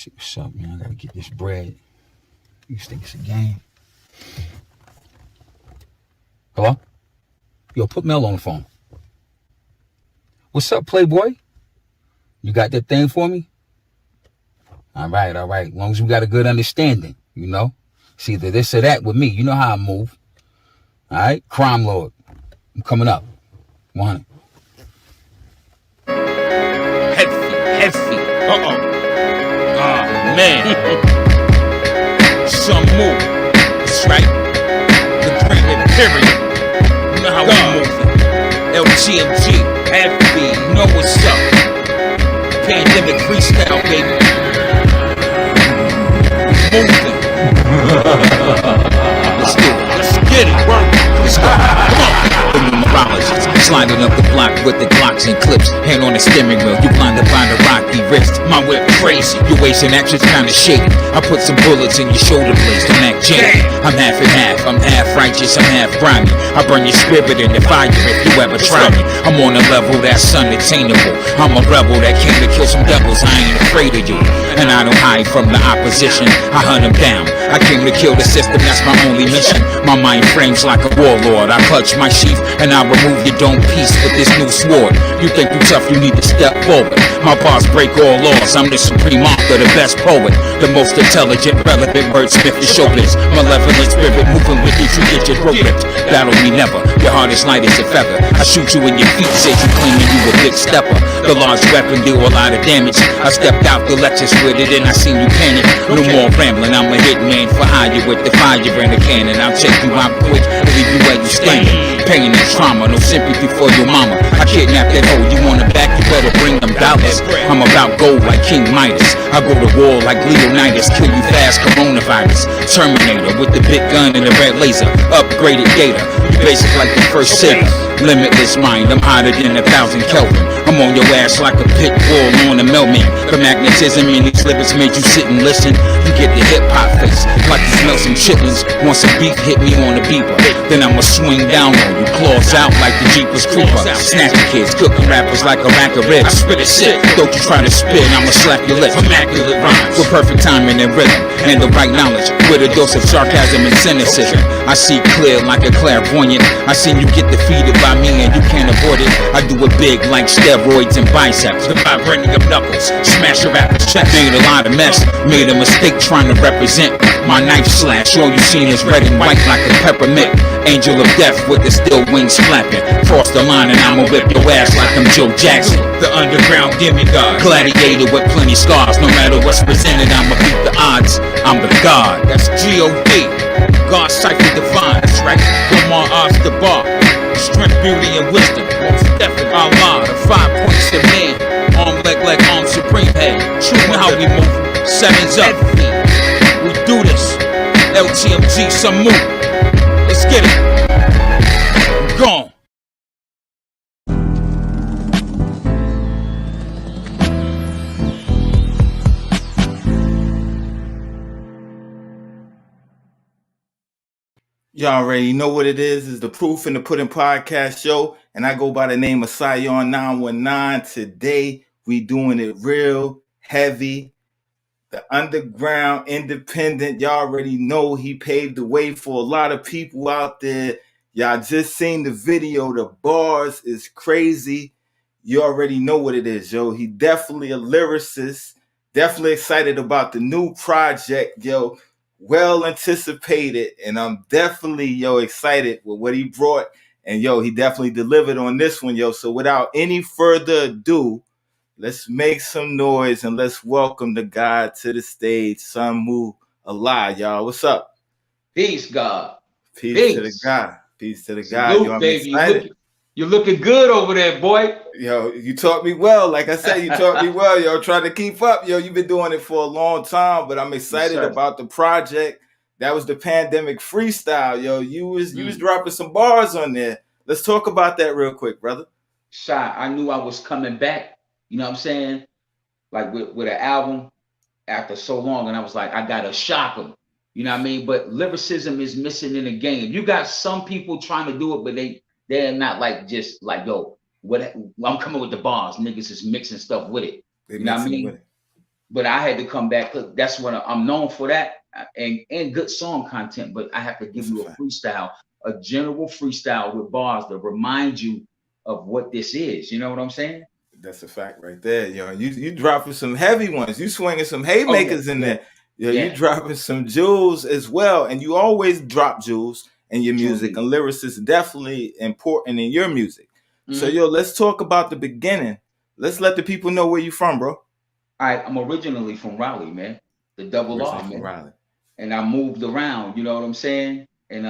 See what's up, man. I gotta get this bread. You think it's a game? Hello? Yo, put Mel on the phone. What's up, Playboy? You got that thing for me? All right. As long as we got a good understanding, you know? It's either this or that with me. You know how I move. All right? Crime Lord. I'm coming up. 100. Heavy. Man. Some move. That's right. The Great Imperial. You know how we move it. LTMG. Heavy. You know what's up. Pandemic freestyle, baby. Moving. Let's do it. Let's get it. Let's go. Come on. Numerologist, sliding up the block with the Glocks and clips, hand on the steering wheel, you blinded by the rocky wrist. My whip crazy, your waist and actions kinda shaky. I put some bullets in your shoulder blades to Mac J. I'm half and half, I'm half righteous, I'm half grimy. I burn your spirit in the fire if you ever try me. I'm on a level that's unattainable. I'm a rebel that came to kill some devils, I ain't afraid of you. And I don't hide from the opposition, I hunt them down. I came to kill the system, that's my only mission. My mind frames like a warlord, I clutch my sheath and I remove your dome piece with this new sword. You think you tough, you need to step forward. My bars break all laws, I'm the supreme author, the best poet, the most intelligent, relevant wordsmith to show this. Malevolent spirit moving with you, you get your throat ripped. Battle me never, your heart is light as a feather. I shoot you in your feet, says you claiming you a big stepper. The large weapon do a lot of damage. I stepped out the lectures with it and I seen you panic. No more rambling, I'm a hitman for hire with the fire and the cannon. I'll check you out quick and leave you where you standing. Pain and trauma, no sympathy for your mama. I kidnapped that hoe, you want her back, you better bring them dollars. I'm about gold like King Midas. I go to war like Leonidas, kill you fast, coronavirus. Terminator with the big gun and the red laser. Upgraded data, you basic like the first Sega. Limitless mind, I'm hotter than 1,000 Kelvin. I'm on your ass like a pit bull on a mailman. The magnetism in these lyrics made you sit and listen. You get the hip hop face, like you smell some chitlins. Once a beat hit me on the beeper, then I'ma swing down on you, claws out like the Jeepers Creeper. Snatching kids, cooking rappers like a rack of ribs. I spit it sick, don't you try to spit, I'ma slap your lips. Immaculate rhymes, with perfect timing and rhythm, and the right knowledge, with a dose of sarcasm and cynicism. I see clear like a clairvoyant. I seen you get defeated by me and you can't avoid it. I do it big like steroids and biceps. The vibranium knuckles, smash your rapper's chest. Made a lot of mess, made a mistake trying to represent my knife slash. All you seen is red and white like a peppermint. Angel of death with the steel wings flapping. Cross the line and I'ma whip your ass like I'm Joe Jackson. The underground demigod, gladiator with plenty scars. No matter what's presented, I'ma beat the odds. I'm the God, that's G.O.D. God Cypher Divine, that's right. Omar Oz-the-Bar, strength, beauty, and wisdom. Most definitely Allah, the 5 points of man. Arm, leg, arm, supreme head. True, know how we move. Sevens up. We do this. LTMG, some move. Let's get it. I'm gone. Y'all already know what it is. It's the Proof in the Pudding podcast show. And I go by the name of Sion 919. Today, we doing it real heavy. The underground independent. Y'all already know he paved the way for a lot of people out there. Y'all just seen the video. The bars is crazy. You already know what it is, yo. He definitely a lyricist. Definitely excited about the new project, yo. Well anticipated, and I'm definitely excited with what he brought, and he definitely delivered on this one, so without any further ado, let's make some noise and let's welcome the guy to the stage, Samu Allah. Y'all, what's up? Peace, God. Peace to the guy. Peace to the guy. Salute, yo, baby. You're looking good over there, boy. Yo, you taught me well. Like I said, you taught me well. Yo, trying to keep up. Yo, you've been doing it for a long time, but I'm excited about the project. That was the pandemic freestyle. Yo, you was dropping some bars on there. Let's talk about that real quick, brother. Shy, I knew I was coming back. You know what I'm saying? Like with an album after so long, and I was like, I gotta shock them. You know what I mean? But lyricism is missing in the game. You got some people trying to do it, but they're not like just like, yo, what I'm coming with the bars. Niggas is mixing stuff with it. You know what I mean? but I had to come back. That's what I'm known for, that and good song content. But I have to give That's a you a fact. freestyle, a general freestyle with bars to remind you of what this is. You know what I'm saying? That's a fact right there, yo. You dropping some heavy ones. You swinging some haymakers in there. Yo, you Yeah. dropping some jewels as well, and you always drop jewels in your music. Truly. And lyrics is definitely important in your music. So, Mhm. yo, let's talk about the beginning. Let's let the people know where you from, bro. I'm originally from Raleigh, man. The double R, Originally from man. Raleigh. And I moved around. You know what I'm saying? And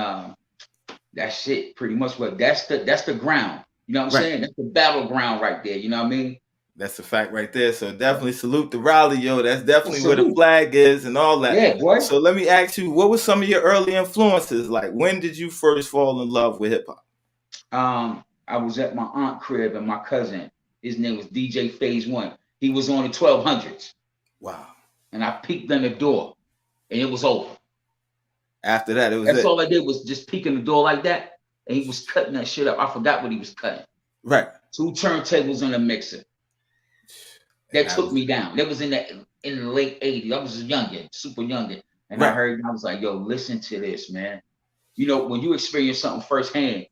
that's it, pretty much. But that's the ground. You know what I'm Right. saying? That's the battleground right there. You know what I mean? That's a fact right there. So definitely salute the Raleigh, yo. That's definitely where the Salute. flag is and all that. Yeah, boy. So let me ask you, what were some of your early influences? Like, when did you first fall in love with hip hop? I was at my aunt crib and my cousin, his name was DJ Phase One. He was on the 1200s. Wow. And I peeked in the door and it was over. After that, it was That's it. all I did was just peek in the door like that. And he was cutting that shit up. I forgot what he was cutting. Right. 2 turntables and a mixer. That took me down. That was in the late 80s. I was a youngin, super youngin. And I heard, I was like, yo, listen to this, man. You know, when you experience something firsthand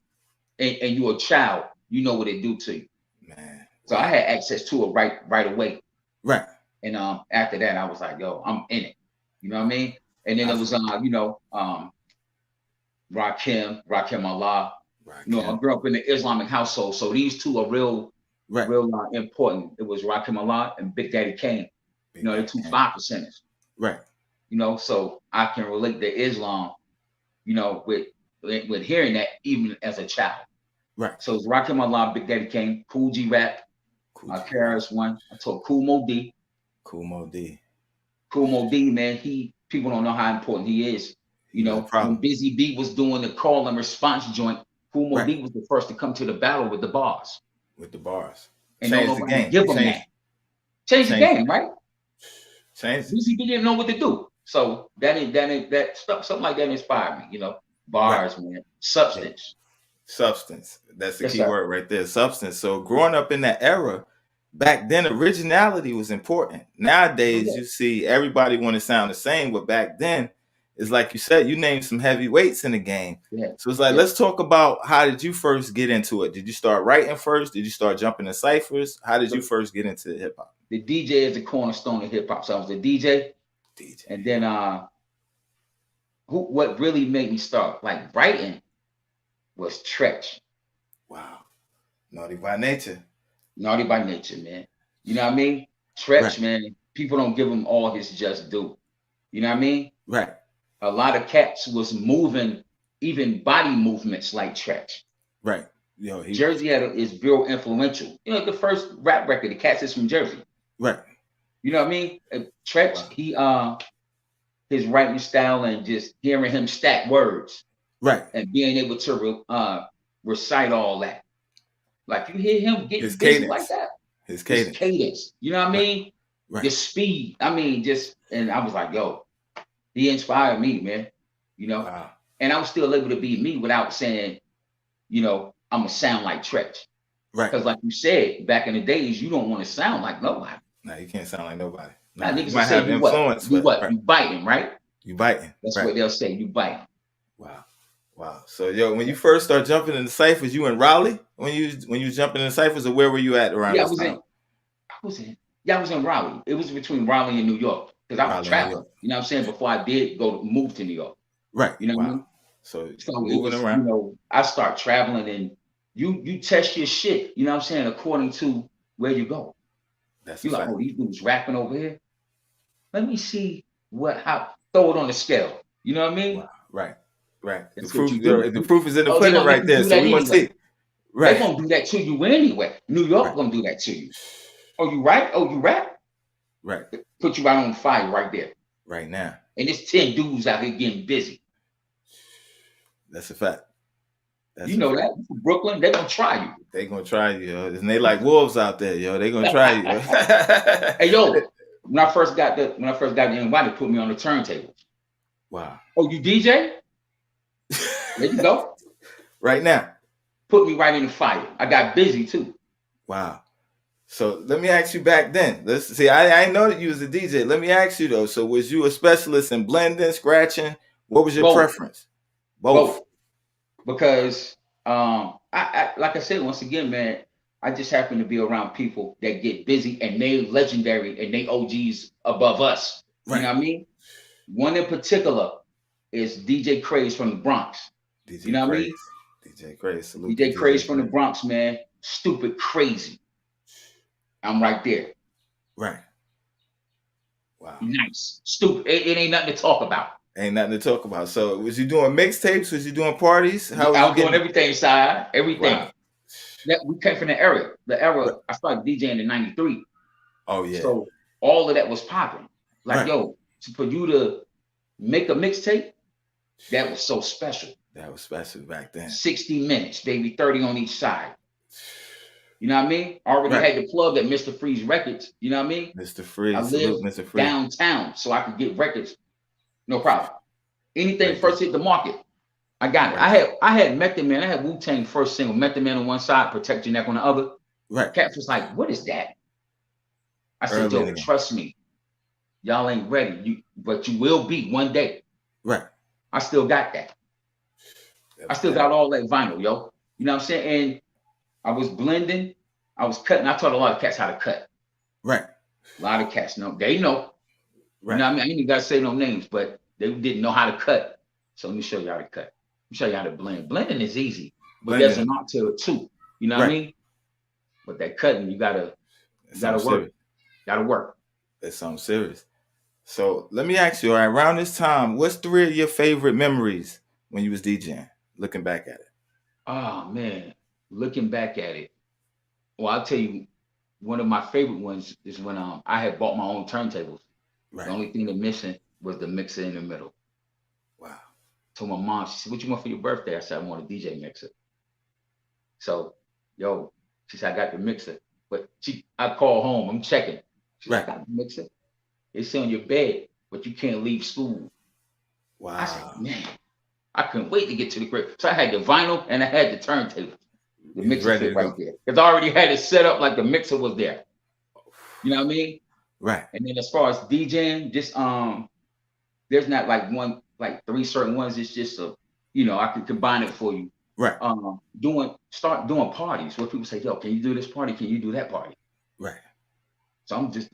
and you're a child, you know what it do to you. Man. So I had access to it right away. Right. And after that, I was like, yo, I'm in it. You know what I mean? And then it was Rakim Allah. Right. You know, I grew up in the Islamic household, so these two are real important. It was Rakim Allah and Big Daddy Kane. You know, they're 2 5%ers. Right. You know, so I can relate to Islam, you know, with hearing that even as a child. Right. So it's Rakim Allah, Big Daddy Kane, Cool G Rap, KRS-One. I told Kool Moe Dee. Kool Moe Dee. Kool Moe Dee, man, people don't know how important he is. You know, when Busy B was doing the call and response joint, Kool Moe Dee was the first to come to the battle with the bars. With the bars. And change the game. Give him that. Change the game, right? Change. Busy B didn't know what to do. So that stuff, something like that inspired me, you know. Bars, man. Substance. Substance. That's the key word right there. Substance. So growing up in that era, back then originality was important. Nowadays, you see everybody want to sound the same, but back then, it's like you said, you named some heavyweights in the game. Yeah. So it's like, let's talk about, how did you first get into it? Did you start writing first? Did you start jumping in ciphers? How did you first get into hip hop? The DJ is the cornerstone of hip hop. So I was a DJ. And then what really made me start like writing was Treach. Wow. Naughty by Nature. Naughty by Nature, man. You know what I mean? Treach, man, people don't give him all his just due. You know what I mean? Right. A lot of cats was moving, even body movements like Treach. Right. Yo, Jersey is real influential. You know, the first rap record, the Cats is from Jersey. Right. You know what I mean? Treach, he his writing style and just hearing him stack words. Right. And being able to recite all that. Like you hear him getting his busy cadence. like that. His cadence. You know what I mean? Right. The speed. I mean, and I was like, yo, he inspired me, man. You know? Wow. And I was still able to be me without saying, you know, I'm gonna sound like Treach. Right. Because like you said, back in the days, you don't want to sound like nobody. No, you can't sound like nobody. Nah, niggas you might say have influence. You Right. You biting, right? You biting. That's what they'll say. You biting. Wow. So yo, when you first start jumping in the ciphers, you in Raleigh? When you was jumping in the ciphers, or where were you at around this time? I was in Raleigh. It was between Raleigh and New York. Because I was traveling. You know what I'm saying? Before I did move to New York. Right. You know what I mean? So moving around. You know, I start traveling and you test your shit, you know what I'm saying, according to where you go. That's you like, oh, these dudes rapping over here. Let me see how throw it on the scale. You know what I mean? Wow. Right. That's the proof is in the pudding right there. So we want to see. Right. They're gonna do that to you anyway. New York gonna do that to you. Oh, you right? Oh, you rap? Right. Put you right on fire right there. Right now. And it's 10 dudes out here getting busy. That's a fact. You know that Brooklyn, they're gonna try you. They gonna try you, yo. And they like wolves out there, yo. They gonna try you. Hey, yo, when I first got the invite, they put me on the turntable. Wow. Oh, you DJ? There you go. Right now. Put me right in the fire. I got busy too. Wow. So let me ask you back then. Let's see. I know that you was a DJ. Let me ask you though. So was you a specialist in blending, scratching? What was your Both. preference? Both. Because I like I said once again, man, I just happen to be around people that get busy and they legendary and they OGs above us. Right. You know what I mean? One in particular is DJ Craze from the Bronx. DJ You know what I mean? DJ Craze. Salute DJ to Craze from the Bronx, man. Stupid crazy. I'm right there. Right. Wow. Nice. Stupid. It ain't nothing to talk about. Ain't nothing to talk about. So was you doing mixtapes? Was you doing parties? I was doing everything, side. Everything. Wow. We came from the era. I started DJing in '93. Oh yeah. So all of that was popping. Like, Right. yo, for you to make a mixtape, that was so special. That was special back then. 60 minutes, baby, 30 on each side. You know what I mean? I already Right. had the plug at Mr. Freeze Records. You know what I mean? Mr. Freeze. I Salute lived Mr. Freeze. downtown so I could get records. No problem. Anything Right. first hit the market, I got it. Right. I had Method Man. I had Wu-Tang first single, Method Man on one side, Protect Your Neck on the other. Right. Cats was like, what is that? I said, Early in yo, the game. trust me. Y'all ain't ready. But you will be one day. Right. I still got that. I still got all that vinyl, yo. You know what I'm saying? And I was blending. I was cutting. I taught a lot of cats how to cut. Right. A lot of cats know. They know. Right. You know what I mean? I ain't even got to say no names, but they didn't know how to cut. So let me show you how to cut. Let me show you how to blend. Blending is easy, but there's an art to it too. You know what I mean? But that cutting, you gotta work. Serious. Gotta work. That's something serious. So let me ask you, all right, around this time, what's 3 of your favorite memories when you was DJing? Looking back at it. Oh man, looking back at it. Well, I'll tell you, one of my favorite ones is when I had bought my own turntables. Right. The only thing they're missing was the mixer in the middle. Wow. Told my mom, she said, what you want for your birthday? I said, I want a DJ mixer. So, yo, she said, I got the mixer. But I call home, I'm checking. She said, I got the mixer. It's on your bed, but you can't leave school. Wow. I said, man, I couldn't wait to get to the crib. So I had the vinyl and I had the turntable. The mixer fit right there. Because I already had it set up like the mixer was there. You know what I mean? Right. And then as far as DJing, just there's not like 3 certain ones. It's just I can combine it for you. Right. Start doing parties where people say, yo, can you do this party? Can you do that party? Right. So I'm just,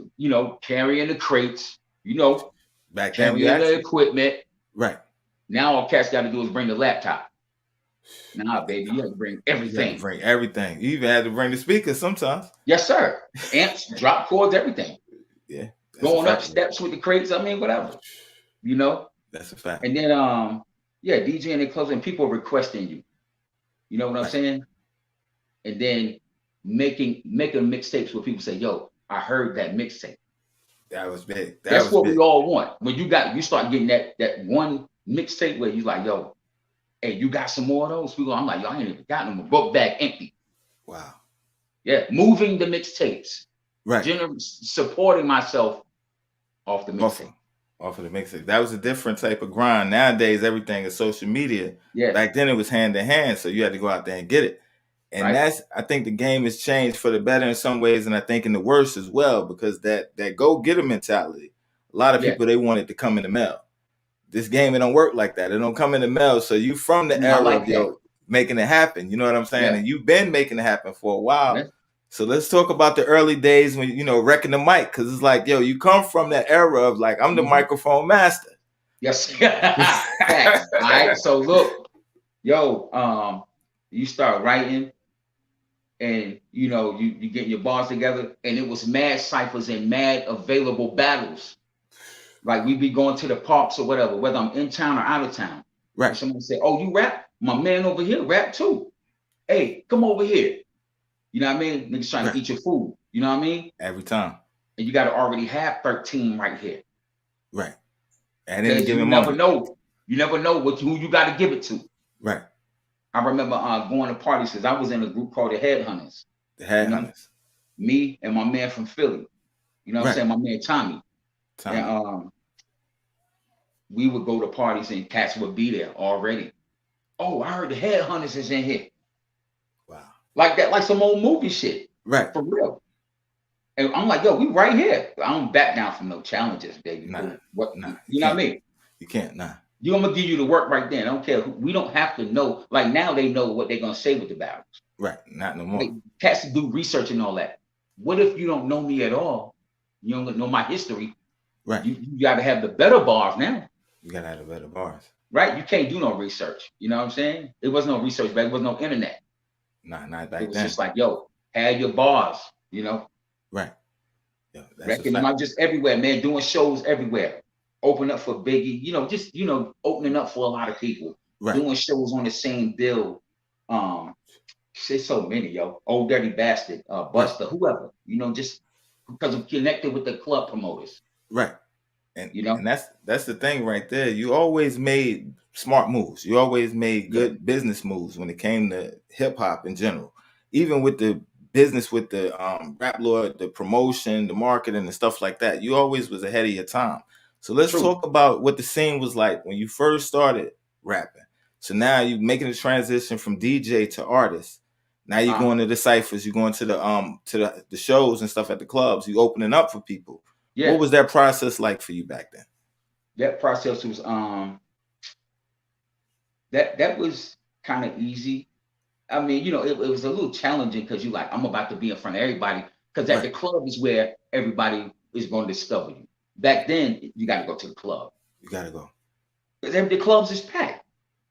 carrying the crates, back then, carrying the equipment. Right. Now all cats got to do is bring the laptop. Nah, baby, you have to bring everything. You even had to bring the speakers sometimes. Yes, sir. Amps, drop chords, everything. Yeah. Going up steps with the crates. I mean, whatever. That's a fact. And then, DJing and closing, people requesting you. You know what I'm saying? And then making mixtapes where people say, yo, I heard that mixtape. That was big. That's what we all want. When you start getting that one mixtape where you like, yo, hey, you got some more of those? I'm like, yo, I ain't even got them. Book bag empty. Wow. Yeah, moving the mixtapes. Right. Supporting myself off the mixtape. Off of the mixtape. That was a different type of grind. Nowadays, everything is social media. Yeah. Back then, it was hand to hand, so you had to go out there and get it. And I think the game has changed for the better in some ways, and I think in the worse as well, because that go-getter mentality, a lot of people, they want it to come in the mail. This game, it don't work like that. It don't come in the mail. So you from the era of making it happen. You know what I'm saying? Yeah. And you've been making it happen for a while. Yeah. So let's talk about the early days when, wrecking the mic. Because it's like, yo, you come from that era of like, I'm the microphone master. Yes. All right. So look, yo, you start writing and, you get your bars together. And it was mad ciphers and mad available battles. Like we be going to the parks or whatever, whether I'm in town or out of town. Right. Someone say, oh, you rap? My man over here rap too. Hey, come over here. You know what I mean? Niggas trying to eat your food. You know what I mean? Every time. And you got to already have 13 right here. Right. And then you never know. You never know who you got to give it to. Right. I remember going to parties because I was in a group called the Headhunters. The Headhunters. Me and my man from Philly. You know what I'm saying? My man Tommy. And we would go to parties and cats would be there already. Oh, I heard the Headhunters is in here. Wow. Like that, like some old movie shit. Right. For real. And I'm like, yo, we right here. I don't back down from no challenges, baby. Nah, What nah, you know what I mean? You can't, nah. You I'm gonna give you the work right then. I don't care. We don't have to know. Like now they know what they're gonna say with the battles. Right, not no more. Like, cats to do research and all that. What if you don't know me at all? You don't know my history. Right. You gotta have the better bars now. You gotta have the better bars. Right? You can't do no research. You know what I'm saying? It was no research back. There was no internet. Nah, not back It was then. just like, yo, have your bars, you know. Right. Yeah, that's Wrecking them out just everywhere, man, doing shows everywhere. Open up for Biggie, you know, just opening up for a lot of people. right. Doing shows on the same bill. There's so many, yo. Old Dirty Bastard, Buster, whoever, you know, just because I'm connected with the club promoters. Right. And you know, and that's the thing right there. You always made smart moves. You always made good business moves when it came to hip hop in general. Even with the business with the Rap Lord, the promotion, the marketing and stuff like that. You always was ahead of your time. So let's talk about what the scene was like when you first started rapping. So now you're making a transition from DJ to artist. Now you're going to the ciphers, you're going to the shows and stuff at the clubs, you opening up for people. Yeah. What was that process like for you back then? That process was that was kind of easy. I mean, you know, it was a little challenging because you like, I'm about to be in front of everybody. Because at the club is where everybody is going to discover you. Back then, you got to go to the club. You got to go. Because the clubs is packed.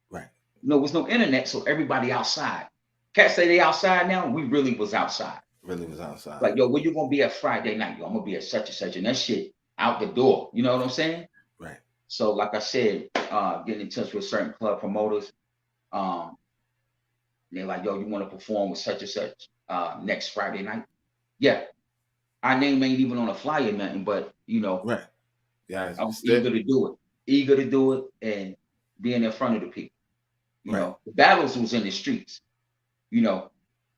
Right. You know, there was no internet, so everybody outside. Cats say they outside now. We really was outside. Really was outside. Like, yo, where you going to be at Friday night? Yo, I'm going to be at such and such. And that shit out the door. You know what I'm saying? Right. So, like I said, getting in touch with certain club promoters. They're like, yo, you want to perform with such and such next Friday night? Yeah. Our name ain't even on a flyer, nothing, but, you know, right. Yeah, I was eager to do it and being in front of the people. You know, the battles was in the streets. You know,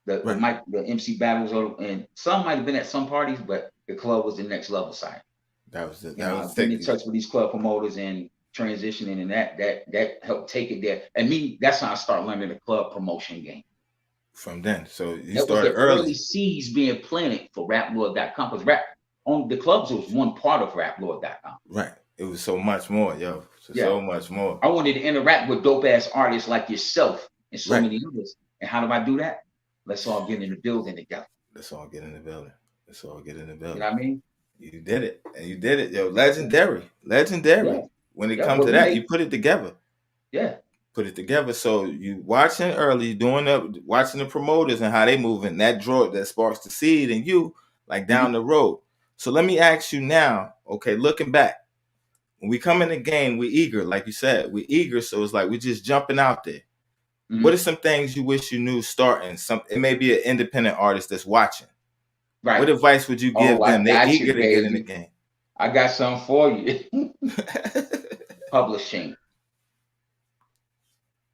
the MC battles, and some might have been at some parties, but the club was the next level side. That was it. Getting in touch with these club promoters and transitioning, and that helped take it there. And me, that's how I started learning the club promotion game. From then, so you that started was the early seeds being planted for RapLord.com, because rap on the clubs was one part of RapLord.com. Right, it was so much more, yo. So much more. I wanted to interact with dope ass artists like yourself and so many others. And how do I do that? Let's all get in the building together. Let's all get in the building. You know what I mean? You did it, and you did it, yo. Legendary. Yeah. When it comes to that, you put it together. Yeah. Put it together. So you watching early, watching the promoters and how they moving. That sparks the seed in you, like down the road. So let me ask you now, okay, looking back, when we come in the game, we eager, like you said, we eager. So it's like we're just jumping out there. Mm-hmm. What are some things you wish you knew starting? It may be an independent artist that's watching. Right. What advice would you give them? They're eager to get in the game. I got something for you. Publishing.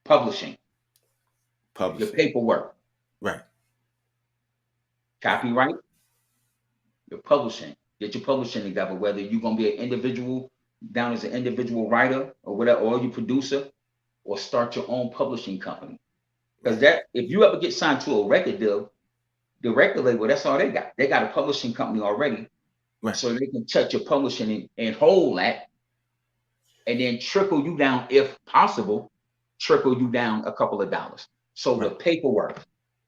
The paperwork. Right. Copyright. Your publishing. Get your publishing together, whether you're going to be an individual, down as an individual writer or whatever, or you producer, or start your own publishing company. Because if you ever get signed to a record deal, the record label, that's all they got. They got a publishing company already. Right. So they can touch your publishing and hold that, and then trickle you down, if possible, trickle you down a couple of dollars. So the paperwork,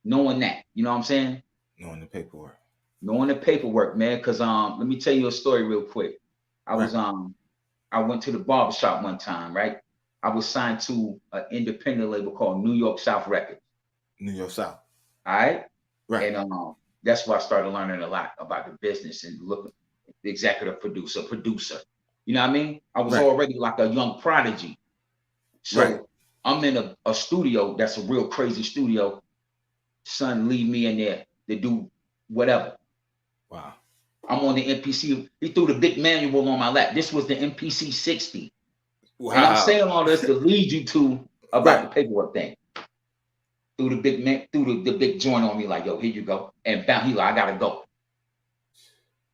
knowing that, you know what I'm saying? Knowing the paperwork. Knowing the paperwork, man. Because let me tell you a story real quick. I went to the barbershop one time, right? I was signed to an independent label called New York South Records. New York South. All right. Right. And that's where I started learning a lot about the business and looking the executive producer. You know what I mean? I was already like a young prodigy. So I'm in a studio that's a real crazy studio. Son, leave me in there to do whatever. Wow. I'm on the MPC. He threw the big manual on my lap. This was the MPC 60. Wow. And I'm saying all this to lead you to about the paperwork thing. Threw the big joint on me like, yo, here you go. And bound, he like, I gotta go.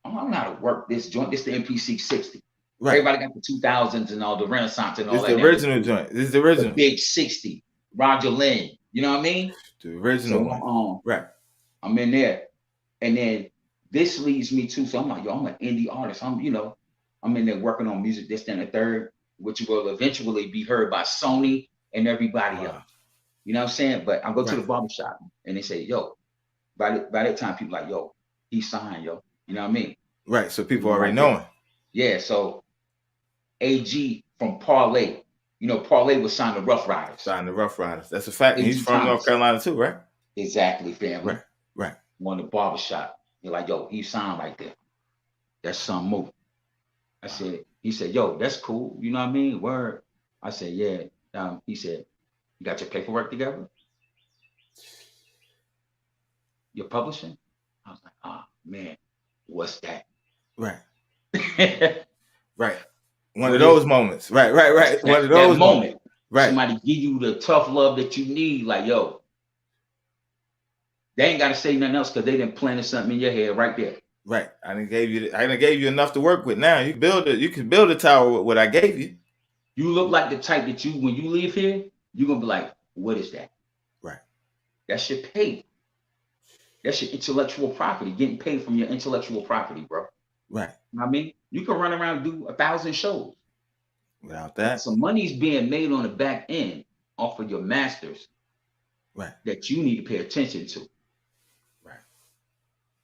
I don't know how to work this joint. This is the MPC 60. Right. Everybody got the 2000s and all the Renaissance and all that. This is the original joint. This is the original. The big 60. Roger Lynn. You know what I mean? The original one. Right. I'm in there. And then this leads me to, so I'm like, yo, I'm an indie artist. I'm in there working on music, this, then, the third, which will eventually be heard by Sony and everybody Wow. else. You know what I'm saying? But I go to the Right. barbershop and they say, yo, by that time, people like, yo, he signed, yo. You know what I mean? Right. So people Right already there. knowing. Yeah, so AG from Parlay, Parlay was signed to Rough Riders. Signed the Rough Riders. That's a fact. And he's AG from Thomas. North Carolina too, right? Exactly, family. Right. One of the barbershop. You're like, yo, he signed right there. That's some move. He said, yo, that's cool. You know what I mean? Word. I said, yeah. He said, you got your paperwork together? You're publishing? I was like, man, what's that? Right. Right. Right. One of those moments. Right. One of those that moment. Right. Somebody give you the tough love that you need. Like, yo, they ain't got to say nothing else because they done planted something in your head right there. Right. I done gave you enough to work with. Now you can build a tower with what I gave you. You look like the type that when you leave here, you're gonna be like, what is that? Right. That's your pay. That's your intellectual property, getting paid from your intellectual property, bro. Right. You know what I mean? You can run around and do 1,000 shows. Without that. Some money's being made on the back end off of your masters. Right. That you need to pay attention to. Right.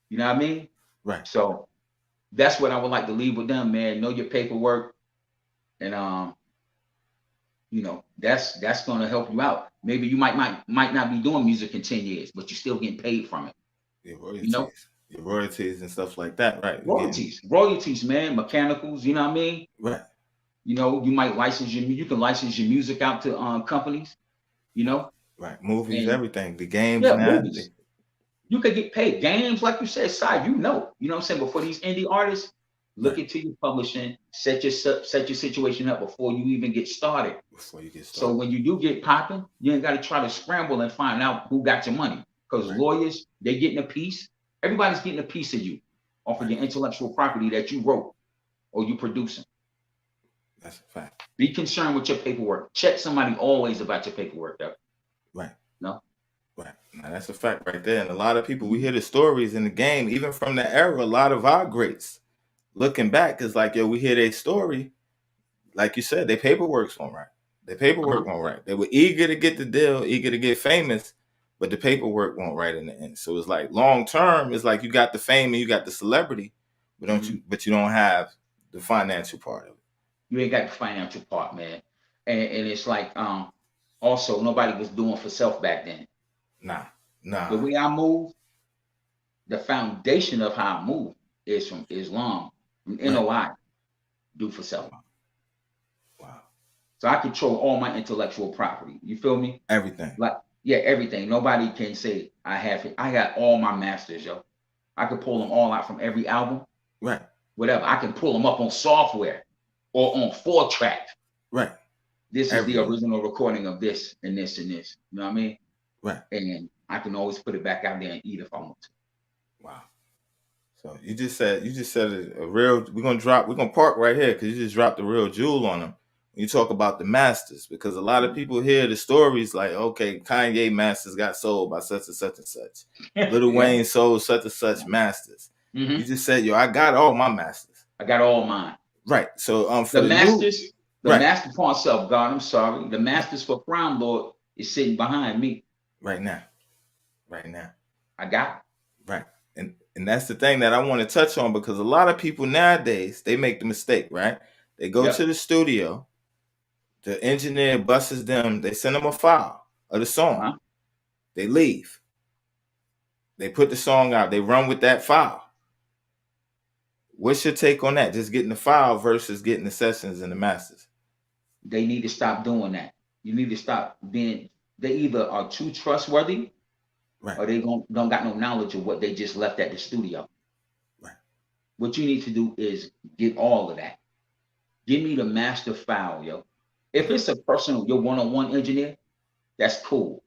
You know what I mean? Right. So that's what I would like to leave with them, man. Know your paperwork. And that's gonna help you out. Maybe you might not be doing music in 10 years, but you're still getting paid from it. Your royalties. Your royalties and stuff like that, right? Royalties, man, mechanicals, you know what I mean? Right. You might you can license your music out to companies, Right. Movies, and, everything. The games yeah, and movies. You could get paid. Games, like you said, side, you know what I'm saying? But for these indie artists, look into your publishing, set your situation up before you even get started. So when you do get popping, you ain't got to try to scramble and find out who got your money. Because lawyers, they getting a piece. Everybody's getting a piece of you off of your intellectual property that you wrote or you producing. That's a fact. Be concerned with your paperwork. Check somebody always about your paperwork, though. Right. No? Right. Now that's a fact right there. And a lot of people, we hear the stories in the game, even from the era, a lot of our greats. Looking back, is like, yo, we hear their story. Like you said, their paperwork's on right. Their paperwork won't right. They were eager to get the deal, eager to get famous, but the paperwork won't right in the end. So it's like long term, it's like you got the fame and you got the celebrity, but you don't have the financial part of it. You ain't got the financial part, man. And it's like also nobody was doing for self back then. Nah. The way I move, the foundation of how I move is from Islam, from NOI, do for self. Wow. So I control all my intellectual property. You feel me? Everything. Like, yeah, everything. Nobody can say I have it. I got all my masters, yo. I can pull them all out from every album. Right. Whatever. I can pull them up on software or on 4-track. Right. This is the original recording of this and this and this. You know what I mean? Right. And I can always put it back out there and eat if I want to. Wow. So you just said a real. We're gonna park right here because you just dropped a real jewel on them. When you talk about the masters, because a lot of people hear the stories like, okay, Kanye masters got sold by such and such and such. Lil Wayne sold such and such masters. Mm-hmm. You just said, yo, I got all my masters. I got all mine. Right. So for the masters, master pawn self God. I'm sorry. The masters for Crime Lord is sitting behind me right now. I got it. Right. And that's the thing that I want to touch on, because a lot of people nowadays, they make the mistake, right? They go to the studio, the engineer busts them, they send them a file of the song. They leave. They put the song out, they run with that file. What's your take on that? Just getting the file versus getting the sessions and the masters? They need to stop doing that. You need to stop being, they either are too trustworthy, right, or they don't got no knowledge of what they just left at the studio. Right. What you need to do is get all of that. Give me the master file, yo. If it's a personal, your one-on-one engineer, that's cool.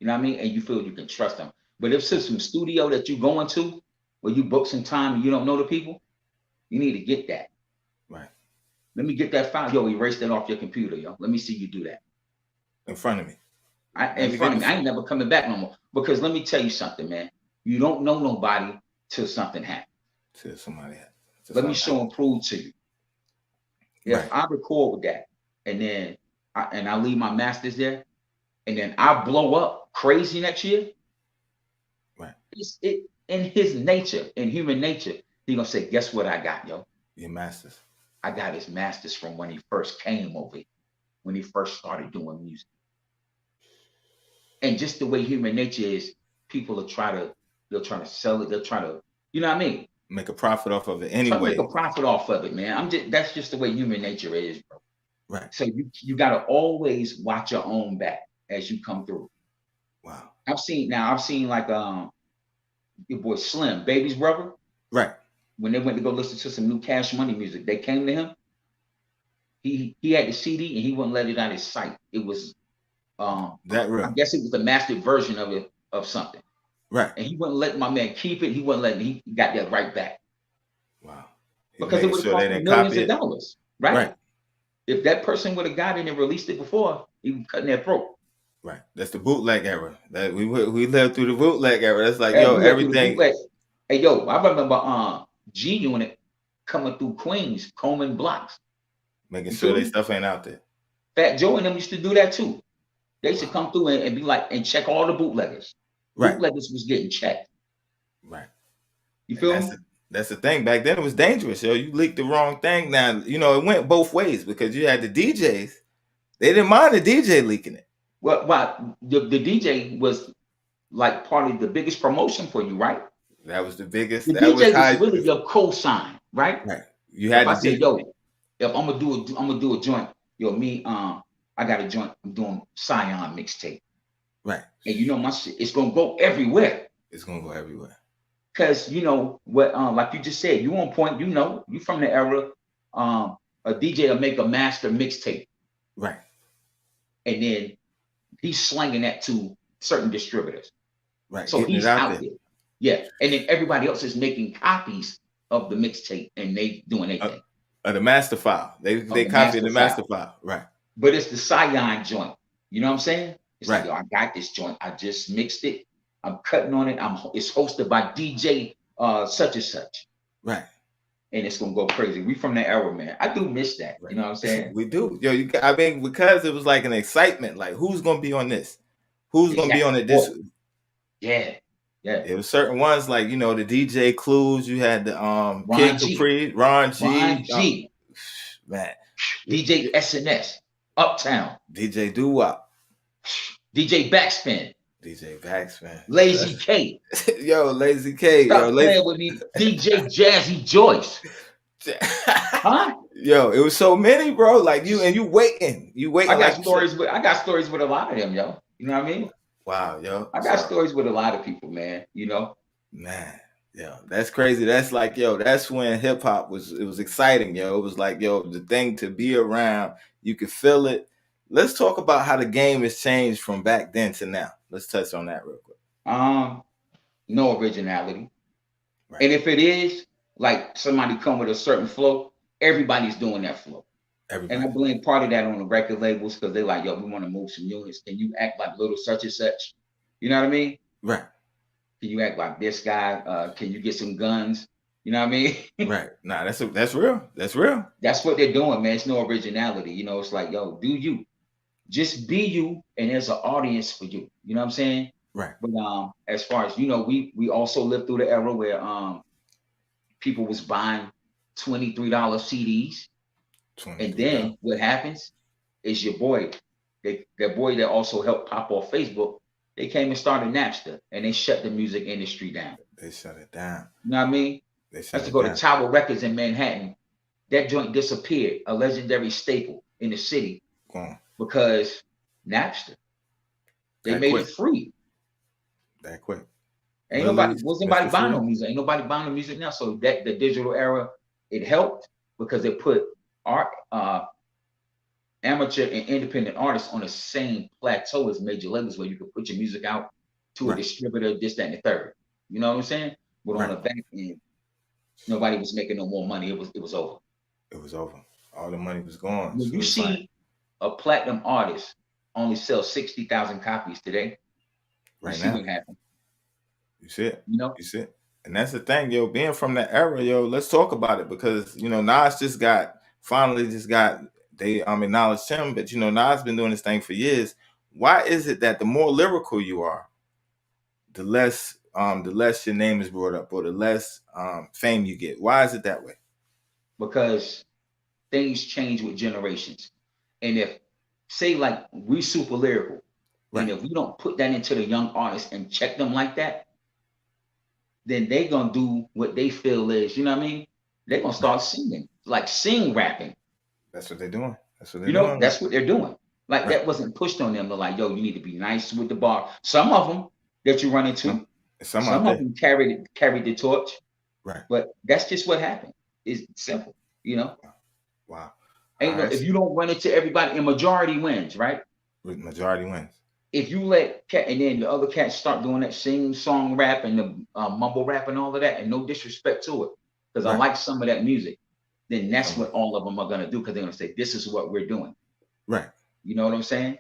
You know what I mean? And you feel you can trust them. But if it's some studio that you going to, where you book some time and you don't know the people, you need to get that. Right. Let me get that file. Yo, erase that off your computer, yo. Let me see you do that. In front of me. I ain't never coming back no more. Because let me tell you something, man. You don't know nobody till something happens. to somebody else. Let me show and prove to you. If Right. I record with that, and then I leave my masters there, and then I blow up crazy next year, Right. It's in his nature, in human nature, he gonna say, guess what I got, yo? Your masters. I got his masters from when he first came over here, when he first started doing music. And just the way human nature is, people they'll try to sell it, they'll try to, you know what I mean? Make a profit off of it Try to anyway. make a profit off of it, man. That's just the way human nature is, bro. Right. So you gotta always watch your own back as you come through. Wow. I've seen like your boy Slim, Baby's brother. Right. When they went to go listen to some new Cash Money music, they came to him. He had the CD and he wouldn't let it out of his sight. It was that real. I guess it was the mastered version of it of something. Right. And he wouldn't let my man keep it. He wouldn't let he got that right back. Wow. Because it would have cost him millions of dollars. Right? Right. If that person would have got it and released it before, he was cutting their throat. Right. That's the bootleg era. That we lived through the bootleg era. That's like, And yo, we went through the everything. bootleg. Hey, yo, I remember G Unit coming through Queens, combing blocks. Making sure their stuff ain't out there. Fat Joe and them used to do that too. They used to come through and be like, and check all the bootleggers. Right. Bootleggers was getting checked. Right. You feel me? That's the thing. Back then it was dangerous, yo. You leaked the wrong thing. Now, you know, it went both ways because you had the DJs. They didn't mind the DJ leaking it. Well, the DJ was like part of the biggest promotion for you, right? That was the biggest. The that DJ was was really your cosign, right? Right. You had if I to say, yo, if I'm gonna do a joint, yo, me, I got a joint. I'm doing Scion mixtape. Right. And you know my shit, it's gonna go everywhere. It's gonna go everywhere. Cause you know what, like you just said, you on point. You know, you from the era. A DJ will make a master mixtape, right? And then he's slanging that to certain distributors, right? So Getting he's out there, yeah. And then everybody else is making copies of the mixtape, and they doing their thing. The master file. They copied the master file, right? But it's the Scion joint. You know what I'm saying? It's right. Like, yo, I got this joint. I just mixed it. I'm cutting on it. It's hosted by DJ such and such. Right. And it's gonna go crazy. We from the era, man. I do miss that. Right. You know what I'm saying? We do. Yo, I mean, because it was like an excitement. Like, who's gonna be on this? Who's gonna be on it? This? Yeah. Yeah. It was certain ones like, you know, the DJ Clues. You had the Kid Capri, Ron G. Man. DJ SNS, Uptown. DJ Doo-Wop. DJ Backspin. DJ Backspin. Lazy K. Yo, Lazy K. Stop playing with me. DJ Jazzy Joyce. Huh? Yo, it was so many, bro. Like you waiting. I got stories with a lot of them, yo. You know what I mean? Wow, yo. I got stories with a lot of people, man. You know? Man, yo, that's crazy. That's like, yo, that's when hip hop was exciting, yo. It was like, yo, the thing to be around. You could feel it. Let's talk about how the game has changed from back then to now. Let's touch on that real quick. No originality. Right. And if it is, like somebody come with a certain flow, everybody's doing that flow. Everybody. And I blame part of that on the record labels because they're like, yo, we want to move some units. Can you act like little such and such? You know what I mean? Right. Can you act like this guy? Can you get some guns? You know what I mean? Right. Nah, that's real. That's real. That's what they're doing, man. It's no originality. You know, it's like, yo, do you. Just be you, and there's an audience for you. You know what I'm saying? Right. But as far as you know, we also lived through the era where people was buying $23 CDs, and then what happens is your boy, that boy that also helped pop off Facebook, they came and started Napster, and they shut the music industry down. They shut it down. You know what I mean? They shut it down. Go to Tower Records in Manhattan. That joint disappeared, a legendary staple in the city. Because Napster, they made it free. That quick. Wasn't nobody buying no music. Ain't nobody buying no music now. So that the digital era, it helped because it put art, amateur and independent artists on the same plateau as major labels where you could put your music out to a distributor, this, that, and the third. You know what I'm saying? But on the back end, nobody was making no more money. It was over. It was over. All the money was gone. When you see a platinum artist only sells 60,000 copies today. Right now. now. What happened. You see it. You know? You see it. And that's the thing, yo, being from that era, yo, let's talk about it because, Nas finally got, they acknowledged him, but, Nas been doing this thing for years. Why is it that the more lyrical you are, the less your name is brought up or the less fame you get? Why is it that way? Because things change with generations. And if, say, like, we super lyrical, Right. and if we don't put that into the young artists and check them like that, then they gonna do what they feel is, you know what I mean? They're gonna start singing, like sing rapping. That's what they're doing. That's what they're You know, doing. that's what they're doing. Like, Right. that wasn't pushed on them. They're like, yo, you need to be nice with the bar. Some of them that you run into, Some some out of there. them carried the torch. Right. But that's just what happened. It's simple, you know. Wow. Ain't no, Alright. if you don't run into everybody, and majority wins, right? Majority wins. If you let cat and then the other cats start doing that sing song rap and the mumble rap and all of that, and no disrespect to it, because I Right. like some of that music, then that's what all of them are gonna do, because they're gonna say, this is what we're doing. Right. You know what I'm saying?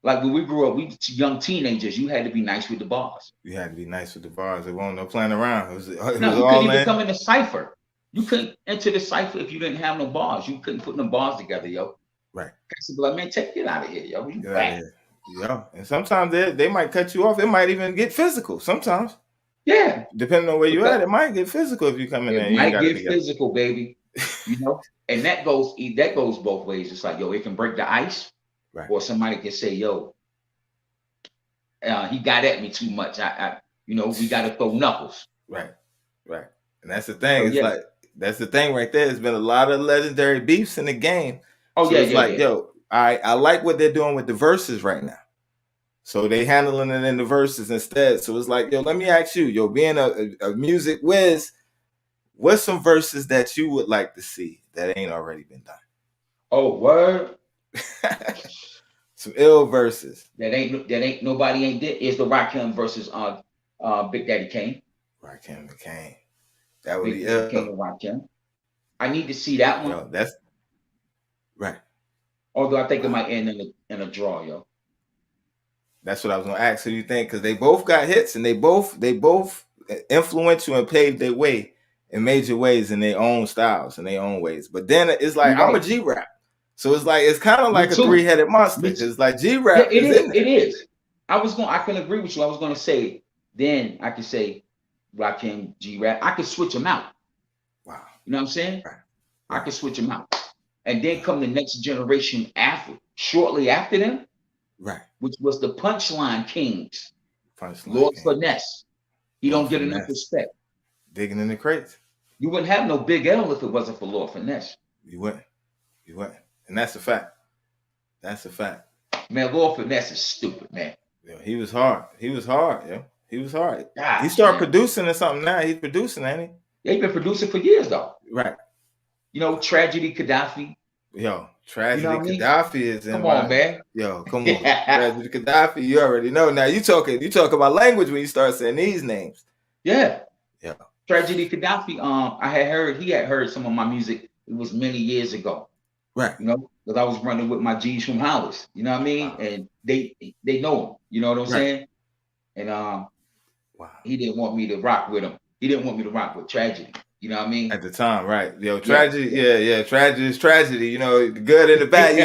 Like when we grew up, we young teenagers, you had to be nice with the bars. You had to be nice with the bars. There wasn't no playing around. It was No, all you couldn't even in. come in the cipher. You couldn't enter the cipher if you didn't have no bars. You couldn't put no bars together, yo. Right. Cats would be like, man, it out of here, yo. You Get out fat. of here. Yeah. And sometimes they might cut you off. It might even get physical. Sometimes. Yeah. Depending on where you at, it might get physical if you come in there. It You ain't might got get physical, baby. You know, and that goes both ways. It's like, yo, it can break the ice, Right. or somebody can say, yo, he got at me too much. We got to throw knuckles. Right. Right. And that's the thing. Oh, It's yeah. like that's the thing right there. There's been a lot of legendary beefs in the game. Oh, So yeah, it's yeah, like, yeah. yo, I like what they're doing with the verses right now. So they handling it in the verses instead. So it's like, yo, let me ask you, yo, being a music whiz, what's some verses that you would like to see that ain't already been done? Oh, word. Some ill verses. Nobody ain't did is the Rakim versus Big Daddy Kane. Rakim McCain. That would Big be Daddy Kane ill. and Rakim. I need to see that one. Yo, that's right. Although I think it might end in a draw, yo. That's what I was gonna ask. Who do you think? Because they both got hits and they both influential and paved their way in major ways in their own styles and their own ways. But then it's like You're I'm a right. G-Rap. So it's like it's kind of Me like a too. three-headed monster. Me too. It's like G-Rap Yeah, is in there. it is. I can agree with you. I was gonna say, then I could say Rakim, G-Rap. I could switch them out. Wow. You know what I'm saying? Right. I could switch them out. And then come the next generation shortly after them, Right. which was the Punchline Kings. Punchline Lord King. Finesse. He Lord don't get enough Finesse. respect. Digging in the crates. You wouldn't have no Big L if it wasn't for Lord Finesse. You wouldn't. And that's a fact. That's a fact. Man, Lord Finesse is stupid, man. Yo, he was hard. Yo. He was hard. God, He started man. producing or something now. He's producing, ain't They've been producing for years, though. he? Right. You know, Tragedy Gaddafi. Yo, Tragedy You know what I mean? Gaddafi is in Come my on, man. Yo, come on. Tragedy Gaddafi, you already know. Now you talk about language when you start saying these names. Yeah. Yeah. Tragedy Gaddafi. He had heard some of my music. It was many years ago. Right. You know, because I was running with my G's from Hollis. You know what I mean? Wow. And they know him. You know what I'm Right. saying? And Wow. he didn't want me to rock with him. He didn't want me to rock with Tragedy. You know what I mean? At the time, right? Yo, tragedy, yeah. Tragedy is tragedy. You know, the good and the bad. You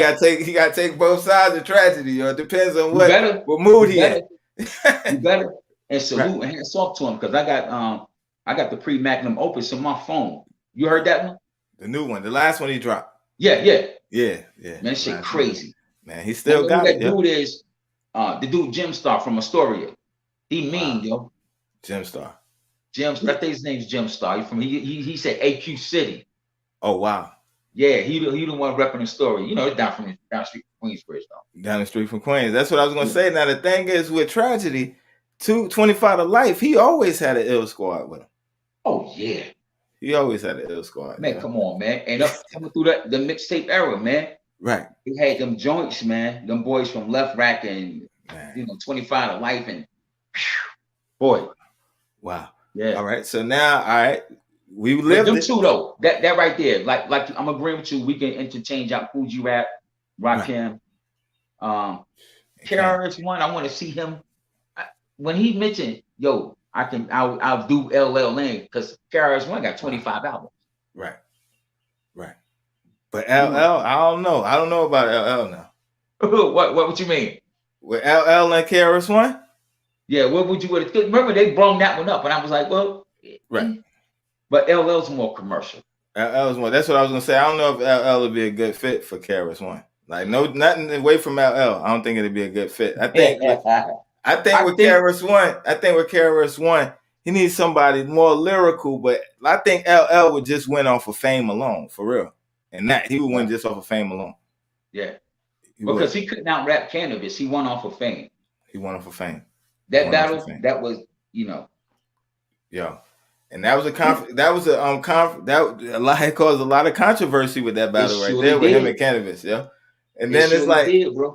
gotta take both sides of tragedy. Yo, it depends on what mood he in. You better. And salute and hands off to him, because I got the pre-magnum opus on my phone. You heard that one? The new one, the last one he dropped. Yeah. Yeah. Man, that shit Last crazy. one. Man, he still You know got who it. that Yo. dude is the dude Jim Star from Astoria. He mean, yo. Jim Star. I think his name's Jim Star. He said AQ City. Oh wow. Yeah, he the one repping Astoria. You know, it's down the street from Queensbridge, though. Down the street from Queens. That's what I was gonna say. Now the thing is with Tragedy, 225 to Life, he always had an ill squad with him. Oh yeah. He always had an ill squad. Man, yo. come on, man. And coming through the mixtape era, man. Right. He had them joints, man. Them boys from Left Rack and Man. 25 to Life and boy. Wow. Yeah. All right. So now, all right, we But lived them it. two though, that right there, like I'm agreeing with you. We can interchange out Fuji Rap, Rakim. KRS-One, I want to see him. When he mentioned, yo, I'll do LL Lane because KRS-One got 25 albums. Right. But LL, I don't know. I don't know about LL now. What would you mean? With LL and KRS-One? Yeah, what would you would remember they brung that one up and I was like, well, right. But LL's more commercial. LL's more. That's what I was gonna say. I don't know if LL would be a good fit for KRS-One. Like nothing away from LL. I don't think it'd be a good fit. I think with KRS-One, he needs somebody more lyrical, but I think LL would just win off of fame alone, for real. And that he would win just off of fame alone. Yeah. Because he couldn't out rap Cannabis. He won off of fame. That battle, that was, Yeah. And that was it caused a lot of controversy with that battle there with him and Cannabis, yeah. And then it's like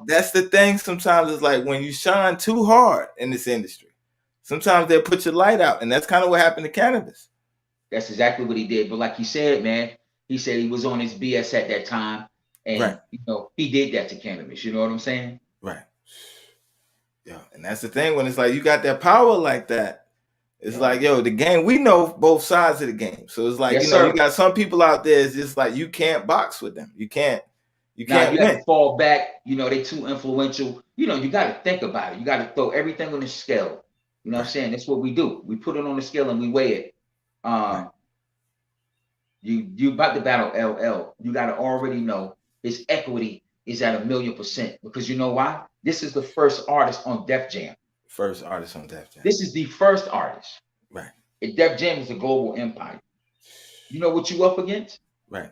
that's the thing. Sometimes it's like when you shine too hard in this industry, sometimes they'll put your light out, and that's kind of what happened to Cannabis. That's exactly what he did. But like you said, man, he said he was on his BS at that time, and he did that to Cannabis. You know what I'm saying? Right. Yeah, and that's the thing when it's like you got that power like that. It's like, yo, the game. We know both sides of the game, so it's like you got some people out there. It's just like you can't box with them. You can't. You got to fall back. They too influential. You got to think about it. You got to throw everything on the scale. You know what I'm saying? That's what we do. We put it on the scale and we weigh it. You about to battle LL. You got to already know his equity is at 1,000,000% because you know why? This is the first artist on Def Jam. This is the first artist. Right. And Def Jam is a global empire. You know what you up against? Right.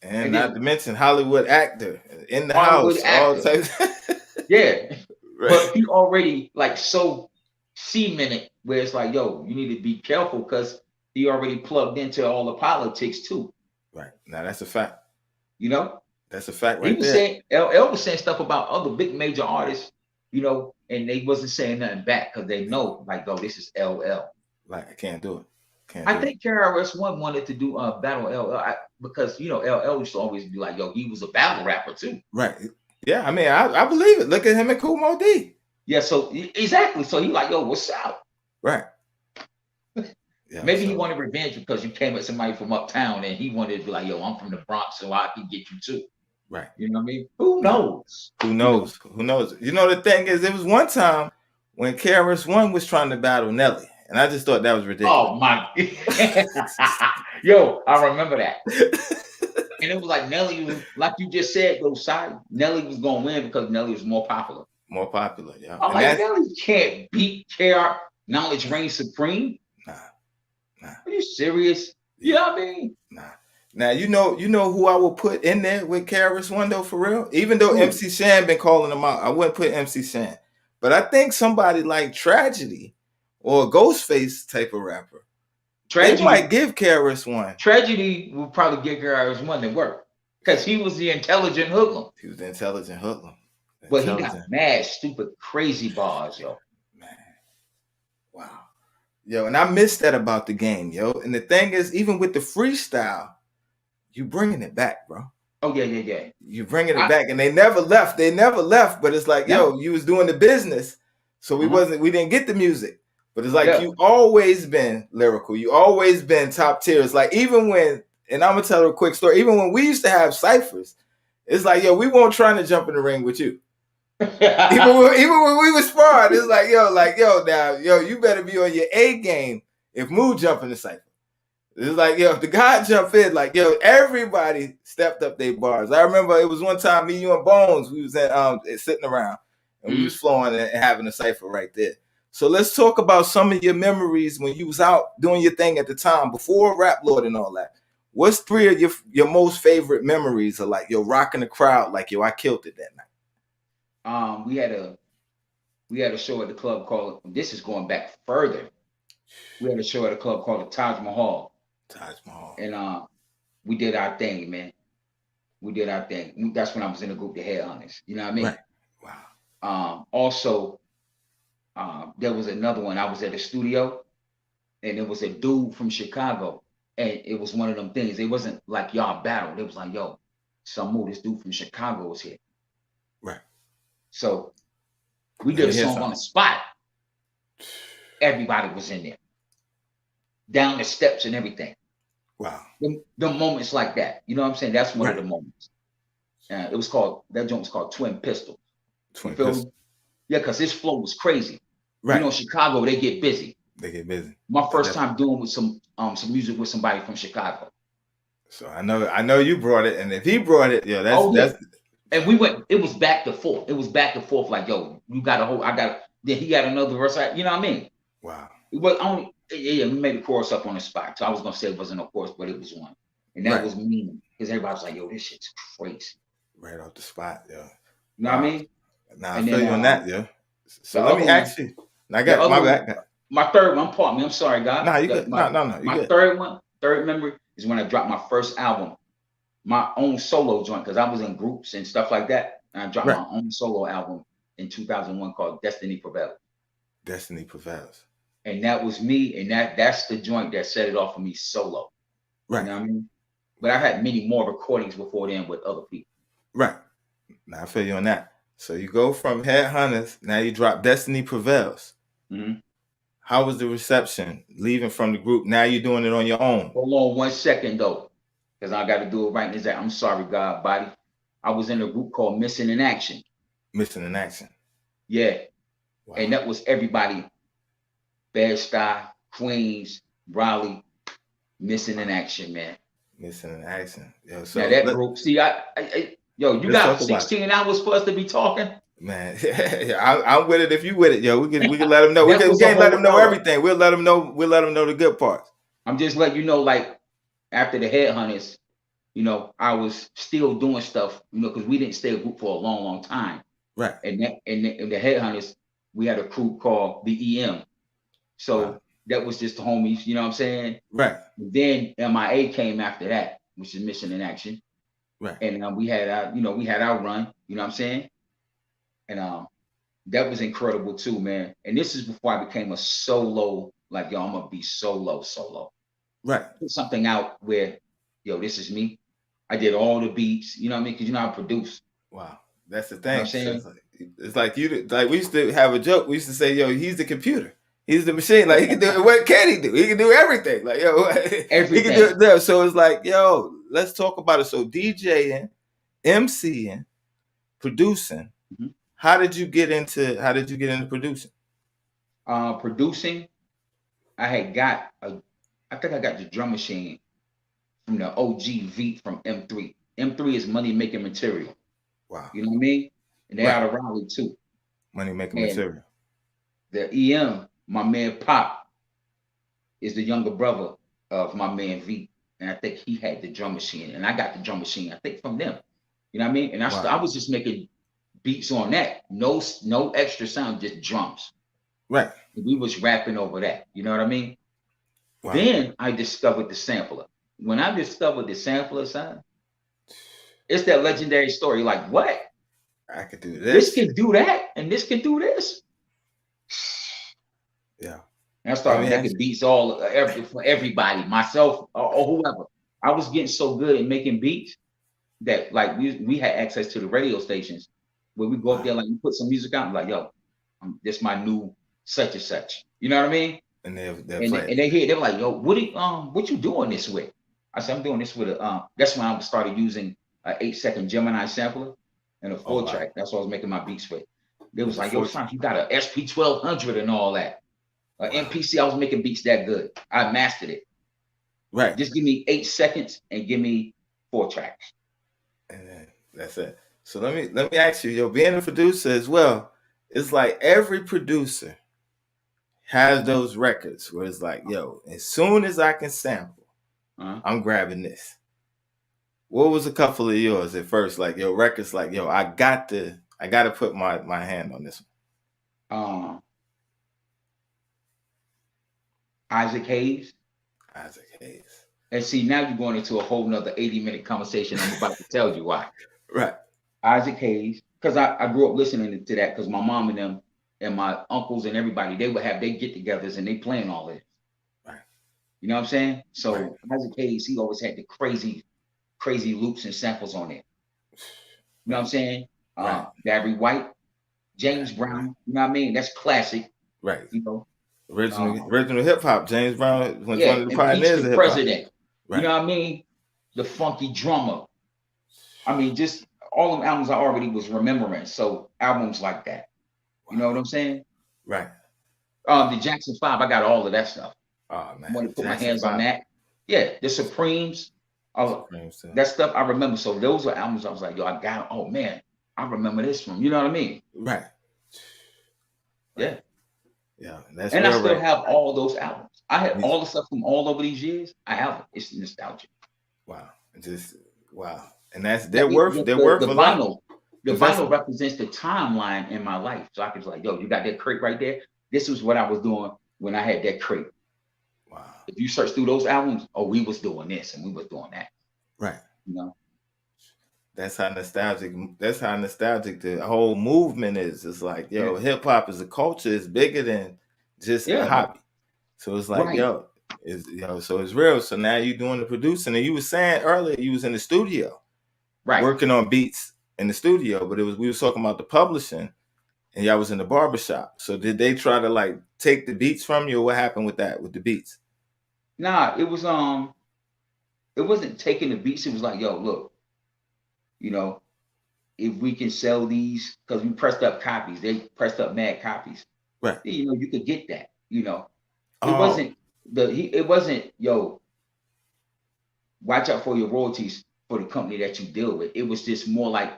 And not to mention Hollywood actor in the house. All types. Yeah. Right. But he already so cemented where it's like, yo, you need to be careful because he already plugged into all the politics too. Right. Now that's a fact. That's a fact right he was there. Saying, LL was saying stuff about other big major artists, and they wasn't saying nothing back because they know, like, oh, this is LL. Like, I can't do it. I think KRS-One wanted to do battle LL because LL used to always be like, yo, he was a battle rapper too. Right. Yeah, I mean, I believe it. Look at him and Kool Moe Dee. Yeah, so exactly. So he like, yo, what's up? Right. Yeah, maybe he wanted revenge because you came at somebody from uptown and he wanted to be like, yo, I'm from the Bronx, so I can get you too. Right. You know what I mean? Who knows? Who knows? The thing is, it was one time when KRS-One was trying to battle Nelly. And I just thought that was ridiculous. Oh my! Yo, I remember that. And it was like Nelly was, like you just said, Nelly was gonna win because Nelly was more popular. Yeah. I'm like, Nelly can't beat KR. Knowledge reigns supreme. Nah. Are you serious? You know what I mean? Nah. Now you know who I will put in there with KRS-One though, for real. Even though MC Shan been calling him out, I wouldn't put MC Shan. But I think somebody like Tragedy or a Ghostface type of rapper, they might give KRS-One. Tragedy will probably give KRS-One to work because he was the intelligent hoodlum. But he got mad, stupid, crazy bars, yo. Man, wow, yo, and I missed that about the game, yo. And the thing is, even with the freestyle, you bringing it back, bro. Oh yeah. You bringing it back, and they never left. But it's like, yo, you was doing the business, so we didn't get the music. But it's like you always been lyrical. You always been top tier. It's like even when, and I'm gonna tell a quick story. Even when we used to have ciphers, it's like, yo, we weren't trying to jump in the ring with you. even when we was sparring, it's like, yo, you better be on your A game if Mood jump in the cipher. It's like, yo, if the guy jump in, like, yo, everybody stepped up their bars. I remember it was one time me, you, and Bones, we was sitting around and we was flowing and having a cipher right there. So let's talk about some of your memories when you was out doing your thing at the time before Rap Lord and all that. What's three of your most favorite memories of like, yo, rocking the crowd, like, yo, I killed it that night? We had a show at the club called, this is going back further. We had a show at a club called the Taj Mahal. And we did our thing, man. We did our thing. That's when I was in the group, the Headhunters. You know what I mean? Right. Wow. Also, there was another one. I was at the studio, and it was a dude from Chicago, and it was one of them things. It wasn't like y'all battled. It was like, yo, this dude from Chicago was here. Right. So we did a song on the spot. everybody was in there, down the steps and everything. Wow. The moments like that, you know what I'm saying? That's one of Right. the moments. It was called, that joint was called Twin Pistols. Twin You feel Pistols. me? Yeah, because his flow was crazy. Right. You know, Chicago, they get busy. They get busy. My first time doing with some music with somebody from Chicago. So I know you brought it, and if he brought it, yo, that's and we went, it was back to forth. It was back and forth, like, yo, you got a whole, then he got another verse, you know what I mean? wow. It was only, yeah, we made the chorus up on the spot. So I was gonna say it wasn't a chorus, but it was one. And that Right. was mean. Because everybody was like, yo, this shit's crazy. Right off the spot, yo. You know what I mean? Nah, I And feel then, you on that, yo. So the let me other ask you. I got the my other back. My third one, pardon me, I'm sorry, God. Nah, you good. No, you My good. third memory is when I dropped my first album, my own solo joint, because I was in groups and stuff like that. And I dropped Right. my own solo album in 2001 called Destiny Prevails. Destiny Prevails. And that was me, and that's the joint that set it off for me solo. Right. You know what I mean? But I had many more recordings before then with other people. Right. Now I feel you on that. So you go from Headhunters, now you drop Destiny Prevails. Mhm. How was the reception leaving from the group? Now you're doing it on your own. Hold on 1 second though, because I got to do it right. Is that I'm sorry, God, body. I was in a group called Missing in Action. Missing in Action. Yeah, Wow. and that was everybody. Bed-Stuy, Queens, Raleigh, Missing in Action, man. Missing in Action. Yo, so Now that group, see, yo, you let's got talk about 16 hours for us to be talking. man, I'm with it. If you with it, yo, we can let them know. We That was can't a let whole them know hour. everything. We'll let them know. We'll let them know the good parts. I'm just letting you know, like, after the Headhunters, you know, I was still doing stuff, you know, because we didn't stay a group for a long, long time. Right. And the Headhunters, we had a crew called the EM. So Wow. that was just the homies, you know what I'm saying? Right. Then MIA came after that, which is Mission in Action. Right. And we had our run, you know what I'm saying? And that was incredible too, man. And this is before I became a solo, like, yo, I'm gonna be solo. Right. Put something out where, yo, this is me. I did all the beats, you know what I mean? Because you know how I produce. Wow. That's the You know thing. what I'm saying? So it's like we used to have a joke. We used to say, yo, he's the computer. He's the machine. Like he can do it. What can he do? He can do everything. Like, yo, Everything. he can do it there. So it's like, yo, let's talk about it. So DJing, MCing, producing. Mhm. How did you get into producing? Producing, I think I got the drum machine from the OG Veet from M3. M3 is money making material. Wow. You know what I mean? And they're Right. out of Raleigh too. Money making And material. the EM, my man Pop, is the younger brother of my man V. And I think he had the drum machine. And I got the drum machine, I think, from them. You know what I mean? And Wow. I was just making beats on that. No extra sound, just drums. Right. And we was rapping over that. You know what I mean? Wow. Then I discovered the sampler. When I discovered the sampler, son, it's that legendary story. Like, what? I could do This this. can do that, and this can do this. Yeah. And I started Let me making beats for everybody, myself or whoever. I was getting so good at making beats that, like, we had access to the radio stations where we go up there, like, you put some music out, and like, yo, this my new such and such. You know what I mean? And they're And playing. they were like, yo, what you doing this with? I said, I'm doing this with that's when I started using an 8-second Gemini sampler and a 4-track. That's what I was making my beats with. They was like, yo, son, you got an SP1200 and all that. MPC, I was making beats that good. I mastered it. Right. Just give me 8 seconds and give me 4 tracks. And then that's it. So let me ask you, yo, being a producer as well, it's like every producer has those records where it's like, yo, as soon as I can sample, I'm grabbing this. What was a couple of yours at first? Like, yo, records like, yo, I got to put my hand on this one. Isaac Hayes. Isaac Hayes. And see, now you're going into a whole nother 80-minute conversation. I'm about to tell you why. Right. Isaac Hayes, because I grew up listening to that because my mom and them and my uncles and everybody, they would have their get-togethers and they playing all this. Right. You know what I'm saying? So Right. Isaac Hayes, he always had the crazy loops and samples on it. You know what I'm saying? Right. Barry White, James Brown, you know what I mean? That's classic. Right. You know, Original hip hop. James Brown was Yeah, one of the Impeach pioneers the of hip hop. President. Right. You know what I mean? The Funky Drummer. I mean, just all them albums I already was remembering. So albums like that. You know what I'm saying? Right. The Jackson 5, I got all of that stuff. Oh man. I want to put Jackson my hands 5. on that. Yeah, the Supremes. That stuff I remember. So those are albums I was like, yo, I got, oh man, I remember this from, you know what I mean? Right. Yeah. Yeah. That's and I real, still right. have all those albums. I have all the stuff from all over these years. I have it. It's nostalgic. Wow. Just wow. And that's they're worth a vinyl. lot. The vinyl represents the timeline in my life. So I can be like, yo, you got that crate right there. This was what I was doing when I had that crate. Wow. If you search through those albums, oh, we was doing this and we was doing that. Right. You know. That's how nostalgic the whole movement is. It's like, yo, hip hop as a culture is bigger than just a hobby. So it's like, yo, so it's real. So now you're doing the producing. And you were saying earlier you was in the studio, right, working on beats in the studio, but we was talking about the publishing and y'all was in the barbershop. So did they try to like take the beats from you, or what happened with that, with the beats? Nah, it wasn't taking the beats. It was like, yo, look, you know, if we can sell these, because we pressed up copies, they pressed up mad copies. Right. You know, you could get that, you know. It wasn't, yo, watch out for your royalties for the company that you deal with. It was just more like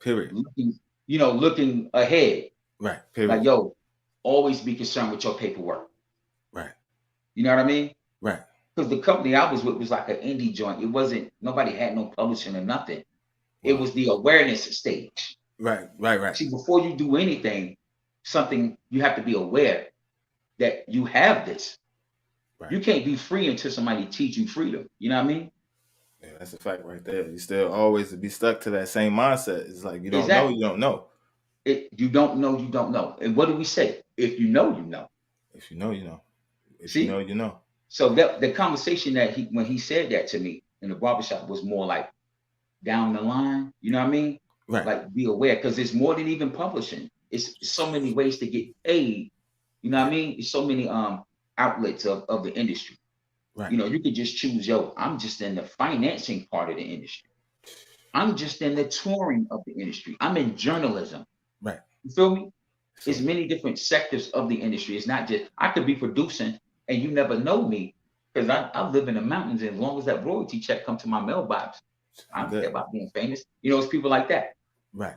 looking ahead. Right. Period. Like, yo, always be concerned with your paperwork. Right. You know what I mean? Right. Because the company I was with was like an indie joint. It wasn't, nobody had no publishing or nothing. It was the awareness stage. Right. See, before you do anything, you have to be aware that you have this. Right. You can't be free until somebody teach you freedom. You know what I mean? Yeah, that's a fact right there. You still always be stuck to that same mindset. It's like you don't know, you don't know. You don't know, you don't know. And what do we say? If you know, you know. If you know, you know. If See? you know, you know. So the conversation that when he said that to me in the barbershop was more like down the line. You know what I mean? Right. Like be aware, because it's more than even publishing. It's so many ways to get paid. You know what I mean? It's so many outlets of the industry. Right. You know, you could just choose, yo, I'm just in the financing part of the industry. I'm just in the touring of the industry. I'm in journalism. Right. You feel me? It's many different sectors of the industry. It's not just, I could be producing and you never know me because I live in the mountains, and as long as that royalty check comes to my mailbox, I don't care about being famous. You know, it's people like that. Right.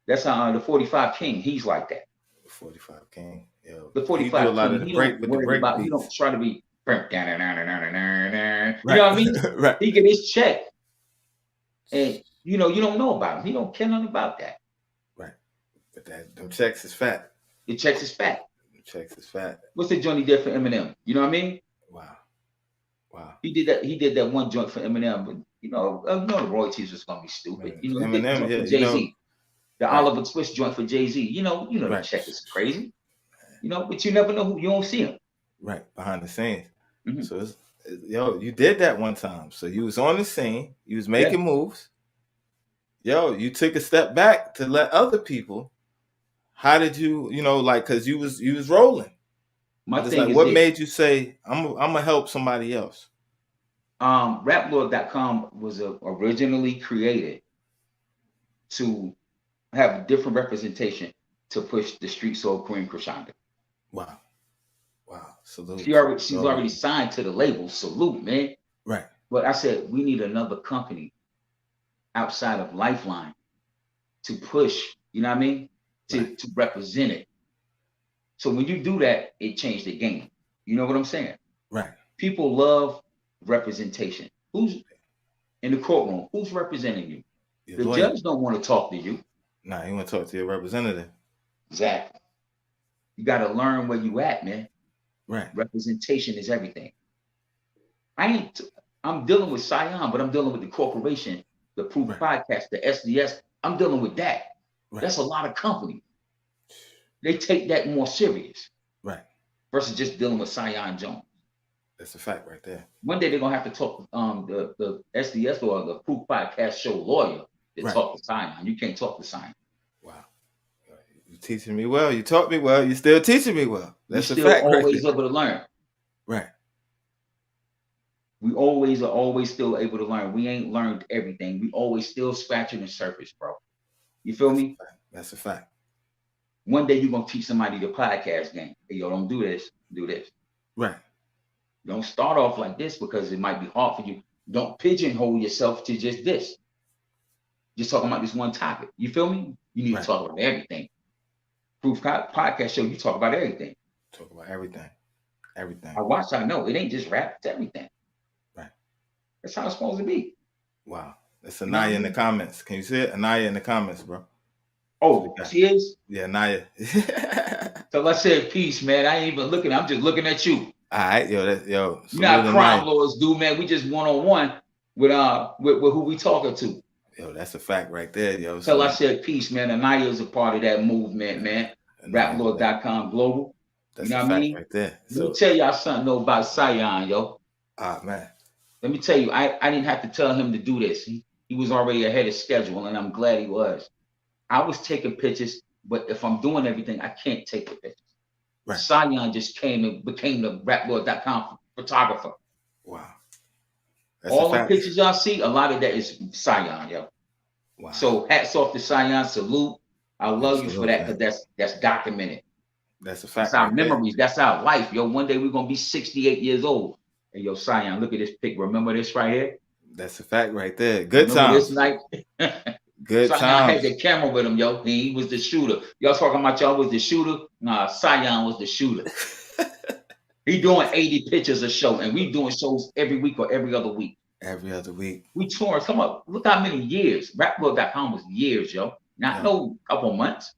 That's the 45 King. He's like that. The 45 King. Yo. The 45 King. A lot of he the break with the break beats. You don't try to be. You know what I mean? Right. He get his check, and you don't know about him. He don't care nothing about that. Right. But them checks is fat. The checks is fat. The checks is fat. What's the joint he did for Eminem? You know what I mean? Wow. He did that one joint for Eminem, but the royalties was gonna be stupid. You know, Eminem, Jay-Z. The Oliver Twist joint for Jay-Z. You know the check is crazy. You know, but you never know who, you don't see him. Right, behind the scenes. Mm-hmm. So you did that one time. So you was on the scene, you was making moves. You took a step back to let other people. How did you, because you was rolling. My thing is, what made you say, I'm gonna help somebody else? Raplord.com was originally created to have different representation to push the street soul Queen Krishanda. Wow. Salute. She's already signed to the label. Salute, man. Right. But I said we need another company outside of Lifeline to push, you know what I mean? To represent it. So when you do that, it changed the game. You know what I'm saying? Right. People love representation. Who's in the courtroom? Who's representing you? The judge don't want to talk to you. Nah, he want to talk to your representative. Exactly. You got to learn where you at, man. Right. Representation is everything. I'm dealing with Scion, but I'm dealing with the corporation, the Proof Podcast, the SDS. I'm dealing with that. Right. That's a lot of companies. They take that more serious. Right. Versus just dealing with Scion Jones. That's a fact right there. One day they're gonna have to talk the SDS or the Proof Podcast show lawyer to talk to Scion. You can't talk to Scion. Wow. teaching me well. You taught me well. You still teaching me well. That's You're a still fact. Right always there. able to learn. Right. We always are always still able to learn. We ain't learned everything. We always still scratching the surface, bro. You feel me? That's a fact. One day you're gonna teach somebody the podcast game. Hey, yo, don't do this. Do this. Right. Don't start off like this because it might be hard for you. Don't pigeonhole yourself to just this. Just talking about this one topic. You feel me? You need Right. to talk about everything. Proof Podcast Show, you talk about everything. Talk about everything. Everything. I watch, I know. It ain't just rap, it's everything. Right. That's how it's supposed to be. Wow. That's Anaya in the comments. Can you see it? Anaya in the comments, bro. Oh, she is? Yeah, Anaya. So let's say peace, man. I ain't even looking. I'm just looking at you. All right, yo, yo. You know how crime lawyers do, man. We just one-on-one with who we talking to. Yo, that's a fact right there, yo. Till I said peace, man. Anaya is a part of that movement, man. Raplord.com Global. That's you know a what I fact mean? right there. Let me tell y'all something though about Sion, yo. Ah, man. Let me tell you, I didn't have to tell him to do this. He was already ahead of schedule, and I'm glad he was. I was taking pictures, but if I'm doing everything, I can't take the pictures. Right. Sion just came and became the Raplord.com photographer. Wow. That's All the pictures y'all see, a lot of that is Sion, yo. Wow. So hats off to Sion, salute. I love you for that because that's documented. That's a fact. That's our memories. That's our life, yo. One day we're gonna be 68 years old. Hey, yo, Sion, look at this pic. Remember this right here? That's a fact right there. Good Remember times. this night? Good Sion times. had the camera with him, yo. He was the shooter. Y'all talking about y'all was the shooter? Nah, Sion was the shooter. He doing 80 pictures a show, and we doing shows every week or every other week. Every other week. We touring. Come up. Look how many years. Raplord.com was years, yo. Not no couple months.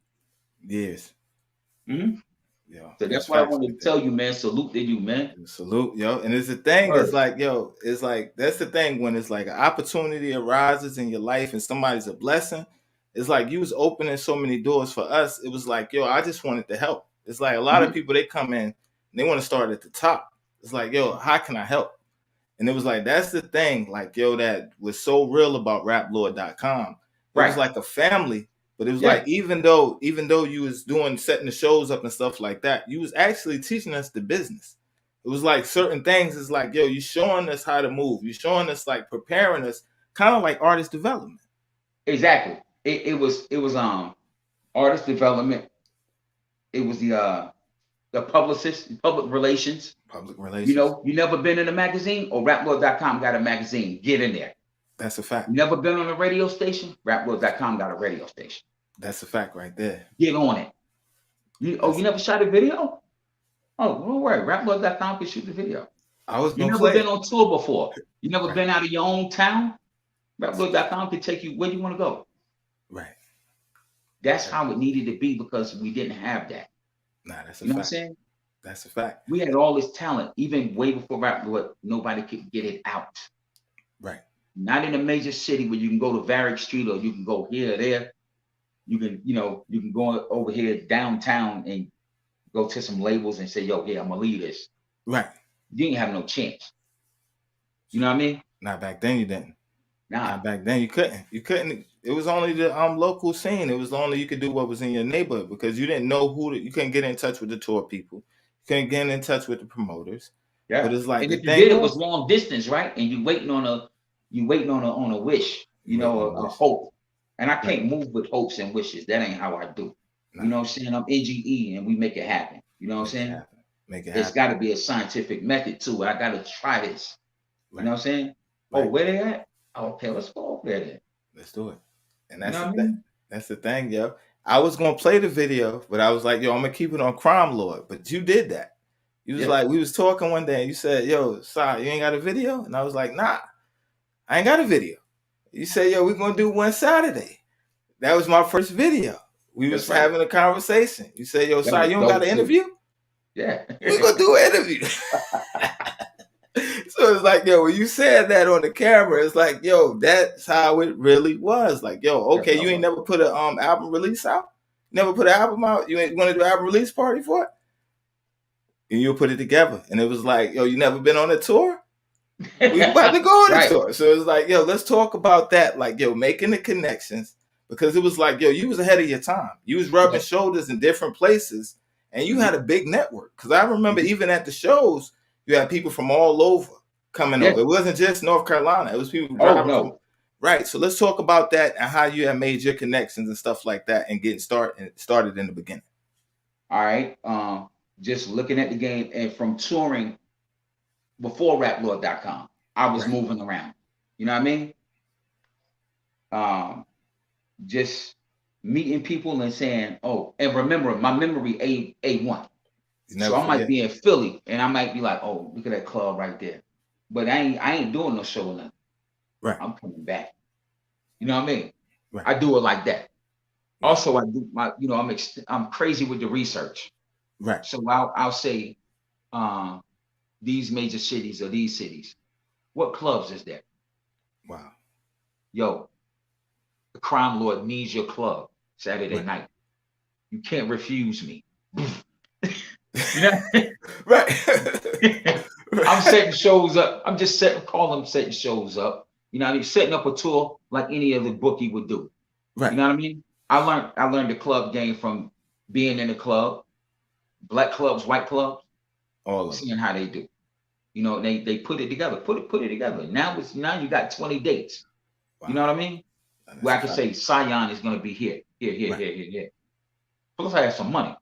Years. Mm-hmm. Yo, so that's what I wanted to tell you, man. Salute to you, man. Salute, yo. And it's the thing, it's like, yo, it's like that's the thing when it's like an opportunity arises in your life and somebody's a blessing. It's like you was opening so many doors for us. It was like, yo, I just wanted to help. It's like a lot of people, they come in and they want to start at the top. It's like, yo, how can I help? And it was like, that's the thing, like, yo, that was so real about Raplord.com. It was like a family. But it was like, even though you was setting the shows up and stuff like that, you was actually teaching us the business. It was like certain things. It's like, yo, you showing us how to move. You showing us, like, preparing us, kind of like artist development. Exactly. It was artist development. It was the publicist, public relations. Public relations. You know, you never been in a magazine? Or Raplord.com got a magazine. Get in there. That's a fact. You never been on a radio station? Raplord.com got a radio station. That's a fact right there. Get on it. You never shot a video? Oh, don't worry. Raplord.com can shoot the video. You never been on tour before. You never been out of your own town? Raplord.com can take you where you want to go. Right. That's how it needed to be because we didn't have that. Nah, that's a fact. You know what I'm saying? That's a fact. We had all this talent, even way before Raplord, nobody could get it out. Right. Not in a major city where you can go to Varick Street or you can go here or there. You can go over here downtown and go to some labels and say, yo, yeah, I'm gonna lead this. Right. You ain't have no chance. You know what I mean? Not back then you didn't. Nah. Not back then you couldn't. You couldn't. It was only the local scene. It was only you could do what was in your neighborhood because you didn't know you couldn't get in touch with the tour people. You couldn't get in touch with the promoters. Yeah. But it's like and if you did, it was long distance, right? And you waiting on a wish, a hope. And I can't move with hopes and wishes. That ain't how I do. You know what I'm saying? I'm NGE and we make it happen. You know what I'm saying? Make it happen. It's got to be a scientific method too. I got to try this. Right. You know what I'm saying? Right. Oh, where they at? Oh, okay, let's go over there then. Let's do it. And that's the thing. That's the thing, yo. I was gonna play the video, but I was like, yo, I'm gonna keep it on Crime Lord. But you did that. You was like, we was talking one day and you said, yo, Si, you ain't got a video? And I was like, nah, I ain't got a video. You said, yo, we're gonna do one Saturday. That was my first video. We was having a conversation. You said, yo, Si, you don't got an interview? Yeah. We're gonna do an interview. So it's like, yo, when you said that on the camera, it's like, yo, that's how it really was. Like, yo, okay, you ain't never put an album release out? Never put an album out? You ain't want to do an album release party for it? And you'll put it together. And it was like, yo, you never been on a tour? We about to go on a tour. So it's like, yo, let's talk about that. Like, yo, making the connections because it was like, yo, you was ahead of your time. You was rubbing Right. shoulders in different places, and you had a big network. Because I remember even at the shows, you had people from all over coming Yeah. over. It wasn't just North Carolina. It was people Oh, driving no. from right. So let's talk about that and how you have made your connections and stuff like that, and getting started in the beginning. All right. Just looking at the game and from touring before raplord.com, I was Right. moving around. You know what I mean? Just meeting people and saying, oh, and remember my memory A1. You never So I might forget. be in Philly and I might be like, oh, look at that club right there. But I ain't doing no show or nothing. Right. I'm coming back. You know what I mean? Right. I do it like that. Right. Also, I do my, you know, I'm crazy with the research. Right. So I'll say these major cities or these cities. What clubs is there? Wow. Yo, the crime lord needs your club Saturday Right. night. You can't refuse me. You know? Right. I'm setting shows up. I'm just setting shows up. You know what I mean? Setting up a tour like any other bookie would do. Right. You know what I mean? I learned the club game from being in the club, black clubs, white clubs, All of seeing how they do. You know, they put it together, put it together. Now you got 20 dates. Wow. You know what I mean? That's Where I can fact. say Scion is gonna be here. Right. Plus I have some money.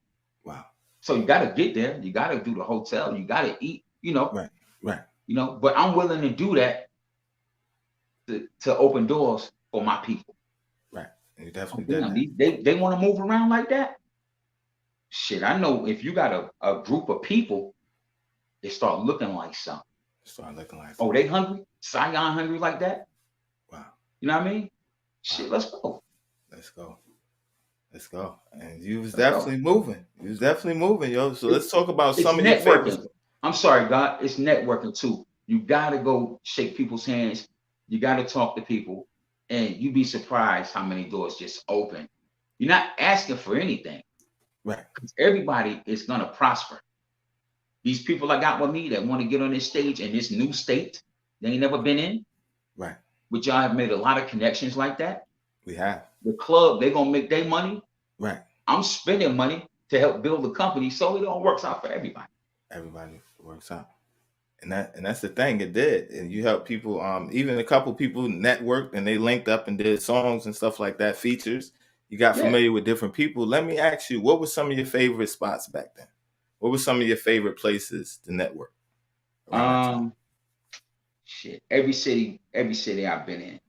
Wow. So you gotta get there, you gotta do the hotel, you gotta eat, you know. Right. Right. You know, but I'm willing to do that to open doors for my people. Right. You definitely did Damn, that. they want to move around like that. Shit, I know if you got a group of people, they start looking like something. Start looking like. Oh, they hungry? Scion hungry like that? Wow. You know what I mean? Shit, let's go. Let's go. Let's go. And you was Let's go. definitely moving. You was definitely moving, yo. So let's talk about It's some of your favorites. networking. I'm sorry, God. It's networking too. You gotta go shake people's hands. You gotta talk to people, and you'd be surprised how many doors just open. You're not asking for anything. Right. Everybody is gonna prosper. These people I got with me that want to get on this stage in this new state they ain't never been in, Right. which y'all have made a lot of connections like that. We have. The club, they're gonna make their money. Right. I'm spending money to help build the company, so it all works out for everybody. Everybody works out. And that's the thing, it did. And you help people, even a couple people networked and they linked up and did songs and stuff like that, features. You got Yeah. familiar with different people. Let me ask you, what were some of your favorite spots back then? What were some of your favorite places to network? around that time? Shit. Every city I've been in,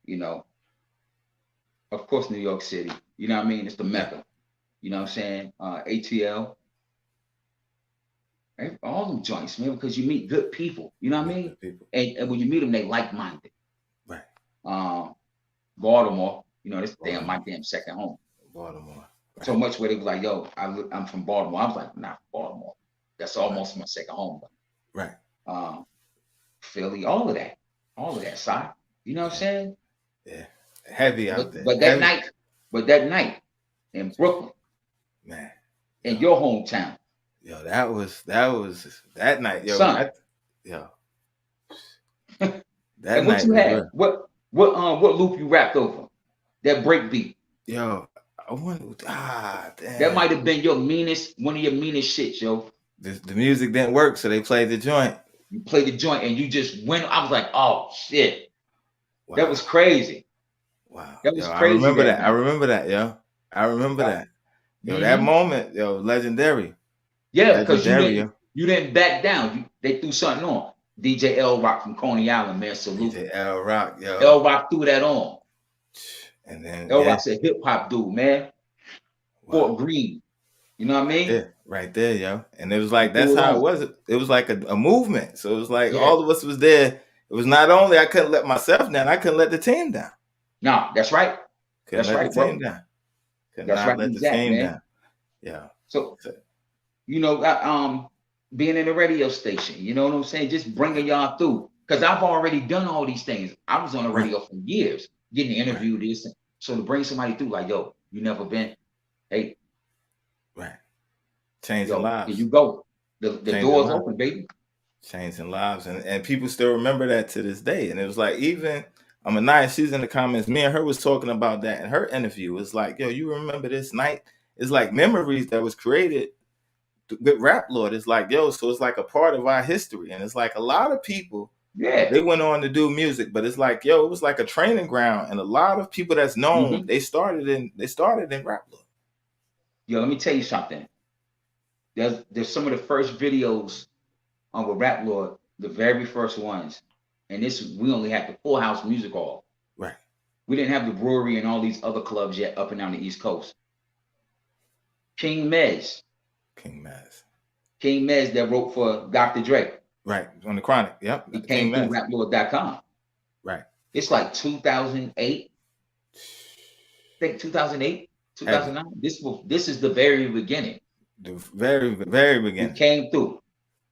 you know. Of course, New York City. You know what I mean? It's the Mecca. You know what I'm saying? ATL. All them joints, man, because you meet good people. You know what I mean? Good people. And when you meet them, they like-minded. Right. Baltimore, you know, this my damn second home. Baltimore. Right. So much where they was like, yo, I'm from Baltimore. I was like, not Baltimore. That's almost my second home. Right. Philly, all of that side. You know what I'm saying? Yeah. Heavy out there. But that night in Brooklyn, man, in your hometown. yo, that was that night, yo. Son. Yo. And That what night you was had? real. What loop you rapped over? That break beat. Yo, I wonder. Damn. That might have been one of your meanest shits, yo. The music didn't work, so they played the joint. You played the joint and you just went. I was like, oh shit, Wow. that was crazy. Wow. That was Yo, crazy. I remember that that. night. I remember that, yo. I remember that. Yo, Mhm. that moment, yo, legendary. Yeah, because Legendary, you didn't back down. They threw something on. DJ L Rock from Coney Island, man. Salute. DJ L Rock, yo. L Rock threw that on. And then L Rock's a hip hop dude, man. wow. Fort Greene. You know what I mean? Yeah, right there, yo. And it was like, Threw that's it how on. it was. It was like a movement. So it was like Yeah. all of us was there. It was not only I couldn't let myself down, I couldn't let the team down. Nah, that's right. Couldn't That's let right, the team bro. down. Could That's not right, let the exact, team man. down. Yeah. So, you know, being in a radio station, you know what I'm saying? Just bringing y'all through. Because I've already done all these things. I was on the radio for years, getting interviewed this. So to bring somebody through, like, yo, you never been, hey, Right. Changing yo, lives. here you go. The Changing door's lives. open, baby. Changing lives. And people still remember that to this day. And it was like, even Anaya, she's in the comments. Me and her was talking about that in her interview. It's like, yo, you remember this night? It's like memories that was created with Rap Lord. It's like, yo, so it's like a part of our history. And it's like a lot of people, Yeah. they went on to do music, but it's like, yo, it was like a training ground. And a lot of people that's known, they started in Rap Lord. Yo, let me tell you something. There's some of the first videos on with Rap Lord, the very first ones. And we only had the Full House Music Hall. Right. We didn't have the brewery and all these other clubs yet up and down the East Coast. King Mez that wrote for Dr. Dre. Right. On the Chronic. Yep. He came through raplord.com. Right. It's like 2008. I think 2008, 2009. This is the very beginning. The very, very beginning. He came through.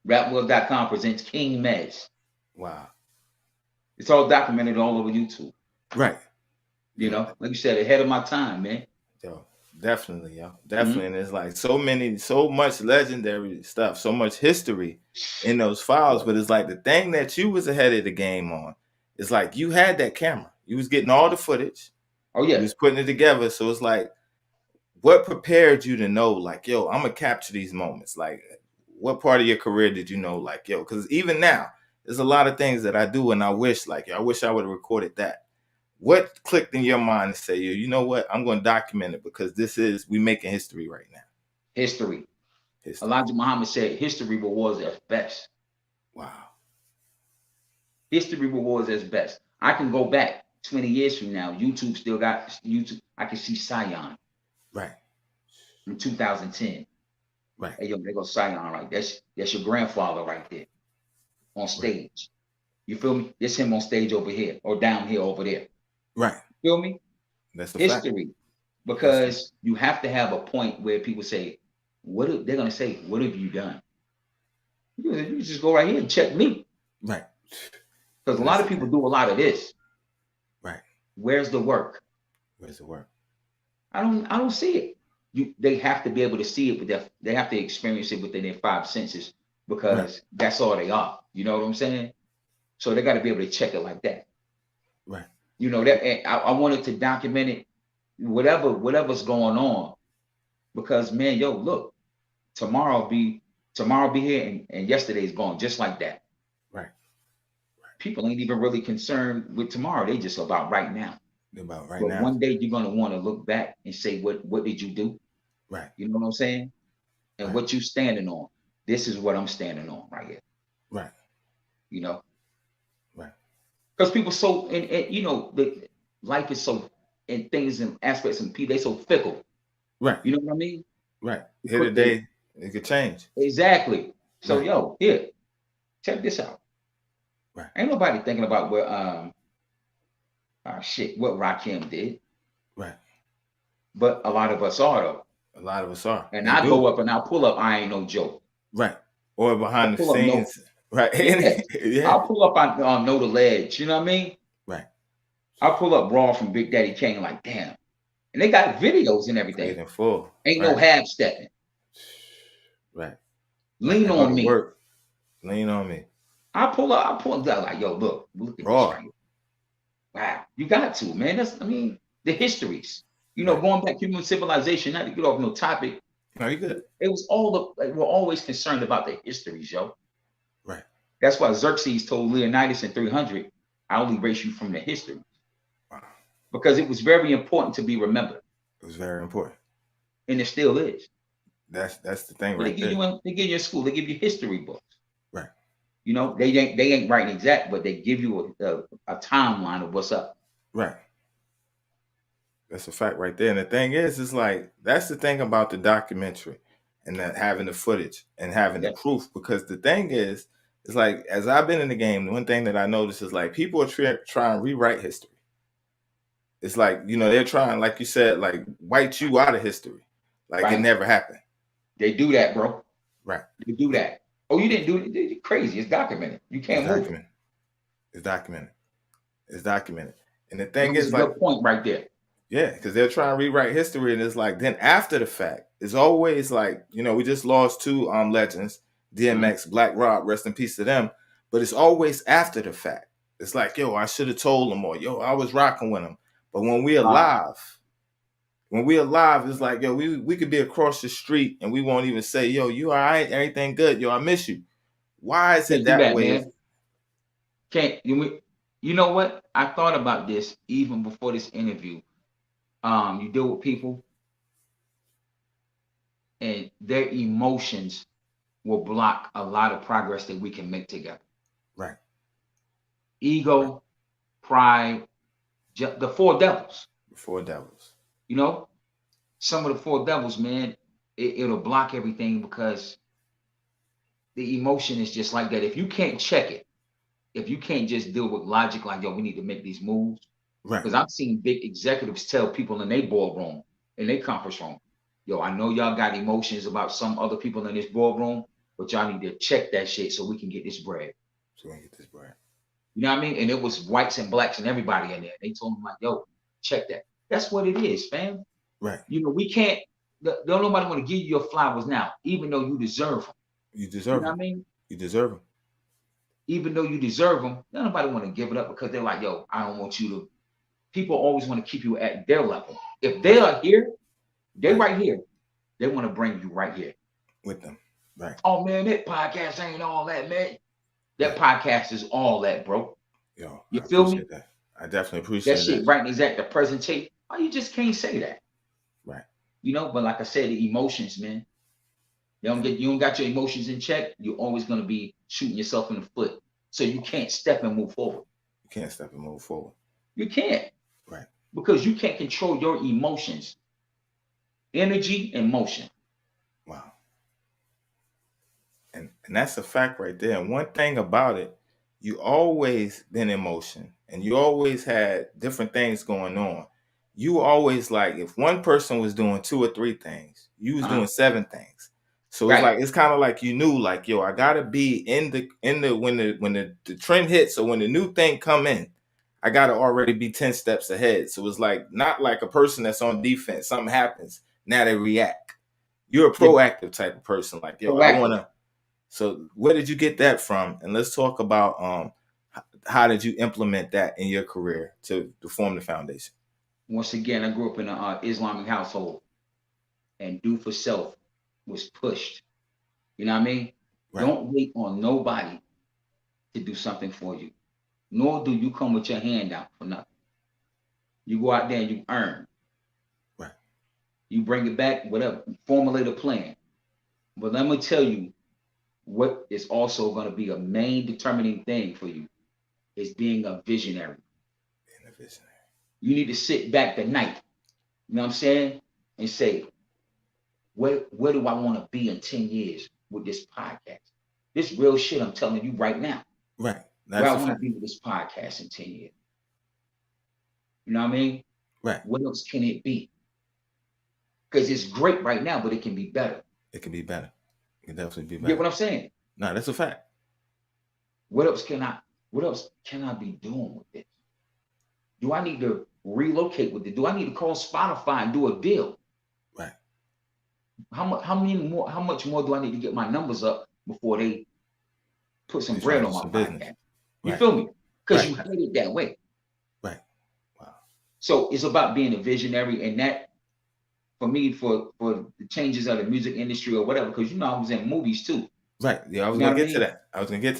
Raplord.com presents King Mez. Wow. It's all documented all over YouTube. Right. You know, like you said, ahead of my time, man. Yo, definitely, yo. Definitely. And it's like so much legendary stuff, so much history in those files. But it's like the thing that you was ahead of the game on, it's like you had that camera. You was getting all the footage. Oh, yeah. You was putting it together. So it's like, what prepared you to know, like, yo, I'm going to capture these moments? Like, what part of your career did you know, like, yo, because even now, there's a lot of things that I do and I wish, like, I wish I would have recorded that. What clicked in your mind to say, yo, you know what? I'm going to document it because we making history right now. History. Elijah Muhammad said, history rewards as best. Wow. History rewards as best. I can go back 20 years from now. YouTube still got YouTube. I can see Sion. Right. In 2010. Right. Hey, yo, there goes Sion, right? That's your grandfather right there on stage. Right. You feel me? There's him on stage over here or down here over there. Right. Feel me? That's history. Fact. Because you have to have a point where people say, they're going to say, what have you done? You just go right here and check me. Right. Because a lot of people do a lot of this. Right. Where's the work? Where's the work? I don't see it. They have to be able to see it, but they have to experience it within their five senses because that's all they are. You know what I'm saying? So they got to be able to check it like that. Right. You know that I wanted to document it, whatever's going on, because man, yo, look, tomorrow be here and yesterday's gone just like that. Right. People ain't even really concerned with tomorrow. They just about right now. About right but now. One day you're gonna want to look back and say, what did you do? Right. You know what I'm saying? And what you standing on. This is what I'm standing on right here. Right. You know. Right. Because people so and you know the life is so and things and aspects and people they so fickle. Right. You know what I mean? Right. Here today it could change. Exactly. So yo, here, check this out. Right. Ain't nobody thinking about what what Rakim did. Right. But a lot of us are though. A lot of us are. And I go up and I'll pull up, I ain't no joke. Right. Or behind the scenes. Right. Yeah. I'll pull up on Know the Ledge, you know what I mean? Right. I'll pull up Raw from Big Daddy Kane like, damn. And they got videos and everything. In full. Ain't no half stepping. Right. Lean on me. Work. Lean on me. I pull up like, yo, look at Raw. this right here. Wow. You got to, man. The histories. You know, going back to human civilization, not to get off no topic. No, you good. It was we're always concerned about the histories, yo. Right. That's why Xerxes told Leonidas in 300, I only erase you from the history. Wow. Because it was very important to be remembered. It was very important. And it still is. That's the thing right they give you in school, they give you history books. Right. You know, they ain't writing exact, but they give you a timeline of what's up. Right. That's a fact right there. And the thing is like, that's the thing about the documentary and that having the footage and having the proof. Because the thing is, it's like, as I've been in the game, the one thing that I noticed is like, people are trying to rewrite history. It's like, you know, they're trying, like you said, like white you out of history. Like it never happened. They do that, bro. Right. They do that. Oh, you didn't do it. You're crazy. It's documented. You can't move it. It's documented. And the thing is, like, good point right there. Yeah, because they're trying to rewrite history, and it's like then after the fact, it's always like, you know, we just lost two legends, DMX, Black Rob, rest in peace to them. But it's always after the fact. It's like, yo, I should have told him, or yo, I was rocking with him. But when we're alive, it's like, yo, we could be across the street and we won't even say, yo, you all right? Everything good? Yo, I miss you. Why is it Can't do that that, way? man. Can't you know what? I thought about this even before this interview. You deal with people and their emotions will block a lot of progress that we can make together. Right. Ego, pride, the four devils. The four devils. You know, some of the four devils, man, it'll block everything because the emotion is just like that. If you can't check it, if you can't just deal with logic, like, yo, we need to make these moves. Right. Because I've seen big executives tell people in their boardroom, in their conference room, yo, I know y'all got emotions about some other people in this boardroom, but y'all need to check that shit so we can get this bread. So we can get this bread. You know what I mean? And it was whites and blacks and everybody in there. They told them, like, yo, check that. That's what it is, fam. Right. You know, we can't, don't nobody want to give you your flowers now, even though you deserve them. You deserve You know them. what I mean? You deserve them. Even though you deserve them, nobody want to give it up because they're like, yo, I don't want you to. People always want to keep you at their level. If they are here, they're right here. They want to bring you right here with them. Right. Oh man, that podcast ain't all that, man. That podcast is all that, bro. Yo, you feel me? That. I definitely appreciate that shit. Right, is at the present tape. Oh, you just can't say that. Right. You know, but like I said, the emotions, man. You don't got your emotions in check. You're always gonna be shooting yourself in the foot. So you can't step and move forward. You can't step and move forward. You can't. Right. Because you can't control your emotions, energy, and motion. Wow. And that's a fact right there. And one thing about it, you always been in motion and you always had different things going on. You always like, if one person was doing 2 or 3 things, you was doing 7 things. So it's like, it's kind of like you knew, like, yo, I gotta be in the when the trend hits or when the new thing come in, I gotta already be 10 steps ahead. So it's like not like a person that's on defense. Something happens, now they react. You're a proactive type of person, like, yo, I wanna. So where did you get that from? And let's talk about how did you implement that in your career to form the foundation? Once again, I grew up in an Islamic household, and do for self was pushed. You know what I mean? Right. Don't wait on nobody to do something for you, nor do you come with your hand out for nothing. You go out there and you earn. Right. You bring it back, whatever, formulate a plan. But let me tell you, what is also going to be a main determining thing for you is being a visionary. Being a visionary. You need to sit back at night, you know what I'm saying, and say, where do I want to be in 10 years with this podcast? This real shit I'm telling you right now. Right. Where I want to be with this podcast in 10 years. You know what I mean? Right. What else can it be? Because it's great right now, but it can be better. It can be better. It can definitely be better. You get what I'm saying? No, that's a fact. What else can I be doing with this? Do I need to relocate with it? Do I need to call Spotify and do a deal? Right. How much more do I need to get my numbers up before they put some bread on my podcast? You feel me? Because you heard it that way. Right. Wow. So it's about being a visionary, and that for me, for the changes of the music industry or whatever, because I was in movies too. Right. Yeah, I was gonna get to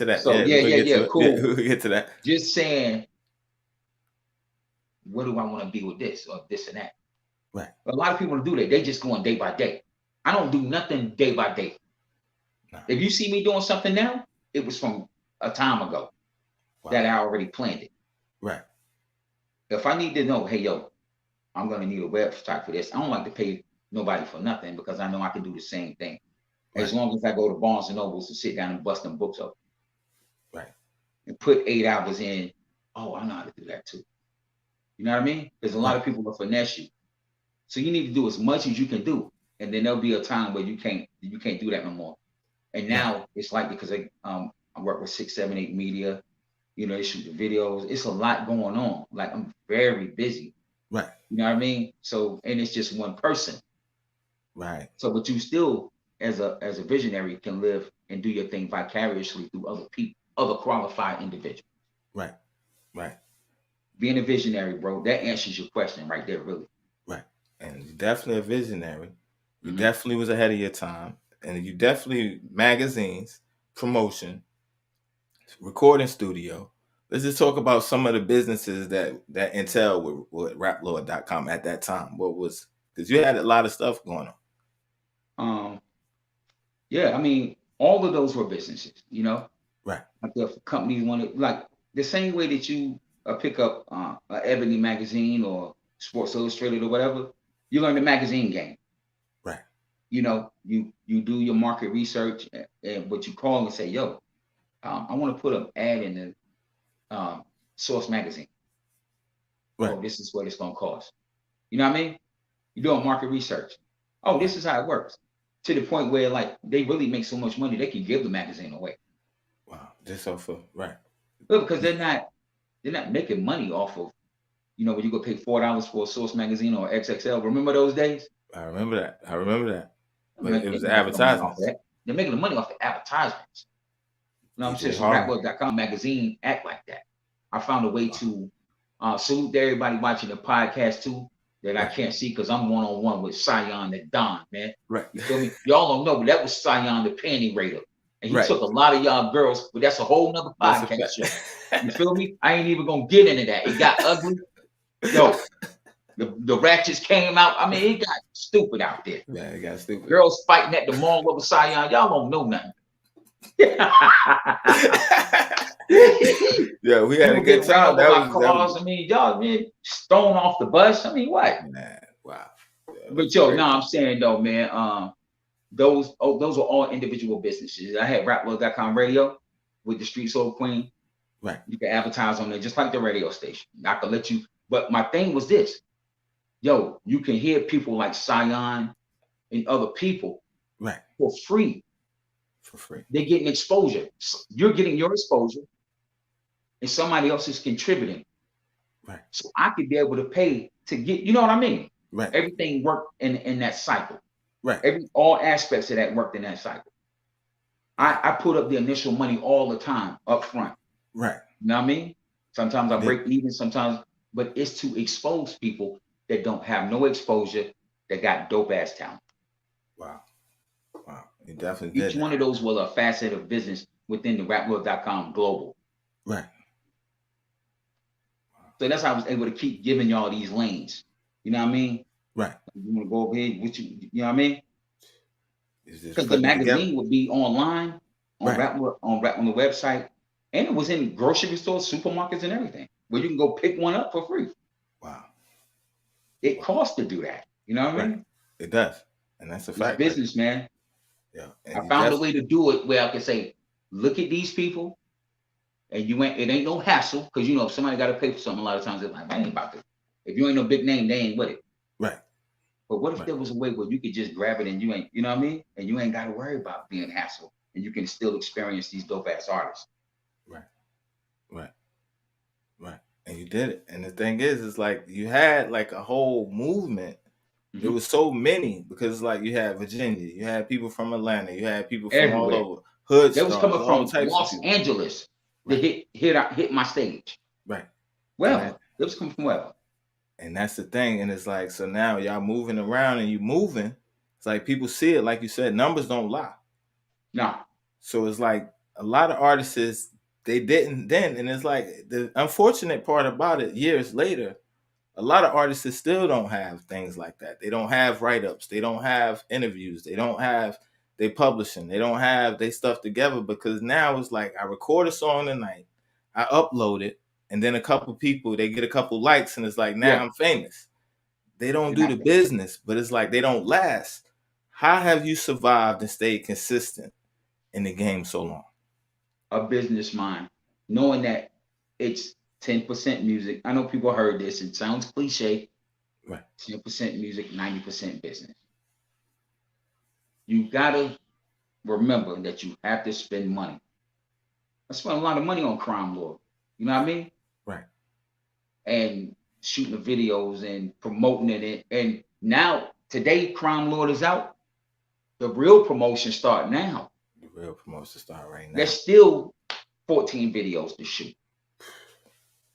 that. So yeah, cool. Yeah, we'll get to that. Just saying, where do I want to be with this or this and that? Right. A lot of people do that. They just going day by day. I don't do nothing day by day. No. If you see me doing something now, it was from a time ago that I already planned it. Right. If I need to know, hey, yo, I'm going to need a website for this. I don't like to pay nobody for nothing because I know I can do the same thing. Right. As long as I go to Barnes and Nobles and sit down and bust them books up. Right. And put 8 hours in. Oh, I know how to do that too. You know what I mean? There's a lot of people will finesse you. So you need to do as much as you can do. And then there'll be a time where you can't do that no more. And now it's like, because I work with 678 Media, they shoot the videos. It's a lot going on. Like, I'm very busy. Right. You know what I mean? So, and it's just one person. Right. So, but you still, as a visionary, can live and do your thing vicariously through other people, other qualified individuals. Right. Right. Being a visionary, bro, that answers your question right there, really. Right. And you're definitely a visionary. You Mhm. definitely was ahead of your time. And you definitely magazines, promotion, recording studio. Let's just talk about some of the businesses that entail with raplord.com at that time. What was, because you had a lot of stuff going on. Yeah, I mean, all of those were businesses, you know. Right. Like the companies wanted, like the same way that you pick up a Ebony magazine or Sports Illustrated or whatever, you learn the magazine game. Right. You know, you do your market research and what you call and say, yo, I want to put an ad in the Source magazine. Right. Oh, this is what it's gonna cost. You know what I mean? You're doing market research. Oh, this is how it works. To the point where like they really make so much money they can give the magazine away. Wow. Just off of, right. Because they're not making money off of, you know, when you go pay $4 for a Source magazine or XXL. Remember those days? I remember that. But They're it was making no money off advertisements. of that. They're making the money off the advertisements. You know what I'm saying? DJ So Harmon. Rapwork.com magazine act like that. I found a way to salute to everybody watching the podcast too that I can't see because I'm one-on-one with Sion the Don, man. Right. You feel me? Y'all don't know, but that was Sion the Panty Raider. And he Right. took a lot of y'all girls, but that's a whole nother That's a podcast fact. show. You feel me? I ain't even gonna get into that. It got ugly. Yo, the ratchets came out. I mean, it got stupid out there. Yeah, it got stupid. Girls fighting at the mall over Sion. Y'all don't know nothing. Yeah, we had a good time. That was, I mean, y'all man thrown off the bus. I mean, what? Man, wow. Yeah, But yo, no, I'm saying though, man, those are all individual businesses. I had Rapwork.com radio with the Street Soul Queen. Right. You can advertise on there just like the radio station. I could let you, but my thing was this. Yo, you can hear people like Sion and other people right for free. For free. They're getting exposure. You're getting your exposure, and somebody else is contributing. Right. So I could be able to pay to get, you know what I mean? Right. Everything worked in that cycle. Right. All aspects of that worked in that cycle. I put up the initial money all the time up front. Right. You know what I mean? Sometimes I break even, sometimes, but it's to expose people that don't have no exposure, that got dope ass talent. Wow. Wow. You definitely did. Each one of those was a facet of business within the Rapwork.com global. Right. So that's how I was able to keep giving y'all these lanes. You know what I mean? Right. You want to go over here, you know what I mean? Because the putting it magazine together. would be online on Right. on the website, and it was in grocery stores, supermarkets, and everything, where you can go pick one up for free. Wow. It costs to do that. You know what I mean? It does, and that's a It's fact. business, man. Yeah. I found a way to do it where I can say, look at these people, and it ain't no hassle, because you know if somebody got to pay for something, a lot of times they're like, I ain't about to. If you ain't no big name, they ain't with it. Right. But what if there was a way where you could just grab it and you ain't, you know what I mean? And you ain't got to worry about being hassled, and you can still experience these dope ass artists. Right. Right. Right. And you did it. And the thing is like you had like a whole movement. There was so many, because like you had Virginia, you had people from Atlanta, you had people from Everywhere. all over. Hood They was stars, coming all from types Los of people. Angeles Right. to hit my stage. Right. Well, they was coming from wherever. And that's the thing. And it's like, so now y'all moving around and you moving. It's like people see it, like you said, numbers don't lie. No. So it's like a lot of artists, they didn't then. And it's like the unfortunate part about it, years later, a lot of artists still don't have things like that. They don't have write-ups. They don't have interviews. They don't have they publishing. They don't have they stuff together, because now it's like I record a song tonight, I upload it, and then a couple people, they get a couple likes, and it's like, now I'm famous. They don't do the business, but it's like they don't last. How have you survived and stayed consistent in the game so long? A business mind, knowing that it's 10% music. I know people heard this. It sounds cliche. Right. 10% music, 90% business. You gotta remember that you have to spend money. I spent a lot of money on Crime Lord. You know what I mean? Right. And shooting the videos and promoting it. And now, today, Crime Lord is out. The real promotion start now. The real promotion start right now. There's still 14 videos to shoot.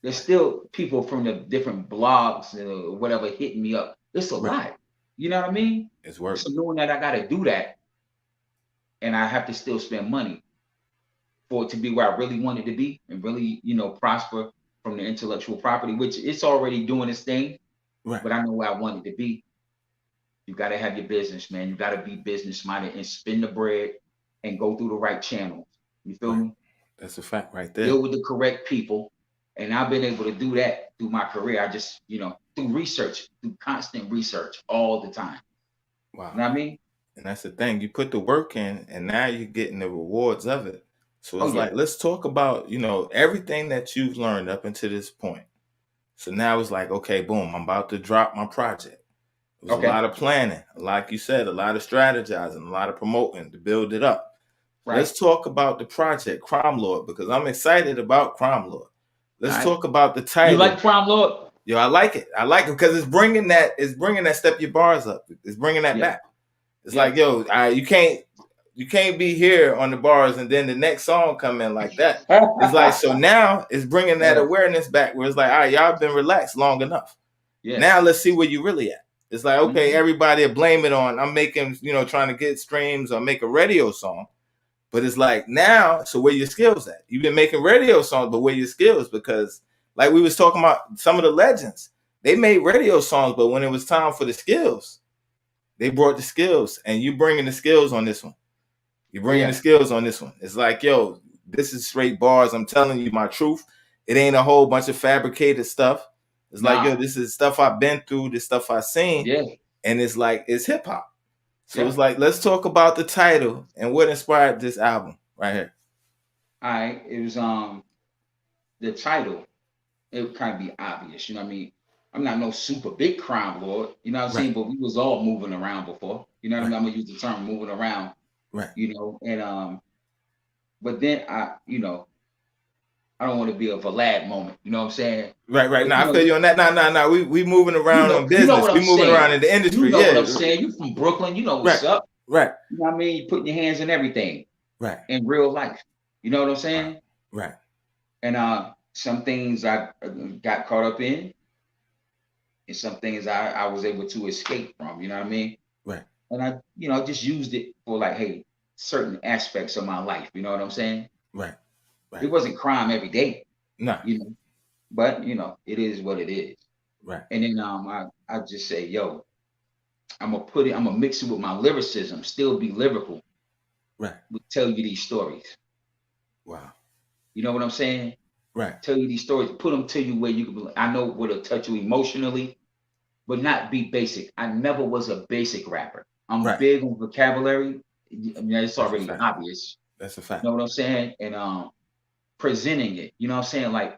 There's still people from the different blogs or whatever hitting me up. It's a lot. You know what I mean? It's work. So knowing that I got to do that, and I have to still spend money for it to be where I really want it to be, and really, prosper from the intellectual property, which it's already doing its thing. Right. But I know where I want it to be. You got to have your business, man. You got to be business minded and spend the bread and go through the right channels. You feel me? That's a fact right there. Deal with the correct people. And I've been able to do that through my career. I just, through research, through constant research all the time. Wow. You know what I mean? And that's the thing. You put the work in, and now you're getting the rewards of it. So it's like, let's talk about, everything that you've learned up until this point. So now it's like, okay, boom, I'm about to drop my project. It was a lot of planning, like you said, a lot of strategizing, a lot of promoting to build it up. Right. Let's talk about the project, Crime Lord, because I'm excited about Crime Lord. Let's talk about the title. You like Crime Lord? Yo, I like it. I like it because it's bringing that step your bars up. It's bringing that back. It's like, yo, you can't be here on the bars and then the next song come in like that. It's like, so now it's bringing that awareness back where it's like, all right, y'all been relaxed long enough. Yeah. Now let's see where you really at. It's like, okay, everybody will blame it on I'm making, trying to get streams or make a radio song. But it's like now, so where your skills at? You've been making radio songs, but where your skills? Because like we was talking about some of the legends, they made radio songs, but when it was time for the skills, they brought the skills, and you bringing the skills on this one. You're bringing the skills on this one. It's like, yo, this is straight bars. I'm telling you my truth. It ain't a whole bunch of fabricated stuff. It's like, yo, this is stuff I've been through, this stuff I've seen. Yeah. And it's like, it's hip hop. So it's like, let's talk about the title and what inspired this album right here. All right. It was the title, it would kind of be obvious, you know what I mean? I'm not no super big crime lord, you know what I'm saying? But we was all moving around before. You know what I mean? I'm gonna use the term moving around. Right. And but then I don't want to be a Vlad moment, you know what I'm saying? Right. Now I feel you on that. Nah. We moving around on business. We moving around in the industry. You know what I'm saying? You from Brooklyn, you know what's up. Right. You know what I mean? You putting your hands in everything. Right. In real life. You know what I'm saying? Right. And some things I got caught up in, and some things I was able to escape from, you know what I mean? Right. And I just used it for like, hey, certain aspects of my life, you know what I'm saying? Right. It wasn't crime every day. No. But it is what it is. Right. And then I just say, yo, I'm gonna mix it with my lyricism, still be lyrical. Right. We tell you these stories. Wow. You know what I'm saying? Right. Tell you these stories, put them to you where you can. I know what'll touch you emotionally, but not be basic. I never was a basic rapper. I'm big on vocabulary. I mean, it's already obvious. That's a fact. You know what I'm saying? And presenting it, you know what I'm saying? Like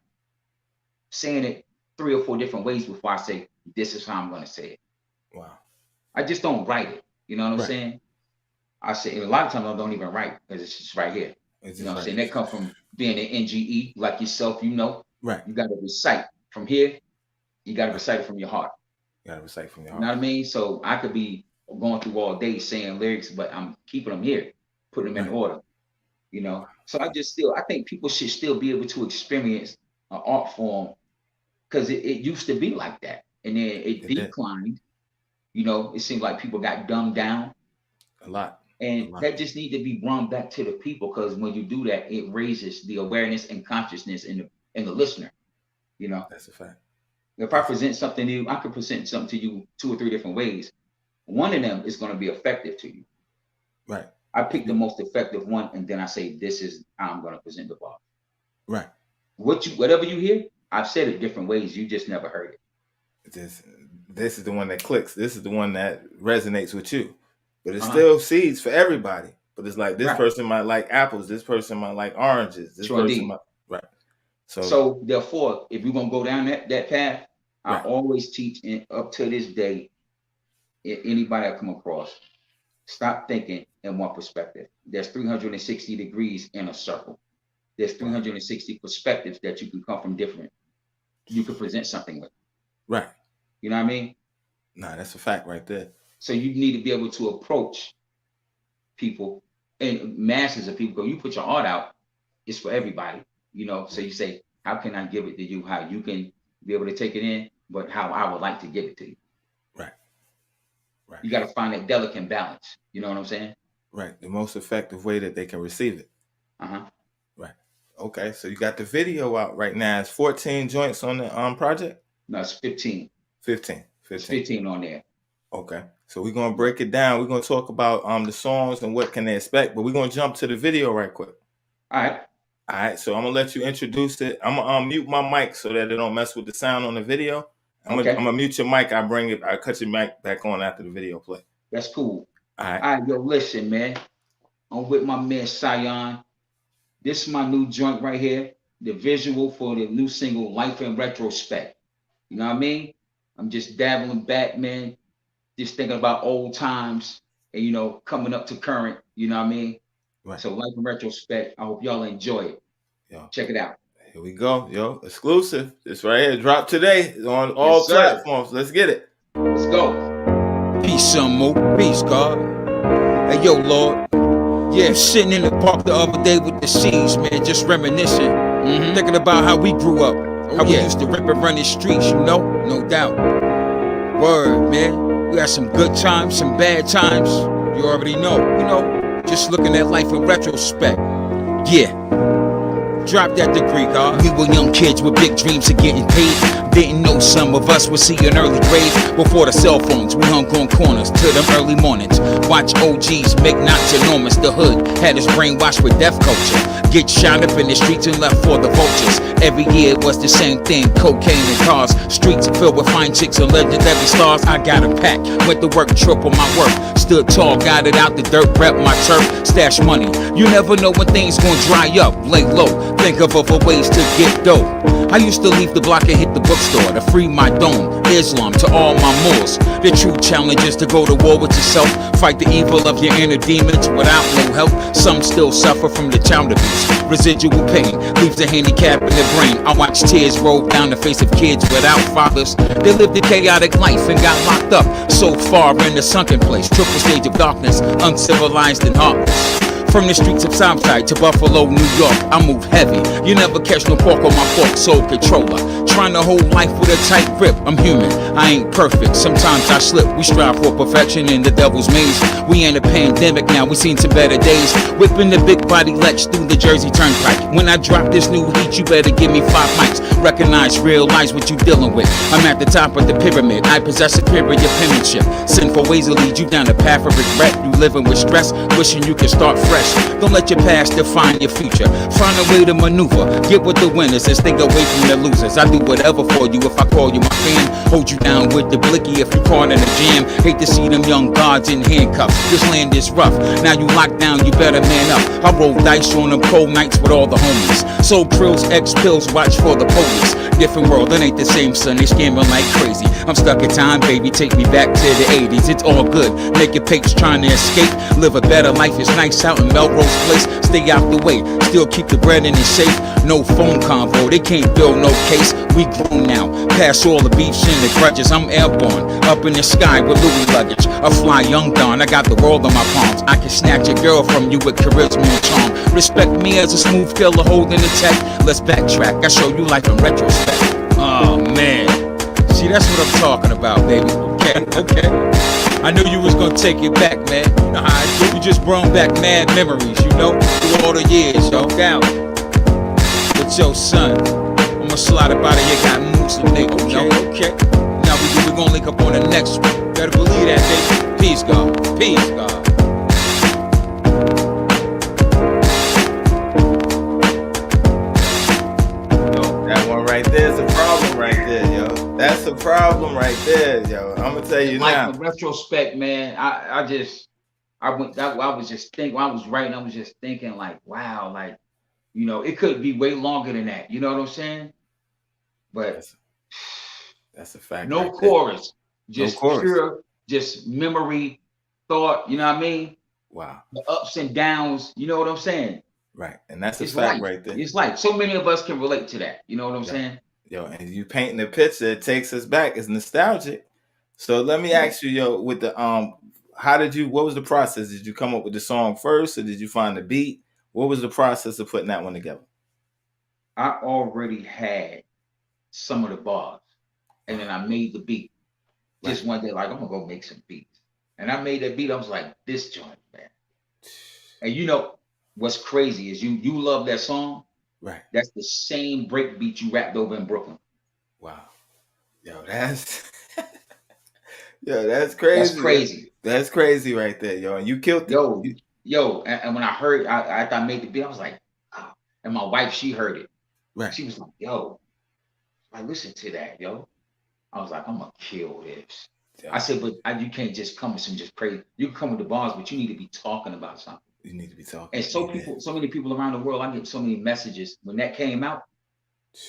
saying it 3 or 4 different ways before I say, this is how I'm going to say it. Wow. I just don't write it. You know what I'm saying? I say, a lot of times I don't even write because it's just right here. You know what I'm saying? That comes from being an NGE like yourself, Right. You got to recite from here. You got to recite it from your heart. You got to recite from your heart. You know what I mean? So I could be going through all day saying lyrics, but I'm keeping them here, putting them in order. So I think people should still be able to experience an art form because it used to be like that. And then it declined. It seemed like people got dumbed down. A lot. And that just need to be brought back to the people because when you do that, it raises the awareness and consciousness in the listener. That's a fact. If I present something to you, I could present something to you 2 or 3 different ways. One of them is going to be effective to you. Right. I pick the most effective one, and then I say, this is how I'm going to present the bar. Right. Whatever you hear, I've said it different ways. You just never heard it. This is the one that clicks. This is the one that resonates with you. But it still seeds for everybody. But it's like this person might like apples. This person might like oranges. This person might, right. So therefore, if you're going to go down that path, I always teach, and up to this day, anybody I come across, stop thinking in one perspective. There's 360 degrees in a circle. There's 360 perspectives that you can come from different. You can present something with. Right. You know what I mean? Nah, that's a fact right there. So you need to be able to approach people and masses of people. You put your art out, it's for everybody. So you say, how can I give it to you? How you can be able to take it in, but how I would like to give it to you. Right. Right. You got to find that delicate balance. You know what I'm saying? Right. The most effective way that they can receive it. Uh-huh. Right. Okay. So you got the video out right now. It's 14 joints on the project? No, it's 15. 15. It's 15 on there. Okay. So we're gonna break it down. We're gonna talk about the songs and what can they expect, but we're gonna jump to the video right quick. All right. All right. So I'm gonna let you introduce it. I'm gonna mute my mic so that it don't mess with the sound on the video. I'm gonna mute your mic. I cut your mic back on after the video play. That's cool. All right. All right, yo, listen, man. I'm with my man Sion. This is my new joint right here. The visual for the new single, Life in Retrospect. You know what I mean? I'm just dabbling back, man. Just thinking about old times and, you know, coming up to current. You know what I mean? Right. So Life in Retrospect, I hope y'all enjoy it. Yo. Check it out. Here we go, yo. Exclusive. It's right here. Drop today on all platforms. Let's get it. Let's go. Peace, some more. Peace, God. Hey, yo, Lord. Yeah, sitting in the park the other day with the C's, man, just reminiscing. Thinking about how we grew up. How we used to rip and run the streets, you know? No doubt. Word, man. We had some good times, some bad times. You already know, you know? Just looking at life in retrospect. Yeah. Drop that degree, God. We were young kids with big dreams of getting paid. Didn't know some of us would see an early grave. Before the cell phones, we hung on corners till them early mornings. Watch OGs make knots enormous. The hood had us brainwashed with death culture. Get shot up in the streets and left for the vultures. Every year it was the same thing, cocaine and cars. Streets filled with fine chicks and legendary stars. I got a pack, went to work, triple my work. Stood tall, got it out the dirt, rep my turf, stash money. You never know when things gon' dry up, lay low. Think of other ways to get dough. I used to leave the block and hit the bookstore to free my dome. Islam to all my Moors. The true challenge is to go to war with yourself. Fight the evil of your inner demons without no help. Some still suffer from the child abuse. Residual pain leaves a handicap in their brain. I watch tears roll down the face of kids without fathers. They lived a chaotic life and got locked up. So far in the sunken place. Triple stage of darkness, uncivilized and heartless. From the streets of Southside to Buffalo, New York, I move heavy. You never catch no pork on my fork, soul controller. Trying to hold life with a tight grip. I'm human, I ain't perfect. Sometimes I slip. We strive for perfection in the devil's maze. We in a pandemic now, we seen some better days. Whipping the big body Lex through the Jersey Turnpike. When I drop this new heat, you better give me 5 mics. Recognize real life's what you dealing with. I'm at the top of the pyramid. I possess superior penmanship. Sinful ways will lead you down the path of regret. You living with stress, wishing you could start fresh. Don't let your past define your future. Find a way to maneuver. Get with the winners and stay away from the losers. I do whatever for you if I call you my fan. Hold you down with the blicky if you caught in a jam. Hate to see them young gods in handcuffs. This land is rough. Now you locked down, you better man up. I roll dice on them cold nights with all the homies. Sold krills, X pills, watch for the police. Different world, it ain't the same, son. They scamming like crazy. I'm stuck in time, baby. Take me back to the 80s. It's all good. Naked papes trying to escape. Live a better life. It's nice out in Melrose Place. Stay out the way. Still keep the bread in the safe. No phone convo. They can't build no case. We grown now. Past all the beefs and the grudges. I'm airborne. Up in the sky with Louis luggage. A fly young Don. I got the world on my palms. I can snatch a girl from you with charisma and charm. Respect me as a smooth killer holding the tech. Let's backtrack. I show you life in retrospect. Oh man. See, that's what I'm talking about, baby. Okay. I knew you was gonna take it back, man. You know how I do. You just brought back mad memories, you know? Through all the years, yo. Down. But yo, son, I'ma slide up out of here, got moves some nigga, you know? Okay. Now we gonna link up on the next one. Better believe that, baby. Peace, God. Peace, God. Right there's a problem right there, yo. That's a problem right there, yo. I'm gonna tell you now. In retrospect, man, I was just thinking, I was writing, I was just thinking like, wow, like, you know, it could be way longer than that. You know what I'm saying? But that's a fact. No right chorus, there. just pure, just memory, thought. You know what I mean? Wow. The ups and downs. You know what I'm saying? Right, and that's a fact right there. It's like so many of us can relate to that. You know what I'm saying? Yo, and you painting the picture, it takes us back. It's nostalgic. So let me ask you, yo, with the what was the process? Did you come up with the song first, or did you find the beat? What was the process of putting that one together? I already had some of the bars, and then I made the beat. Just one day, like I'm gonna go make some beats, and I made that beat. I was like, this joint, man. And you know what's crazy is you love that song. Right. That's the same break beat you rapped over in Brooklyn. Wow. Yo, that's that's crazy. That's crazy. That's crazy right there, yo. And you killed it. Yo, and when I heard, after I made the beat, I was like, oh. And my wife, she heard it. Right. She was like, yo, I listen to that, yo. I was like, I'm gonna kill this. Yeah. I said, but you can't just come with some just praise. You can come with the bars, but you need to be talking about something. You need to be talking. And so many people around the world, I get so many messages when that came out.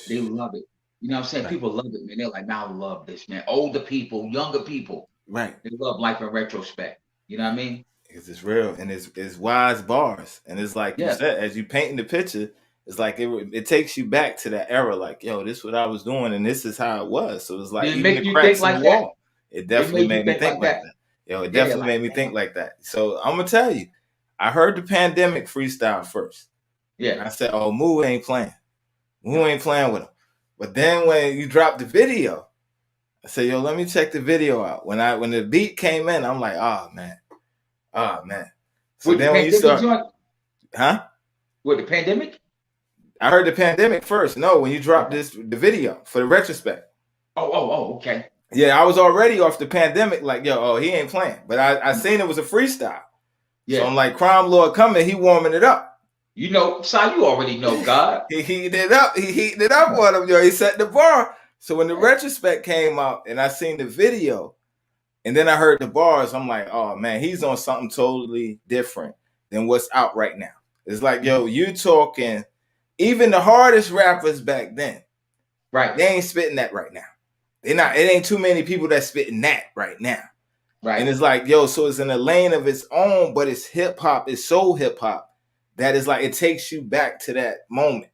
They love it. You know what I'm saying? Right. People love it, man. They're like, man, I love this, man. Older people, younger people. Right. They love Life in Retrospect. You know what I mean? Because it's real and it's wise bars. And it's like you said, as you painting the picture, it's like it takes you back to that era. Like, yo, this is what I was doing and this is how it was. So it's like it even the cracks in the wall. It definitely made me think like that. Yo, it definitely made me think like that. So I'm gonna tell you, I heard the Pandemic freestyle first. Yeah. And I said, oh, Moo ain't playing. Moo ain't playing with him. But then when you dropped the video, I said, yo, let me check the video out. When the beat came in, I'm like, oh man. So then when you start, huh? With the Pandemic? I heard the Pandemic first. No, when you dropped the video for the retrospect. Oh, okay. Yeah, I was already off the Pandemic, like, yo, he ain't playing. But I seen it was a freestyle. Yeah. So I'm like, Crime Lord coming, he warming it up. You know, Si, you already know God. He heated it up. He heated it up on him, yo. He set the bar. So when the retrospect came out and I seen the video and then I heard the bars, I'm like, oh man, he's on something totally different than what's out right now. It's like, yo, you talking, even the hardest rappers back then, right? They ain't spitting that right now. They're not. It ain't too many people that's spitting that right now. Right. And it's like, yo, so it's in a lane of its own, but it's hip hop, it's soul hip hop. That is like, it takes you back to that moment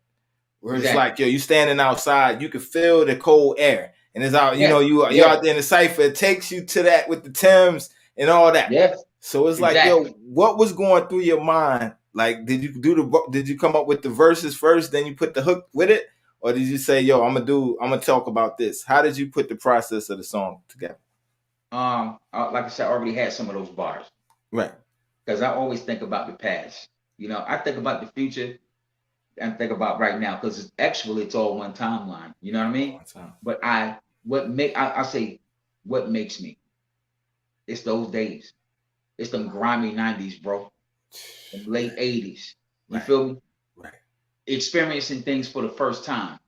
where it's like, yo, you standing outside, you can feel the cold air. And it's out, you know, you're out there in the cypher. It takes you to that with the Timbs and all that. Yeah. So it's like, yo, what was going through your mind? Like, did you come up with the verses first, then you put the hook with it? Or did you say, yo, I'm gonna talk about this? How did you put the process of the song together? Like I said, I already had some of those bars. Right. Because I always think about the past. You know, I think about the future and think about right now because it's all one timeline. You know what I mean? But what makes me? It's those days. It's them grimy 90s, bro. The late 80s. You feel me? Right. Experiencing things for the first time.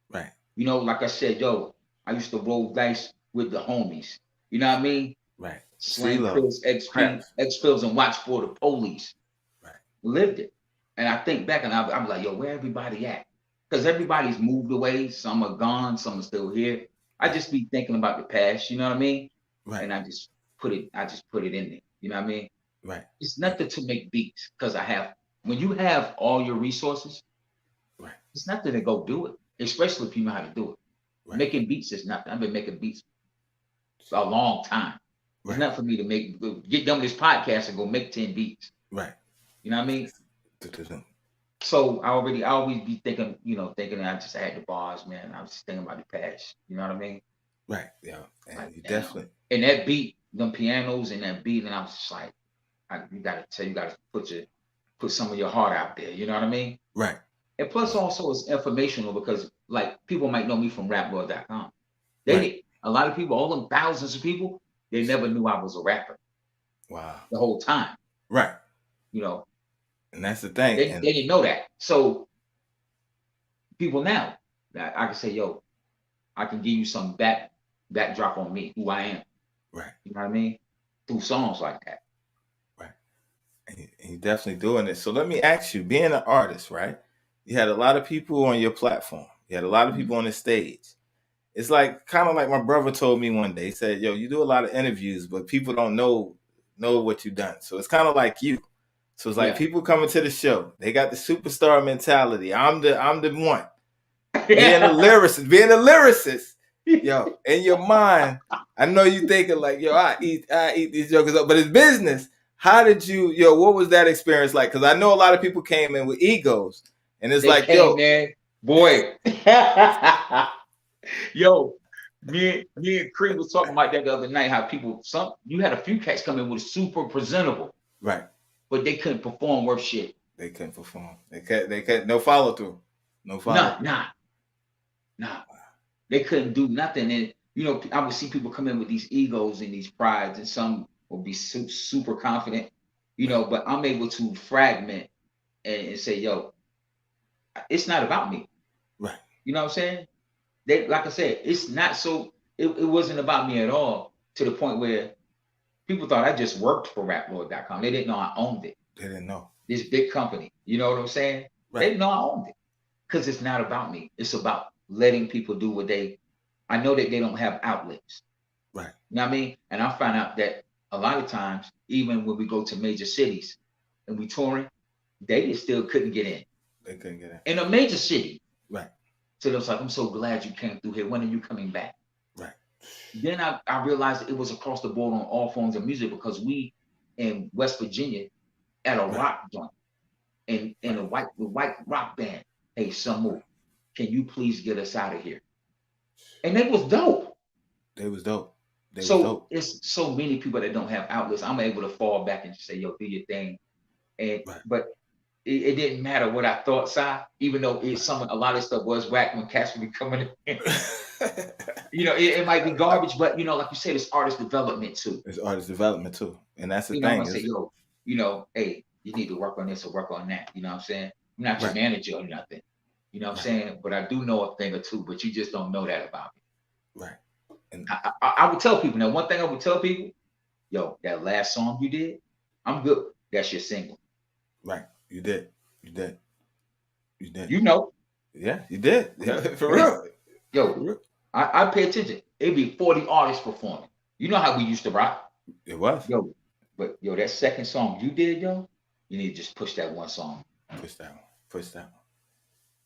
Right. You know, like I said, yo, I used to roll dice with the homies. You know what I mean? Right. Slang pills, X pills, and watch for the police. Right. Lived it. And I think back and I'm like, yo, where everybody at? Because everybody's moved away. Some are gone. Some are still here. I just be thinking about the past. You know what I mean? Right. And I just put it in there. You know what I mean? Right. It's nothing to make beats because when you have all your resources, right, it's nothing to go do it, especially if you know how to do it. Right. Making beats is nothing. I've been making beats for a long time. Right. It's not for me to get done with this podcast and go make 10 beats. Right. You know what I mean? So I always be thinking, thinking I just had the bars, man. I was just thinking about the past. You know what I mean? Right. Yeah. And like, you definitely. And that beat, them pianos and that beat, and I was just like, you gotta put some of your heart out there. You know what I mean? Right. And plus, also it's informational because like people might know me from RapLord.com. A lot of people, all them thousands of people, they never knew I was a rapper. Wow. The whole time. Right. You know. And that's the thing. They didn't know that. So people now, I can say, yo, I can give you some backdrop on me, who I am. Right. You know what I mean? Through songs like that. Right. And you're definitely doing it. So let me ask you, being an artist, right? You had a lot of people on your platform. You had a lot of people on the stage. It's like kind of like my brother told me one day. He said, yo, you do a lot of interviews, but people don't know what you've done. So it's kind of like you. So it's like people coming to the show. They got the superstar mentality. I'm the one. Being a lyricist, yo, in your mind, I know you thinking like, yo, I eat these jokers up, but it's business. How did you, what was that experience like? Because I know a lot of people came in with egos, and it's like, yo, Boy. Yo, me and Creed was talking about that the other night. How you had a few cats come in with super presentable, Right. but they couldn't perform worth shit. They couldn't perform. They couldn't. No follow through. No follow. Nah. They couldn't do nothing. And you know, I would see people come in with these egos and these prides, and some will be super confident, you know. But I'm able to fragment and say, yo, it's not about me. Right. You know what I'm saying? They, like I said, it's not so. It wasn't about me at all, to the point where people thought I just worked for RapLord.com. They didn't know I owned it. They didn't know. This big company. You know what I'm saying? Right. They didn't know I owned it. Because it's not about me. It's about letting people do what I know that they don't have outlets. Right. You know what I mean? And I find out that a lot of times, even when we go to major cities and we touring, they just still couldn't get in. They couldn't get in. In a major city. Right. So they was like, I'm so glad you came through here. When are you coming back? Right. Then I realized it was across the board on all forms of music, because we in West Virginia at a rock joint and in the white rock band. Hey, Samu, can you please get us out of here? And it was dope. They was dope. It's so many people that don't have outlets. I'm able to fall back and just say, yo, do your thing. And but it didn't matter what I thought, Si, even though a lot of stuff was whack when cats would be coming in. You know, it might be garbage, but you know, like you said, it's artist development too. It's artist development too. And that's the thing. thing. I say, yo, you know, hey, you need to work on this or work on that. You know what I'm saying? I'm not your manager or nothing. You know what I'm saying? But I do know a thing or two, but you just don't know that about me. Right. And I would tell people, now one thing I would tell people, yo, that last song you did, I'm good. That's your single. Right. You did. You know. Yeah, you did. Yeah, for real. Yo, for real. I pay attention. It'd be 40 artists performing. You know how we used to rock? It was. Yo, but yo, that second song you did, yo, you need to just push that one song. Push that one.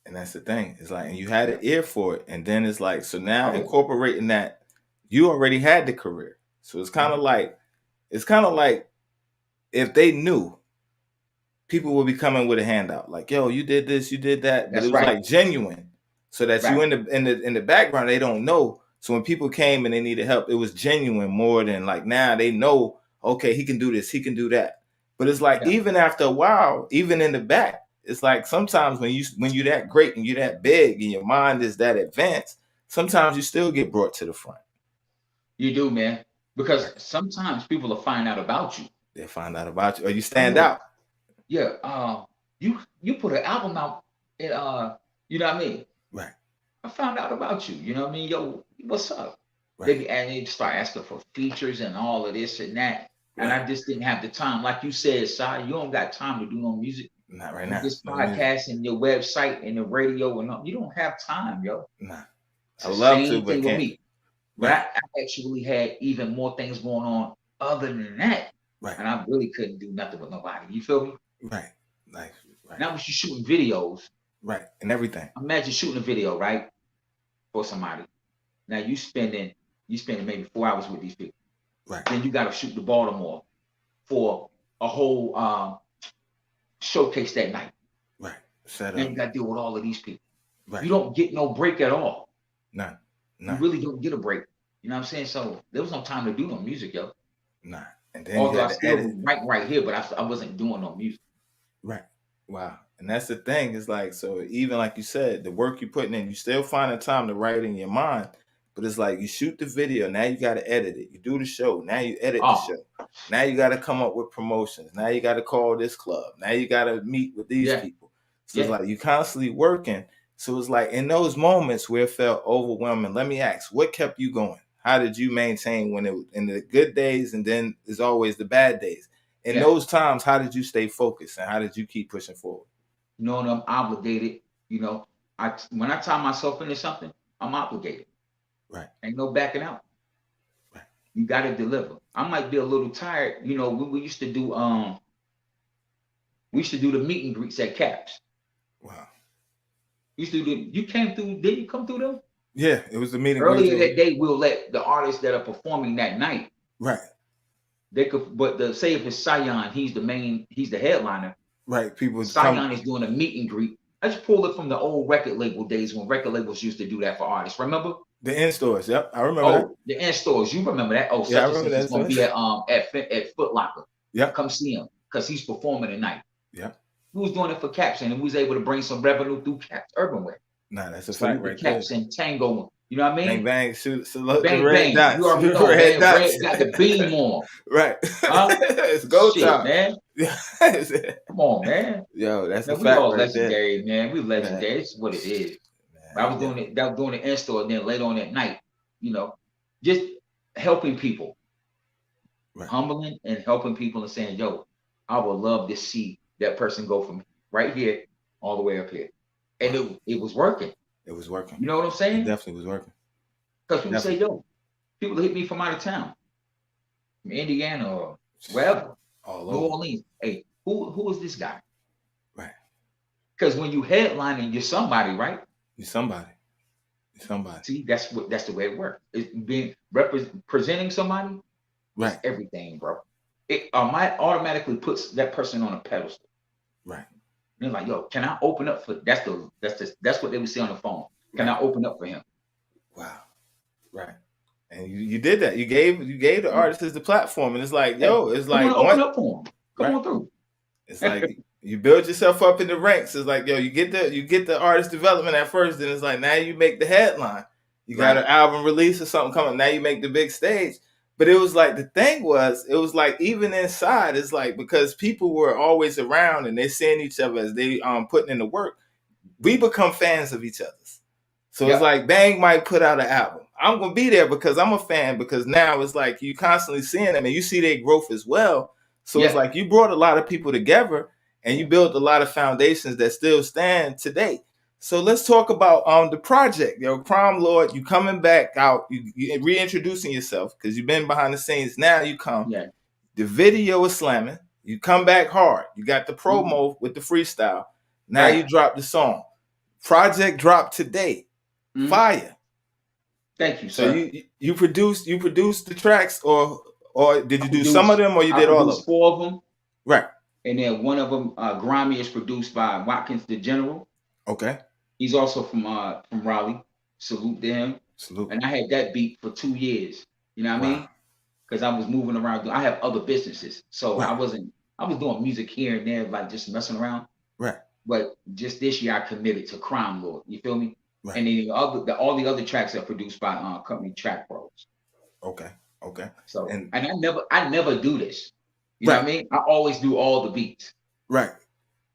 And that's the thing. It's like, and you had an ear for it. And then it's like, so now incorporating that, you already had the career. So it's kind of like if they knew, people would be coming with a handout. Like, yo, you did this, you did that. But it was like genuine. So that you in the background, they don't know. So when people came and they needed help, it was genuine more than like now they know, okay, he can do this, he can do that. But it's like even after a while, even in the back, it's like sometimes when you're that great and you're that big and your mind is that advanced, sometimes you still get brought to the front. You do, man. Because sometimes people will find out about you. They'll find out about you or you stand out. Yeah. You put an album out and you know what I mean? Right. I found out about you. You know what I mean? Yo, what's up? Right. And they start asking for features and all of this and that. And I just didn't have the time. Like you said, Si, you don't got time to do no music. Not right now. This podcast and your website and the radio and all, you don't have time, yo. Nah. I would love to, but can't. Me. But I actually had even more things going on other than that. Right. And I really couldn't do nothing with nobody. You feel me? Right. Like, right. Now was you shooting videos. Right. And everything. Imagine shooting a video, right? For somebody. Now you spending maybe 4 hours with these people. Right. Then you got to shoot to Baltimore for a whole showcase that night. Right. Set up. Then you got to deal with all of these people. Right. You don't get no break at all. None. You really don't get a break. You know what I'm saying? So there was no time to do no music, yo. Nah. And then although I still was right here, but I wasn't doing no music. Right. Wow. And that's the thing. Is like, so even like you said, the work you're putting in, you still find the time to write in your mind. But it's like you shoot the video, now you got to edit it. You do the show, now you edit the show. Now you got to come up with promotions. Now you got to call this club. Now you got to meet with these people. So it's like you constantly working. So it's like in those moments where it felt overwhelming, let me ask, what kept you going? How did you maintain when it was in the good days and then there's always the bad days? In those times, how did you stay focused and how did you keep pushing forward? Knowing I'm obligated, you know, when I tie myself into something, I'm obligated. Right. Ain't no backing out. Right. You got to deliver. I might be a little tired. You know, we used to do the meet and greets at Caps. Wow. You came through, did you come through them? Yeah, it was the meeting. Earlier that day, we'll let the artists that are performing that night. Right. They could, but say if it's Sion, he's the headliner. Right. People Sion is doing a meet and greet I just pulled it from the old record label days when record labels used to do that for artists. Remember? The in stores. Yep, I remember that. Oh, the in stores. You remember that? Oh, Yeah, I such and remember such is that gonna be store. at Foot Locker. Yep. Come see him because he's performing tonight. Yep. We was doing it for Caps, and we was able to bring some revenue through Caps Urbanwear. Nah, that's a So fact we right there. Caps and Tango. You know what I mean? Bang bang, shoot, salute Bang, the red bang. dots. You already know, Red man. dots. Red got the beam on. Right. Huh? It's go Shit, time. man. Come on, man. Yo, that's Man, a we fact all right there. legendary, man. We legendary. It's what it is. Man, I was doing it. That was doing the in store, and then later on at night, you know, just helping people, Right. humbling and helping people, and saying, "Yo, I would love to see that person go from right here all the way up here," and it was working. It was working. You know what I'm It saying? definitely was working. Because people say, "Yo," people hit me from out of town, from Indiana or wherever, All New over. Orleans. Hey, who is this guy? Right. Because when you headlining, you're somebody, right? You're somebody. You're somebody. See, that's the way it works. It's being presenting somebody, Right. everything, bro. It automatically puts that person on a pedestal. Right. They're like, "Yo, can I open up for?" That's what they would say on the phone. Can I open up for him? Wow. Right. And you did that. You gave the artists the platform, and it's like, yo, it's Come like on, open up for him. Come Right. on through. It's like you build yourself up in the ranks. It's like, yo, you get the artist development at first, then it's like now you make the headline. You got Right. an album release or something coming. Now you make the big stage. But it was like the thing was, it was like even inside, it's like because people were always around and they're seeing each other as they putting in the work, we become fans of each other's. So it's Yeah. like Bang might put out an album. I'm gonna be there because I'm a fan, because now it's like you constantly seeing them and you see their growth as well. So it's Yeah. like you brought a lot of people together and you built a lot of foundations that still stand today. So let's talk about the project. Yo, Crime Lord, you coming back out, you reintroducing yourself because you've been behind the scenes. Now you come. Yeah. The video is slamming. You come back hard. You got the promo with the freestyle. Now Right. you drop the song. Project dropped today. Mhm. Fire. Thank you, So sir. you produced the tracks, or did you do produced- some of them, or you I did all of produced them? 4 of them, Right. and then one of them, Grimy, is produced by Watkins the General. Okay. He's also from Raleigh. Salute to him. Salute. And I had that beat for 2 years. You know what I Wow. mean? Because I was moving around. I have other businesses, so Right. I was doing music here and there, like just messing around. Right. But just this year, I committed to Crime Lord. You feel me? Right. And then all the other tracks are produced by company Track Pros. Okay. Okay. So And- and I never do this. You know what I mean? I always do all the beats. Right.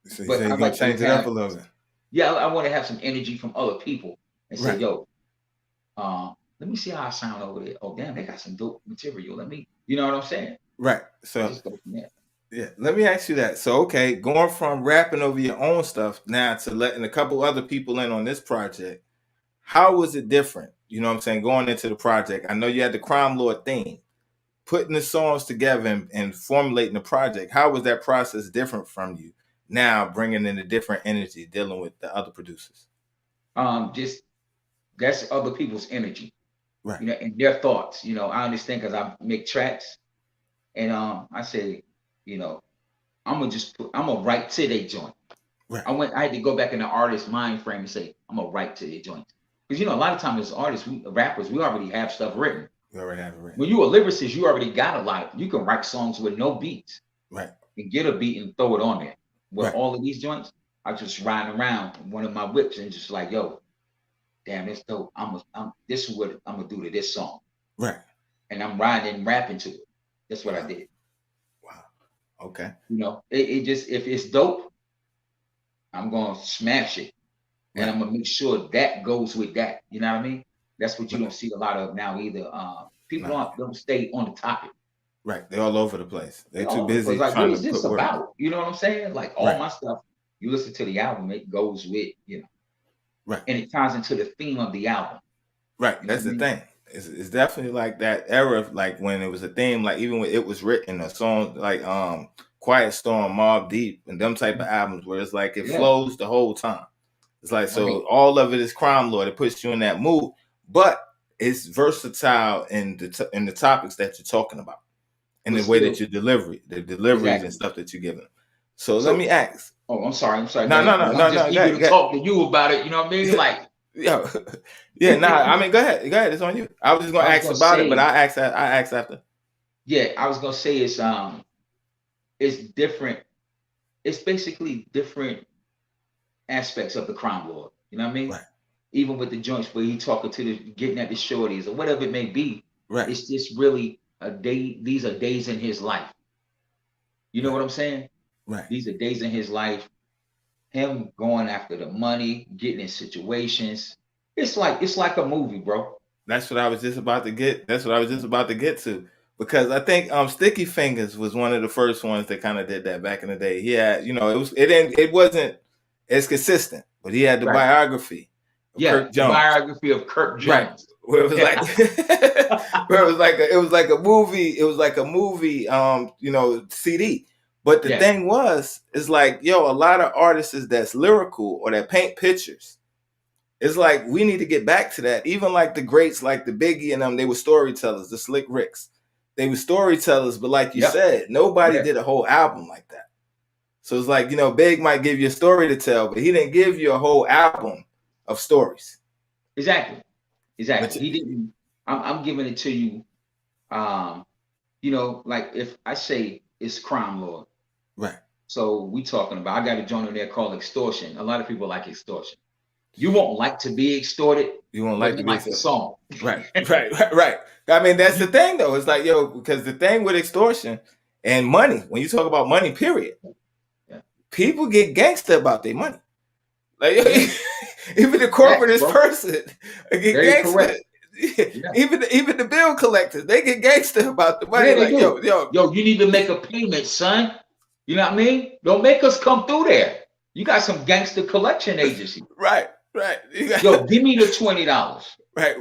So you But say I you're like gonna to change it up have- a little bit. Yeah, I want to have some energy from other people and say, Right. "Yo, let me see how I sound over there. Oh, damn, they got some dope material. You know what I'm saying? Right. So Just go from there." yeah, let me ask you that. So okay, going from rapping over your own stuff now to letting a couple other people in on this project, how was it different? You know what I'm saying? Going into the project, I know you had the Crime Lord theme, putting the songs together and formulating the project. How was that process different from you now, bringing in a different energy, dealing with the other producers? Just that's other people's energy, Right. you know, and their thoughts. You know, I understand because I make tracks, and I say, you know, I'm gonna write to their joint. Right. I had to go back in the artist's mind frame and say, I'm gonna write to their joint. Because you know, a lot of times as artists, rappers, we already have stuff written. We already have it written. When you're a lyricist, you already got a lot. You can write songs with no beats Right. and get a beat and throw it on there. With Right. all of these joints, I just riding around one of my whips and just like, yo, damn, it's dope. This is what I'm gonna do to this song. Right. And I'm riding and rapping to it. That's what I did. Wow. Okay. You know, it just, if it's dope, I'm gonna smash it. And Right. I'm gonna make sure that goes with that. You know what I mean? That's what you don't see a lot of now either. People don't stay on the topic. Right. They're all over the place. They're too Oh, busy like, trying what is to this put work. about? You know what I'm saying? Like all Right. my stuff, you listen to the album, it goes with, you know, Right. and it ties into the theme of the album. Right. You know That's what the I mean? thing. It's definitely like that era of like when it was a theme, like even when it was written, a song like Quiet Storm, Mobb Deep, and them type of albums where it's like it Yeah. flows the whole time. It's like so Right. all of it is Crime Lord. It puts you in that mood, but it's versatile in the topics that you're talking about, and But the way still- that you deliver it, the deliveries and Exactly. stuff that you're giving. So So- let me ask. Oh, I'm sorry. No, Go ahead. no. I'm just Go eager ahead, to go ahead. talk to you about it. You know what I mean? Like, Yo, yeah, nah. I mean, go ahead. It's on you. I was just gonna I was ask gonna about it, but say, I asked after. yeah, I was gonna say it's different. It's basically different aspects of the crime lord. You know what I mean? Right, Even with the joints where he talking to the getting at the shorties or whatever it may be, right, it's just really a day. These are days in his life. You know right, what I'm saying? right. These are days in his life. Him going after the money, getting in situations. It's like a movie, bro. That's what I was just about to get. That's what I was just about to get to. Because I think Sticky Fingers was one of the first ones that kind of did that back in the day. He had, it wasn't as consistent, but he had the Right. biography of Yeah, Kirk the Jones. biography of Kirk Right. Jones. Where it was like where it was like a movie, CD. But the Yeah. thing is like, yo, a lot of artists that's lyrical or that paint pictures. It's like we need to get back to that. Even like the greats, like the Biggie and them, they were storytellers, the Slick Ricks. They were storytellers, but like you Yep. said, nobody Yeah. did a whole album like that. So it's like, Big might give you a story to tell, but he didn't give you a whole album of stories. Exactly. But He didn't. I'm giving it to you. Like if I say it's crime lord. right. So we talking about. I got a joint in there called extortion. A lot of people like extortion. You won't like to be extorted. You won't but like to you be like the song. Right. I mean, that's the thing though. It's like, yo, because the thing with extortion and money, when you talk about money, period, Yeah. people get gangster about their money. Like even the corporatist bro. person get Very gangster. correct. Even the bill collectors, they get gangster about the money. Yeah, they like, do. yo, You need to make a payment, son. You know what I mean? Don't make us come through there. You got some gangster collection agency. right. Yo, give me the $20. Right.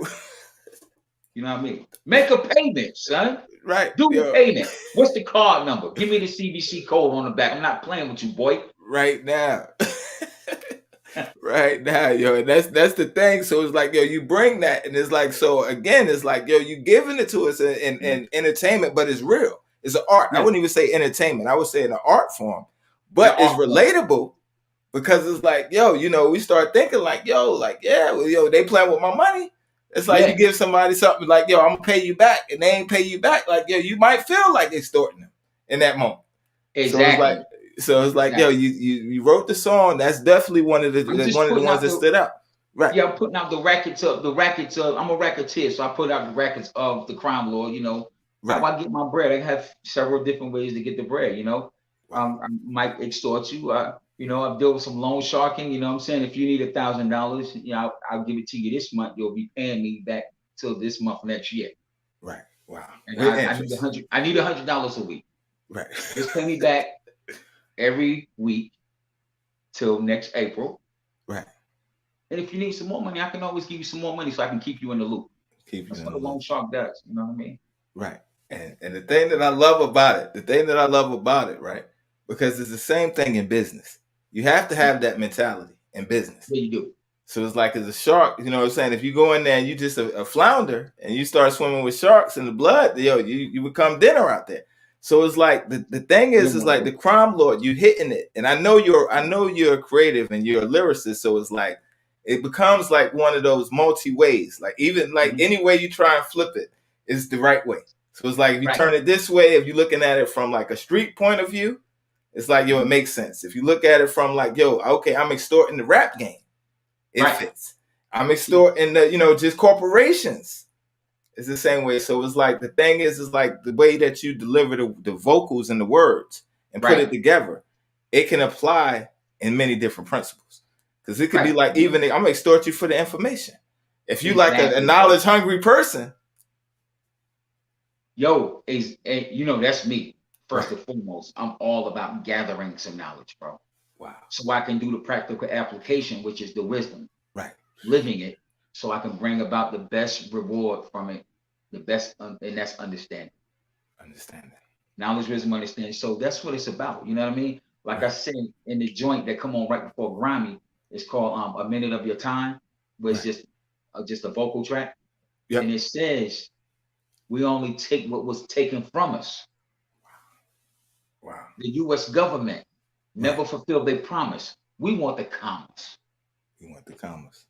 You know what I mean? Make a payment, son. Right. Do Yo, the payment. What's the card number? Give me the CVC code on the back. I'm not playing with you, boy. right now. Right now, yo, and that's the thing. So it's like, yo, you bring that, and it's like, so again, it's like, yo, you giving it to us in entertainment, but it's real. It's an art. Yeah. I wouldn't even say entertainment. I would say an art form, but The it's art form. relatable because it's like, yo, we start thinking like, yo, like, yeah, well, yo, they playing with my money. It's like you give somebody something like, yo, I'm gonna pay you back, and they ain't pay you back. Like, yo, you might feel like extorting them in that moment. Exactly. So it's like, yo, you wrote the song. That's definitely one of the ones that stood out. Right. Yeah, I'm putting out the rackets of I'm a racketeer, so I put out the rackets of the crime lord. Right. How I get my bread. I have several different ways to get the bread. I might extort you. I've dealt with some loan sharking. You know what I'm saying? If you need $1,000, I'll give it to you this month. You'll be paying me back till this month next year. Right. Wow. And I need $100 a week. Right. Just pay me back every week till next April. Right. And if you need some more money, I can always give you some more money so I can keep you in the loop. That's what a loan shark does. You know what I mean? Right. And the thing that I love about it, right? Because it's the same thing in business. You have to have that mentality in business. Yeah, you do. So it's like as a shark, you know what I'm saying? If you go in there and you just a flounder and you start swimming with sharks in the blood, you become dinner out there. So it's like the thing is like the crime lord, you hitting it. And I know you're creative and you're a lyricist. So it's like it becomes like one of those multi-ways. Like even like any way you try and flip it is the right way. So it's like if you turn it this way, if you're looking at it from like a street point of view, it's like, yo, it makes sense. If you look at it from like, yo, okay, I'm extorting the rap game. It fits. I'm extorting the, just corporations. It's the same way. So it's like the thing is like the way that you deliver the vocals and the words and put it together, it can apply in many different principles. Because it could be like, even I'm gonna extort you for the information. If you like a knowledge hungry person. Yo, that's me. First and foremost, I'm all about gathering some knowledge, bro. Wow. So I can do the practical application, which is the wisdom. Right. Living it, so I can bring about the best reward from it, the best, and that's understanding. Understanding. Knowledge, wisdom, understanding. So that's what it's about. You know what I mean? Like I said in the joint that come on right before Grammy, it's called A Minute of Your Time, where it's just a vocal track. Yep. And it says, we only take what was taken from us. Wow. The U.S. government never fulfill their promise. We want the commas. You want the commas.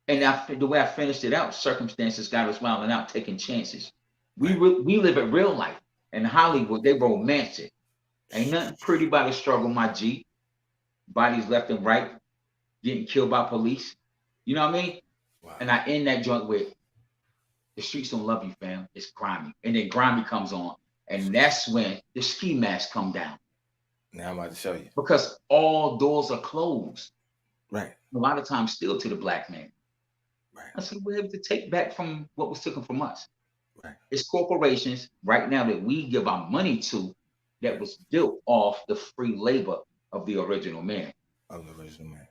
And the way I finished it out, circumstances got us wilding out, taking chances. We live a real life. In Hollywood, they romance it. Ain't nothing pretty about the struggle, my G. Bodies left and right, getting killed by police. You know what I mean? Wow. And I end that joint with, the streets don't love you, fam. It's grimy. And then grimy comes on. And that's when the ski masks come down. Now I'm about to show you. Because all doors are closed. Right. A lot of times still to the black man. Right. I said, we're able to take back from what was taken from us. Right. It's corporations right now that we give our money to that was built off the free labor of the original man. Of the original man.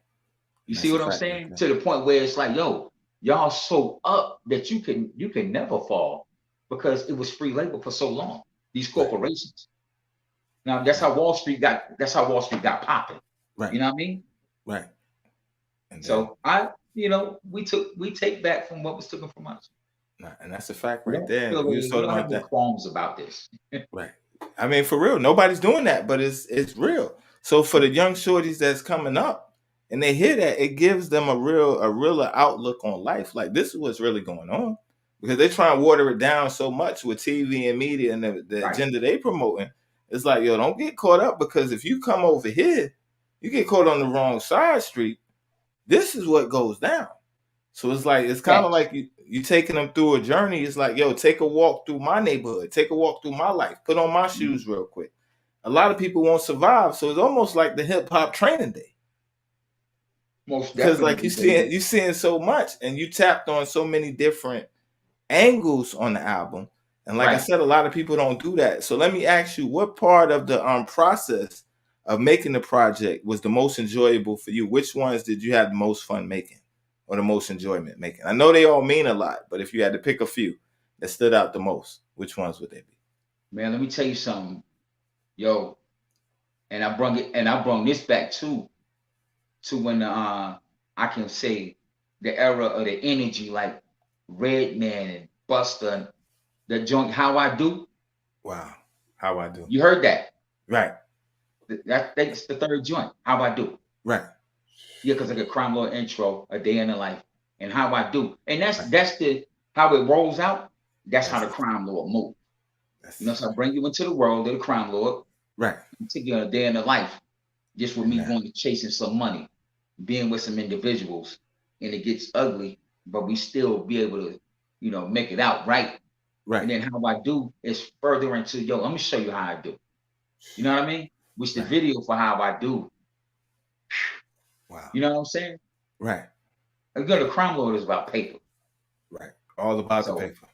You That's see what a I'm fact, saying? man. To the point where it's like, yo, y'all so up that you can never fall because it was free labor for so long. These corporations. Now that's how Wall Street got popping. Right. You know what I mean? Right. And So we take back from what was taken from us. and that's a fact We right don't there. feel We we was talking don't about have no that. qualms about this. Right. I mean, for real, nobody's doing that, but it's real. So for the young shorties that's coming up and they hear that, it gives them a realer outlook on life. Like, this is what's really going on. Because they try and water it down so much with TV and media and the Right. agenda they promoting. It's like, yo, don't get caught up, because if you come over here, you get caught on the wrong side street. This is what goes down. So it's like, it's kind of like you taking them through a journey. It's like, yo, take a walk through my neighborhood, take a walk through my life, put on my shoes real quick. A lot of people won't survive, so it's almost like the hip hop training day. Most Because like definitely. you seeing so much, and you tapped on so many different angles on the album. And like I Right. said, a lot of people don't do that. So let me ask you, what part of the process of making the project was the most enjoyable for you? Which ones did you have the most fun making, or the most enjoyment making? I know they all mean a lot, but if you had to pick a few that stood out the most, which ones would they be? Man, let me tell you something. Yo, and I brung this back to when I can say the era of the energy, like Redman and Busta, the joint How I Do. Wow. How I Do. You heard that? Right. That's the third joint. How I Do. Right. Yeah, because I got Crime Lord intro, A Day in the Life, and How I Do. And that's the how it rolls out. That's how the Crime Lord moves. So I bring you into the world of the Crime Lord. Right. Take you on a day in the life, just with me Yeah. going to chasing some money, being with some individuals, and it gets ugly, but we still be able to, make it out right. Right. And then How I Do is further into, yo, let me show you how I do. You know what I mean? Which the video for How I Do. Wow. You know what I'm saying? Right. Again, the Crime Lord is about paper. Right. All about the So, paper.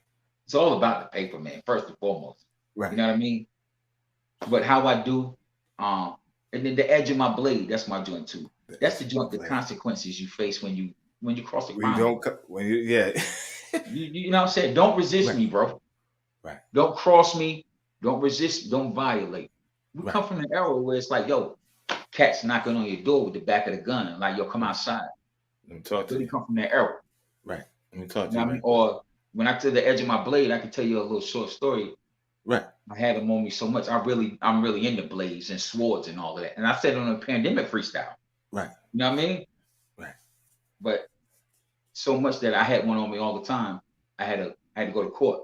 It's all about the paper, man, first and foremost. Right. You know what I mean? But How I Do, and then The Edge of My Blade, that's my joint too. That's the joint, the consequences you face when you cross the crime. You know what I'm saying? Don't resist me, bro. Right. Don't cross me. Don't resist. Don't violate. We Right. come from an era where it's like, yo, cats knocking on your door with the back of the gun, and like, yo, come outside. Let me talk to We you. come from that era. Right. Let me talk to You know you. what I mean? Or when I did The Edge of My Blade, I can tell you a little short story. Right. I had them on me so much. I'm really into blades and swords and all of that. And I said it on a pandemic freestyle. Right. You know what I mean? Right. But so much that I had one on me all the time. I had to go to court.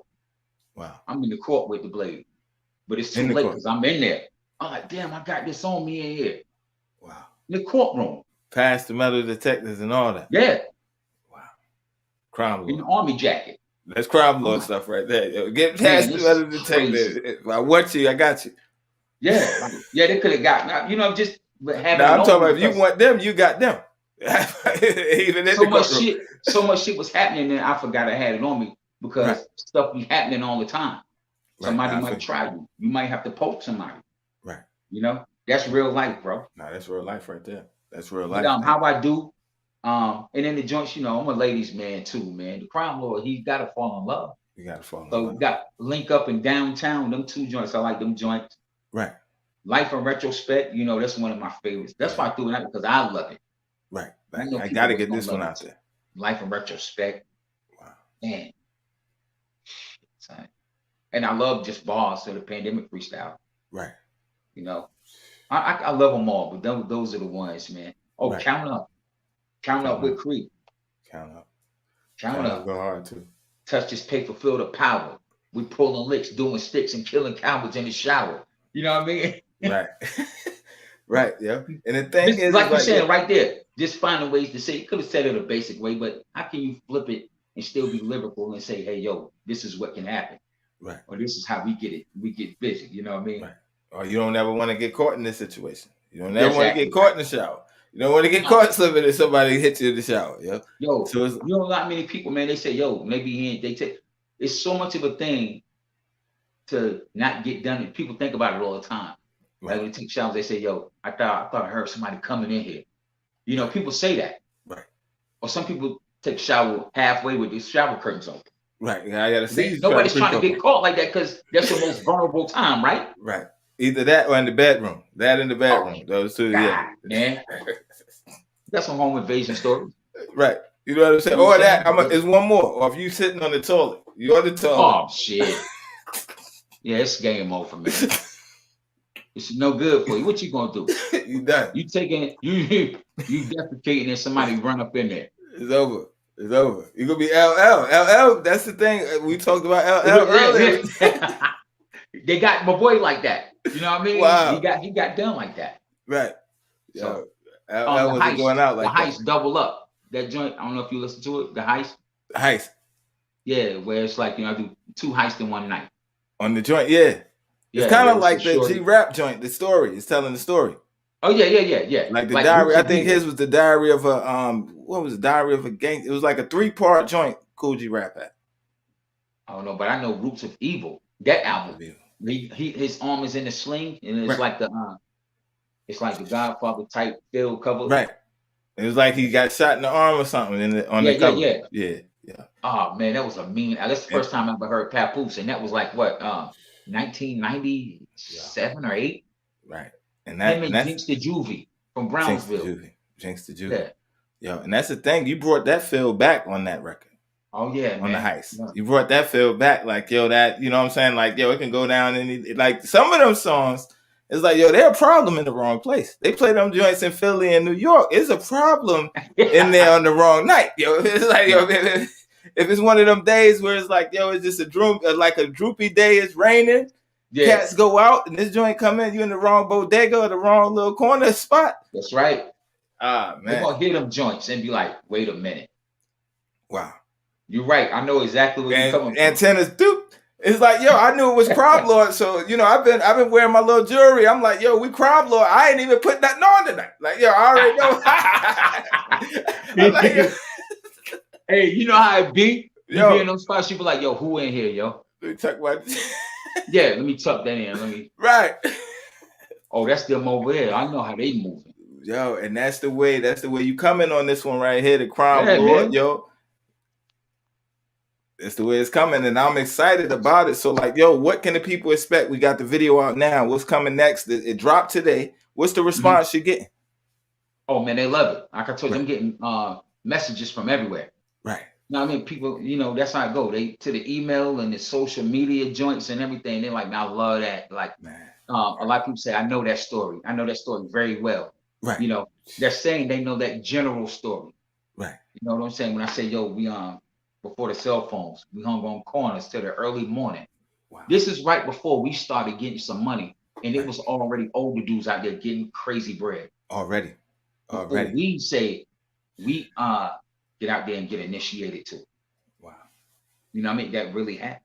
Wow. I'm in the court with the blade, but it's too In the late court. because I'm in there. I'm like, damn, I got this on me in here. Wow. In the courtroom. Past the metal detectors and all that. Yeah. Wow. Crime In the Lord. army jacket. That's Crime Lord Oh. stuff right there. Yo, get Man, past the this metal is detector. I want you. I got you. Yeah. Like, yeah, they could have got, just having Now I'm it talking on about if you because want them, you got them. Even in so the much courtroom. shit was happening and I forgot I had it on me because Right. stuff be happening all the time. Right. Somebody Nah, I might feel- try you. You might have to poke somebody. Right. That's real life, bro. Nah, that's real life right there. That's real But, life. How I Do, and then the joints, I'm a ladies' man too, man. The Crime Lord, he got to fall in love. You gotta fall in So love. we got Link Up in Downtown, them two joints. I like them joints. Right. Life in Retrospect, that's one of my favorites. That's why I threw it out because I love it. Right. I know I people gotta was get gonna this one love out it. there. Life in Retrospect, Wow. man. And I love just bars of the pandemic freestyle. Right. I love them all, but those are the ones, man. Oh, Right. count up Count with Up. Creek, Count Up. count Count Up up. go hard too. Touch this paper, feel the power. We pulling licks, doing sticks, and killing cowards in the shower. You know what I mean? Right. Right, yeah. And the thing Just is, like you like, said right there, just finding ways to say. You could have said it a basic way, but how can you flip it and still be lyrical and say, "Hey, yo, this is what can happen," right, or "This is how we get it. We get busy." You know what I mean? right. Or you don't ever want to get caught in this situation. You don't ever want to Exactly. get caught in the shower. You don't want to get No. caught slipping and somebody hit you in the shower. Yeah. Yo, So it's you know, not many people, man. They say, "Yo, maybe he ain't." They take. It's so much of a thing to not get done. And people think about it all the time. Like right, when they take showers, they say, "Yo, I thought I heard somebody coming in here." You know, people say that. right, Or some people take a shower halfway with the shower curtains open. right. I gotta see you. Nobody's to trying to creep get up. caught like that because that's your most vulnerable time, right? Right. Either that or in the bedroom. That in the bedroom. Those two. God, Yeah. man. That's some home invasion story. Right. You know what I'm saying? You know Or what I'm that. saying? It's one more. Or if you sitting on the toilet, you're on the toilet. Oh shit. Yeah, it's game over, man. It's no good for you. What you gonna do? You done. You taking you defecating and somebody run up in there. It's over. It's over. You're gonna be LL. That's the thing. We talked about LL earlier. They got my boy like that. You know what I mean? Wow. He got done like that. Right. So, LL wasn't heist, going out like the heist double up. That joint, I don't know if you listen to it, the heist. that. Heist. Yeah, where it's like, I do 2 heists in one night. On the joint, yeah. Yeah, It's kind of it's like a the short- G-Rap joint, the story. It's telling the story. Oh yeah. Like the diary. Roots I of think Evil. his was the diary of a what was the diary of a gang? It was like a 3-part joint Cool G-Rap had. I don't know, but I know Roots of Evil. That album. His arm is in the sling, and it's Right. like the Godfather type field cover. Right. It was like he got shot in the arm or something on the cover. Yeah. Oh man, that was a mean. That's the first time I ever heard Papoose, and that was like what 1997 or 8. Right. Him and Jinx the Juvie from Brownsville. Jinx the Juvie. Yeah. Yo, and that's the thing. You brought that feel back on that record. Oh yeah, On man. the heist. Yeah. You brought that feel back. Like, yo, that, you know what I'm saying? Like, yo, it can go down like some of them songs, it's like, yo, they're a problem in the wrong place. They play them joints in Philly and New York. It's a problem in there on the wrong night. Yo, it's like, yo, if it's one of them days where it's like, yo, it's just a droopy day, it's raining, cats go out, and this joint come in, you in the wrong bodega or the wrong little corner spot. That's right. Ah, You're man. gonna hear them joints and be like, wait a minute. Wow. You're right. I know exactly where you're coming from. Antennas, doop. It's like, yo, I knew it was Crime Lord, so I've been wearing my little jewelry. I'm like, yo, we Crime Lord. I ain't even put nothing on tonight. Like, yo, I already know. I'm like, yo. Hey, you know how it be? You Yo. be in those spots, you be like, yo, who in here, yo? Let me talk about Yeah, let me tuck that in. Right. Oh, that's them over there. I know how they moving. Yo, and that's the way you come in on this one right here, the Crime Yeah, Lord, man. yo. That's the way it's coming, and I'm excited about it. So, like, yo, what can the people expect? We got the video out now. What's coming next? It dropped today. What's the response you're getting? Oh man, they love it. Like I told you, I'm getting messages from everywhere. Right. You know what I mean? People, that's how I go. They to the email and the social media joints and everything. They're like, man, I love that. Like, Man. a lot of people say, I know that story. I know that story very well. Right. They're saying they know that general story. Right. You know what I'm saying? When I say, yo, we before the cell phones, we hung on corners till the early morning. Wow. This is right before we started getting some money, and it was already older dudes out there getting crazy bread. Already. Before we say we get out there and get initiated to. Wow. You know what I mean? That really happened.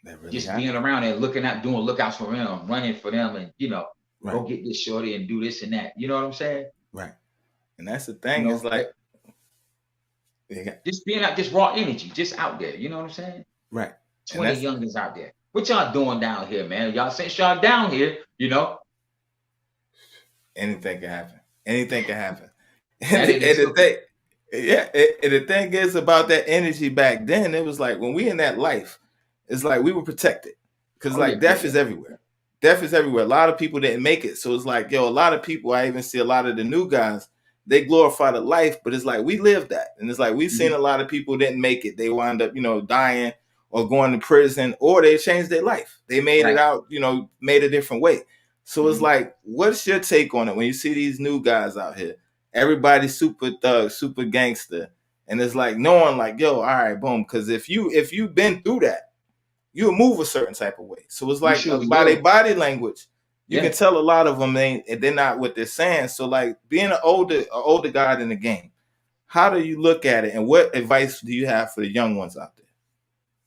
That really Just happened. being around and looking out, doing lookouts for them, running for them, and go Right. get this shorty and do this and that. You know what I'm saying? Right. And that's the thing. It's like, just being out, just raw energy, just out there. You know what I'm saying? right. 20 youngins out there. What y'all doing down here, man? Y'all since y'all down here, Anything can happen. Anything can happen. That And is the thing, and the thing is about that energy back then, it was like when we in that life, it's like we were protected. Because death is everywhere. Death is everywhere. A lot of people didn't make it. So it's like, yo, a lot of people, I even see a lot of the new guys, they glorify the life, but it's like we lived that. And it's like we've seen a lot of people didn't make it. They wind up, dying or going to prison, or they changed their life. They made it out, made a different way. So it's like, what's your take on it when you see these new guys out here? Everybody's super thug, super gangster, and it's like knowing, like, yo, all right, boom. Because if you've been through that, you'll move a certain type of way. So it's like by their body language, you can tell a lot of them they're not what they're saying. So like being an older guy in the game, how do you look at it, and what advice do you have for the young ones out there?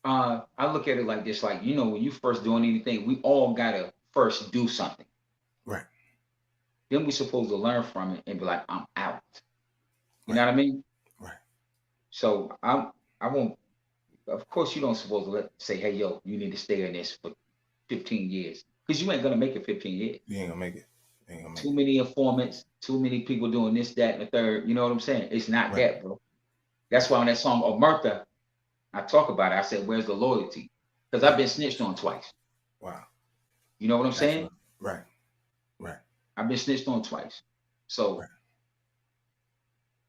I look at it like this, like, you know, when you first doing anything, we all gotta first do something. Right. Then we're supposed to learn from it and be like, I'm out. You know what I mean? Right. So I won't. Of course, you don't supposed to say, hey, yo, you need to stay in this for 15 years, because you ain't gonna make it 15 years. You ain't gonna make it. Too many informants, too many people doing this, that, and the third. You know what I'm saying? It's not that, bro. That's why on that song Omerta, I talk about it. I said, where's the loyalty? Because I've been snitched on twice. Wow. You know what I'm saying? Right. Right. I've been snitched on twice. So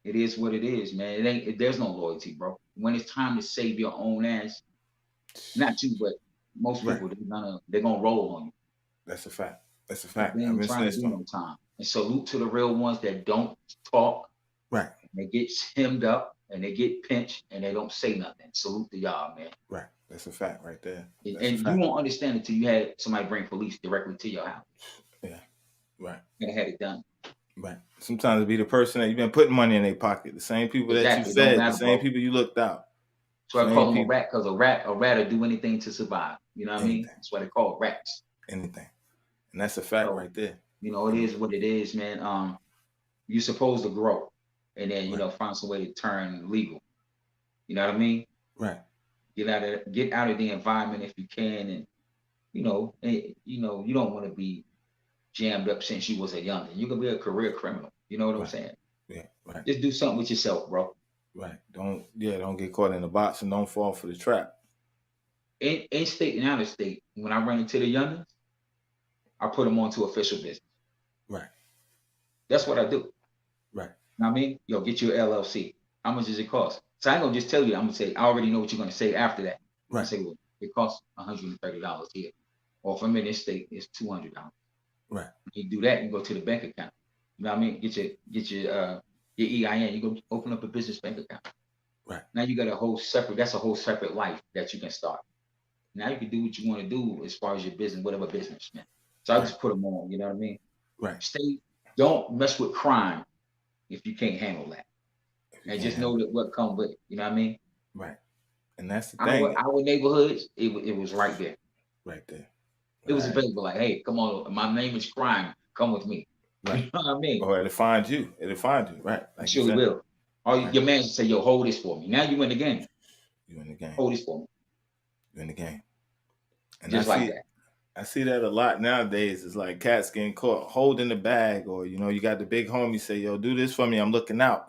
it is what it is, man. There's no loyalty, bro. When it's time to save your own ass, not you, but most people, they're gonna roll on you. That's a fact. That's a fact. I've been trying to do no time. And salute to the real ones that don't talk. Right. They get hemmed up and they get pinched and they don't say nothing. Salute to y'all, man. Right. That's a fact right there. And you won't understand it till you had somebody bring police directly to your house. Yeah. Right. And had it done. Right. Sometimes it be the person that you've been putting money in their pocket, the same people that you fed, the same people you looked out. So I call them a rat, because a rat will do anything to survive. You know what I mean? That's why they call rats. Anything. And that's a fact right there. You know, it is what it is, man. You're supposed to grow and then, you know, find some way to turn legal. You know what I mean? Right. Get out of the environment if you can, and you don't want to be jammed up since you was a youngin'. You can be a career criminal. You know what I'm saying? Yeah, right. Just do something with yourself, bro. Right. Don't get caught in the box and don't fall for the trap. In state and out of state, when I run into the youngins, I put them onto official business. Right. That's what I do. Right. Know what I mean? Yo, get your LLC. How much does it cost? So I ain't gonna just tell you. I'm gonna say, I already know what you're gonna say after that. Right. I say, well, it costs $130 here, or for me in this state, it's $200. Right. You do that, you go to the bank account. You know what I mean? Get your EIN. You go open up a business bank account. Right. Now you got that's a whole separate life that you can start. Now you can do what you want to do as far as your business, whatever business, man. So I just put them on. You know what I mean? Right. Don't mess with crime if you can't handle that. And just know that what comes with it. You know what I mean? Right. And that's the thing. Our neighborhoods, it was right there. Right there. It was available. Like, hey, come on, my name is crime. Come with me. Right. You know what I mean? Or it'll find you. Right. Like sure will. Or your man should say, yo, hold this for me. Now you in the game. You in the game. Hold this for me. You in the game. And just like that. I see that a lot nowadays. It's like cats getting caught holding the bag, or you got the big homie say, yo, do this for me, I'm looking out.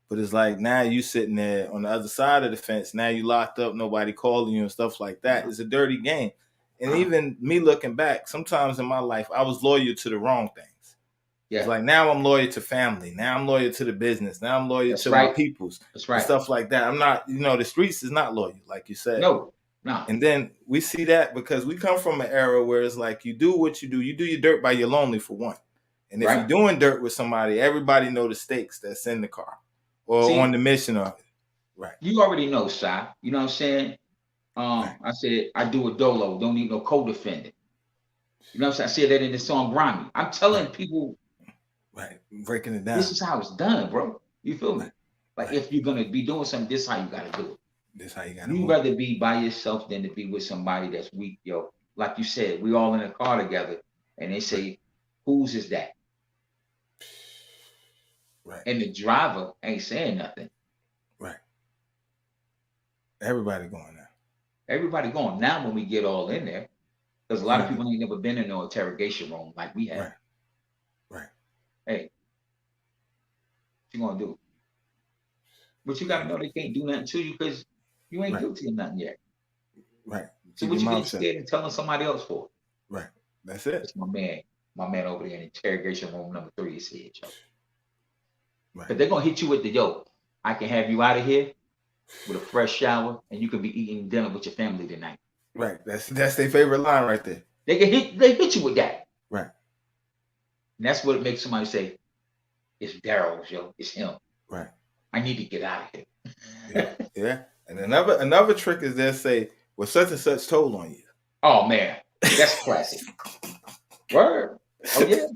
But it's like now you sitting there on the other side of the fence. Now you locked up, nobody calling you and stuff like that. It's a dirty game. And even me looking back, sometimes in my life, I was loyal to the wrong things. Yeah. It's like now I'm loyal to family. Now I'm loyal to the business. Now I'm loyal to my peoples. That's right. Stuff like that. I'm not, the streets is not loyal, like you said. No. And then we see that because we come from an era where it's like you do what you do. You do your dirt by your lonely, for one. And if you're doing dirt with somebody, everybody know the stakes that's in the car or on the mission of it. Right. You already know, Shy. You know what I'm saying? I said, I do a dolo. Don't need no co-defendant. You know what I'm saying? I said that in the song Grimy. I'm telling people. Right. Breaking it down. This is how it's done, bro. You feel me? Like if you're going to be doing something, this is how you got to do it. This how you got to You'd rather be by yourself than to be with somebody that's weak, yo. Like you said, we all in a car together and they say, whose is that? Right. And the driver ain't saying nothing. Right. Everybody going now. Everybody going now when we get all in there. Because a lot of people ain't never been in no interrogation room like we have. Right. Hey, what you gonna do? But you gotta know they can't do nothing to you because you ain't guilty of nothing yet. Right. So what you getting scared and telling somebody else for? Right. That's it. That's my man over there in interrogation room number 3 is here, Joe. Right. But they're gonna hit you with the I can have you out of here with a fresh shower and you can be eating dinner with your family tonight. Right. That's their favorite line right there. They hit you with that. Right. And that's what makes somebody say, it's Daryl's, yo. It's him. Right. I need to get out of here. Yeah. And another trick is they'll say, well, such and such told on you. Oh man, that's classic. Word. Oh yeah.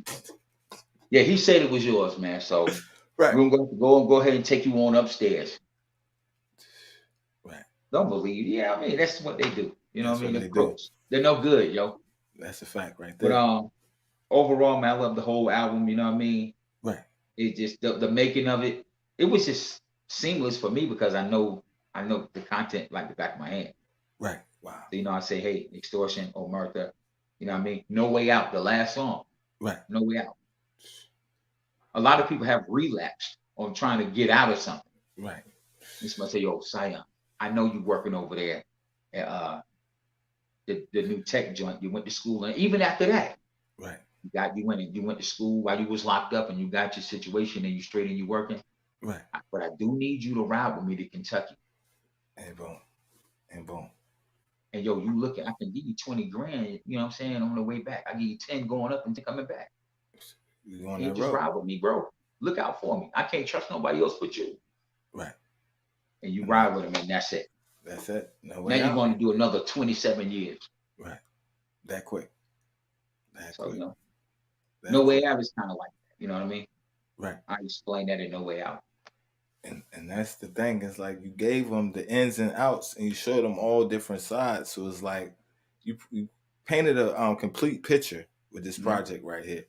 Yeah, he said it was yours, man. So Right. we're going to go ahead and take you on upstairs. Right. Don't believe. Yeah, I mean that's what they do. You know That's what I mean? what The they do. crooks. They're no good, yo. That's a fact right there. But overall, man, I love the whole album. You know what I mean? Right. It just the making of it. It was just seamless for me because I know the content like the back of my hand. Right. Wow. So, you know, I say, hey, Extortion, Omerta. You know what I mean? No Way Out, the last song. Right. No Way Out. A lot of people have relapsed on trying to get out of something. Right. This must say, yo, Sion, I know you working over there at the new tech joint. You went to school, and even after that, Right. you went to school while you was locked up, and you got your situation, and you straight and you working. Right. But I do need you to ride with me to Kentucky. And boom. And boom. And yo, you looking, I can give you 20 grand, you know what I'm saying, on the way back. I give you 10 going up and 10 coming back. You on You that just road. ride with me, bro. Look out for me. I can't trust nobody else but you. Right. And you ride with him, and that's it. That's it. No Now way you're out. going to do another 27 years. Right. That quick. That So, quick. you know, That No quick. Way Out is kind of like that. You know what I mean? Right. I explain that in No Way Out. And that's the thing. It's like you gave them the ins and outs, and you showed them all different sides. So it's like you painted a complete picture with this Mhm. project right here.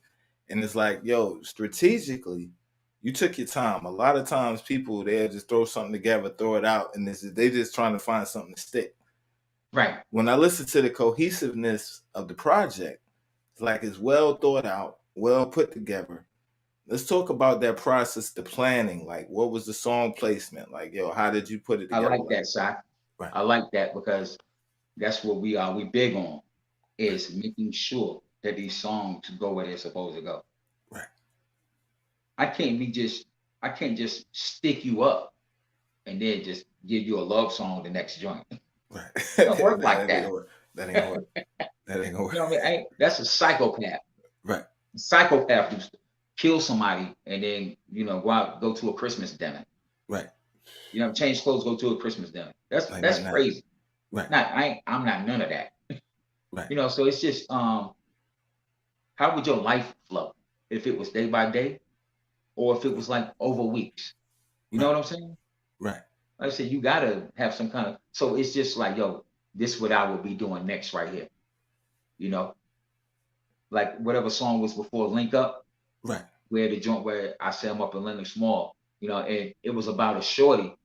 And it's like, yo, strategically, you took your time. A lot of times, people they'll just throw something together, throw it out, and they just trying to find something to stick. Right. When I listen to the cohesiveness of the project, it's like it's well thought out, well put together. Let's talk about that process, the planning. Like, what was the song placement? Like, yo, how did you put it I together? like that, Si. Right. I like that because that's what we are. We big on is making sure that these songs go where they're supposed to go. Right. I can't just stick you up and then just give you a love song the next joint. Right. It don't work like that. Ain't work. That ain't gonna work. That ain't gonna work. You know what I mean? That's a psychopath. Right. A psychopath who kill somebody and then, you know, go to a Christmas dinner. Right. You know, change clothes, go to a Christmas dinner. That's Like, nah. crazy. Right. I'm not none of that. Right. You know, so it's just how would your life flow if it was day by day or if it was like over weeks? You know what I'm saying? Right. Like I said, you gotta have some kind of, so it's just like, yo, this is what I will be doing next right here. You know, like whatever song was before Link Up, Right. where the joint where I said I'm up in Lenox Mall, you know, and it was about a shorty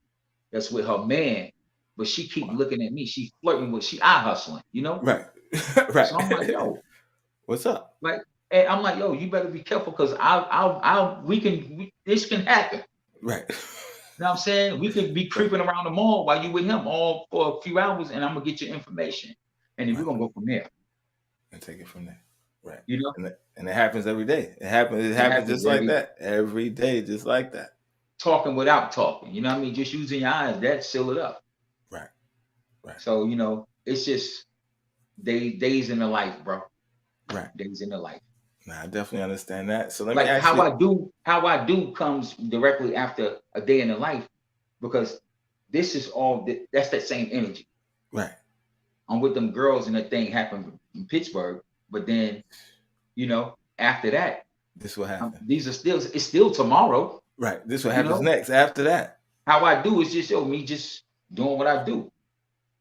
that's with her man, but she keep looking at me. She flirting with, she eye hustling, you know? Right. Right. So I'm like, yo, What's up? like, and I'm like, yo, you better be careful because this can happen. Right. You know what I'm saying? We could be creeping around the mall while you with him all for a few hours, and I'm gonna get your information, and then we're gonna go from there. And take it from there. Right. You know, And it happens every day. It happens just like that. Every day, just like that. talking without talking. You know what I mean? Just using your eyes, that seal it up. Right. Right. So, you know, it's just days in the life, bro. Right. Days in the life. Nah, I definitely understand that. So let Like me ask how you. how I do comes directly after a day in the life, because this is that's that same energy. Right. I'm with them girls and that thing happened in Pittsburgh, but then, you know, after that, This will happen. it's still tomorrow. Right. This what You happens know? next after that. How I do is just me just doing what I do.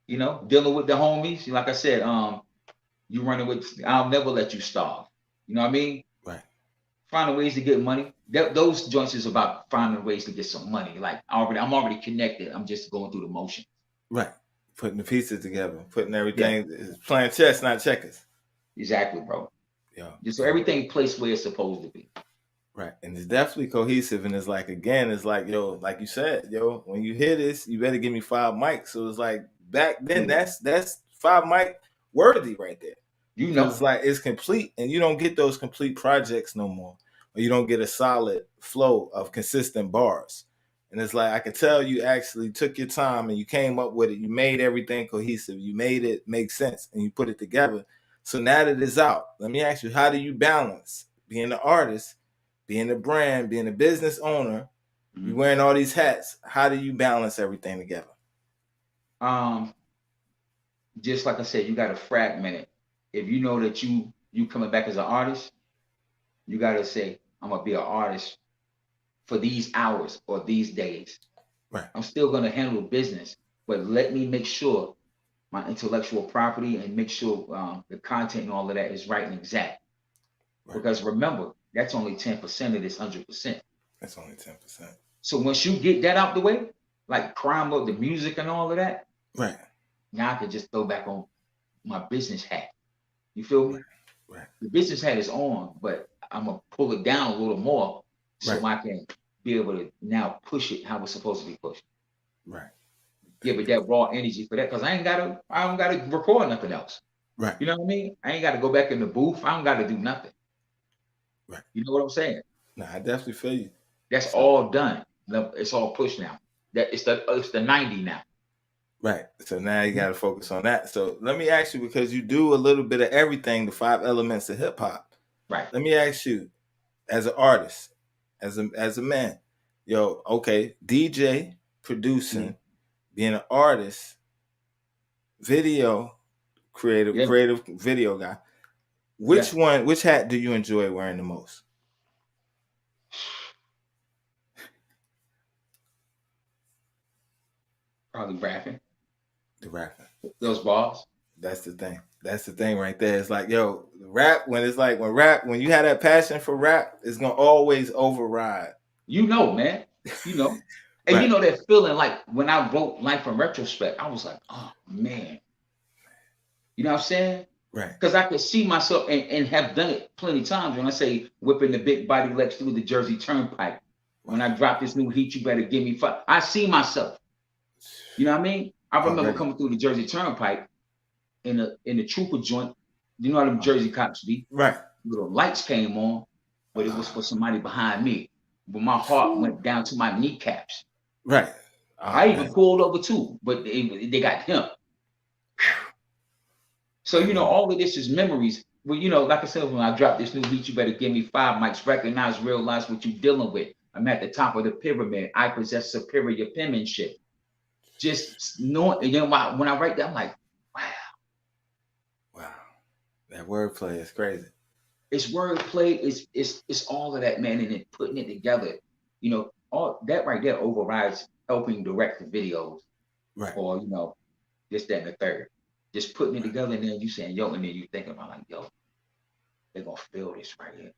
You know, dealing with the homies. Like I said, you running with, I'll never let you starve. You know what I mean? Right. Finding ways to get money. Those joints is about finding ways to get some money. Like I'm already connected. I'm just going through the motion. Right. Putting the pieces together, putting everything, playing chess, not checkers. Exactly, bro. Yeah. Just so everything placed where it's supposed to be. Right. And it's definitely cohesive. And it's like, again, it's like, yo, like you said, yo, when you hear this, you better give me 5 mics. So it's like back then, that's 5 mic worthy right there. You know, It's like it's complete, and you don't get those complete projects no more, or you don't get a solid flow of consistent bars. And it's like I could tell you actually took your time and you came up with it. You made everything cohesive. You made it make sense, and you put it together. So now that it's out, let me ask you, how do you balance being the artist, being the brand, being a business owner, Mhm. you wearing all these hats. How do you balance everything together? Just like I said, you got to fragment it. If you know that you coming back as an artist, you got to say, I'm gonna be an artist for these hours or these days. Right. I'm still gonna handle business, but let me make sure my intellectual property and make sure the content and all of that is right and exact. Right. Because remember, that's only 10% of this 100%. That's only 10%. So once you get that out the way, like crime of the music and all of that, Right. now I can just throw back on my business hat. You feel me? Right. The business hat is on, but I'm gonna pull it down a little more so Right. I can be able to now push it how it's supposed to be pushed. Right. Give it that raw energy for that, because I don't gotta record nothing else. Right. You know what I mean? I ain't gotta go back in the booth. I don't gotta do nothing. Right. You know what I'm saying? No, I definitely feel you. That's all done. It's all pushed now. That it's the 90 now. Right. So now you got to focus on that. So let me ask you, because you do a little bit of everything, the 5 elements of hip hop. Right. Let me ask you, as an artist, as a man, yo, okay, DJ, producing, being an artist, video, creative video guy. Which hat do you enjoy wearing the most? Probably rapping. The rapping. Those bars. That's the thing. That's the thing right there. It's like, yo, rap, when you have that passion for rap, it's gonna always override. You know, man. You know. And Right. you know that feeling, like when I wrote Life in Retrospect, I was like, oh man. You know what I'm saying? Right. Because I could see myself and have done it plenty of times. When I say whipping the big body Lex through the Jersey Turnpike, when I drop this new heat, you better give me 5. I see myself. You know what I mean? I remember Already. coming through the Jersey Turnpike in the trooper joint. You know how them Jersey cops be? Right. Little lights came on, but it was for somebody behind me. But my heart went down to my kneecaps. Right. I even pulled over too, but they got him. So, you know, all of this is memories. Well, you know, like I said, when I drop this new beat, you better give me 5 mics, recognize, realize what you're dealing with. I'm at the top of the pyramid. I possess superior penmanship. Just knowing, and then when I write that, I'm like, wow. Wow. That wordplay is crazy. It's wordplay, it's all of that, man, and then putting it together. You know, all that right there overrides helping direct the videos. Right. Or, you know, this, that, and the third. Just putting it together, and then you saying, yo, and then you thinking about like, yo, they're gonna feel this right here.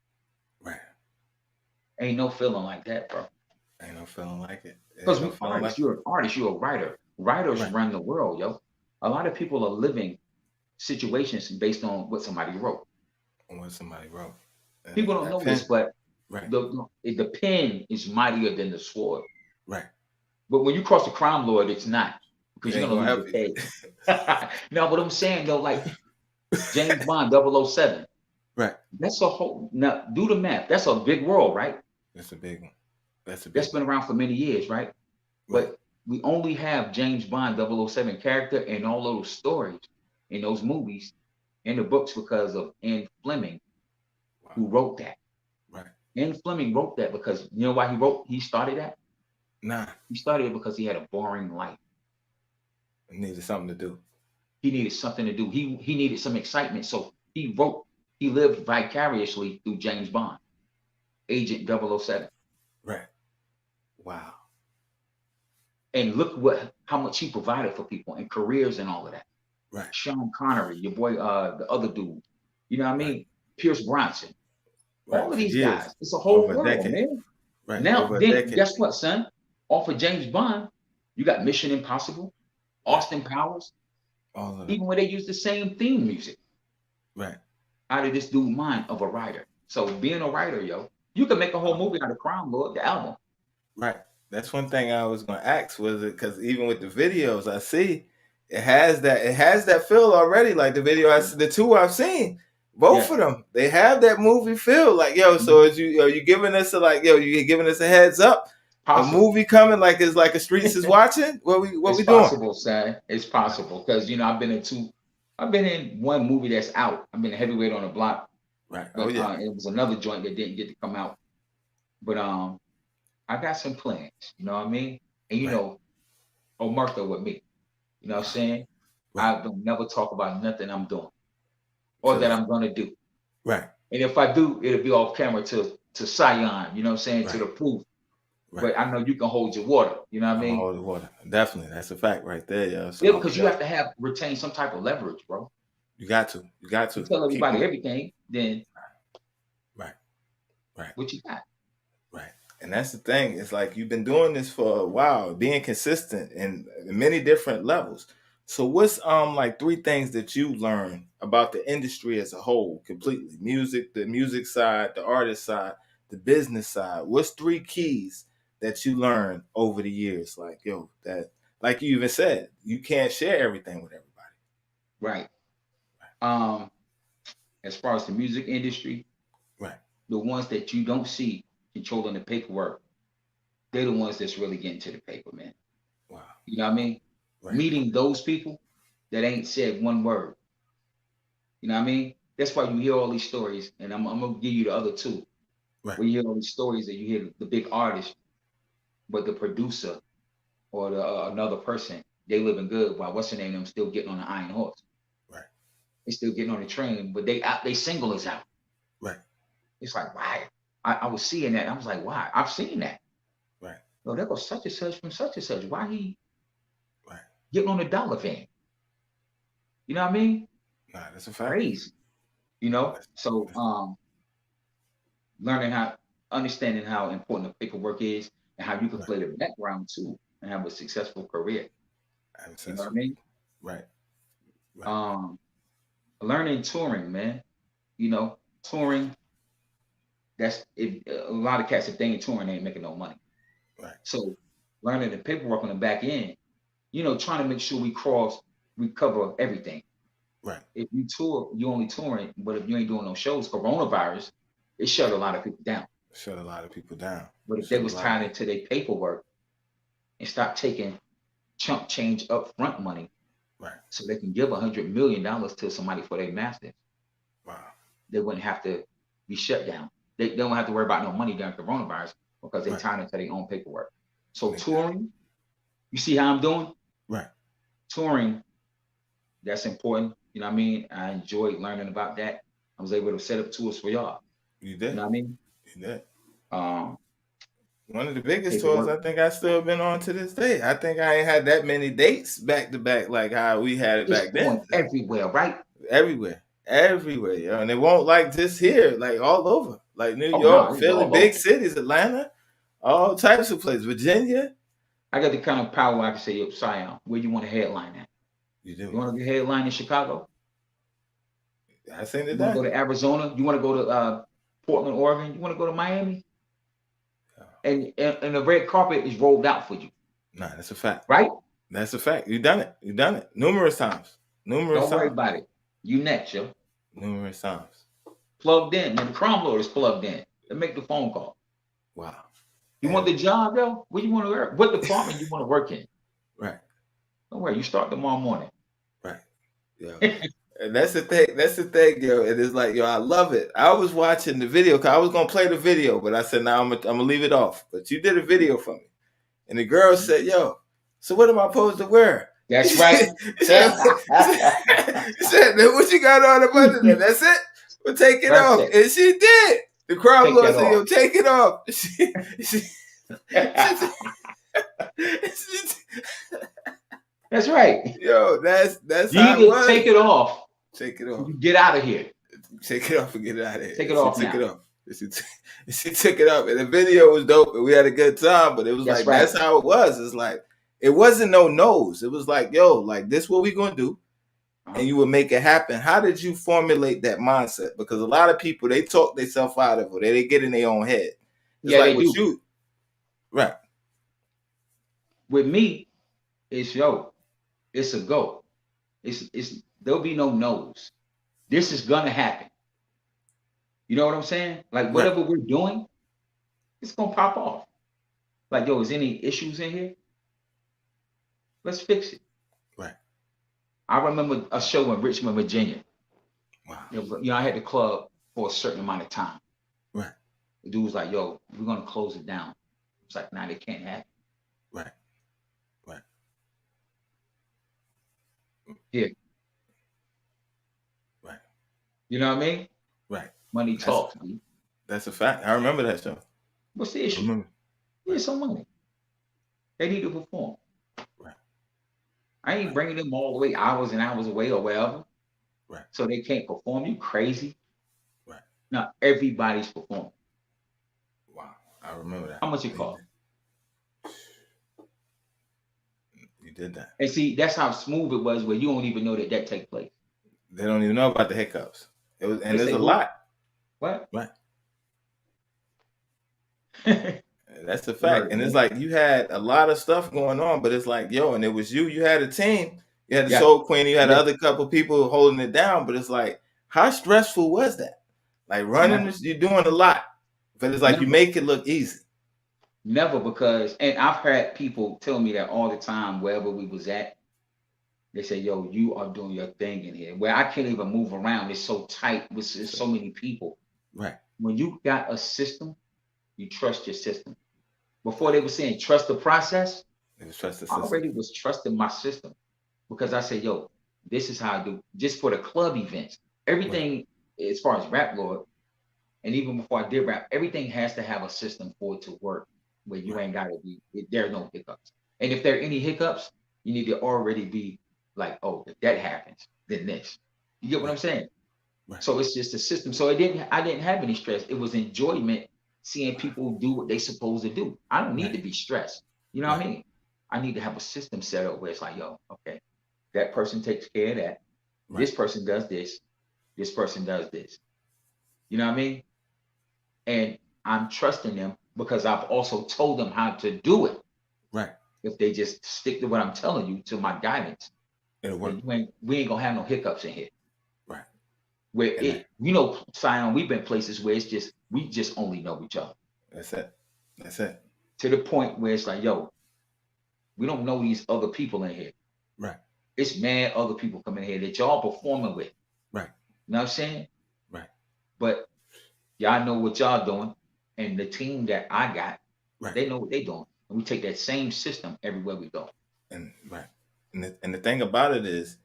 Right. Ain't no feeling like that, bro. Ain't no feeling like it. Because you're an artist, you're a writer. Writers Right. run the world, yo. A lot of people are living situations based on what somebody wrote. What somebody wrote. People don't know this, but right. the pen is mightier than the sword. Right. But when you cross the crime lord, it's not. Because you're gonna lose your head. No, but I'm saying though, like James Bond 007. Right. That's a whole, now do the math. That's a big world, right? That's a big one. That's been around for many years, right? But we only have James Bond 007 character and all those stories in those movies, in the books, because of Ian Fleming, who wrote that. Right. Ian Fleming wrote that because, you know why he started that? Nah. He started it because he had a boring life. He needed something to do. He needed something to do. He needed some excitement. So he lived vicariously through James Bond, Agent 007. Right. Wow. And look how much he provided for people and careers and all of that. Right. Sean Connery, your boy, the other dude. You know what I mean? Right. Pierce Bronson. Right. All of these guys. It's a whole world, man. Right. Now, then guess what, son? Off of James Bond, you got Mission Impossible, Austin Powers. All of even where they use the same theme music. Right. Out of this dude's mind of a writer. So being a writer, yo, you can make a whole movie out of Crime Lord, the album. Right. That's one thing I was going to ask, was it because even with the videos I see, it has that feel already. Like the video, the 2 I've seen, both of them, they have that movie feel. Like, yo, so are you giving us you giving us a heads up? Possible. A movie coming, like it's like a Streets is watching. What we doing? It's possible, son. It's possible because I've been in 1 movie that's out. I've been a heavyweight on the block. Right. But Oh yeah. it was another joint that didn't get to come out. But I got some plans, you know what I mean? And you Right. know, Omertha with me. You know what I'm saying? Right. I don't never talk about nothing I'm doing or To that the- I'm gonna do. Right. And if I do, it'll be off camera to Sion, you know what I'm saying, to Right. the proof. Right. But I know you can hold your water, you know what I I'm gonna mean? hold the water. Definitely. That's a fact right there, yo. So Yeah, because you have to retain some type of leverage, bro. you got to. You got You to. tell Keep everybody moving. everything, then Right. Right. what you got? Right. And that's the thing. It's like you've been doing this for a while, being consistent in many different levels. So what's like 3 things that you learned about the industry as a whole, completely? Music, the music side, the artist side, the business side. What's 3 keys that you learned over the years? Like, yo, that like you even said, you can't share everything with everybody. Right. As far as the music industry, Right. the ones that you don't see controlling the paperwork, they're the ones that's really getting to the paper, man. Wow. You know what I mean? Right. Meeting those people that ain't said one word. You know what I mean? That's why you hear all these stories, and I'm gonna give you the other 2. Right. When you hear all these stories that you hear the big artist, but the producer or the another person, they living good while what's the name of them still getting on the iron horse. Right. They still getting on the train, but they single is out. Right. It's like, why? I was seeing that. I was like, why? I've seen that. Right. No, there goes such and such from such and such. Why he Right. getting on the dollar van? You know what I mean? Nah, that's a fact. Crazy. You know? So understanding how important the paperwork is and how you can play the background too and have a successful career. You know what I mean? Right. Learning touring, man. You know, touring, that's it. A lot of cats, if they ain't touring, they ain't making no money. Right. So learning the paperwork on the back end, you know, trying to make sure we cover everything. Right. If you tour, you only touring, but if you ain't doing no shows, coronavirus, it shut a lot of people down. Shut a lot of people down. But if they was tied into their paperwork and stop taking chump change up front money, right, so they can give $100 million to somebody for their masters, wow, they wouldn't have to be shut down. They don't have to worry about no money during coronavirus because they're tied into their own paperwork. So touring, you see how I'm doing? Right. Touring, that's important. You know what I mean? I enjoyed learning about that. I was able to set up tours for y'all. You did. You know what I mean? You did. One of the biggest tours I think I still been on to this day. I think I ain't had that many dates back to back like how we had it back then. Everywhere, right? Everywhere, yo. And it won't like just here, like all over, like New York, Philly, big cities, Atlanta, all types of places, Virginia. I got the kind of power I can say, yo, Sion, where you want to headline at? You do. You want to headline in Chicago? I seen it. You want to go to Arizona? You want to go to Portland, Oregon? You want to go to Miami? And the red carpet is rolled out for you. Nah, that's a fact. Right? That's a fact. You done it. You done it numerous times. Don't worry about it. You next, yo. Numerous times. Plugged in. Man, the crime lord is plugged in. They make the phone call. Wow. You want the job, yo? Where you want to work? What department you want to work in? Right. Don't worry. You start tomorrow morning. Right. Yeah. And that's the thing, yo. It is like, yo, I love it. I was watching the video because I was gonna play the video, but I said, nah, I'm gonna leave it off. But you did a video for me, and the girl said, yo, so what am I supposed to wear? That's right. She said, what you got on up under there? That's it. Well, take it off, and she did. The crowd lord said, yo, take it off. That's right. Yo, that's you how it was. Take it off. Take it off. Get out of here. Take it off and get out of here. Take it off. Take it off. She took it off, and the video was dope, and we had a good time. But it was that's how it was. It's like it wasn't no no's. It was like, yo, like this, what we gonna do, and you would make it happen. How did you formulate that mindset? Because a lot of people they talk themselves out of it. They get in their own head. It's like with you, right? With me, it's it's a go. It's there'll be no no's. This is gonna happen. You know what I'm saying? Like whatever we're doing, it's gonna pop off. Like, yo, is any issues in here? Let's fix it. Right. I remember a show in Richmond, Virginia. Wow. You know, I had the club for a certain amount of time. Right. The dude was like, yo, we're gonna close it down. It's like, nah, they can't have it. Right. Right. Yeah. Right. You know what I mean? Right. Money That's- talks, dude. That's a fact. I remember that show. What's the I issue? remember. Yeah, some money. They need to perform. Right. I ain't bringing them all the way hours and hours away or wherever. Right. So they can't perform. You crazy? Right. Now everybody's performing. Wow. I remember that. How much it cost? You did that. And see, that's how smooth it was, where you don't even know that take place. They don't even know about the hiccups. It was, and They there's say, a who? lot. What? Right. That's a fact. Right, And it's man. like you had a lot of stuff going on, but it's like, yo, and it was you. You had a team. You had the Yeah. Soul Queen. You had Yeah. other couple people holding it down. But it's like, how stressful was that? Like running, Never. this, you're doing a lot, but it's like you Never. make it look easy. Never, because, and I've had people tell me that all the time, wherever we was at. They say, yo, you are doing your thing in here. Where I can't even move around. It's so tight. There's so many people. Right. When you got a system, you trust your system. Before they were saying trust the process, It was trust the I system. already was trusting my system, because I said, yo, this is how I do. Just for the club events, everything as far as Rap Lord, and even before I did rap, everything has to have a system for it to work, where you ain't got to be, there are no hiccups. And if there are any hiccups, you need to already be like, oh, if that happens, then this. You get what I'm saying? Right. So it's just a system. So I didn't have any stress. It was enjoyment seeing people do what they supposed to do. I don't need Right. to be stressed. You know what I mean? I need to have a system set up where it's like, yo, okay, that person takes care of that. Right. This person does this. This person does this. You know what I mean? And I'm trusting them because I've also told them how to do it. Right. If they just stick to what I'm telling you, to my guidance, It'll work. then we ain't gonna have no hiccups in here. Right. Where And it, you know, Sion, we've been places where it's just, we just only know each other. That's it. That's it. To the point where it's like, yo, we don't know these other people in here. Right. It's mad other people coming in here that y'all performing with. Right. You know what I'm saying? Right. But y'all know what y'all doing. And the team that I got, Right. they know what they doing. And we take that same system everywhere we go. And right. And the thing about it is,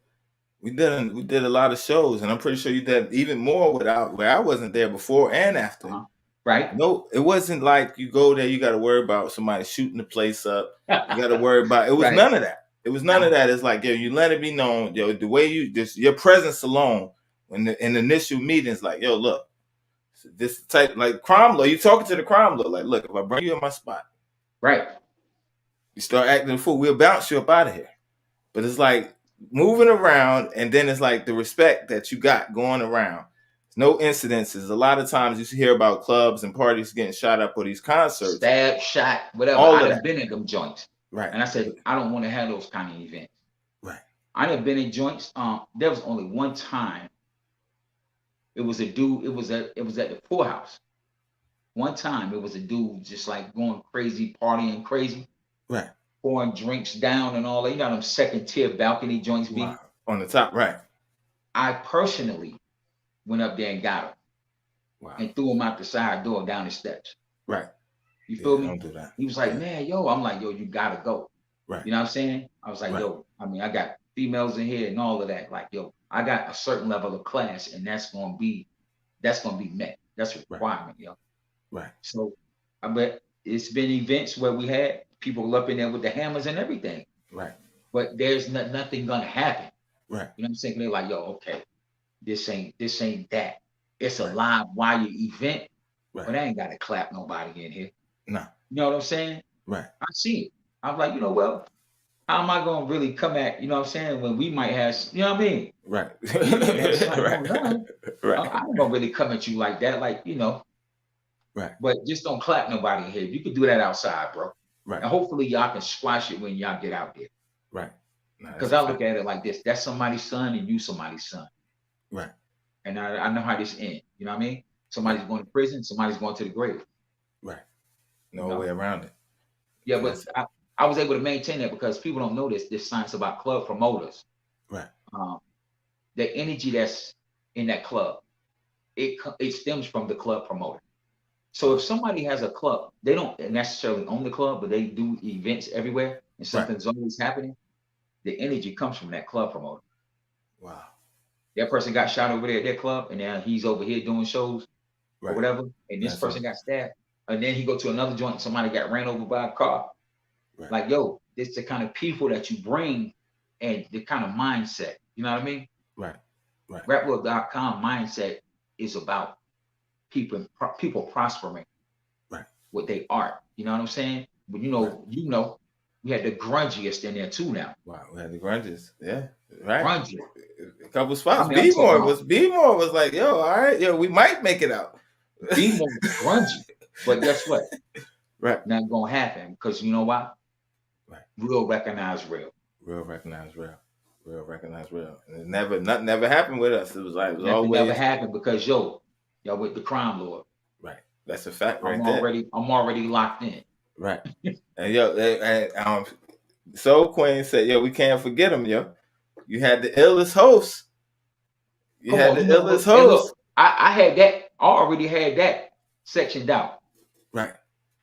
we did a lot of shows, and I'm pretty sure you did even more without where I wasn't there before and after. Uh-huh. Right? No, it wasn't like you go there, you got to worry about somebody shooting the place up. You got to worry about it. Was Right. none of that. It was none of that. It's like, yo, you let it be known, yo, the way you just your presence alone in the initial meetings, like, yo, look, this type like crime law. You talking to the crime law, like, look, if I bring you in my spot, Right. you start acting a fool, we'll bounce you up out of here. But it's like moving around, and then it's like the respect that you got going around. No incidences. A lot of times you hear about clubs and parties getting shot up or these concerts. Stab, shot, whatever. All of I done that. been in them joints. Right. And I said, I don't want to have those kind of events. Right. I done been in joints. There was only one time. It was a dude, it was at the poorhouse. One time it was a dude just like going crazy, partying crazy, Right. pouring drinks down and all that. You know them second tier balcony joints be. Wow. On the top, right. I personally went up there and got him Wow. and threw him out the side door down the steps. Right. You feel me? Don't do that. He was like, Yeah. man, yo, I'm like, yo, you gotta go. Right. You know what I'm saying? I was like, Right. yo, I mean, I got females in here and all of that. Like, yo, I got a certain level of class, and that's gonna be met. That's a requirement, yo. Right. So I bet it's been events where we had people up in there with the hammers and everything, Right. but there's nothing gonna happen. Right. You know what I'm saying? They're like, yo, okay, this ain't that. It's a Right. live wire event, Right. but I ain't gotta clap nobody in here. No. You know what I'm saying? Right. I see it. I'm like, you know, well, how am I gonna really come at, you know what I'm saying, when we might have, you know what I mean? Right. It's like, Right. hold on. Right. I ain't gonna really come at you like that, like, you know. Right. But just don't clap nobody in here. You can do that outside, bro. Right. And hopefully y'all can squash it when y'all get out there. Right. No, Because that's I a look fact. at it like this. That's somebody's son and you somebody's son. Right. And I know how this ends. You know what I mean? Somebody's going to prison, somebody's going to the grave. Right. No No. way around it. Yeah, And but that's- I was able to maintain that because people don't know this science about club promoters. Right. The energy that's in that club. it stems from the club promoter. So if somebody has a club, they don't necessarily own the club, but they do events everywhere, and something's always happening. The energy comes from that club promoter. Wow. That person got shot over there at their club, and now he's over here doing shows or whatever, and this That's person got stabbed, and then he go to another joint, and somebody got ran over by a car. Right. Like, yo, it's the kind of people that you bring and the kind of mindset. You know what I mean? Right. Right. Rapworld.com mindset is about people prospering with their art. You know what I'm saying? But you know, we had the grungiest in there too now. Wow, we had the grunges. Yeah. Right. Grungy. A couple spots. I mean, B-More was like, yo, all right, yo, we might make it out. B-More was grungy. But guess what? Right. Not gonna happen because you know why? Right. Real recognize real. Real recognize real. Real recognize real. And nothing never happened with us. It was like Nothing always never happened because y'all with the crime lord. Right. That's a fact right I'm there. already locked in. Right. And yo, Soul Queen said, yo, we can't forget him, yo. You had the illest host. You had the illest host. Look, I had that. I already had that sectioned out. Right.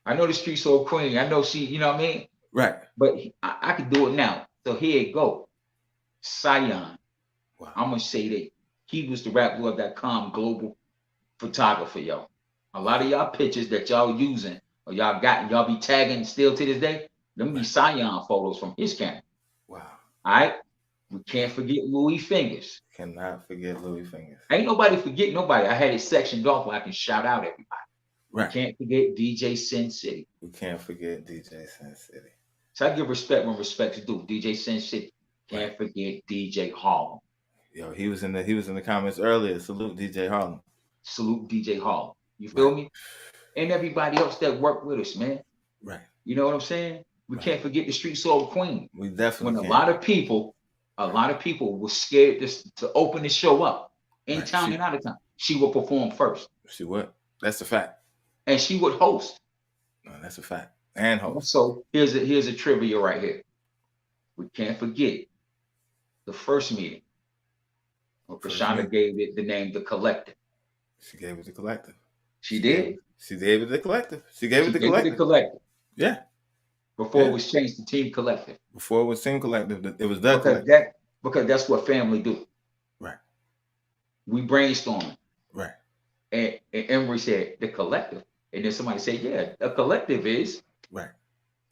I know the Street Soul Queen. I know she, you know what I mean? Right. But I could do it now. So here it go. Sion. Wow. I'm going to say that he was the rapworld.com global photographer, yo. A lot of y'all pictures that y'all using or y'all got and y'all be tagging still to this day, them be Sion photos from his camera. Wow. All right? We can't forget Louis Fingers. Cannot forget Louis Fingers. Ain't nobody forget nobody. I had it sectioned off where I can shout out everybody. Right. Can't forget DJ Sin City. We can't forget DJ Sin City. So I give respect when respect's due. DJ Sin City. Can't forget DJ Harlem. Yo, he was in the comments earlier. Salute DJ Harlem. Salute DJ Harlem. You feel me? And everybody else that worked with us, man. Right. You know what I'm saying? We can't forget the Street Soul Queen. We definitely when a lot of people were scared to open the show up in town and out of town. She would perform first. She would. That's a fact. And she would host. No, that's a fact. And host. So here's a trivia right here. We can't forget the first meeting. Kashana gave it the name The Collective. She gave it The Collective. She did. She gave it The Collective. She gave it The Collective. Yeah. Before it was changed to Team Collective. Before it was Team Collective, it was The Collective. Because that's what family do. Right. We brainstormed. Right. And Emery said, The Collective. And then somebody said, yeah, a collective is. Right.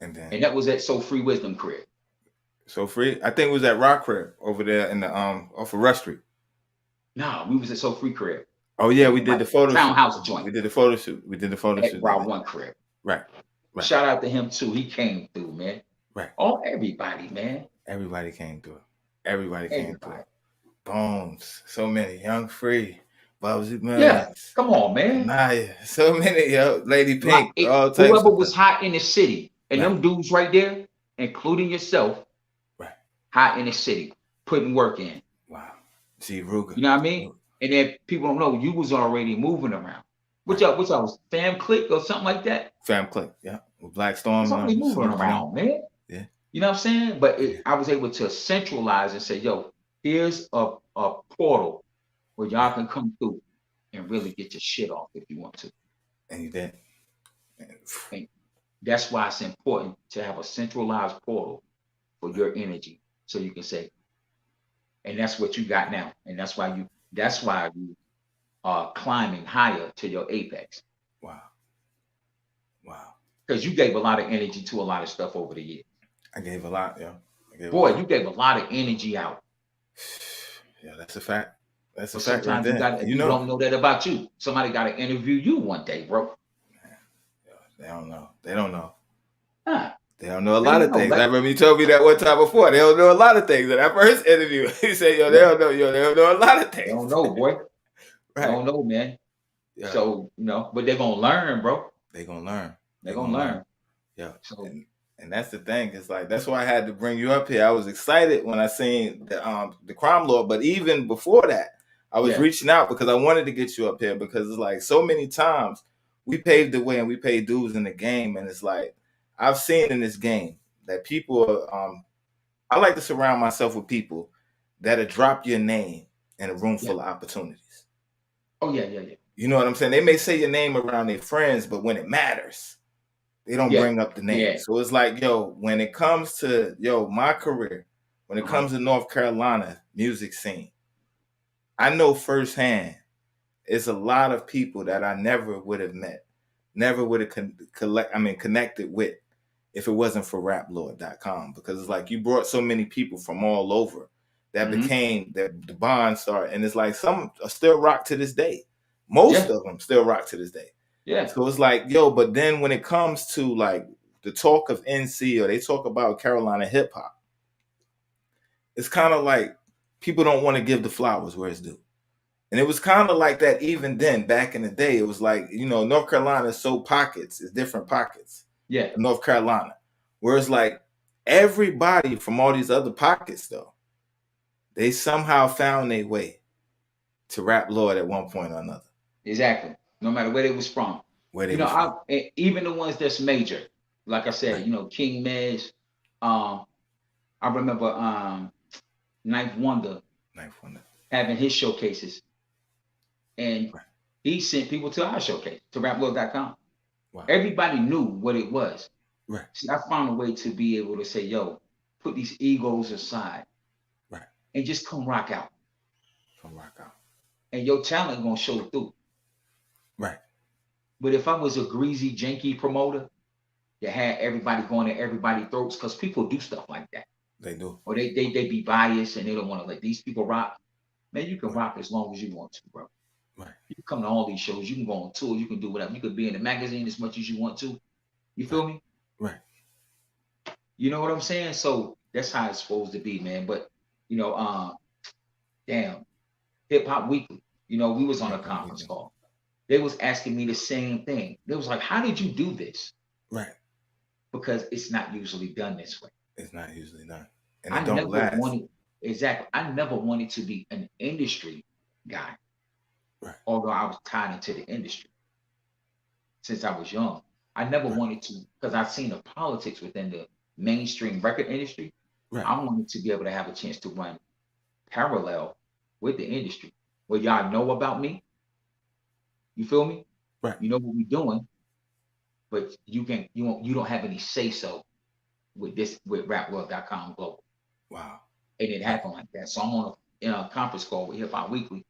And that was at So Free Wisdom crib. So Free? I think it was at Rock Crib over there in the off of Rush Street. No, we was at So Free crib. Oh yeah, we did the photo townhouse joint. We did the photo shoot. At Route 1 crib. Right. Shout out to him too. He came through, man. Right. Everybody, man. Everybody came through. Everybody came through. Bones. So many. Young Free. Bubsy Millions. Yeah. Come on, man. Naya. So many, yo. Lady Pink. All types whoever was hot in the city. And them dudes right there, including yourself, hot in the city, putting work in. Wow. G. Ruger. You know what I mean? And then people don't know you was already moving around. Which I was Fam Click or something like that. Fam Click, yeah. With Black Storm. Somebody moving around, man. Yeah. You know what I'm saying? But I was able to centralize and say, yo, here's a portal where y'all can come through and really get your shit off if you want to. And you did. And that's why it's important to have a centralized portal for your energy, so you can say, and that's what you got now, and that's why you are climbing higher to your apex. Wow. Because you gave a lot of energy to a lot of stuff over the years. I gave a lot, yo. You gave a lot of energy out. Yeah, that's a fact. That's a fact. Sometimes right you don't know that about you. Somebody got to interview you one day, bro. They don't know. They don't know. Huh. They don't know a lot of things. I remember you told me that one time before. They don't know a lot of things. In that first interview, he said, they don't know a lot of things. They don't know, boy. Right. They don't know, man. Yeah. So, but they're going to learn, bro. They're going to learn. They're going to learn. Yeah. So, and that's the thing. It's like, that's why I had to bring you up here. I was excited when I seen the crime lord, but even before that, I was reaching out because I wanted to get you up here because it's like so many times we paved the way and we paid dues in the game. And it's like, I've seen in this game that people I like to surround myself with people that'll drop your name in a room full of opportunities. Oh yeah. You know what I'm saying? They may say your name around their friends, but when it matters, they don't Yeah. bring up the name. Yeah. So it's like, yo, when it comes to my career, when it comes to North Carolina music scene, I know firsthand it's a lot of people that I never would have met, never would have connected with if it wasn't for raplord.com, because it's like you brought so many people from all over that became the bond star, and it's like some are still rock to this day. Most of them still rock to this day. Yeah. So it's like, yo, but then when it comes to like the talk of NC, or they talk about Carolina hip hop, it's kind of like people don't want to give the flowers where it's due. And it was kind of like that even then, back in the day. It was like, North Carolina is so pockets, it's different pockets. Yeah. North Carolina. Whereas like everybody from all these other pockets, though, they somehow found their way to Rap Lord at one point or another. Exactly. No matter where they was from. Even the ones that's major, like I said, King Mez. I remember Ninth Wonder having his showcases, and he sent people to our showcase, to raplord.com. Wow. Everybody knew what it was. Right. See, I found a way to be able to say, yo, put these egos aside, right, and just come rock out. Come rock out. And your talent gonna show through. Right. But if I was a greasy, janky promoter that had everybody going at everybody's throats, because people do stuff like that. They do. Or they be biased and they don't want to let these people rock. Man, you can rock as long as you want to, bro. Right. You can come to all these shows. You can go on tour. You can do whatever. You could be in the magazine as much as you want to. You feel me? Right. You know what I'm saying? So that's how it's supposed to be, man. But damn, Hip Hop Weekly. We was on a conference call. They was asking me the same thing. They was like, "How did you do this?" Right. Because it's not usually done this way. It's not usually done, and it don't last. I never wanted to be an industry guy. Right. Although I was tied into the industry since I was young. I never wanted to, because I've seen the politics within the mainstream record industry. Right. I wanted to be able to have a chance to run parallel with the industry, where y'all know about me. You feel me? Right. You know what we're doing, but you don't have any say so with raplord.com global. Wow. And it happened like that. So I'm on a conference call with Hip Hop Weekly,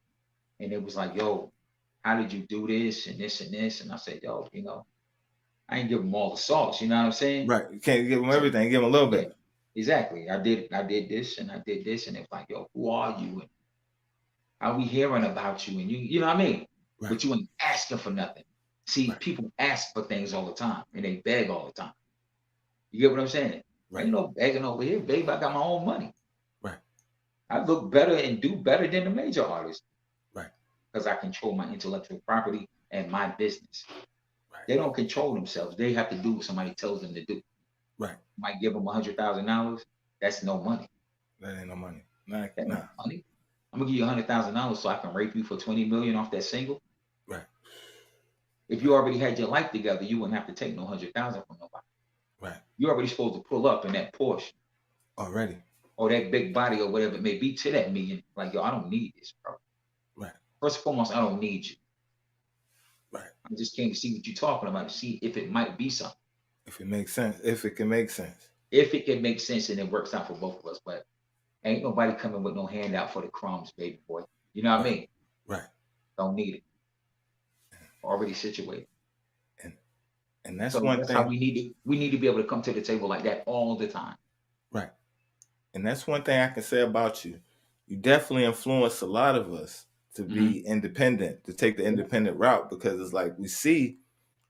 and it was like, yo, how did you do this and this and this? And I said, yo, I ain't give them all the sauce. You know what I'm saying? Right. You can't give them everything. Give them a little bit. Yeah, exactly. I did this and I did this, and it's like, yo, who are you? And are we hearing about you? And you know what I mean? Right. But you ain't asking for nothing. See, people ask for things all the time, and they beg all the time. You get what I'm saying? Right. Ain't no begging over here, babe. I got my own money. Right. I look better and do better than the major artists. Right. Because I control my intellectual property and my business. Right. They don't control themselves. They have to do what somebody tells them to do. Right. Might give them $100,000. That's no money. That ain't no money. No money. I'm gonna give you $100,000 so I can rape you for $20 million off that single. Right. If you already had your life together, you wouldn't have to take no $100,000 from nobody. Right. You're already supposed to pull up in that Porsche. Already. Or that big body or whatever it may be to that million. Like, yo, I don't need this, bro. Right. First and foremost, I don't need you. Right. I just came to see what you're talking about, to see if it might be something. If it makes sense. If it can make sense. If it can make sense and it works out for both of us. But ain't nobody coming with no handout for the crumbs, baby boy. You know what I mean? Right. Don't need it. Already situated. And that's so one that's thing. How we need to be able to come to the table like that all the time. Right. And that's one thing I can say about you. You definitely influence a lot of us to be independent, to take the independent route, because it's like we see,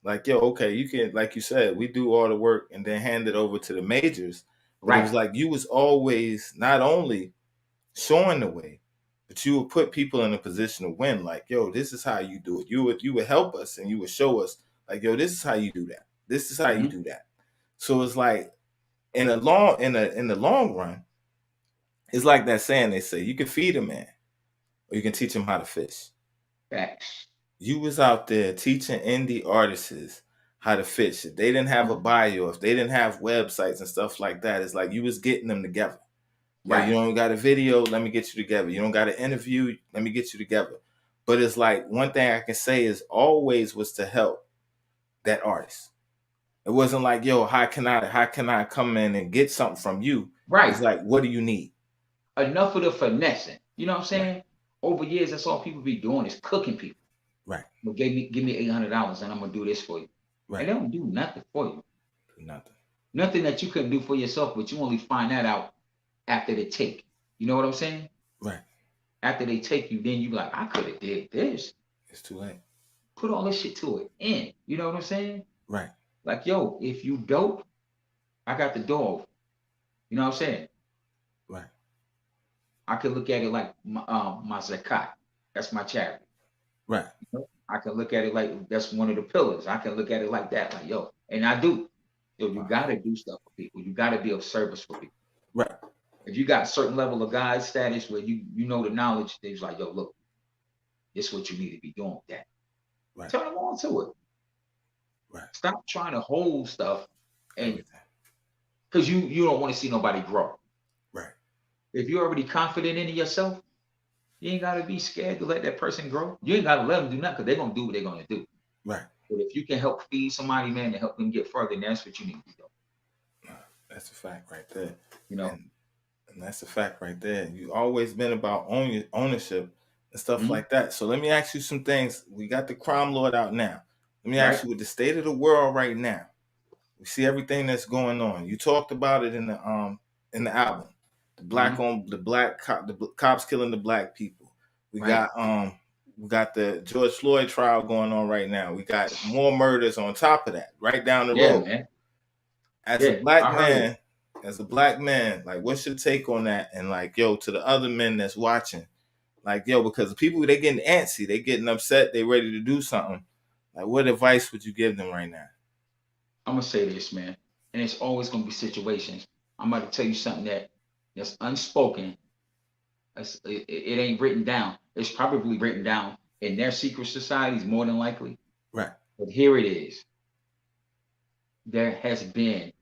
like, yo, okay, you can, like you said, we do all the work and then hand it over to the majors. But it was like you was always not only showing the way, but you would put people in a position to win. Like, yo, this is how you do it. You would help us and you would show us, like, yo, this is how you do that. This is how you do that. So it's like in the long run, it's like that saying they say, you can feed a man or you can teach him how to fish. Facts. You was out there teaching indie artists how to fish. If they didn't have a bio, if they didn't have websites and stuff like that, it's like you was getting them together. Right. You don't got a video, let me get you together. You don't got an interview, let me get you together. But it's like one thing I can say is always was to help that artist. It wasn't like, yo, how can I come in and get something from you? Right. It's like, what do you need? Enough of the finessing. You know what I'm saying? Right. Over years, that's all people be doing is cooking people. Right. Well, give me $800 and I'm gonna do this for you. Right. And they don't do nothing for you. Nothing. Nothing that you couldn't do for yourself, but you only find that out after they take. You know what I'm saying? Right. After they take you, then you be like, I could have did this. It's too late. Put all this shit to it in. You know what I'm saying? Right. Like, yo, if you dope, I got the dog. You know what I'm saying? Right. I could look at it like my zakat. That's my charity. Right. You know? I can look at it like that's one of the pillars. I can look at it like that, like, yo, and I do. Yo, you gotta do stuff for people. You gotta be of service for people. Right. If you got a certain level of guide status where you know the knowledge, things like, yo, look, this is what you need to be doing with that. Right. Turn them on to it. Right. Stop trying to hold stuff, and Everything. because you don't want to see nobody grow. Right. If you're already confident in yourself, you ain't gotta be scared to let that person grow. You ain't gotta let them do nothing because they're gonna do what they're gonna do. Right. But if you can help feed somebody, man, to help them get further, then that's what you need to do. That's a fact right there. You know, and that's a fact right there. You always been about ownership and stuff Mhm. like that. So let me ask you some things. We got the crime lord out now. Let me ask Right. you, with the state of the world right now, we see everything that's going on. You talked about it in the album. The cops killing the black people. We Right. got the George Floyd trial going on right now. We got more murders on top of that, right down the Yeah, road. man. As Yeah, a black I heard man, like, what's your take on that? And like, yo, to the other men that's watching, like, yo, because the people, they getting antsy, they getting upset, they ready to do something. Like, what advice would you give them right now? I'm gonna say this, man, and it's always gonna be situations. I'm about to tell you something that's unspoken. It ain't written down. It's probably written down in their secret societies, more than likely. Right. But here it is. There has been,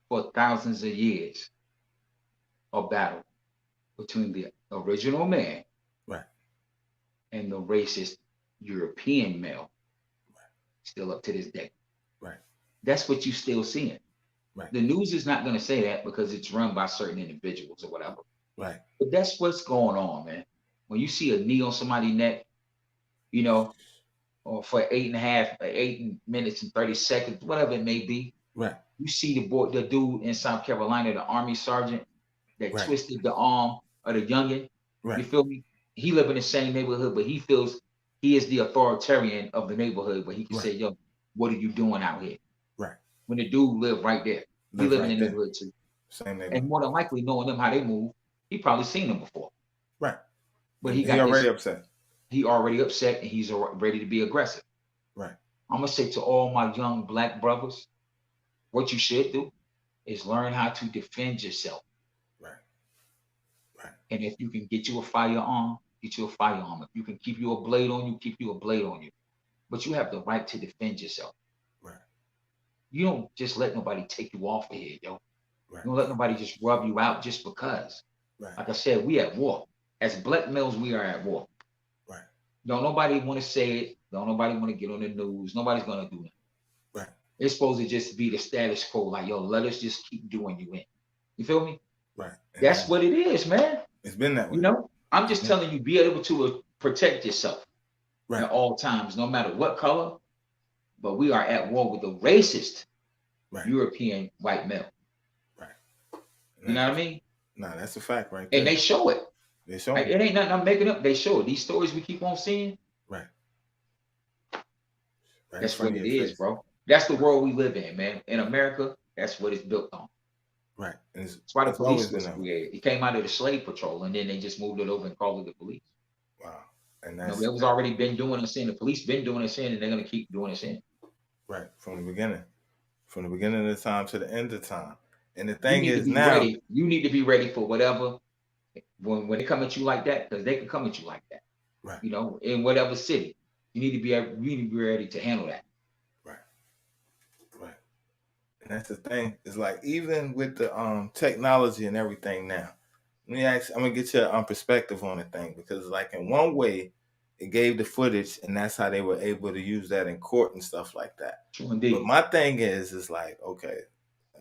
for thousands of years, a battle between the original man, Right. and the racist European male. Right. Still up to this day. Right. That's what you still seeing. Right. The news is not going to say that because it's run by certain individuals or whatever. Right. But that's what's going on, man. When you see a knee on somebody's neck, you know, or for 8 minutes and 30 seconds, whatever it may be. Right. You see the dude in South Carolina, the Army sergeant that Right. twisted the arm of the youngin. Right. You feel me? He live in the same neighborhood, but he feels he is the authoritarian of the neighborhood, but he can Right. say, yo, what are you doing out here? Right. When the dude live right there. He live in the neighborhood too. Same neighborhood. And more than likely, knowing them how they move, he probably seen them before. Right. But he got already upset. He already upset, and he's ready to be aggressive. Right. I'm gonna say to all my young black brothers, what you should do is learn how to defend yourself. Right. Right. And if you can get you a firearm, get you a firearm. If you can keep you a blade on you, keep you a blade on you. But you have the right to defend yourself. Right. You don't just let nobody take you off the head, yo. Right. You don't let nobody just rub you out just because. Right. Like I said, we at war. As black males, we are at war. Right. Don't nobody want to say it. Don't nobody want to get on the news. Nobody's gonna do it. Right. It's supposed to just be the status quo, like, yo, let us just keep doing you in. You feel me? Right. And that's what it is, man. It's been that way. You know, I'm just telling you, be able to protect yourself at all times, no matter what color. But we are at war with the racist European white male. Right. You know what I mean? Nah, that's a fact right there. And they show it. They show it. It Ain't nothing I'm making up. They show it. These stories we keep on seeing. Right. That's what it is, bro. That's the world we live in, man. In America, that's what it's built on. Right. That's why the police was created. It came out of the slave patrol, and then they just moved it over and called it the police. Wow. And that's that was already been doing us in. The police been doing us in, and they're gonna keep doing us in. Right. From the beginning of the time to the end of time. And the thing is now, you need to be ready for whatever when they come at you like that, because they can come at you like that. Right. You know, in whatever city, you need to be ready to handle that. Right. Right. And that's the thing. It's like, even with the technology and everything now, I'm gonna get your perspective on the thing, because like in one way, it gave the footage, and that's how they were able to use that in court and stuff like that. True But indeed. my thing is like, okay,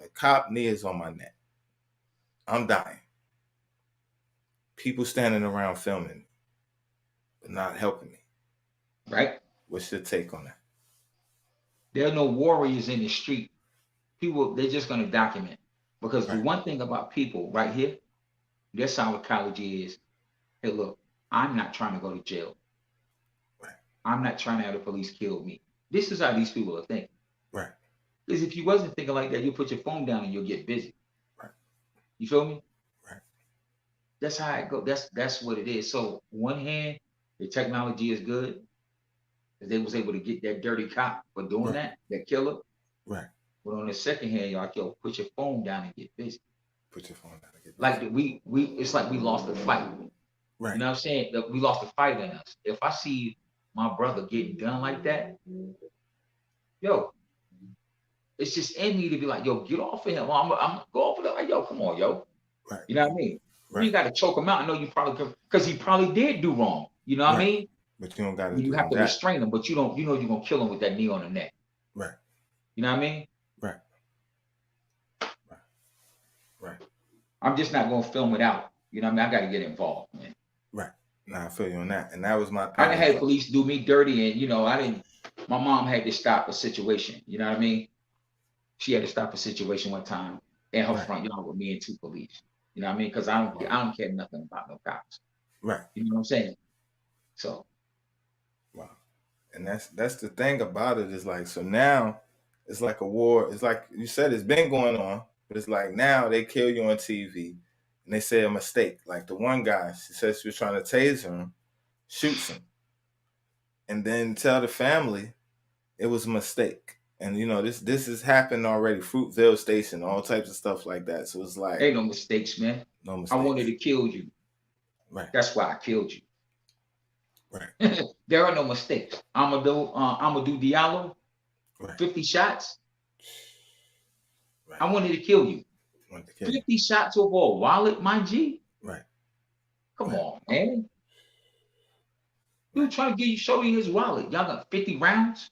a cop knee is on my neck. I'm dying. People standing around filming me, but not helping me. Right? What's your take on that? There are no warriors in the street. People, they're just going to document. Because the Right. one thing about people right here, their psychology is, hey, look, I'm not trying to go to jail. Right. I'm not trying to have the police kill me. This is how these people are thinking. Right. Because if you wasn't thinking like that, you put your phone down and you'll get busy. Right. You feel me? Right. That's how it goes. That's what it is. So one hand, the technology is good. Because they was able to get that dirty cop for doing Right. that killer. Right. But on the second hand, y'all, yo, put your phone down and get busy. Put your phone down. And get Like we it's like we lost the fight. right. You know what I'm saying? That we lost the fight in us. If I see my brother getting done like that, yo, it's just in me to be like, yo, get off of him. I'm go over there like, yo, come on, yo. Right. You know what I mean? Right. You got to choke him out. I know you probably because he probably did do wrong. You know what I Right. mean? But you don't got to You do have to that. restrain him, but you don't. You know you're gonna kill him with that knee on the neck. Right. You know what I mean? Right. Right. I'm just not gonna film it out. You know what I mean? I got to get involved, man. Right. Nah, I feel you on that. And that was my I done had thing. police do me dirty, and you know, I didn't. My mom had to stop a situation. You know what I mean? She had to stop a situation one time in her Right. front yard with me and two police. You know what I mean? Because I don't care nothing about no cops. Right. You know what I'm saying? So Wow. And that's the thing about it is like, so now it's like a war. It's like you said, it's been going on, but it's like now they kill you on TV and they say a mistake. Like the one guy, she says she was trying to taser him, shoots him, and then tell the family it was a mistake. And you know, this has happened already, Fruitvale Station, all types of stuff like that. So it's like ain't no mistakes, man. no I mistake. wanted to kill you. Right. That's why I killed you. Right. There are no mistakes. Amadou Diallo, Right. 50 shots. Right. I wanted to kill you. Want to kill you. 50 shots over a wallet, my G. Right. Come Right. on, man. Dude trying to show you his wallet. Y'all got 50 rounds.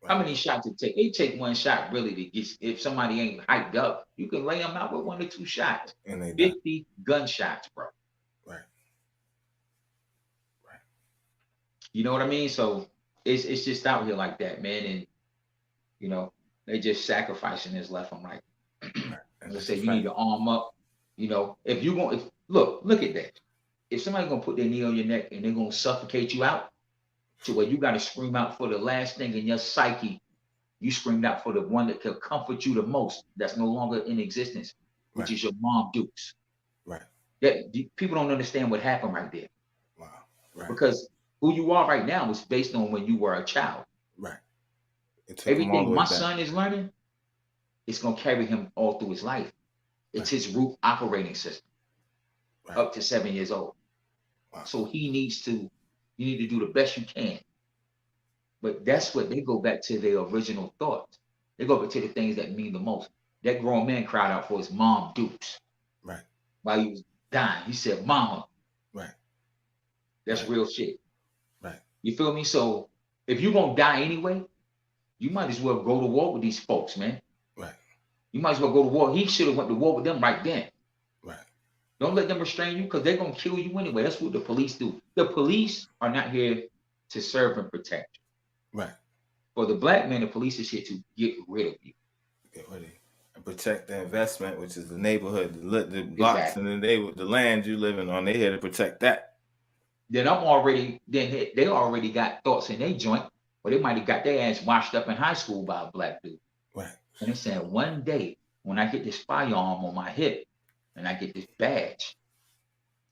How many shots it take? It take one shot really to get. If somebody ain't hyped up, you can lay them out with 1 or 2 shots. And they 50 gunshots, bro. Right. Right. You know what I mean? So it's just out here like that, man. And you know, they just sacrificing this left and right. Right. And They that's say a you fact. need to arm up. You know, if you going, look at that. If somebody's gonna put their knee on your neck and they're gonna suffocate you out to where you got to scream out for the last thing in your psyche, you screamed out for the one that can comfort you the most. That's no longer in existence, which Right. is your mom, Dukes. Right. People don't understand what happened right there Wow. Right. because who you are right now is based on when you were a child. Right. It took him all the Everything way my back. son is learning, it's gonna carry him all through his life. It's his root operating system Right. up to 7 years old. Wow. So you need to do the best you can. But that's what they go back to their original thoughts. They go back to the things that mean the most. That grown man cried out for his mom, Dukes. Right. While he was dying, he said, "Mama." Right. That's Right. real shit. Right. You feel me? So if you're gonna die anyway, you might as well go to war with these folks, man. Right. You might as well go to war. He should have went to war with them right then. Right. Don't let them restrain you because they're gonna kill you anyway. That's what the police do. The police are not here to serve and protect you. Right. For the black man, the police is here to get rid of you. Get rid of you. And protect the investment, which is the neighborhood, the blocks, Exactly. and the land you living on. They here to protect that. Then they already got thoughts in their joint, or they might have got their ass washed up in high school by a black dude. Right. And they said, one day when I get this firearm on my hip and I get this badge,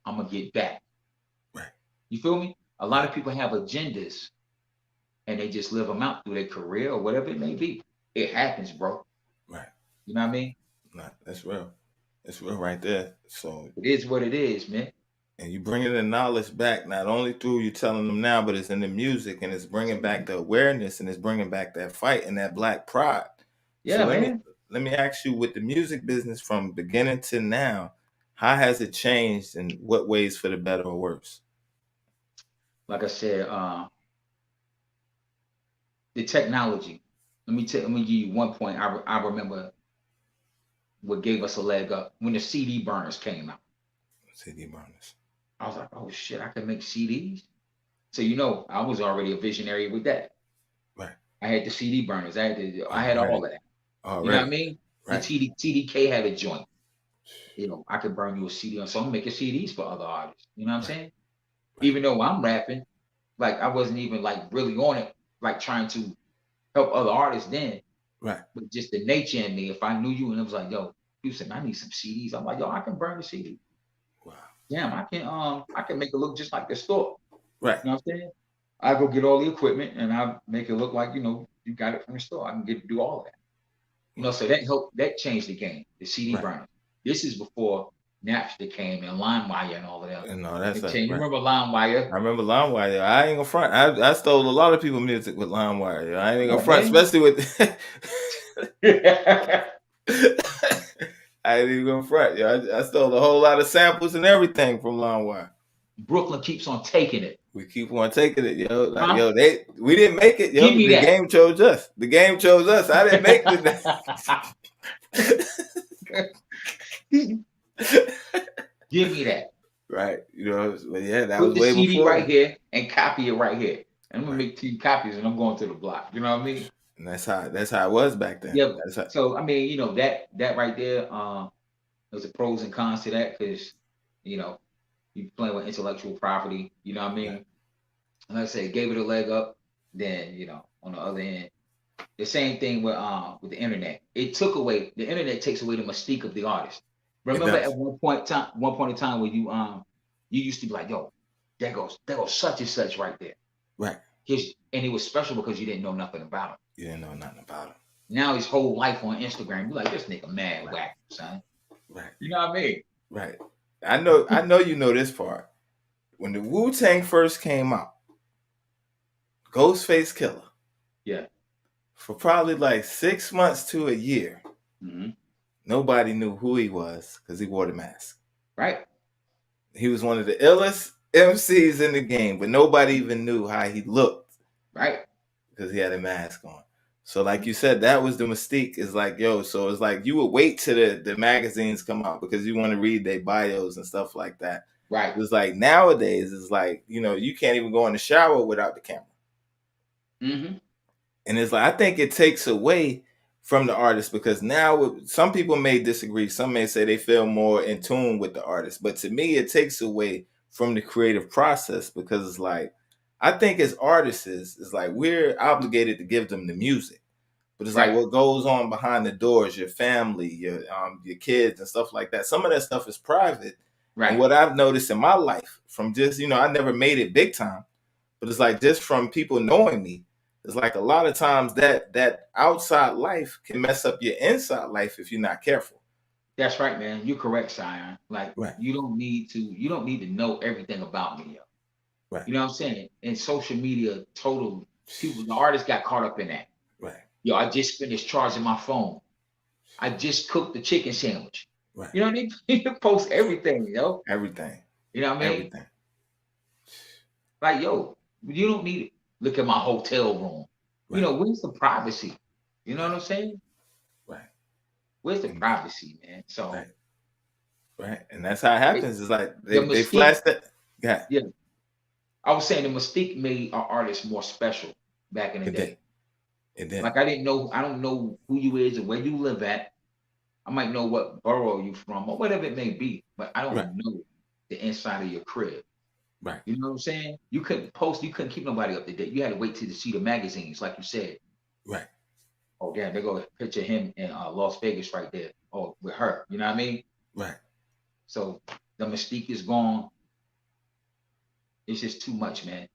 I'm gonna get back. Right. You feel me? A lot of people have agendas and they just live them out through their career or whatever it may be. It happens, bro. Right. You know what I mean? Nah, that's real. That's real right there. So, It is what it is, man. and you bringing the knowledge back, not only through you telling them now, but it's in the music, and it's bringing back the awareness, and it's bringing back that fight and that black pride. Yeah, So man. let me ask you, with the music business from beginning to now, how has it changed, and what ways for the better or worse? like I said, the technology. Let me give you one point. I remember what gave us a leg up when the CD burners came out. CD burners. I was like, oh shit, I can make CDs. So you know, I was already a visionary with that. Right. I had the CD burners. I had all of that. Already. You know what I mean? Right. The TDK had a joint. You know, I could burn you a CD on, so I'm making CDs for other artists. You know what I'm saying? Right. Even though I'm rapping, like I wasn't even like really on it, like trying to help other artists then. Right. But just the nature in me, if I knew you and it was like, yo, Houston, I need some CDs. I'm like, yo, I can burn the CD. Wow. Damn, I can make it look just like the store. Right. You know what I'm saying? I go get all the equipment and I make it look like, you know, you got it from the store. I can do all of that. You know, so that changed the game, the CD burner. This is before Napster came and LimeWire and all of that. No, that's right. You remember LimeWire? I remember LimeWire. I ain't gonna front. I stole a lot of people's music with LimeWire. I ain't gonna front, especially with. I ain't even gonna front. I stole a whole lot of samples and everything from LimeWire. Brooklyn keeps on taking it. We keep on taking it, yo. Like, we didn't make it, yo. The game chose us. The game chose us. I didn't make it. Give me that. Right. You know, but yeah, that Put was the way CD before. right here and copy it right here. And I'm gonna make 2 copies and I'm going to the block. You know what I mean? And that's how it was back then. Yeah. So I mean, you know, that right there, there's a pros and cons to that because, you know, you playing with intellectual property, you know what I mean? Yeah. And like I said, gave it a leg up. Then, you know, on the other end, the same thing with the internet. The internet takes away the mystique of the artist. Remember at one point in time where you used to be like, yo, there goes such and such right there. Right. And it was special because you didn't know nothing about him. You didn't know nothing about him. Now his whole life on Instagram, you like, this nigga mad whack, son. Right. You know what I mean? Right. I know you know this part. When the Wu-Tang first came out, Ghostface Killah. Yeah. For probably like 6 months to a year, nobody knew who he was because he wore the mask. Right. He was one of the illest MCs in the game, but nobody even knew how he looked. Right. Because he had a mask on. So like you said, that was the mystique. Is like, yo, so it's like you would wait till the magazines come out because you want to read their bios and stuff like that. Right. It's like nowadays, it's like, you know, you can't even go in the shower without the camera. Mm-hmm. And it's like, I think it takes away from the artist because now some people may disagree. Some may say they feel more in tune with the artist. But to me, it takes away from the creative process because it's like, I think as artists, it's like we're obligated to give them the music. But it's like what goes on behind the doors, your family, your kids and stuff like that. Some of that stuff is private. Right. And what I've noticed in my life from just, you know, I never made it big time. But it's like just from people knowing me, it's like a lot of times that outside life can mess up your inside life if you're not careful. That's right, man. You're correct, Sion. Like you don't need to know everything about me, yo. Right. You know what I'm saying? And social media, the artists got caught up in that. Right. Yo, I just finished charging my phone. I just cooked the chicken sandwich. Right. You know what I mean? You post everything, yo. Everything. You know what I mean? Everything. Like, yo, you don't need it. Look at my hotel room. Right. You know, where's the privacy? You know what I'm saying? Right. Where's the privacy, man? So. Right. And that's how it happens. It's like they flash that. Yeah. Yeah. I was saying the mystique made our artists more special back in the day. It did. Like I don't know who you is or where you live at. I might know what borough you from or whatever it may be, but I don't know the inside of your crib. Right. You know what I'm saying? You couldn't keep nobody up to date. You had to wait till to see the magazines, like you said. Right. Oh, damn, they go a picture of him in Las Vegas right there. Oh, with her. You know what I mean? Right. So the mystique is gone. It's just too much, man.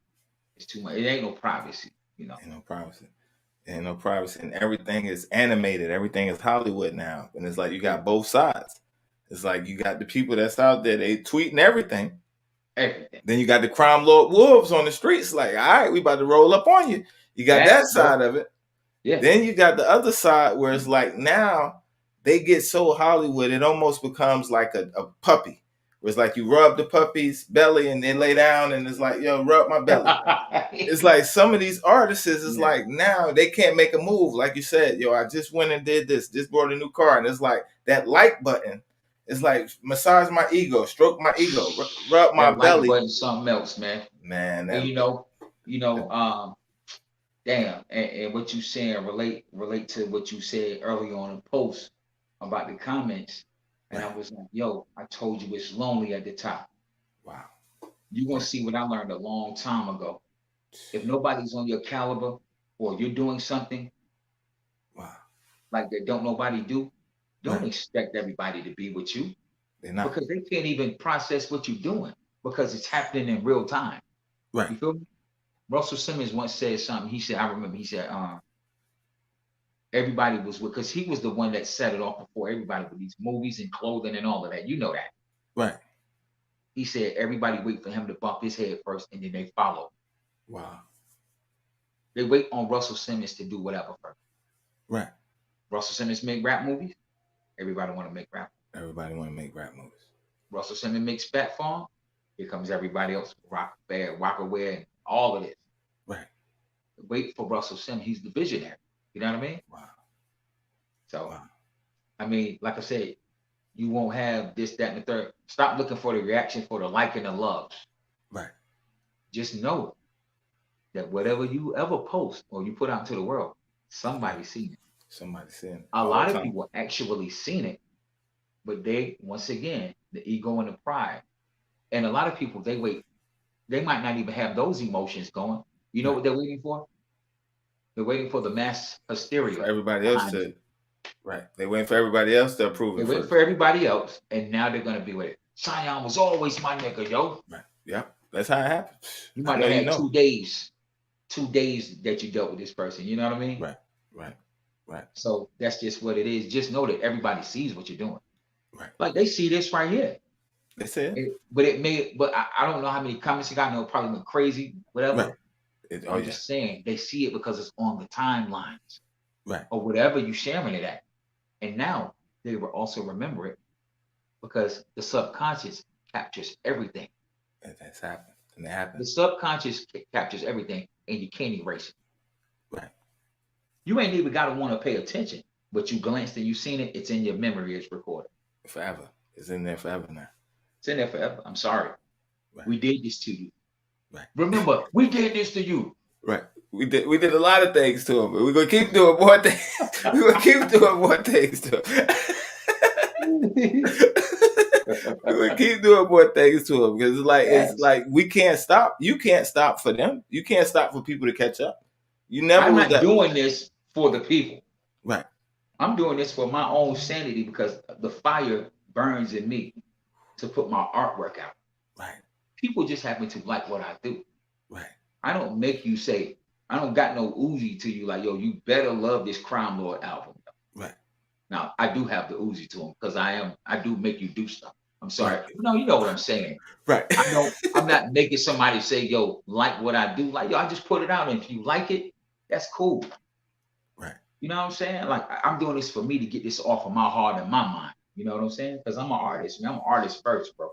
It's too much. It ain't no privacy, you know. Ain't no privacy. And everything is animated. Everything is Hollywood now. And it's like you got both sides. It's like you got the people that's out there, they tweeting everything. Then you got the crime lord wolves on the streets, like, all right, we about to roll up on you. You got that side of it. Yeah. Then you got the other side where it's like now they get so Hollywood, it almost becomes like a puppy where it's like you rub the puppy's belly and they lay down and it's like, yo, rub my belly. It's like some of these artists is like now they can't make a move. Like you said, yo, I just went and did this. Just bought a new car. And it's like that like button. It's like massage my ego, stroke my ego, rub my belly. Like something else, man. Man, and damn, and what you saying relate to what you said earlier on in the post about the comments. And I was like, yo, I told you it's lonely at the top. Wow. You're gonna see what I learned a long time ago. If nobody's on your caliber or you're doing something like that don't nobody do, don't expect everybody to be with you. They're not. Because they can't even process what you're doing because it's happening in real time. Right. You feel me? Russell Simmons once said something. He said, I remember, he said, everybody was with, because he was the one that set it off before everybody with these movies and clothing and all of that. You know that. Right. He said everybody wait for him to bump his head first and then they follow. Wow. They wait on Russell Simmons to do whatever first. Right. Russell Simmons make rap movies. Everybody want to make rap. Everybody want to make rap movies. Russell Simmons makes Fat Farm. Here comes everybody else. Rockaway, and all of this. Right. Wait for Russell Simmons. He's the visionary. You know what I mean? Wow. So, I mean, like I said, you won't have this, that, and the third. Stop looking for the reaction, for the like and the loves. Right. Just know that whatever you ever post or you put out into the world, somebody's seen it. Somebody's seen it. A lot of people actually seen it, but they, once again, the ego and the pride. And a lot of people, they wait. They might not even have those emotions going. You know what they're waiting for? They're waiting for the mass hysteria. For everybody else to, right. They're waiting for everybody else to approve it. They're waiting for everybody else, and now they're going to be with it. Sion was always my nigga, yo. Right. Yeah, that's how it happens. You might have had 2 days that you dealt with this person. You know what I mean? Right, right, right. So that's just what it is. Just know that everybody sees what you're doing. Right. Like they see this right here. They see it. But I don't know how many comments you got. I know it probably went crazy, whatever. Right. I'm just saying they see it because it's on the timelines. Right. Or whatever you sharing it at. And now they will also remember it because the subconscious captures everything. That's happened. And it happens. The subconscious captures everything and you can't erase it. Right. You ain't even got to want to pay attention, but you glanced and you seen it, it's in your memory, it's recorded. Forever. It's in there forever now. It's in there forever. I'm sorry. Right. We did this to you. Right. Remember, we did this to you. Right. We did a lot of things to him, but we're gonna keep doing more things. We're gonna keep doing more things to him. We're gonna keep doing more things to him because it's like we can't stop. You can't stop for them. You can't stop for people to catch up. You never. I'm not doing this for the people. Right. I'm doing this for my own sanity because the fire burns in me to put my artwork out. Right. People just happen to like what I do. Right. I don't make you say, I don't got no Uzi to you like, yo, you better love this Crime Lord album. Right. Now, I do have the Uzi to him because I do make you do stuff. I'm sorry. Right. No, you know what I'm saying. Right. I'm not making somebody say, yo, like what I do. Like, yo, I just put it out. And if you like it, that's cool. Right. You know what I'm saying? Like, I'm doing this for me to get this off of my heart and my mind. You know what I'm saying? Because I'm an artist. I'm an artist first, bro.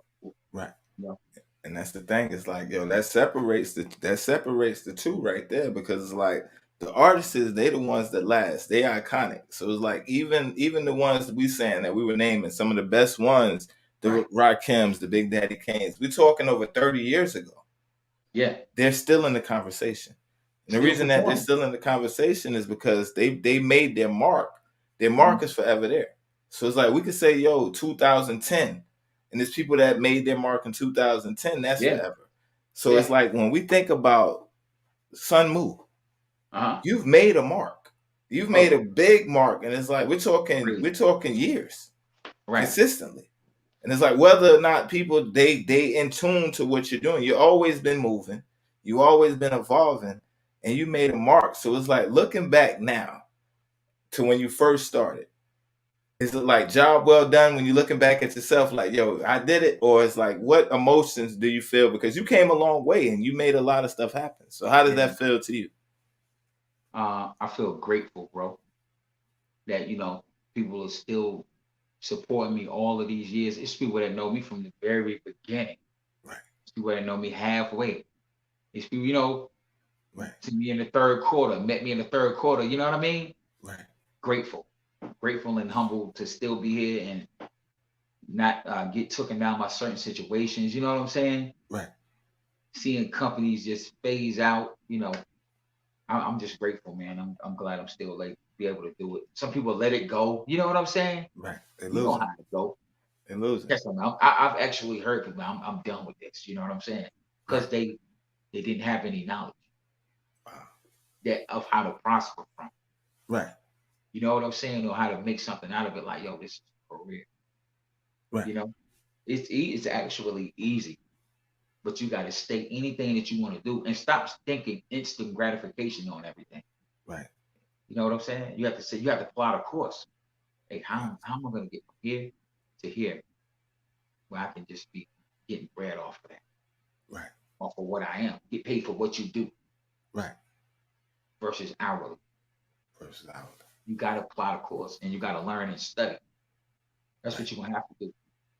Right. You know? And that's the thing. It's like, yo, that separates the two right there because it's like the artists, they the ones that last. They iconic. So it's like even the ones that we saying that we were naming, some of the best ones, the Rakims, the Big Daddy Kanes, we're talking over 30 years ago. Yeah. They're still in the conversation. And the reason that they're still in the conversation is because they made their mark. Their mark is forever there. So it's like we could say, yo, 2010. And there's people that made their mark in 2010. That's forever. So it's like when we think about Sun Mu, you've made a mark. You've made a big mark, and it's like we're talking years, consistently. And it's like whether or not people they in tune to what you're doing. You've always been moving. You've always been evolving, and you made a mark. So it's like looking back now to when you first started. Is it like job well done when you're looking back at yourself like, yo, I did it? Or it's like, what emotions do you feel? Because you came a long way and you made a lot of stuff happen. So how does that feel to you? I feel grateful, bro, that, you know, people are still supporting me all of these years. It's people that know me from the very beginning. Right. It's people that know me halfway. It's people, you know, Right. to me in the third quarter, met me in the third quarter. You know what I mean? Right. Grateful and humble to still be here and not get taken down by certain situations. You know what I'm saying? Right. Seeing companies just phase out. You know, I'm just grateful, man. I'm glad I'm still like be able to do it. Some people let it go. You know what I'm saying? Right. They You know lose it. how it go. They lose it. Yes, I've actually heard people. I'm done with this. You know what I'm saying? Because they didn't have any knowledge Wow. that of how to prosper from. Right. You know what I'm saying? Or how to make something out of it. Like, yo, this is a career. Right. You know, it's actually easy, but you got to stay anything that you want to do and stop thinking instant gratification on everything. Right. You know what I'm saying? You have to say you have to plot a course. Hey, how am I going to get from here to here, where I can just be getting bread off of that, Right. off of what I am, get paid for what you do Right. versus hourly. Versus out. You got to plot a course and you got to learn and study. That's what you're gonna have to do.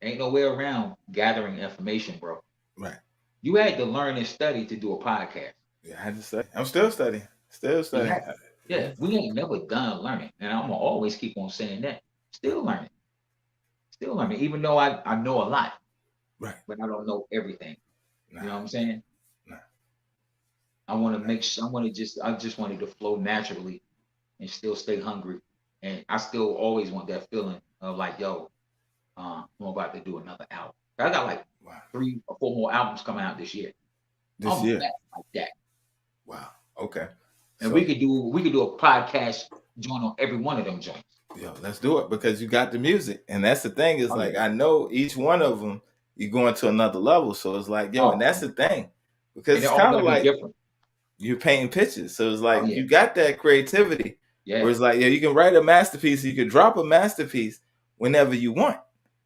Ain't no way around gathering information, bro. Right. You had to learn and study to do a podcast. Yeah, I had to study. I'm still studying. Still studying. Yeah, we ain't never done learning, and I'm gonna always keep on saying that. Still learning, even though I know a lot, Right. but I don't know everything. Nah. You know what I'm saying? Nah. I want to make sure. I just wanted to flow naturally, and still stay hungry, and I still always want that feeling of like, yo, I'm about to do another album. I got like Wow. 3 or 4 more albums coming out this year. This year. Back like that. Wow. Okay. And So- we could do a podcast joint on every one of them joints. Yo, let's do it because you got the music, and that's the thing. Is Oh, like yeah. I know each one of them, you're going to another level. So it's like, yo, Oh, and that's the thing, because And it's they're all kind of gonna like be different. you're painting pictures. So it's like Oh, yeah. you got that creativity. Yeah. Where it's like, yeah, you can write a masterpiece, you can drop a masterpiece whenever you want.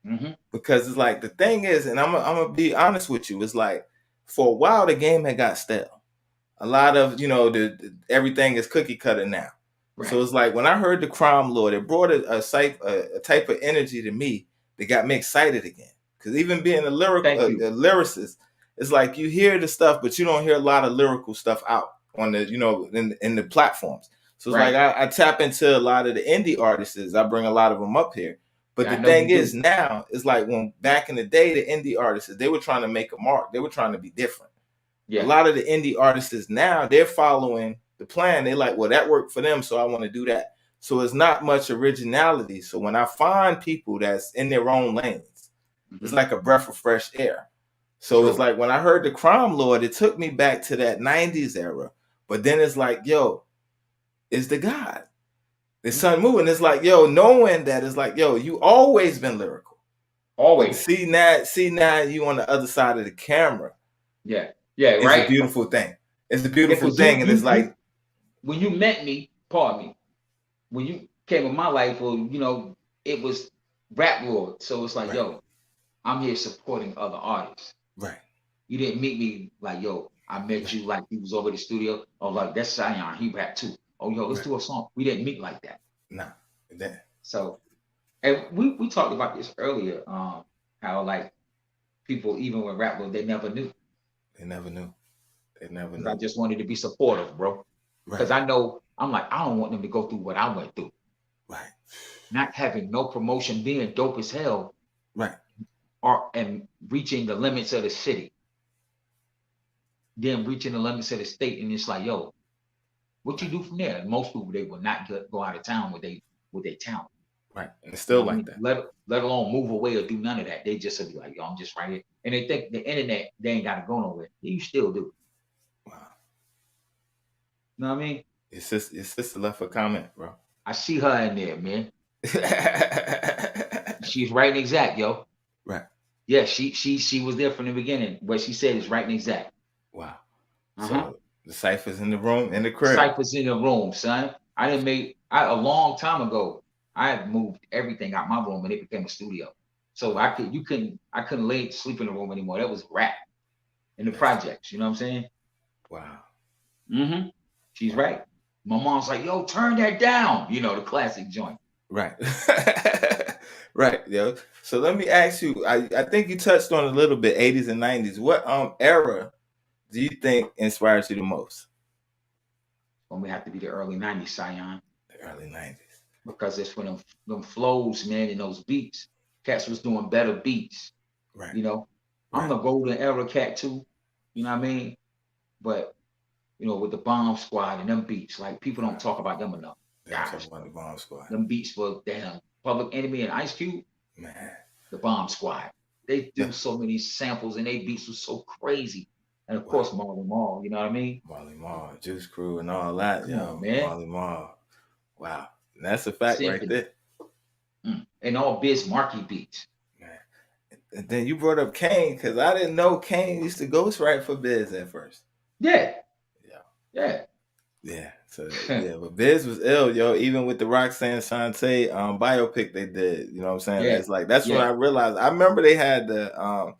Mm-hmm. Because it's like the thing is, and I'm gonna be honest with you, it's like for a while the game had got stale. A lot of everything is cookie cutter now. Right. So it's like when I heard the Crime Lord, it brought a type of energy to me that got me excited again. Because even being a lyricist, it's like you hear the stuff, but you don't hear a lot of lyrical stuff out on the in the platforms. So it's like I tap into a lot of the indie artists. I bring a lot of them up here. But the thing is now, it's like when back in the day, the indie artists, they were trying to make a mark. They were trying to be different. Yeah. A lot of the indie artists now, they're following the plan. They're like, well, that worked for them, so I want to do that. So it's not much originality. So when I find people that's in their own lanes, it's like a breath of fresh air. So it's like when I heard the Crime Lord, it took me back to that 90s era. But then it's like, yo, it's the God. The Sun moving. It's like, yo, knowing that it's like, yo, you always been lyrical. Always. See now you on the other side of the camera. Yeah. Yeah, it's right. It's a beautiful thing. It's a beautiful thing. And it's like when you met me, pardon me, when you came in my life, well, it was Rap Lord. So it's like, yo, I'm here supporting other artists. Right. You didn't meet me like, yo, I met you like you was over the studio. Oh, like that's Sion, he rap too. Oh, yo, let's do a song. We didn't meet like that. Nah. So, and we talked about this earlier, how like people, even with Rap Lord, they never knew. They never knew. I just wanted to be supportive, bro. Because I know, I'm like, I don't want them to go through what I went through. Right. Not having no promotion, being dope as hell. Right. And reaching the limits of the city. Then reaching the limits of the state. And it's like, yo, what you do from there? And most people, they will not go out of town with their talent. Right. And it's still like that. Let alone move away or do none of that. They just be like, yo, I'm just right here. And they think the internet, they ain't got to go nowhere. You still do. Wow. You know what I mean? Your sister left a comment, bro. I see her in there, man. She's right and exact, yo. Right. Yeah, she was there from the beginning. What she said is right and exact. Wow. So the Cypher's in the room, in the crib. Cypher's in the room, son. A long time ago, I had moved everything out my room and it became a studio. So I couldn't sleep in the room anymore. That was rap in the projects. You know what I'm saying? Wow. Mm-hmm. She's right. My mom's like, yo, turn that down. The classic joint. Right. Right, yo. So let me ask you. I think you touched on a little bit 80s and 90s. What era do you think inspires you the most? When we have to be the early 90s, Sion, The early 90s. because it's when them flows, man, and those beats. Cats was doing better beats. Right. You know, I'm the golden era cat too. You know what I mean? But you know, with the Bomb Squad and them beats, like people don't talk about them enough. That's Gosh, about the Bomb Squad. them beats for damn Public Enemy and Ice Cube, Man. the Bomb Squad. They do Yeah. so many samples and they beats was so crazy. And of course, Marley Marl, you know what I mean? Marley Marl, Juice Crew, and all that, Come yo. on, man. Marley Marl. Wow. And that's a fact right Symphony. there. And all Biz Markie beats. Man. And then you brought up Kane, because I didn't know Kane used to ghostwrite for Biz at first. Yeah. Yeah. Yeah. Yeah. So yeah, but Biz was ill, yo. Even with the Roxanne Shante biopic they did, you know what I'm saying? Yeah. It's like that's when Yeah. I realized. I remember they had the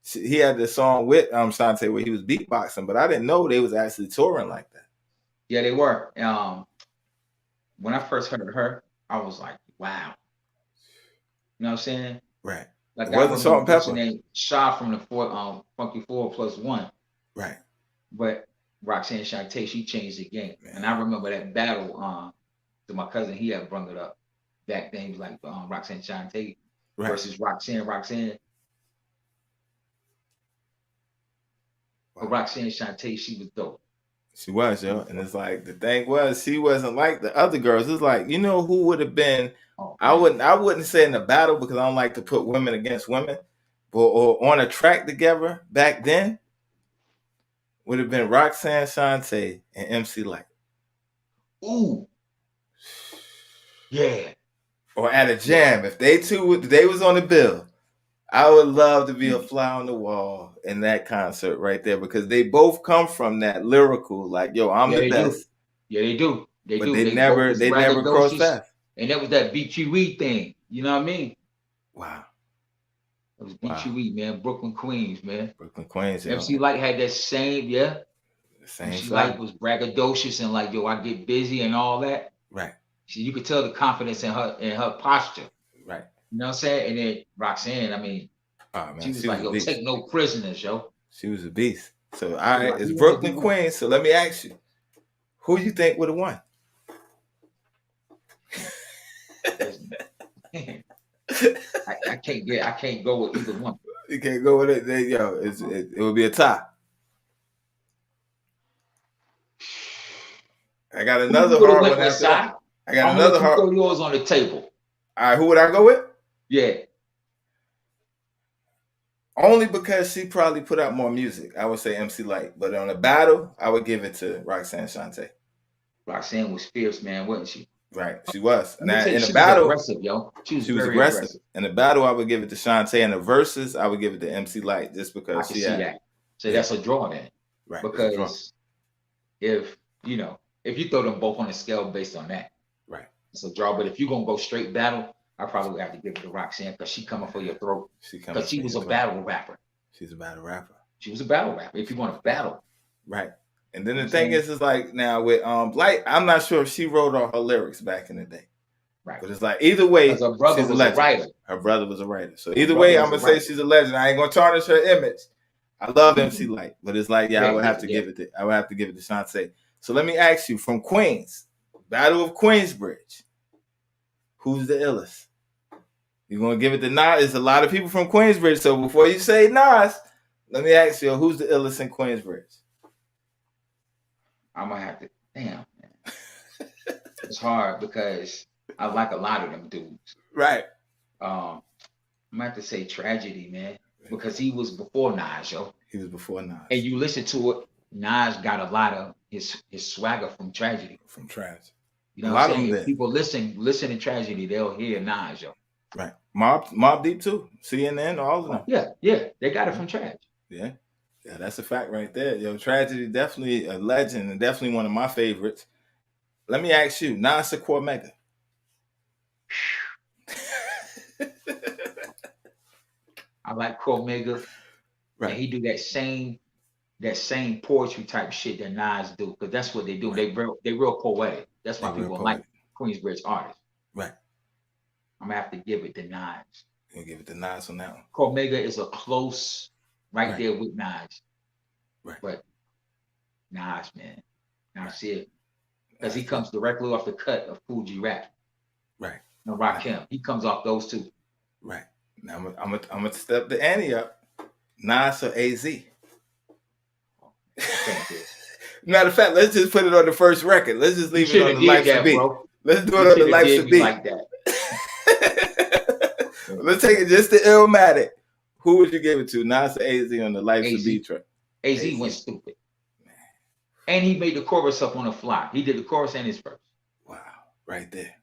he had the song with Shante where he was beatboxing, but I didn't know they was actually touring like that. Yeah, they were. When I first heard her, I was like, wow. You know what I'm saying? Right. Like It wasn't Salt and what's her Pepper. name? Shaw from the Funky 4+1. Right. But Roxanne Shante, she changed the game. Man. And I remember that battle to my cousin, he had brung it up back then. He was like Roxanne Shante Right. versus Roxanne. But Wow. Roxanne Shante, she was dope. She was, yo. And it's like the thing was she wasn't like the other girls. It's like, you know who would have been Oh, I wouldn't say in the battle because I don't like to put women against women, but or on a track together back then would have been Roxanne Shante and MC Light. ooh. Yeah. Or at a jam. If they was on the bill, I would love to be a fly on the wall in that concert right there because they both come from that lyrical, like, yo, I'm the best. Yeah, they do. They But do. they never crossed paths. And that was that BQE thing. You know what I mean? Wow. It was BQE, man. Brooklyn, Queens, man. Brooklyn, Queens. MC Light had that same, yeah. The same MC side. Light was braggadocious and like, yo, I get busy and all that. Right. So you could tell the confidence in her posture. Right. You know what I'm saying? And then Roxanne, I mean, Oh, man, she was like, a yo, beast. take no prisoners, yo. She was a beast. So, all right, Like, it's who Brooklyn, won? Queens. So let me ask you, who you think would have won? I can't go with either one. You can't go with it. Yo, it would be a tie. I got another hard one after that. I got another hard. Throw yours on the table. All right, who would I go with? Yeah. Only because she probably put out more music. I would say MC Light. But on a battle, I would give it to Roxanne Shante. Roxanne was fierce, man, wasn't she? Right, she was. Let me Now, tell you, in she the was battle, aggressive, yo. She was very aggressive. In the battle, I would give it to Shante. In the verses, I would give it to MC Light just I because can she see had. that. So that's a draw then. Right. it's a draw. Because if you throw them both on the scale based on that, Right. it's a draw. But if you're gonna go straight battle, I probably would have to give it to Roxanne because she coming for your throat. Because she was a battle rapper. She's a battle rapper. She was a battle rapper. If you want to battle. Right. And then the thing is like now with Light, I'm not sure if she wrote all her lyrics back in the day. Right. But it's like either way, Because her brother she's was a a legend. writer. Her brother was a writer. So either way, I'm gonna say she's a legend. I ain't gonna tarnish her image. I love MC Light, but it's like, I would have to give it to Shante. So let me ask you, from Queens, Battle of Queensbridge, who's the illest? You're gonna give it to Nas? There's a lot of people from Queensbridge. So before you say Nas, let me ask you, who's the illest in Queensbridge? I'm gonna have to damn, man. It's hard because I like a lot of them dudes. Right. I'm gonna have to say Tragedy, man. Because he was before Nas, yo. He was before Nas. And you listen to it, Nas got a lot of his swagger from Tragedy. From Tragedy. You know A what lot I'm of saying? them If did. people listen to Tragedy, they'll hear Nas, yo. Right. Mob Deep too. CNN, all of them. Yeah. They got it from Tragedy. Yeah. Yeah, that's a fact right there. Yo, Tragedy, definitely a legend and definitely one of my favorites. Let me ask you, Nas or Cormega? I like Cormega. Right. And he do that same poetry type shit that Nas do, because that's what they do. They real poetic. That's why They real people poetic. like Queensbridge artists. Right. I'm gonna have to give it to Nas. You'll give it to Nas on that one. Cormega is a close Right. there with Nas. Right. But Nas, man. Nas it. Because he comes directly off the cut of Fuji Rap Right. and Rakim. He comes off those two. Right. Now I'm gonna step the ante up. Nas or AZ? Matter of fact, let's just put it on the first record. Let's just leave it on the Life to Be. Bro. Let's do it on the Life to Be. Like that. Let's take it just to Illmatic. Who would you give it to? Nas or AZ on the Life to Be track? AZ went stupid. And he made the chorus up on the fly. He did the chorus and his verse. Wow. Right there.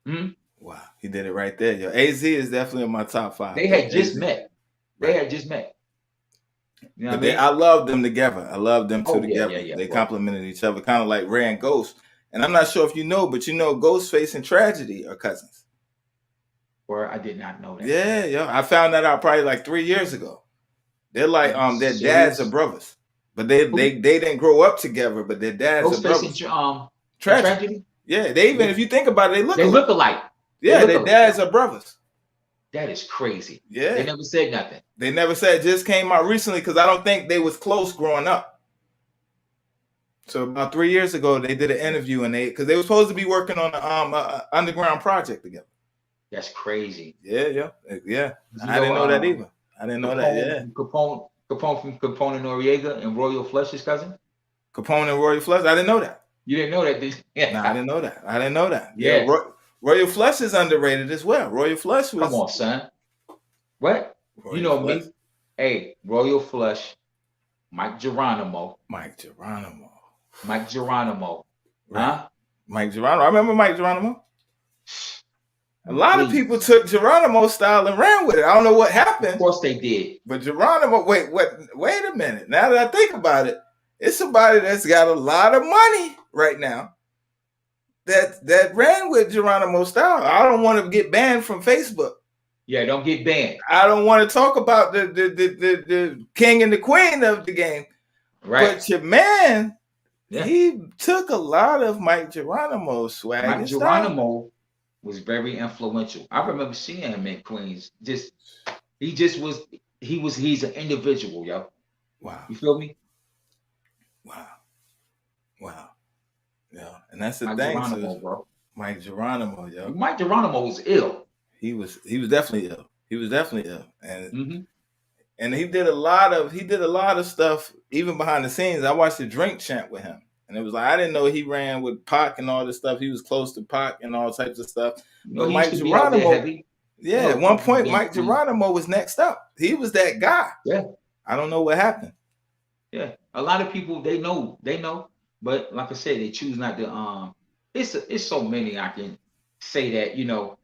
Hmm? Wow. He did it right there. Yo, AZ is definitely in my top 5. They had just AZ. met. Right. They had just met. You know But what I mean? I love them together. I love them two Oh, together. yeah, They bro. complemented each other, kind of like Ray and Ghost. And I'm not sure if you know, but you know Ghostface and Tragedy are cousins. Or I did not know that. Yeah, yo. I found that out probably like 3 years ago. They're like their Serious? dads are brothers. But they didn't grow up together, but their dads are Ghostface brothers. and Tragedy. Tragedy? Yeah, they even if you think about it, they look They alike. look alike. Yeah, look their alike. dads are brothers. That is crazy. Yeah. They never said nothing. They never said it just came out recently because I don't think they was close growing up. So about 3 years ago, they did an interview and because they were supposed to be working on an underground project together. That's crazy. Yeah. You I didn't know that um, either. I didn't know that. Yeah. Capone from Capone and Noriega and Royal Flush's cousin. Capone and Royal Flush. I didn't know that. You didn't know that, did you? Yeah. No, I didn't know that. I didn't know that. Yeah. Royal Flush is underrated as well. Royal Flush was. Come on, son. What? Royal You know Flush. me. Hey, Royal Flush, Mike Geronimo. Mike Geronimo. Huh? Mike Geronimo. I remember Mike Geronimo. A lot of people took Geronimo's style and ran with it. I don't know what Of happened, course they did. but Geronimo. Wait a minute. Now that I think about it, it's somebody that's got a lot of money right now. That ran with Geronimo's style. I don't want to get banned from Facebook. Yeah, don't get banned. I don't want to talk about the king and the queen of the game. Right. But your man, Yeah. he took a lot of Mike Geronimo's swag. Mike and style. Geronimo was very influential. I remember seeing him in Queens. He's an individual, yo. Wow. You feel me? Wow. Yeah. And that's the Mike thing. Geronimo, So bro. Mike Geronimo, yo. Mike Geronimo was ill. He was definitely ill. He was definitely ill. And Mm-hmm. and he did a lot of stuff even behind the scenes. I watched the Drink Champ with him. And it was like I didn't know he ran with Pac and all this stuff. He was close to Pac and all types of stuff. You know, But he Mike used to be out there Geronimo, heavy. yeah, No, at one point yeah, Mike yeah. Geronimo was next up. He was that guy. Yeah. I don't know what happened. Yeah. A lot of people they know. But like I said, they choose not to it's so many I can say that, you know,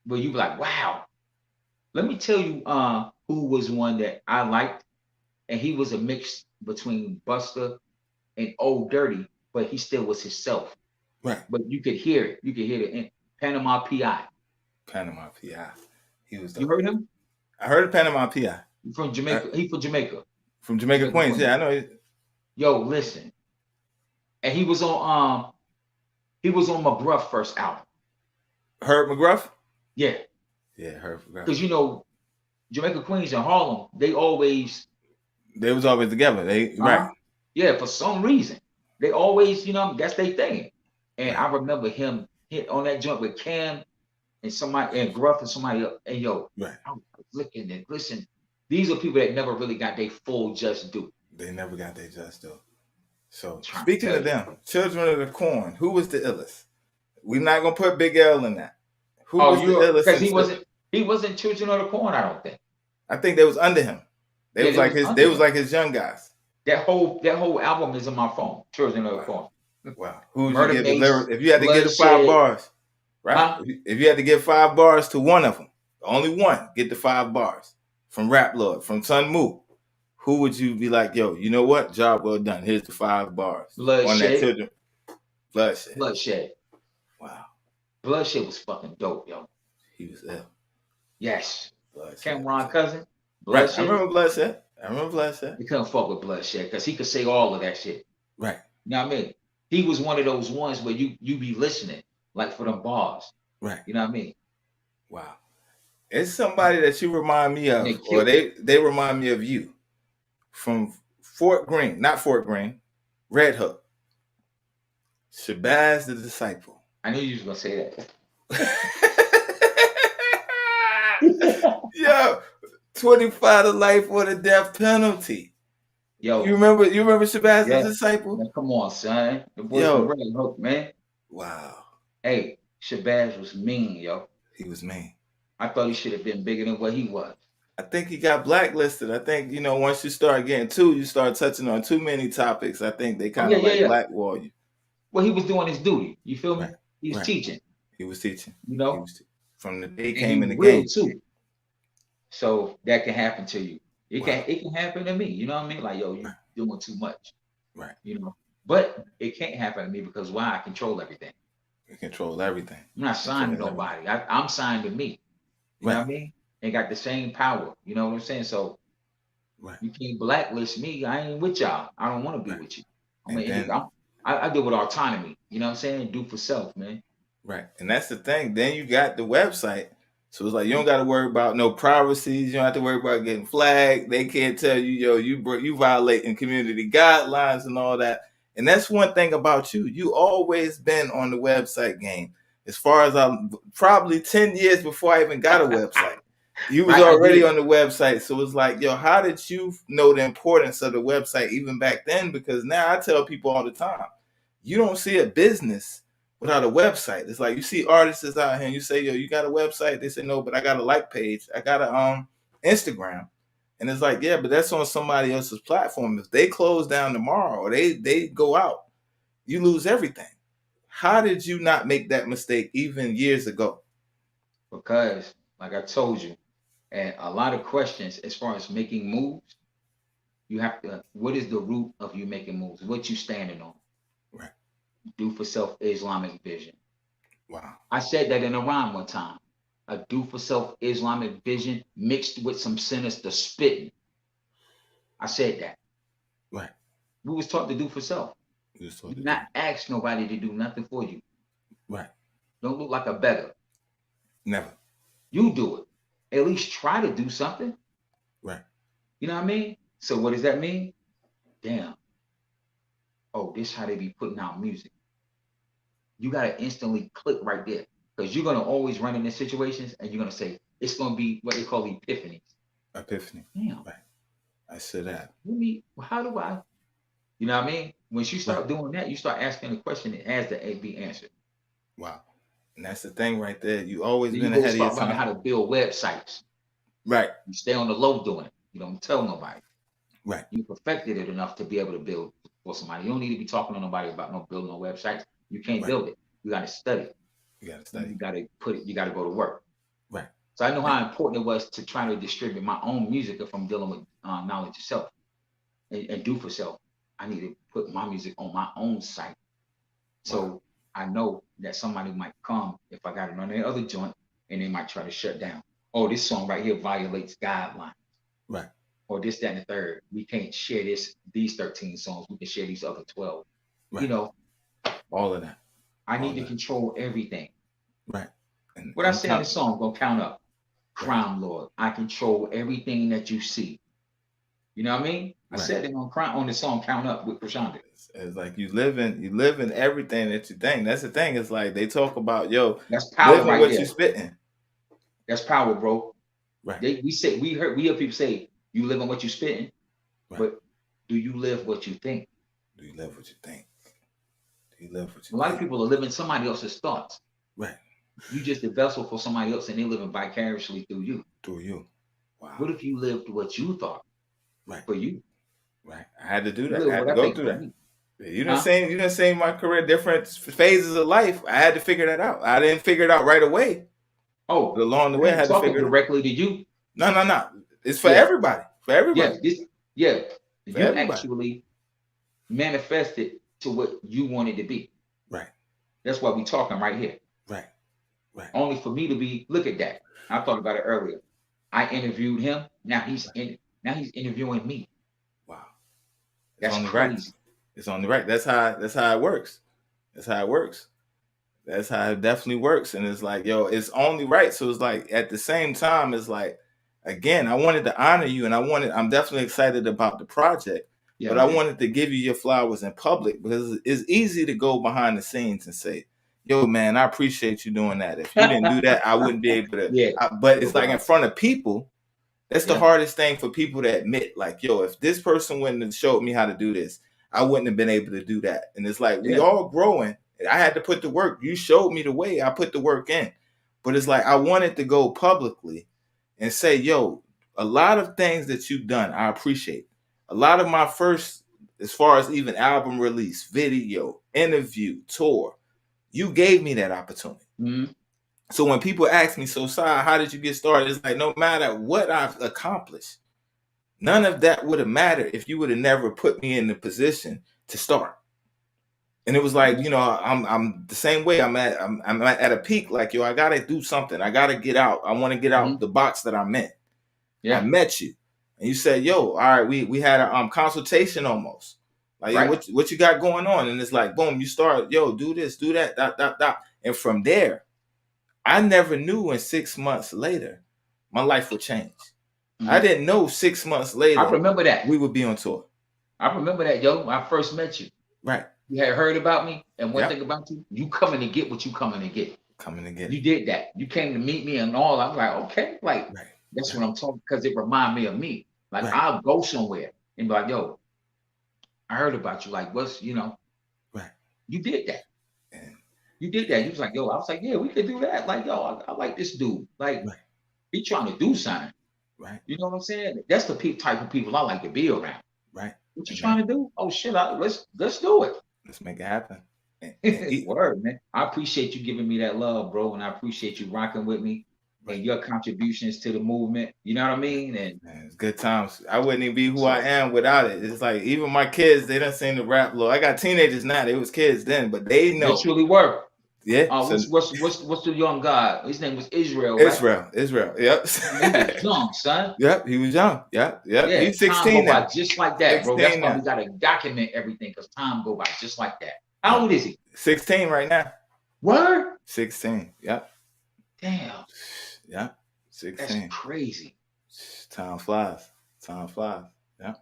but you be like, wow. Let me tell you who was one that I liked, and he was a mix between Busta and Old Dirty, but he still was himself. Right. But you could hear it. You could hear it in Panama P.I. Panama P.I. He was You heard him? I heard of Panama P.I. From Jamaica. He from Jamaica. From Jamaica Queens. Yeah, I know. Yo, listen. And he was on McGruff first album. Herb McGruff? Yeah. Yeah, Herb McGruff. Because you know, Jamaica Queens and Harlem, they always They was always together. Right. Yeah, for some reason. They always, you know, that's their thing. And I remember him hit on that joint with Cam and somebody and Gruff and somebody else. And yo, Right. I was looking and listen, these are people that never really got their full just due. They never got their just though. So Trying to speaking tell of you. them, Children of the Corn, who was the illest? We're not gonna put Big L in that. Who was the illest? Because in he wasn't Children of the Corn, I don't think. I think they was under him. They Yeah, was they like was his. under They him. was like his young guys. That whole album is on my phone. Children of the Corn. Wow. Who would Murder you give the Mace, lyric if you had to get the 5 Bloodshed. bars? Right. Huh? If you had to give 5 bars to one of them, only one, get the 5 bars from Rap Lord, from Sun Mu. Who would you be like, yo, you know what? Job well done. Here's the 5 bars. Bloodshed. On that children. Bloodshed. Bloodshed. Wow. Bloodshed was fucking dope, yo. He was ill. Yes. Bloodshed. Cameron Cousin. Right. Bloodshed. I remember Bloodshed. You couldn't fuck with Bloodshed because he could say all of that shit. Right. You know what I mean? He was one of those ones where you be listening, like for them bars. Right. You know what I mean? Wow. It's somebody that you remind me And of, they or killed it. they remind me of you from Fort Greene, not Fort Greene, Red Hook. Shabazz the Disciple. I knew you was gonna say that. Yo, 25 to life or the death penalty. Yo, You remember Shabazz yeah. the Disciple? Man, come on, son. The boy Yo. from Red Hook, man. Wow. Hey, Shabazz was mean, yo. He was mean. I thought he should have been bigger than what he was. I think he got blacklisted. I think, once you start getting you start touching on too many topics. I think they kind of blackball you. Well, he was doing his duty. You feel me? Right. He was teaching. He was teaching. You know? From the day he And came in the real game. too. So that can happen to you. It Wow. can happen to me. You know what I mean? Like, yo, you're doing too much. Right. You know? But it can't happen to me because why? I control everything. You control everything. I'm not signed to nobody. I'm signed to me. You know what I mean? They got the same power. You know what I'm saying? So you can't blacklist me. I ain't with y'all. I don't want to be with you. I mean, I deal with autonomy. You know what I'm saying? Do for self, man. Right. And that's the thing. Then you got the website. So it's like you don't got to worry about no privacy. You don't have to worry about getting flagged. They can't tell you, yo, you violating community guidelines and all that. And that's one thing about you. You always been on the website game. As far as I'm probably 10 years before I even got a website. You was already on the website. So it's like, yo, how did you know the importance of the website even back then? Because now I tell people all the time, you don't see a business without a website. It's like you see artists out here and you say, yo, you got a website? They say, no, but I got a like page. I got a Instagram. And it's like, yeah, but that's on somebody else's platform. If they close down tomorrow or they go out, you lose everything. How did you not make that mistake even years ago? Because, like I told you, and a lot of questions as far as making moves, you have to, what is the root of you making moves? What you standing on? Right. Do for self Islamic vision. Wow. I said that in a rhyme one time. A do for self Islamic vision mixed with some sinister spitting. I said that. Right. We was taught to do for self. Not ask nobody to do nothing for you. Right. Don't look like a beggar. Never. You do it. At least try to do something. Right. You know what I mean? So what does that mean? Damn. Oh, this how they be putting out music. You got to instantly click right there. Because you're going to always run into situations and you're going to say, it's going to be what they call epiphanies. Epiphany. Damn. Right. I said that. How do I? You know what I mean? Once you start doing that, you start asking a question that has to be answered. Wow. And that's the thing right there. You always then been you ahead of your time. learning how to build websites. Right. You stay on the low doing it. You don't tell nobody. Right. You perfected it enough to be able to build for somebody. You don't need to be talking to nobody about no building no websites. You can't build it. You got to study. You got to study. You got to put it. You got to go to work. Right. So I know how important it was to try to distribute my own music if I'm dealing with knowledge of self and do for self. I need to put my music on my own site. So I know that somebody might come if I got it on their other joint and they might try to shut down. Oh, this song right here violates guidelines. Right. Or this, that, and the third. We can't share these 13 songs. We can share these other 12. Right. You know. All of that. I need to control everything. Right. And what I say in the song, gonna count up. Crown Lord. I control everything that you see. You know what I mean? I said it on the song Count Up with Prashanda. It's like you live in everything that you think. That's the thing. It's like they talk about, yo, that's power living right what there. you spitting. That's power, bro. Right. We hear people say you live on what you spitting, but do you live what you think? Do you live what you think? Do you live what you think? A lot of people are living somebody else's thoughts. Right. You just a vessel for somebody else and they're living vicariously through you. Through you. Wow. What if you lived what you thought? Right. For you. Right. I had to do that. I had to go through that. You done seen my career, different phases of life. I had to figure that out. I didn't figure it out right away. Oh, but along the way, I had to figure it out. Directly to you. No. It's for everybody. For everybody. You actually manifested to what you wanted to be. Right. That's why we talking right here. Right. Only for me to be. Look at that. I thought about it earlier. I interviewed him. Now he's interviewing me. Wow. That's on the crazy. Right. It's on the right. That's how it works. That's how it works. That's how it definitely works. And it's like, yo, it's only right. So it's like at the same time, it's like, again, I wanted to honor you, and I'm definitely excited about the project. Yeah, But I man. wanted to give you your flowers in public, because it's easy to go behind the scenes and say, yo, man, I appreciate you doing that. If you didn't do that, I wouldn't be able to. Yeah. But it's like in front of people, that's the Yeah. hardest thing for people to admit. Like, yo, if this person wouldn't have showed me how to do this, I wouldn't have been able to do that. And it's like, we Yeah. all growing. I had to put the work. You showed me the way. I put the work in. But it's like, I wanted to go publicly and say, yo, a lot of things that you've done, I appreciate. A lot of my first, as far as even album release, video, interview, tour, you gave me that opportunity. Mhm. So when people ask me, so Si, how did you get started? It's like, no matter what I've accomplished, none of that would have mattered if you would have never put me in the position to start. And it was like, you know, I'm the same way. I'm at a peak. Like, yo, I gotta do something. I gotta get out. I want to get out the box that I'm in. I Yeah. met you, and you said, yo, all right, we had a consultation almost. Like, Right. yo, what you got going on? And it's like, boom, you start, yo, do this, do that, dot. And from there, I never knew in 6 months later my life would change. I Mhm. didn't know 6 months later I remember that. we would be on tour. I remember that, yo. When I first met you, Right. you had heard about me, and one Yep. thing about you, you coming to get what you coming to get. Coming again. You did that. You came to meet me and all. I'm like, okay, like Right. that's what I'm talking, because it reminded me of me. Like, Right. I'll go somewhere and be like, yo, I heard about you. Like, what's, you know, Right. you did that. And You did that. You was like, yo, I was like, yeah, we could do that. Like, yo, I like this dude. Like, Right. he trying to do something. right. You know what I'm saying? That's the type of people I like to be around. Right. What you Right. trying to do? Oh shit, let's do it. Let's make it happen. And Word, man. I appreciate you giving me that love, bro, and I appreciate you rocking with me and your contributions to the movement. You know what I mean? And man, it's good times. I wouldn't even be who I am without it. It's like, even my kids, they done seen the rap low. I got teenagers now. They was kids then, but they know. they truly were. Yeah. So What's the young guy? His name was Israel, right? Israel. Yep. He was young, son. Yep. He was young. Yep. Yeah, He's time 16 go by now. just like that, bro. That's 16 why now. we gotta document everything, because time go by just like that. How old is he? 16 right now. Word? 16. Yep. Damn, Yep. that's 16. crazy. Time flies. Time flies. Yeah.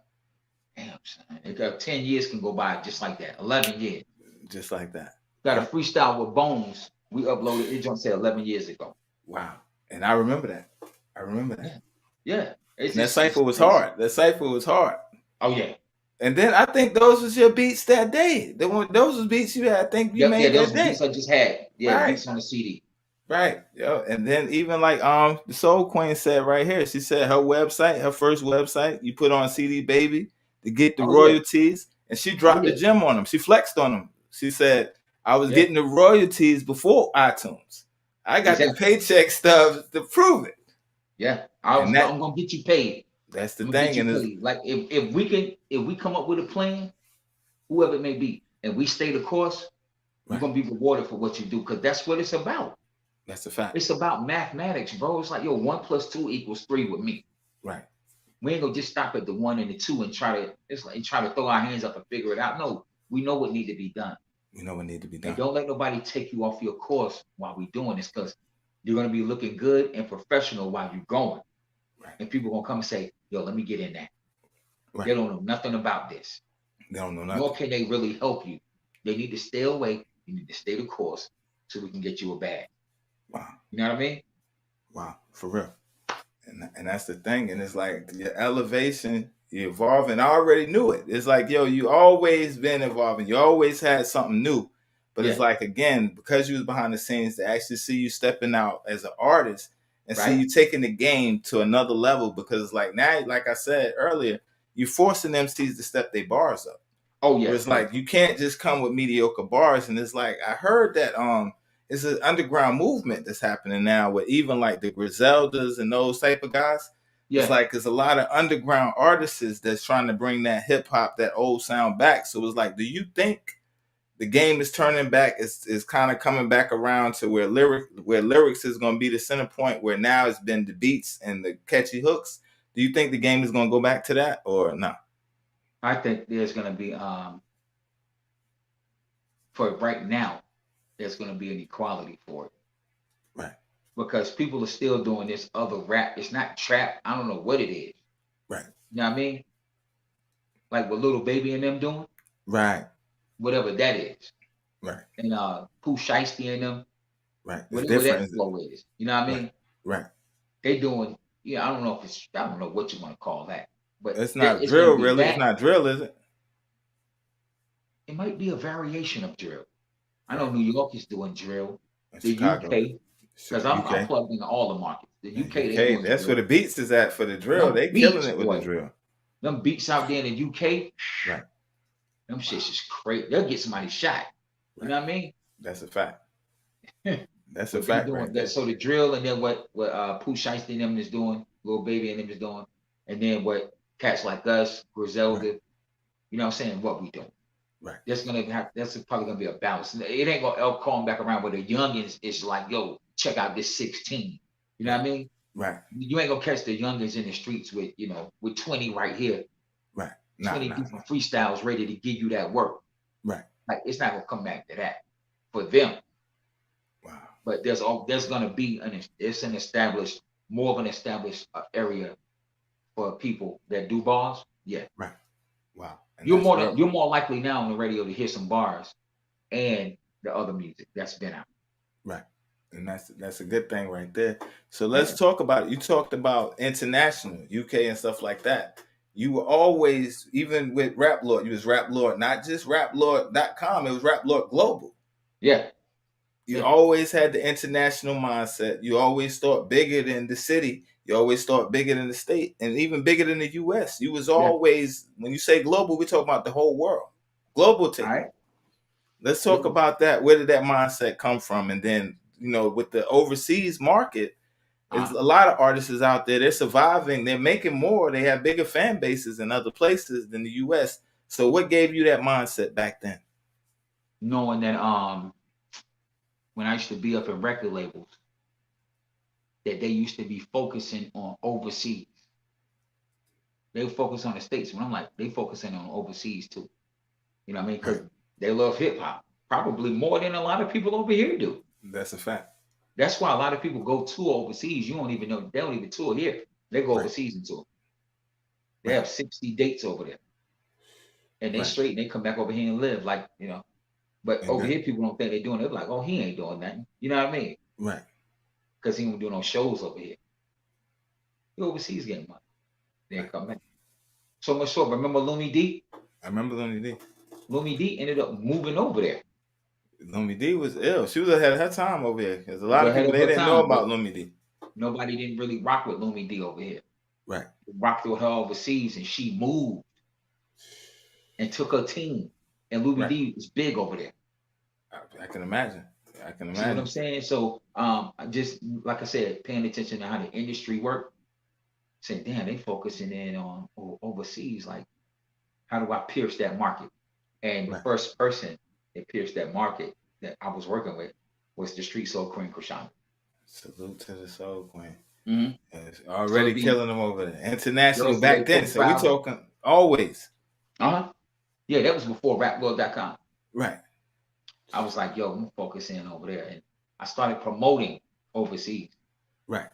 Damn, son. It got 10 years can go by just like that. 11 years. Just like that. Got a freestyle with Bones. We uploaded it. John said 11 years ago. Wow. And I remember that. I remember that. Yeah. And that cipher was hard. That cipher was hard. Oh yeah. And then I think those was your beats that day. Those was beats you had. I think you made those that day. beats I just had. Yeah, Right. beats on the CD. Right. Yo. And then even like the Soul Queen said right here, she said her website, her first website, you put on CD Baby to get the royalties, and she dropped the gem on them. She flexed on them. She said, I was getting the royalties before iTunes. I got the paycheck stuff to prove it. Yeah. I'm gonna get you paid. That's the thing. And like if we come up with a plan, whoever it may be, and we stay the course, you're gonna be rewarded for what you do, because that's what it's about. That's a fact. It's about mathematics, bro. It's like, yo, 1 + 2 = 3 with me. Right. We ain't gonna just stop at the 1 and the 2 and try to throw our hands up and figure it out. No, we know what need to be done. We know what need to be done. And don't let nobody take you off your course while we doing this, because you're gonna be looking good and professional while you're going. Right. And people gonna come and say, yo, let me get in that. Right. They don't know nothing about this. They don't know nothing. Nor can they really help you. They need to stay away. You need to stay the course so we can get you a bag. Wow. You know what I mean? Wow. For real. And that's the thing. And it's like your elevation, you evolving. I already knew it. It's like, yo, you always been evolving. You always had something new. But it's like, again, because you was behind the scenes, to actually see you stepping out as an artist and see you taking the game to another level. Because it's like now, like I said earlier, you forcing MCs to step their bars up. Oh yeah. It's like you can't just come with mediocre bars. And it's like I heard that it's an underground movement that's happening now with even like the Griseldas and those type of guys. Yeah. It's like there's a lot of underground artists that's trying to bring that hip hop, that old sound back. So it's like, do you think the game is turning back? Is kind of coming back around to where lyrics is going to be the center point, where now it's been the beats and the catchy hooks. Do you think the game is going to go back to that or not? I think there's going to be for right now, there's going to be an equality for it. Right. Because people are still doing this other rap. It's not trap. I don't know what it is. Right. You know what I mean? Like what Little Baby and them doing, Right. whatever that is. Right. And Pooh Shiesty and them, Right. It's whatever that different. flow is. You know what I mean? Right. They doing, I don't know if it's, I don't know what you want to call that. But It's not it's drill, gonna be really. that. It's not drill, is it? It might be a variation of drill. I know New York is doing drill. In The Chicago. UK, because I'm UK. plugged into all the markets. The UK, they UK, doing that's drill. where the beats is at for the drill. Them They beats, killing it with boy. the drill. Them beats out there in the UK, Right. them shit's just crazy. They'll get somebody shot. You know what I mean? That's a fact. That's a But they fact doing right there. that. So the drill, and then what Pooh Shiesty and them is doing, Lil Baby and them is doing, and then what cats like us, Griselda, you know what I'm saying, what we doing. Right. That's probably gonna be a balance. It ain't gonna all come back around where the youngins is like, yo, check out this 16. You know what I mean? Right. You ain't gonna catch the youngins in the streets with, with 20 right here. Right. 20 different freestyles ready to give you that work. Right. Like it's not gonna come back to that for them. Wow. But there's gonna be more of an established area for people that do bars. Yeah. Right. Wow. And You're that's real. more likely now on the radio to hear some bars and the other music that's been out. Right. And that's a good thing right there. So let's talk about it. You talked about international, UK and stuff like that. You were always, even with Rap Lord, you was Rap Lord, not just raplord.com, it was Rap Lord Global. Yeah. You always had the international mindset. You always thought bigger than the city. You always thought bigger than the state and even bigger than the US. You was always, when you say global, we talk about the whole world. Global thing. All right. Let's talk about that. Where did that mindset come from? And then, with the overseas market, there's a lot of artists out there. They're surviving. They're making more. They have bigger fan bases in other places than the US. So what gave you that mindset back then? Knowing that when I used to be up in record labels, that they used to be focusing on overseas. They focus on the States. When I'm like, they focusing on overseas too. You know what I mean? Because they love hip hop, probably more than a lot of people over here do. That's a fact. That's why a lot of people go tour overseas. You don't even know, they don't even tour here. They go overseas and tour. They have 60 dates over there. And they straight and they come back over here and live like, But over here, people don't think they're doing it. They're like, oh, he ain't doing nothing. You know what I mean? Right. Because he don't do no shows over here. He overseas getting money. Then come back. So much so. Remember Lumi D? I remember Lumi D. Lumi D ended up moving over there. Lumi D was ill. She was ahead of her time over here. Because a lot of people, they didn't know about Lumi D. Nobody didn't really rock with Lumi D over here. Right. Rocked with her overseas, and she moved and took her team. And Lumi D was big over there. I can imagine. See what I'm saying? So just like I said, paying attention to how the industry work, saying, damn, they focusing in on overseas. Like, how do I pierce that market? And the first person that pierced that market that I was working with was the Street Soul Queen, Krishanda. Salute to the Soul Queen. Mm-hmm. It's already killing them over there. International back then. So we talking always. Yeah, that was before raplord.com. Right. I was like, yo, I'm focusing over there. And I started promoting overseas. Right.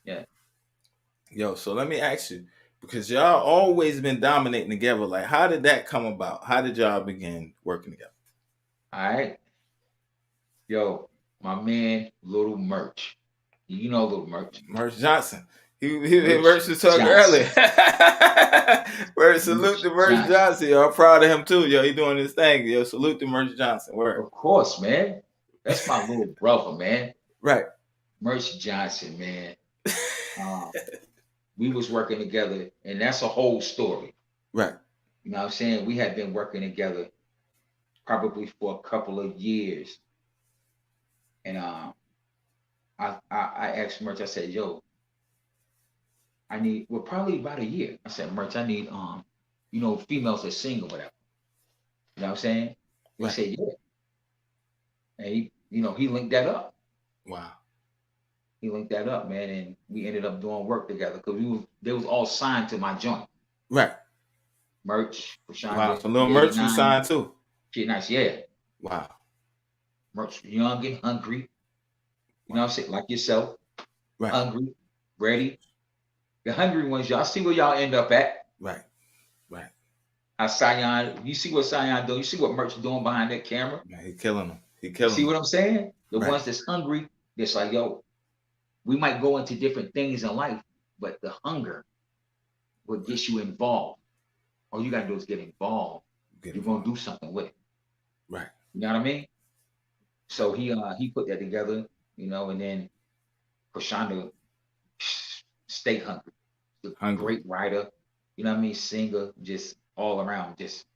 Yeah. Yo, so let me ask you, because y'all always been dominating together. Like, how did that come about? How did y'all begin working together? All right. Yo, my man, Little Merch. You know Little Merch. Merch Johnson. Merch was talking earlier. Word, salute to Merch Johnson. Yo, I'm proud of him too. Yo, he doing his thing. Yo, salute to Merch Johnson. Word. Of course, man. That's my little brother, man. Right. Merch Johnson, man. We was working together, and that's a whole story. Right. You know what I'm saying? We had been working together probably for a couple of years. And I asked Merch, I said, yo, I need, probably about a year. I said, Merch, I need, females that sing or whatever. You know what I'm saying? He said, yeah. And he linked that up. Wow. He linked that up, man, and we ended up doing work together because they was all signed to my joint. Right. Merch, Krishanda. Wow. So Little Merch was signed too. Shit, nice, yeah. Wow. Merch, young and hungry. You know what I'm saying? Like yourself, Right. hungry, ready. The hungry ones, y'all see where y'all end up at. Right. Right. How Sion, you see what Sion doing. You see what Merch doing behind that camera. Man, he killing them. He You killing see them. what I'm saying? The Right. ones that's hungry, that's like, yo, we might go into different things in life, but the hunger will get you involved. All you gotta do is get involved. Get You're involved. gonna do something with it. Right. You know what I mean? So he put that together, you know, and then Krishanda, stay hungry. The Hungry. great writer, you know what I mean, singer, just all around, just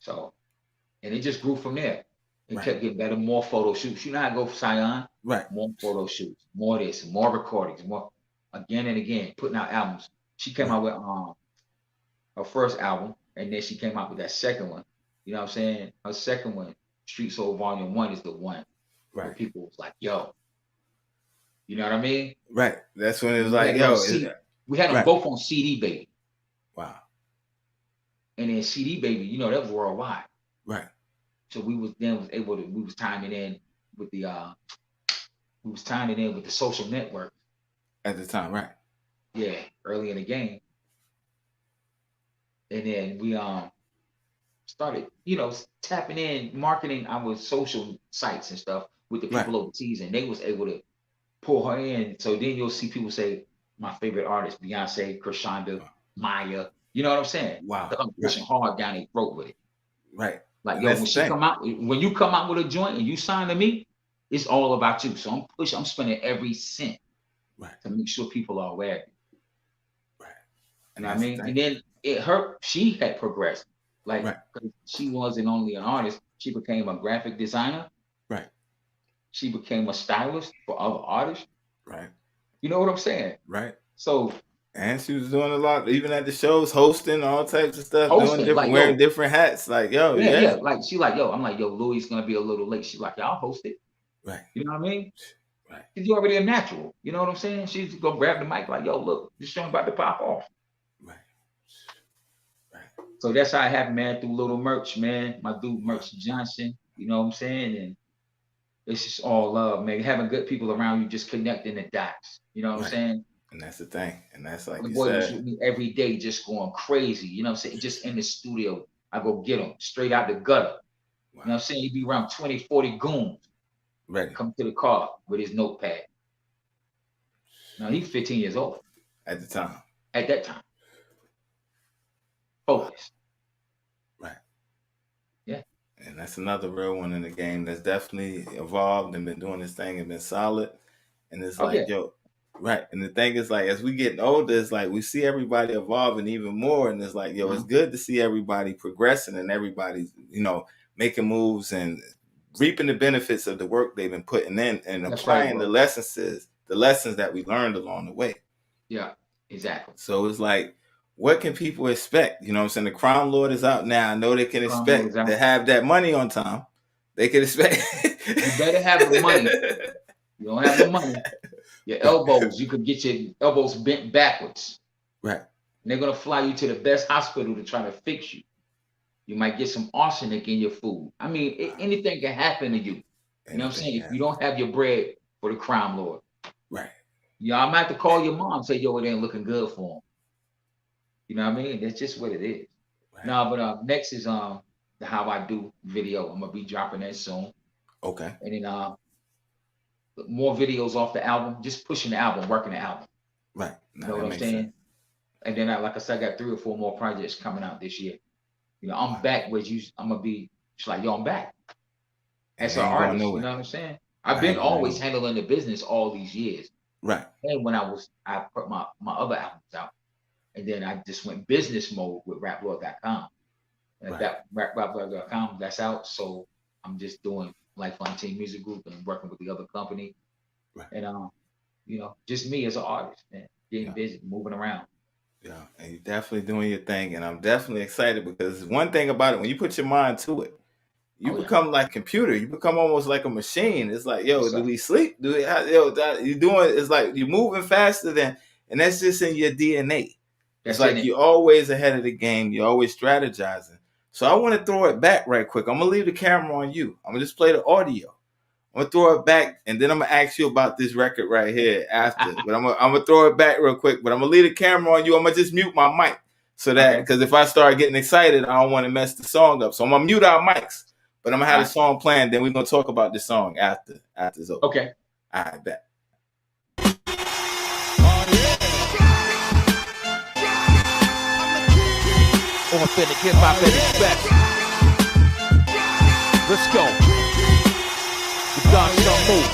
so, and it just grew from there. It Right. kept getting better, more photo shoots. You know how I go for Sion? Right. More photo shoots, more this, more recordings, more again and again, putting out albums. She came Right. out with her first album, and then she came out with that second one. You know what I'm saying? Her second one, Street Soul Volume 1, is the one where Right. people was like, yo. You know what I mean? Right. That's when it was We like, had it on yo, CD. We had them right. both on CD Baby. Wow. And then CD Baby, you know, that was worldwide. Right. So we was tying it in with the social network. At the time, right. Yeah, early in the game. And then we started, you know, tapping in, marketing our social sites and stuff with the people overseas, and they was able to pull her in. So then you'll see people say, my favorite artist, Beyonce, Krishanda, Maya. You know what I'm saying? Wow. I'm pushing hard down their throat with it. Right. Like, And yo, that's when the she thing. come out, when you come out with a joint and you sign to me, it's all about you. So I'm spending every cent Right. to make sure people are aware of it. Right. You know what I mean? And then she had progressed. Like, Right. 'cause she wasn't only an artist, she became a graphic designer. Right. She became a stylist for other artists. Right. You know what I'm saying? Right. So, and she was doing a lot, even at the shows, hosting all types of stuff, Hosting, doing different, like, wearing yo. different hats. Like, yo, yeah. Like, she like, yo, I'm like, yo, Louis gonna be a little late. She's like, yeah, I'll host it. Right. You know what I mean? Right. She's already a natural. You know what I'm saying? She's gonna grab the mic like, yo, look, this show about to pop off. Right. Right. So that's how I have, man, through Little Merch, man. My dude Merch Johnson. You know what I'm saying? And it's just all love, man. Having good people around you, just connecting the dots. You know what I'm saying? And that's the thing. And that's like The you boy was said. with me every day, just going crazy. You know what I'm saying? Just in the studio, I go get him straight out the gutter. Wow. You know what I'm saying? He'd be around 20, 40 goons. Ready. Come to the car with his notepad. Now he's 15 years old. At the time. At that time. Focused. Right. Yeah. And that's another real one in the game that's definitely evolved and been doing this thing and been solid. And it's like, yo, right. And the thing is, like, as we get older, it's like we see everybody evolving even more. And it's like, yo, it's good to see everybody progressing and everybody's, you know, making moves and reaping the benefits of the work they've been putting in and That's applying right, the lessons that we learned along the way. Yeah, exactly. So it's like, what can people expect? You know what I'm saying? The Crown Lord is out now. I know they can expect to have that money on time. They can expect. You better have the money. You don't have the money. Your elbows, you could get your elbows bent backwards. Right. And they're going to fly you to the best hospital to try to fix you. You might get some arsenic in your food. I mean, anything can happen to you. You know what I'm saying? If you don't have your bread for the Crown Lord. Right. Yeah, I might have to call your mom and say, yo, it ain't looking good for him. You know what I mean? That's just what it is. Right. No, but next is the How I Do video. I'm going to be dropping that soon. Okay. And then more videos off the album, just pushing the album, working the album. Right. You know what I'm saying? Sense. And then, like I said, I got 3 or 4 more projects coming out this year. You know, I'm back where I'm going to be just like, yo, I'm back. As an artist, you know what I'm saying? I've been always handling the business all these years. Right. And when I put my other albums out. And then I just went business mode with RapLord.com. And that RapLord.com, that's out. So I'm just doing Lifeline Team Music Group and working with the other company. Right. And, you know, just me as an artist, man, getting busy, moving around. Yeah, and you're definitely doing your thing. And I'm definitely excited because one thing about it, when you put your mind to it, you become like a computer. You become almost like a machine. It's like, yo, do we sleep? You doing? It's like you're moving faster than, and that's just in your DNA. It's like you're always ahead of the game. You're always strategizing. So I want to throw it back right quick. I'm gonna leave the camera on you. I'm gonna just play the audio. I'm gonna throw it back, and then I'm gonna ask you about this record right here after. But I'm gonna throw it back real quick. But I'm gonna leave the camera on you. I'm gonna just mute my mic so that because if I start getting excited, I don't want to mess the song up. So I'm gonna mute our mics. But I'm gonna have the song playing. Then we're gonna talk about this song after it's over. Okay. All right, bet. Authentic hip hop at its best. Let's go. The Don Son move.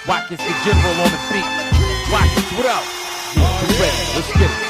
Watkins the general on the beat. Watkins, what up? Yeah, we ready. Let's get it.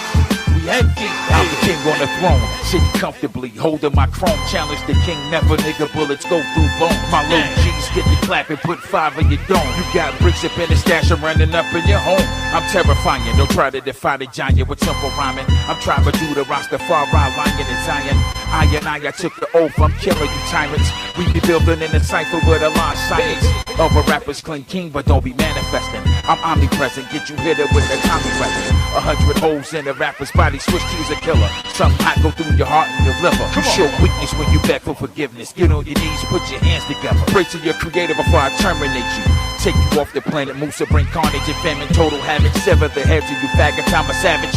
We heavy. I'm the king on the throne, sitting comfortably, holding my chrome. Challenge the king, never nigga. Bullets go through bone. My low G's get the clap and put 5 in your dome. You got bricks up in the stash, I'm running up in your home. I'm terrifying. Don't try to defy the giant with simple rhyming. I'm trying to do the Rastafari lion in Zion. I took the oath, I'm killing you tyrants. We be building in a cipher with a lot of science. Other rappers claim king, but don't be manifesting. I'm omnipresent, get you hit it with the Tommy weapon. 100 holes in the rapper's body, switch G's a killer. Something hot go through your heart and your liver. You show weakness when you beg for forgiveness. Get on your knees, put your hands together. Pray to your creator before I terminate you. Take you off the planet, Musa bring carnage and famine, total havoc. Sever the heads of you faggots, I'm a savage.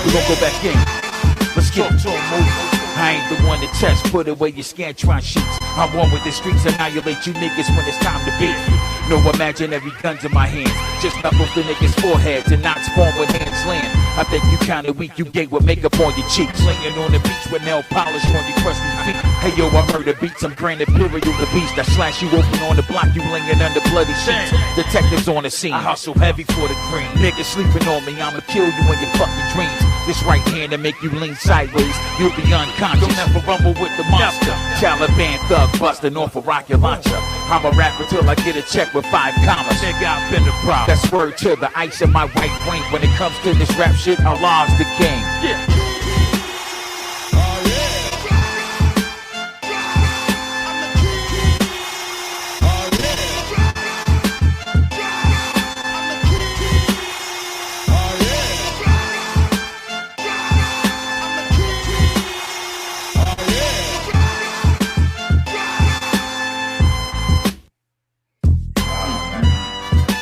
We gon' go back in. Let's get it. I ain't the one to test, put away your Scantron sheets. I'm one with the streets, annihilate you niggas when it's time to beat. No imaginary guns in my hands, just knuckles the niggas' foreheads and knots form when hands land. I think you kinda weak, you gay with makeup on your cheeks. Laying on the beach with nail polish on your crusty feet. Hey yo, I murder beats, I'm Grand Imperial the beast. I slash you open on the block, you laying under bloody sheets. Detectives on the scene, I hustle heavy for the green. Niggas sleeping on me, I'ma kill you in your fucking dreams. This right hand to make you lean sideways, you'll be unconscious. Don't ever rumble with the monster. Taliban thug busting off a rocket launcher. I'm a rapper till I get a check with 5 commas. Nigga, I've been the problem. That's word to the ice in my white brain. When it comes to this rap shit, Allah's the king. Yeah.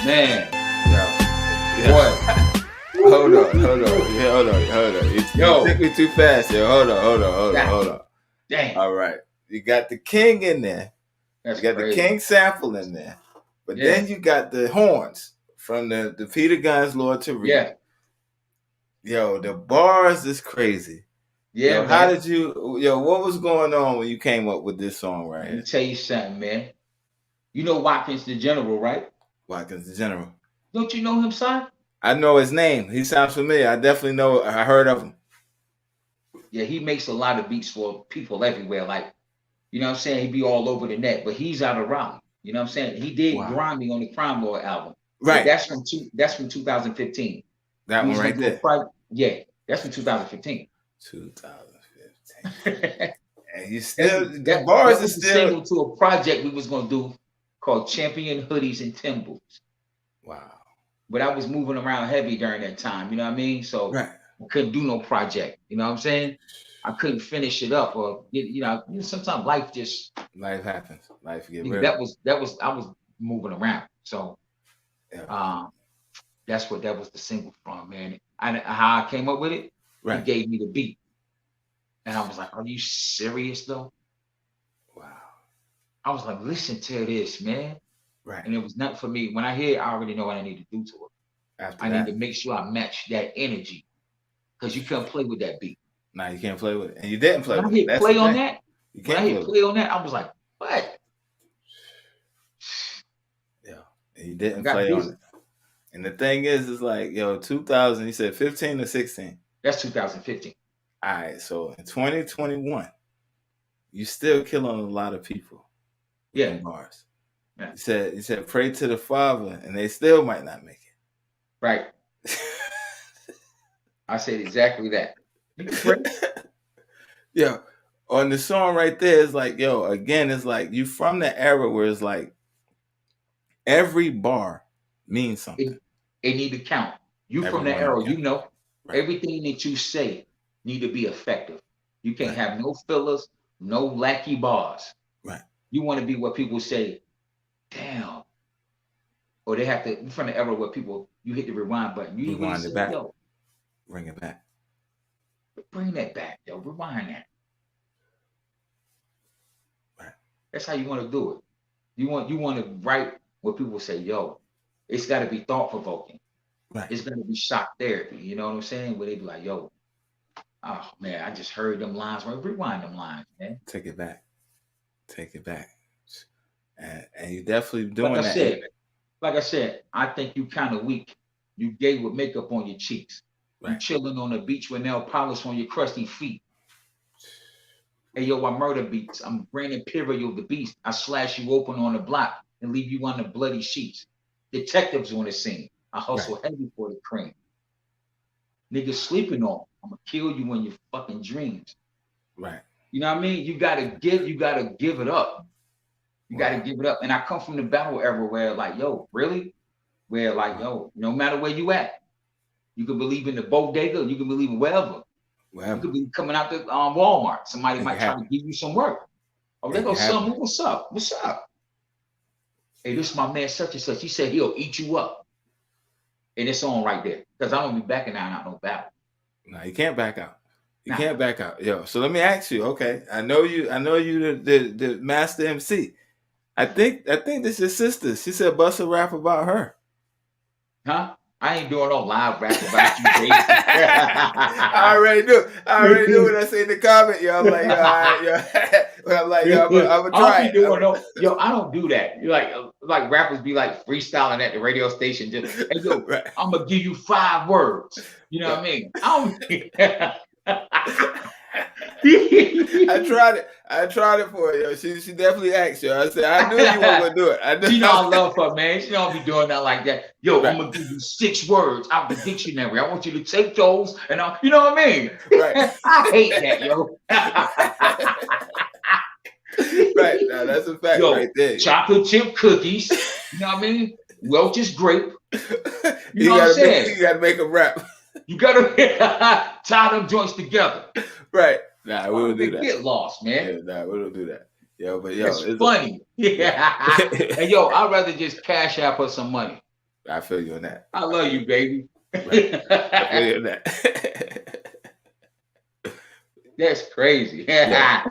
Man, What? Hold on. You took me too fast, yo. Hold on. Dang. All right. You got the king in there. That's You got crazy. the king sample in there. But Yeah. then you got the horns from the Peter Guns, Lord Tariq. Yeah. Yo, the bars is crazy. Yeah, Yo, man. how did you, what was going on when you came up with this song right Let me here? tell you something, man. You know Watkins the General, right? Watkins the General. Don't you know him, son? I know his name. He sounds familiar. I definitely know. I heard of him. Yeah, he makes a lot of beats for people everywhere. Like, you know what I'm saying? He be all over the net, but he's out of Raleigh. You know what I'm saying? He did Wow. Grimy on the Crime Lord album. Right. That's from 2015. That He one was right gonna do a there. yeah, that's from 2015. 2015. And you still, the that bars was is a still. single to a project we was gonna do called Champion Hoodies and Timbers. Wow. But I was moving around heavy during that time, you know what I mean? So Right. I couldn't do no project, you know what I'm saying? I couldn't finish it up, or sometimes life just Life happens. Life get nigga, real. that was I was moving around. So Yeah. that's what that was the single from, man. How I came up with it, Right. he gave me the beat. And I was like, are you serious though? Wow. I was like, listen to this, man. Right. And it was not for me. When I hear it, I already know what I need to do to it. After I that, need to make sure I match that energy. Because you can't play with that beat. nah, you can't play with it. And you didn't play When I with it. hit That's play the on thing. that, You when I can't hit play with play on that, I was like, what? it. Yeah. And you didn't Got play on busy. it. And the thing is like, 2000, you said 15 or 16. That's 2015. All right. So in 2021, you still killing a lot of people. with Yeah. them bars. Yeah. You said pray to the Father, and they still might not make Right. it. I said exactly that. You can pray. Yeah. On the song right there, it's like, yo, again, it's like you from the era where it's like every bar means something. It need to count. You Every from the one era, of you them. know, Right. everything that you say need to be effective. You can't Right. have no fillers, no lackey bars. Right. You want to be what people say, damn. Or they have to, you from the era where people, you hit the rewind button. You really Rewind say, it back. yo, Bring it back. bring that back, yo, rewind that. Right. That's how you want to do it. You want to write what people say, yo, it's got to be thought provoking. Right. It's gonna be shock therapy. You know what I'm saying? Where they be like, yo, oh man, I just heard them lines. Well, rewind them lines, man. Take it back. Take it back. And you definitely doing Like I that. said, like I said, I think you kind of weak. You gay with makeup on your cheeks. You Right. chilling on the beach with nail polish on your crusty feet. Hey yo, I murder beats. I'm Brandon Imperial the Beast. I slash you open on the block and leave you on the bloody sheets. Detectives on the scene. I hustle heavy for the cream. Niggas sleeping on. I'm gonna kill you in your fucking dreams. Right. You know what I mean? You gotta give it up. You gotta give it up. And I come from the battle era where like, yo, really? Where like, yo, no matter where you at, you can believe in the bodega, you can believe in wherever. You could be coming out to Walmart. Somebody might try to give you some work. Oh, there goes something. What's up? What's up? Hey, this is my man such and such. He said he'll eat you up. And it's on right there. Because I don't be backing down out no battle. No, you can't back out. You can't back out. Yo, so let me ask you, okay. I know you the master MC. I think this is your sister. She said bust a rap about her. Huh? I ain't doing no live rap about you, baby. I already knew when I see the comment. Yo, I'm like, yo, all right, yo. I'm like, yo, I'm gonna try it. Yo, I don't do that. You like rappers be like freestyling at the radio station. Just, hey, yo, Right. I'm gonna give you 5 words. You know what I mean? I tried it for her, yo. She definitely asked, yo. I said, I knew you weren't gonna do it. I love her, man. She don't be doing that like that. Yo, I'm gonna give you 6 words out the dictionary. I want you to take those and you know what I mean? Right. I hate that, yo. Right. Now that's a fact right there. Chocolate chip cookies. You know what I mean? Welch's grape. You know what I'm saying? You gotta make a rap. You gotta tie them joints together. Right. Nah, we don't do that. Get lost, man. Yeah, nah, we don't do that. Yo, but yo, it's funny. Yeah. And yo, I'd rather just cash out for some money. I feel you on that. I love you, baby. Right. I feel you on that. That's crazy. Yeah.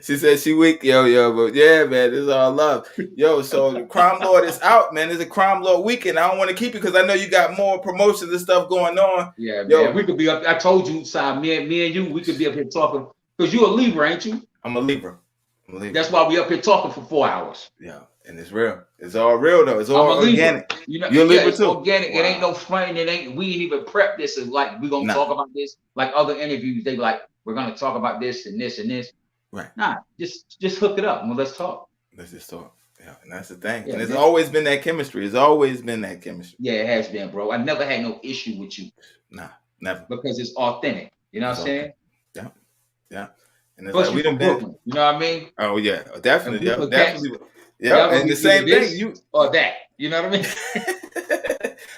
She said she weak, yo, but yeah, man, this is all love. Yo, so the Crime Lord is out, man. It's a Crime Lord weekend. I don't want to keep it because I know you got more promotions and stuff going on. Yeah, yo, man. We could be up. I told you, Si, me and you, we could be up here talking because you a Libra, ain't you? I'm a Libra. That's why we up here talking for 4 hours. Yeah, and it's real. It's all real though. It's all organic. You know, you're a Libra too. Organic. Wow. It ain't no fronting. We ain't even prep this. It's like we gonna talk about this. Like other interviews, they be like, we're gonna talk about this and this and this. Right. Nah, just hook it up and let's talk. Let's just talk. Yeah, and that's the thing. Yeah, and it's always been that chemistry. It's always been that chemistry. Yeah, it has been, bro. I never had no issue with you. Nah, never. Because it's authentic. You know what I'm saying? Yeah. Yeah. And it's plus like we done been. You know what I mean? Oh yeah, definitely. Yeah, definitely. Yeah, and the same thing. You or that. You know what I mean?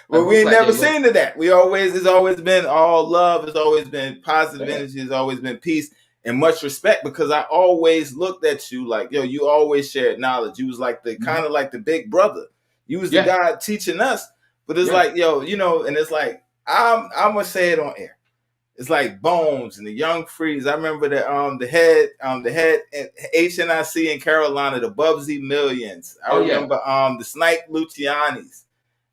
Well, we ain't never seen to that. It's always been all love. It's always been positive energy. It's always been peace and much respect because I always looked at you like, yo, you always shared knowledge. You was like the kind of like the big brother. You was the guy teaching us, but it's like, yo, you know, and it's like, I'm gonna say it on air. It's like Bones and the Young Freeze. I remember the head HNIC in Carolina, the Bubsy Millions. I remember the Snipe Lucianis,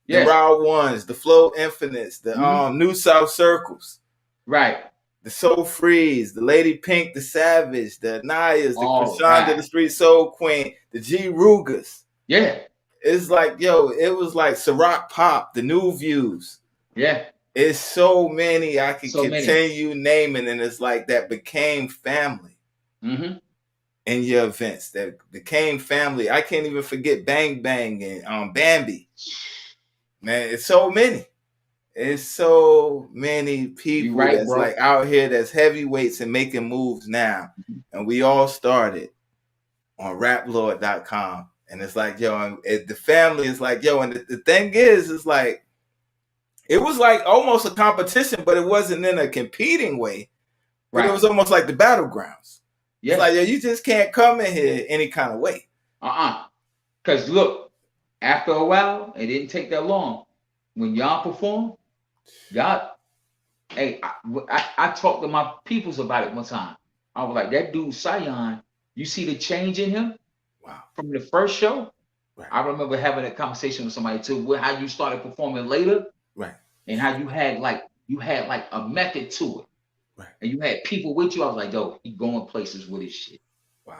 the Raw Ones, the Flow Infinites, the New South Circles. Right. The Soul Freeze, the Lady Pink, the Savage, the Nayas, the Krishanda, the Street Soul Queen, the G Rugas. Yeah. It's like, yo, it was like Ciroc Pop, the New Views. Yeah. It's so many I can continue naming, and it's like that became family in your events. That became family. I can't even forget Bang Bang and Bambi. Man, it's so many. It's so many people right, that's bro. like out here that's heavyweights and making moves now. And we all started on raplord.com. And it's like, yo, and the family is like, yo, and the thing is, it's like, it was like almost a competition, but it wasn't in a competing way. But it was almost like the battlegrounds. Yeah. It's like, yo, you just can't come in here any kind of way. Because look, after a while, it didn't take that long. When y'all perform, y'all, hey, I talked to my peoples about it one time. I was like, that dude Sion, you see the change in him? Wow. From the first show? Right. I remember having a conversation with somebody too, how you started performing later. Right. And how you had like a method to it. Right. And you had people with you. I was like, yo, he going places with his shit. Wow.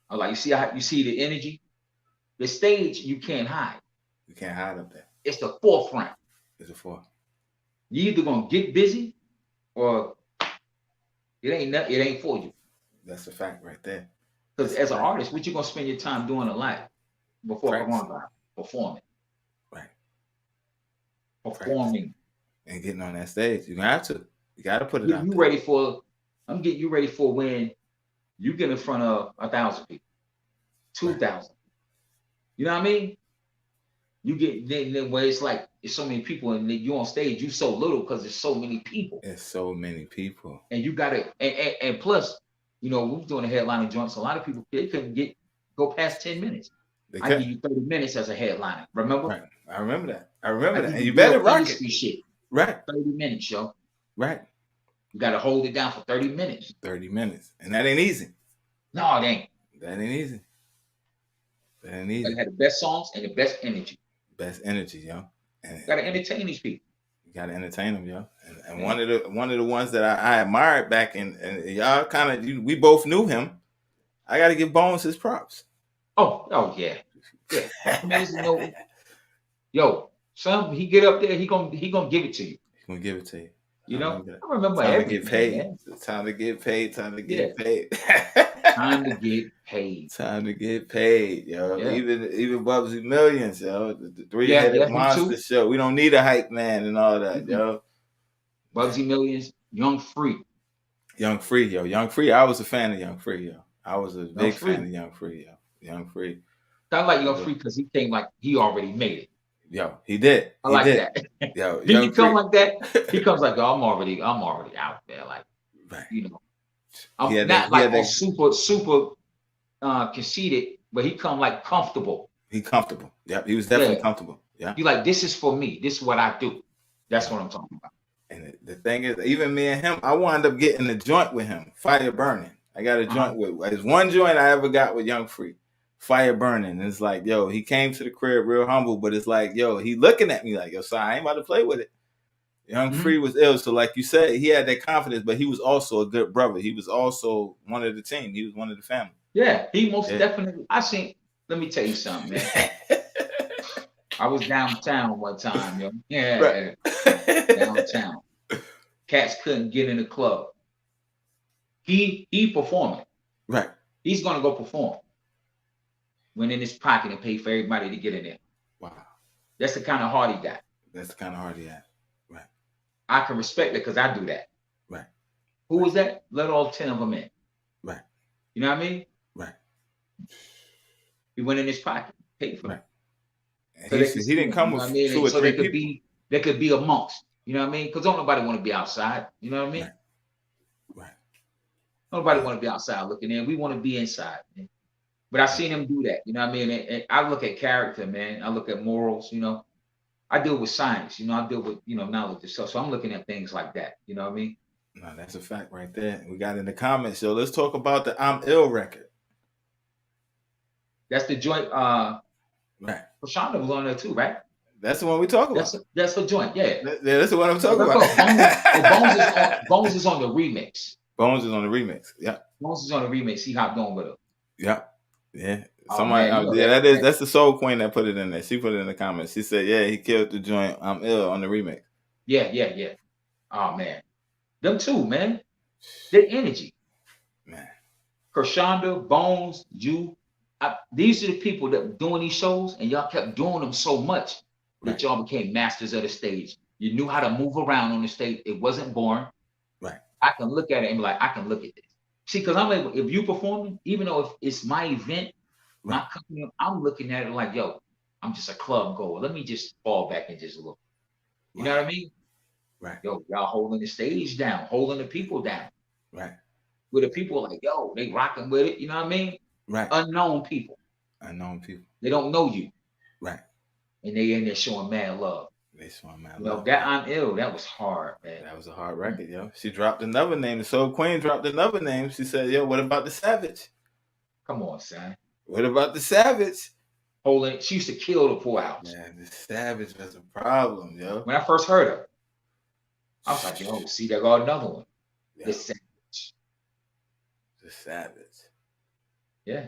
I was like, you see the energy? The stage, you can't hide. You can't hide up there. It's the forefront. It's the forefront. You either gonna get busy or it ain't for you. That's a fact right there. Because as an artist, what you gonna spend your time doing a life before coronavirus? Performing. Right. Performing. And getting on that stage. You have to. You gotta put it out. I'm getting you ready for when you get in front of 1,000 people, 2,000. You know what I mean? You get then where it's like it's so many people and you on stage, you so little because there's so many people. It's so many people. And you gotta and plus, you know, we was doing a headliner joints. A lot of people they couldn't go past 10 minutes. I give you 30 minutes as a headliner. Remember? Right. I remember that. And you better rock it. Shit. Right. 30 minutes, yo. Right. You gotta hold it down for 30 minutes. 30 minutes. And that ain't easy. No, it ain't. That ain't easy. That ain't easy. You gotta have the best songs and the best energy. Best energy, yo. And you gotta entertain these people. You gotta entertain them, yo. And one of the ones that I admired back in, and y'all kind of we both knew him. I gotta give Bones his props. Oh yeah. Yeah. Yo, son, he get up there, he gonna give it to you. He's gonna give it to you. You know, I remember time to get paid. Man. Time to get paid. Time to get paid. Time to get paid. Time to get paid, yo. Yeah. Even Bubsy Millions, yo. The three-headed monster show. We don't need a hype man and all that, yo. Bubsy Millions, Young Free. Young Free, yo. Young Free. I was a fan of Young Free, yo. I was a big fan of Young Free, yo. Young Free. I like Young Free because he came like he already made it. Yo, he did. I like that. Yo, did he come like that? He comes like, yo, I'm already out there, like, right. You know, I'm not like super conceited, but he come like comfortable. He comfortable. Yeah, he was definitely comfortable. Yeah, you like this is for me. This is what I do. That's what I'm talking about. And the thing is, even me and him, I wound up getting a joint with him, Fire Burning. I got a joint with. It's one joint I ever got with Young Free. Fire Burning. And it's like, yo, he came to the crib real humble, but it's like, yo, he looking at me like, yo, son, I ain't about to play with it. Young Free was ill. So like you said, he had that confidence, but he was also a good brother. He was also one of the team. He was one of the family. Yeah, he most definitely. Let me tell you something, man. I was downtown one time, yo. Yeah, right. Downtown. Cats couldn't get in the club. He performing. Right. He's gonna go perform. Went in his pocket and paid for everybody to get in there. Wow. That's the kind of heart he got. That's the kind of heart he had. Right. I can respect it because I do that. Right. Who was that? Let all 10 of them in. Right. You know what I mean? Right. He went in his pocket, paid for it. So he didn't come with 2 or 3 people. They could be amongst. You know what I mean? Because don't nobody want to be outside. You know what I mean? Right. Nobody want to be outside looking in. We want to be inside, man. But I seen him do that, you know what I mean? And I look at character, man. I look at morals, you know. I deal with science, you know. I deal with, you know, knowledge and stuff. So I'm looking at things like that, you know what I mean? No, that's a fact right there. We got in the comments. So let's talk about the I'm Ill record. That's the joint. Right. Shonda was on there too, right? That's the one we talk about. That's her joint, yeah. That's the one I'm talking about. Bones is on the remix. Bones is on the remix. Yeah. Bones is on the remix. He hopped on with her. Yeah. Yeah. Somebody, that's the Soul Queen that put it in there. She put it in the comments. She said, yeah, he killed the joint I'm Ill on the remix. Yeah. Oh man. Them two, man. Their energy. Man. Kershonda, Bones, you. These are the people that were doing these shows, and y'all kept doing them so much that y'all became masters of the stage. You knew how to move around on the stage. It wasn't boring. Right. I can look at it and be like, I can look at this. See, because I'm able, if you performing, even though if it's my event, my Right. company, I'm looking at it like, yo, I'm just a club goer. Let me just fall back and just look. You know what I mean? Right. Yo, y'all holding the stage down, holding the people down. Right. Where the people like, yo, they rocking with it. You know what I mean? Right. Unknown people. Unknown people. They don't know you. Right. And they in there showing mad love. They saw my You know, love. that I'm ill. That was hard, man. That was a hard record, yo. She dropped another name. The Soul Queen dropped another name. She said, yo, what about the Savage? Come on, son. What about the Savage? Holding, she used to kill the poorhouse. Man, the Savage was a problem, yo. When I first heard her, I was like, yo, see, there go another one. Yo, The Savage. the Savage. Yeah.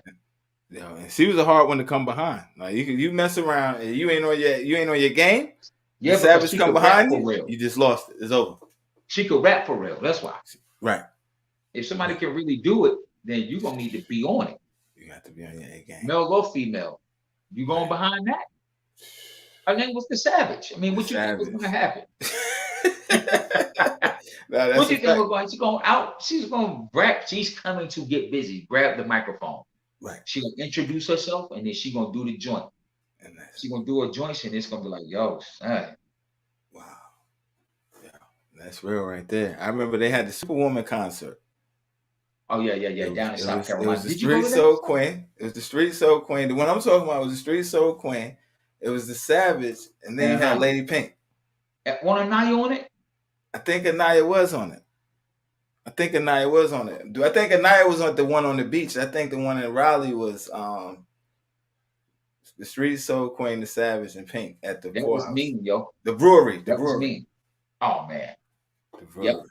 Yo, and she was a hard one to come behind. Like you mess around and you ain't on your game. Yeah, the because Savage she come could behind rap you, for real. you just lost it. It's over. She could rap for real. That's why. Right. If somebody can really do it, then you're gonna need to be on it. You got to be on your A game. Male or female. You going behind that? Her name was the Savage. I mean, what you think was gonna happen? No, What you think was going? She's going out. She's going to rap. She's coming to get busy. Grab the microphone. Right. She gonna introduce herself, and then she gonna do the joint. And that's, She gonna do a joint, and it's gonna be like, yo, son. wow. Yeah, that's real right there. I remember they had the Superwoman concert. Oh yeah. Down in South Carolina. It was the Did you go Street to Soul that? Queen. It was the Street Soul Queen. The one I'm talking about was the Street Soul Queen. It was the Savage, and then you had Lady Pink. Want Anaya on it? I think Anaya was on it. Do I think Anaya was on the one on the beach? I think the one in Raleigh was the Street Soul Queen, the Savage, and Pink at the That poorhouse. was mean, yo. The brewery. That was mean. Oh man. The brewery.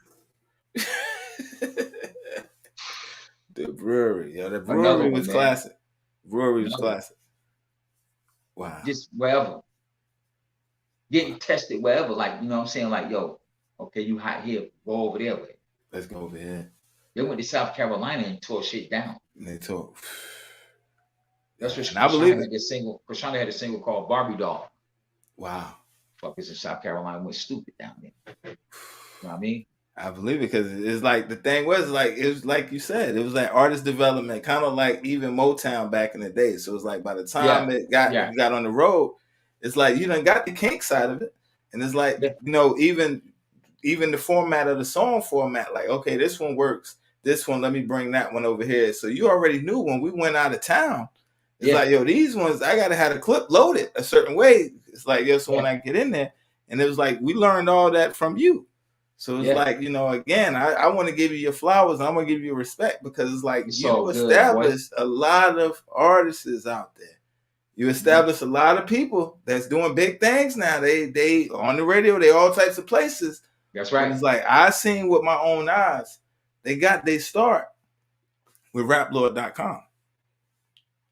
The brewery. Yeah, the brewery was classic. Brewery was classic. Wow. Just wherever. Getting tested wherever. Like, you know what I'm saying? Like, yo, okay, you hot here, go over there with it. Let's go over here. They went to South Carolina and tore shit down. And they tore. That's what Krishana had a single called Barbie Doll. Wow. Fuckers in South Carolina went stupid down there. You know what I mean? I believe it because it's like the thing was like it was like you said, it was like artist development, kind of like even Motown back in the day. So it was like by the time you got on the road, it's like you done got the kink side of it. And it's like, you know, even the format of the song format, like, okay, this one works. This one, let me bring that one over here. So you already knew when we went out of town, it's like, yo, these ones, I got to have a clip loaded a certain way. It's like, yo, so when I get in there, and it was like, we learned all that from you. So it's like, you know, again, I want to give you your flowers. And I'm going to give you respect because it's like you established a lot of artists out there. You established a lot of people that's doing big things now. They on the radio, they all types of places. That's right. And it's like I seen with my own eyes. They got their start with raplord.com.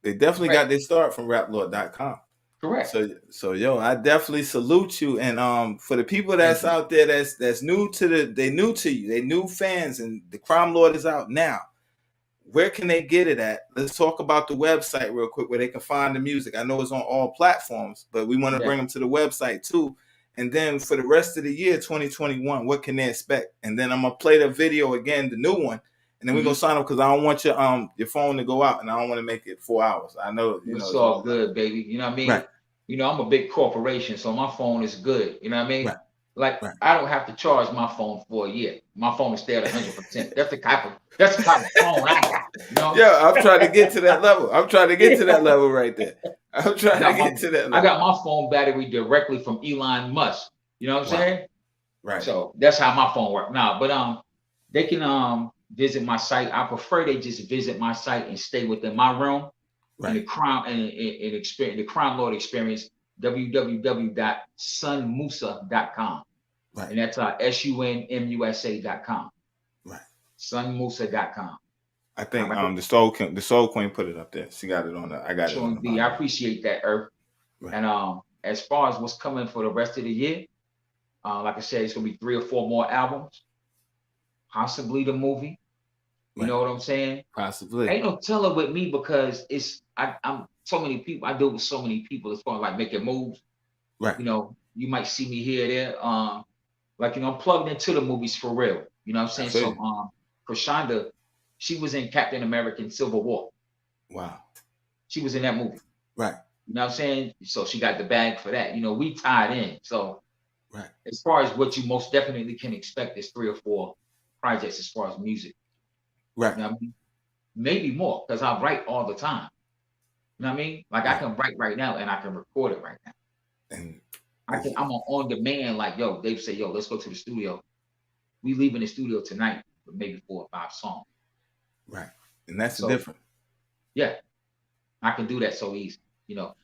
They definitely got their start from raplord.com. Correct. So yo, I definitely salute you. And for the people that's out there that's new to they new to you, they new fans, and the Crime Lord is out now. Where can they get it at? Let's talk about the website real quick where they can find the music. I know it's on all platforms, but we want to bring them to the website too. And then for the rest of the year, 2021, what can they expect? And then I'm gonna play the video again, the new one, and then we're gonna sign up because I don't want your phone to go out, and I don't want to make it 4 hours. I know it's all good, baby. You know what I mean? Right. You know, I'm a big corporation, so my phone is good. You know what I mean? Right. Like I don't have to charge my phone for a year. My phone is stay at 100%. That's the type of phone I got. You know? Yeah, I'm trying to get to that level. I'm trying to get to that level right there. I'm trying to get to that level. I got my phone battery directly from Elon Musk. You know what I'm saying? Right. So that's how my phone works now. But they can visit my site. I prefer they just visit my site and stay within my realm. Right. And the crime and experience the Crime Lord experience. www.sunmusa.com. Right. And that's sunmusa.com. Right. Sunmusa.com. I think the Soul Queen put it up there. She got it on there. I got it on I appreciate that, Earth. Right. And as far as what's coming for the rest of the year, like I said, it's gonna be 3 or 4 more albums, possibly the movie. You know what I'm saying? Possibly. Ain't no telling with me because I'm so many people. I deal with so many people as far as like making moves. Right. You know, you might see me here or there. Like, I'm plugged into the movies for real. You know what I'm saying? feel So Prashanda, she was in Captain America Civil War. Wow. She was in that movie. Right. You know what I'm saying? So she got the bag for that. We tied in. So Right. as far as what you most definitely can expect is 3 or 4 projects as far as music. Right. You know what I mean? Maybe more, because I write all the time. You know what I mean? Like, I can write right now and I can record it right now. And I'm on demand. Like, yo, Dave say, yo, let's go to the studio. We leaving the studio tonight with maybe 4 or 5 songs. right. And that's So- the difference. Yeah, I can do that so easy.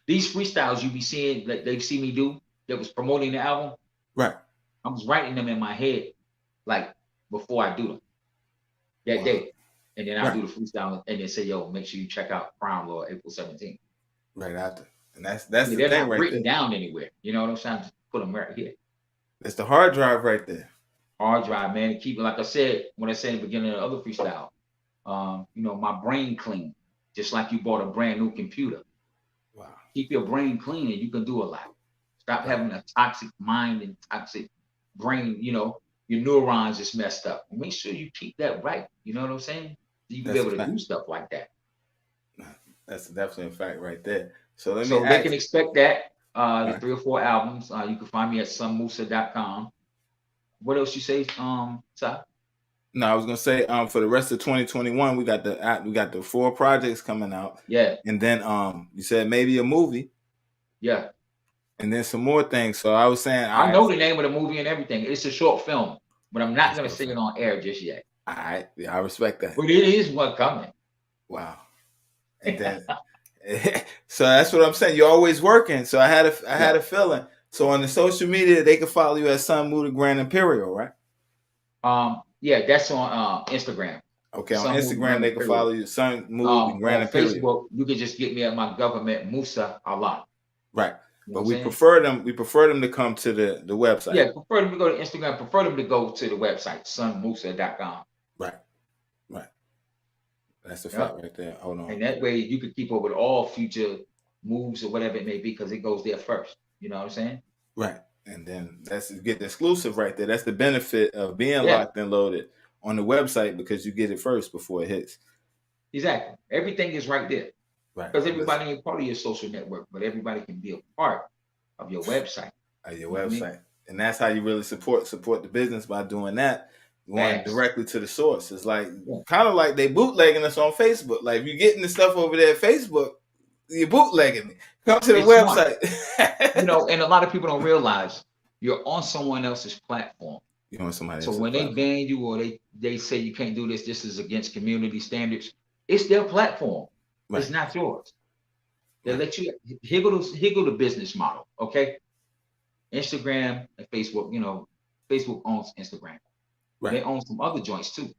These freestyles you be seeing that they see me do that was promoting the album. Right. I was writing them in my head, like, before I do them that Wow. day. And then I Right. do the freestyle and then say, yo, make sure you check out Crown Law April 17th. Right after. And that's Yeah, the they're thing not right written there. down anywhere. You know what I'm saying? Just put them right here. That's the hard drive right there. Hard drive, man. Keep it, like I said, when I said at the beginning of the other freestyle, my brain clean, just like you bought a brand new computer. Wow. Keep your brain clean and you can do a lot. Stop having a toxic mind and toxic brain. Your neurons is messed up. Make sure you keep that right. You know what I'm saying? You can That's be able a to fact. do stuff like that. That's definitely a fact right there. So let me So they ask can you. expect that. The Right. 3 or 4 albums. You can find me at sunmusa.com. What else you say, Si? No, I was gonna say, for the rest of 2021, we got the 4 projects coming out, Yeah, and then you said maybe a movie, yeah. and then some more things. So I was saying, I know the name of the movie and everything. It's a short film, but I'm not It's going a to sing short it on air just yet. all right, yeah, I respect that. But it is one coming. Wow. And then, so that's what I'm saying. You're always working. So I had a feeling. So on the social media, they can follow you at Sun Muda Grand Imperial, right? Yeah, that's on Instagram. Okay, on Sun Muda Instagram Grand they can Imperial. follow you, Sun Muda Grand On Imperial. Facebook, you can just get me at my government Musa Allah. Right. You know But what we I'm saying? prefer them to come to the website. Yeah, prefer them to go to Instagram. Prefer them to go to the website, sunmusa.com. Right. Right. That's the Yep. fact right there. Hold on. And that way you can keep up with all future moves or whatever it may be, because it goes there first. You know what I'm saying? Right. And then that's get the exclusive right there. That's the benefit of being Yeah. locked and loaded on the website, because you get it first before it hits. Exactly. Everything is right there. Right. Because everybody ain't part of your social network, but everybody can be a part of your website. At your You know what I mean? website. And that's how you really support the business, by doing that. Going Yes. directly to the source. It's like Yeah. kind of like they bootlegging us on Facebook. Like, if you're getting the stuff over there at Facebook, you're bootlegging it. Come to the It's smart. website. And a lot of people don't realize you're on someone else's platform. You know, somebody So else's when they platform. ban you or they say you can't do this, this is against community standards, it's their platform. Right. It's not yours. They Right. let you higgle the business model, okay? Instagram and Facebook, Facebook owns Instagram. Right. They own some other joints too.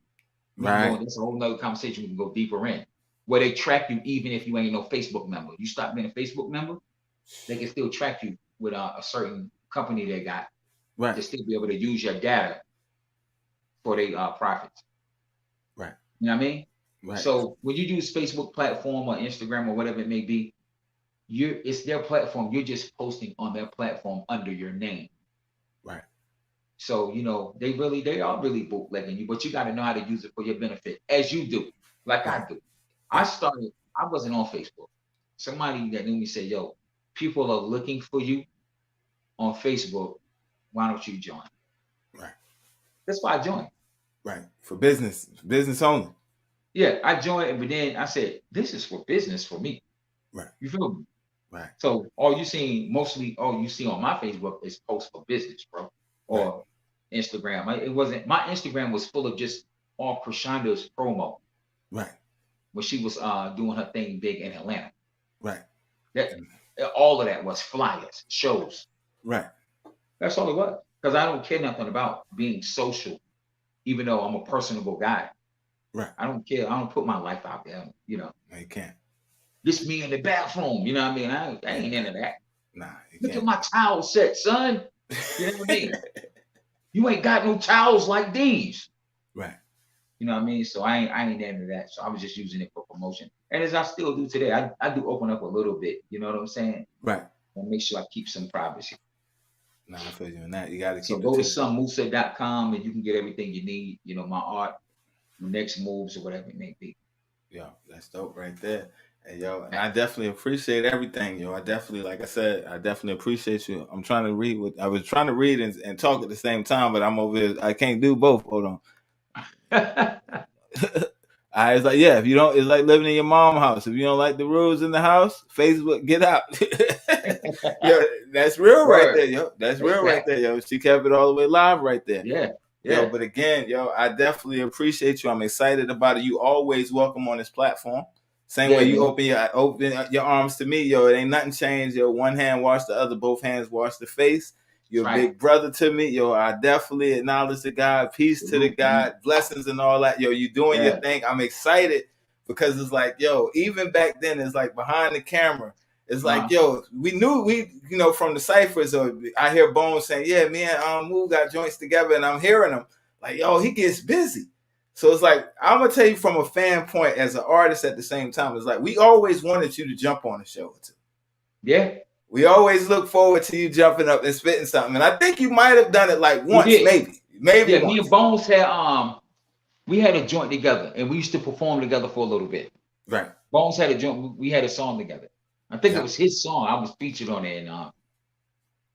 Right. That's a whole nother conversation we can go deeper in. Where they track you even if you ain't no Facebook member. You stop being a Facebook member, they can still track you with a certain company they got to Right. still be able to use your data for their profits. Right. You know what I mean? Right. So when you use Facebook platform or Instagram or whatever it may be, it's their platform. You're just posting on their platform under your name. Right. So they are really bootlegging you, but you got to know how to use it for your benefit, as you do, like I do. I wasn't on Facebook. Somebody that knew me said, "Yo, people are looking for you on Facebook. Why don't you join?" Right. That's why I joined. Right. For business only. Yeah, I joined, but then I said, "This is for business for me." Right. You feel me? Right. So all you see on my Facebook is posts for business, bro, or Instagram. My Instagram was full of just all Prashanda's promo Right. when she was doing her thing big in Atlanta. Right. All of that was flyers, shows. Right. That's all it was. Because I don't care nothing about being social, even though I'm a personable guy. Right. I don't care. I don't put my life out there. No, you can't. This me in the bathroom. You know what I mean? I ain't into that. Nah, you Look at can't. my towel set, son. You know what I mean? You ain't got no towels like these. Right. You know what I mean? So I ain't into that. So I was just using it for promotion. And as I still do today, I do open up a little bit. You know what I'm saying? Right. And make sure I keep some privacy. Nah, I feel you on that. You got to So keep go to it. somemusa.com and you can get everything you need. You know, my art, my next moves, or whatever it may be. Yo, that's dope right there. And yo, and I definitely appreciate everything, yo. I definitely, like I said, I definitely appreciate you. I'm trying to read what I was trying to read and talk at the same time, but I'm over here. I can't do both. Hold on. I was like, yeah, if you don't, it's like living in your mom's house. If you don't like the rules in the house, Facebook, get out. Yo, that's real right there, yo. That's real right there, yo. She kept it all the way live right there. Yeah. Yo, but again, yo, I definitely appreciate you. I'm excited about it. You always welcome on this platform. Same way you open your arms to me, yo. It ain't nothing changed, yo. One hand wash the other, both hands wash the face. You're a big brother to me, yo. I definitely acknowledge the God, peace to the God, blessings and all that, yo. You doing your thing. I'm excited because it's like, yo, even back then, it's like behind the camera. It's like, yo, we knew from the ciphers, or I hear Bones saying, yeah, me and Moo got joints together, and I'm hearing him like, yo, he gets busy. So it's like, I'm gonna tell you from a fan point as an artist at the same time, it's like we always wanted you to jump on the show too. Yeah. We always look forward to you jumping up and spitting something. And I think you might have done it like once, maybe. Yeah, once. me and Bones had we had a joint together, and we used to perform together for a little bit. Right. Bones had a joint, we had a song together. I think it was his song. I was featured on it, and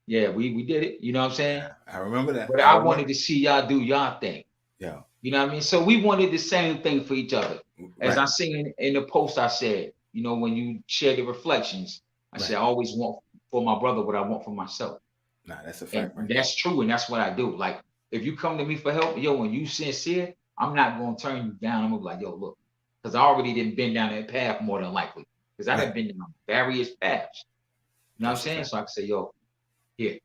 yeah, we did it. You know what I'm saying? Yeah, I remember that. But I wanted to see y'all do y'all thing. Yeah. You know what I mean? So we wanted the same thing for each other. As I seen in the post, I said, you know, when you share the reflections, I said, I always want for my brother what I want for myself. Nah, that's a fact. And that's true, and that's what I do. Like, if you come to me for help, yo, when you sincere, I'm not gonna turn you down. I'm gonna be like, yo, look, because I already didn't been down that path more than likely. Because I have been down various paths. You know what I'm saying? So I can say, yo, here,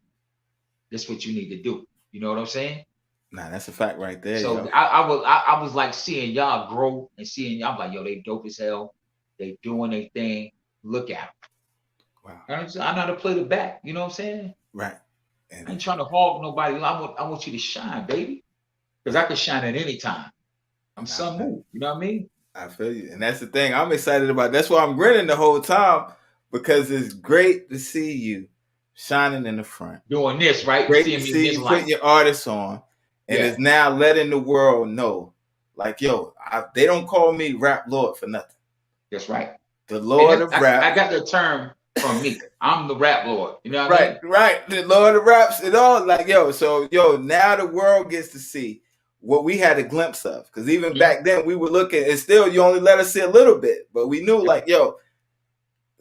this is what you need to do. You know what I'm saying? Nah, that's a fact right there. So I was like seeing y'all grow and seeing y'all like, yo, they dope as hell. They doing their thing. Look out. Wow. I know how to play the back. You know what I'm saying? Right. I ain't trying to hog nobody. I want you to shine, baby. Because I can shine at any time. I'm Sun Moo. You know what I mean? I feel you. And that's the thing I'm excited about. That's why I'm grinning the whole time, because it's great to see you shining in the front. Doing this, right? Great to see you putting your artists on. And it's now letting the world know, like, yo, they don't call me Rap Lord for nothing. That's right. The Lord of Rap. I got the term from me. I'm the Rap Lord. You know what I mean? Right. The Lord of Raps and all. Like, yo, so, now the world gets to see what we had a glimpse of. Because even back then, we were looking, and still, you only let us see a little bit. But we knew, like, yo.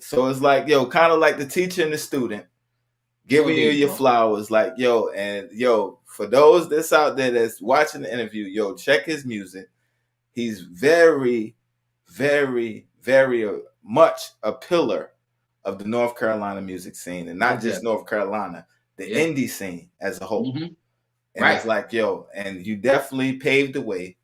So it's like, yo, kind of like the teacher and the student giving you your flowers. Like, yo, and yo, for those that's out there that's watching the interview, yo, check his music. He's very, very, very much a pillar of the North Carolina music scene, and not just North Carolina, the indie scene as a whole. And it's like, yo, and you definitely paved the way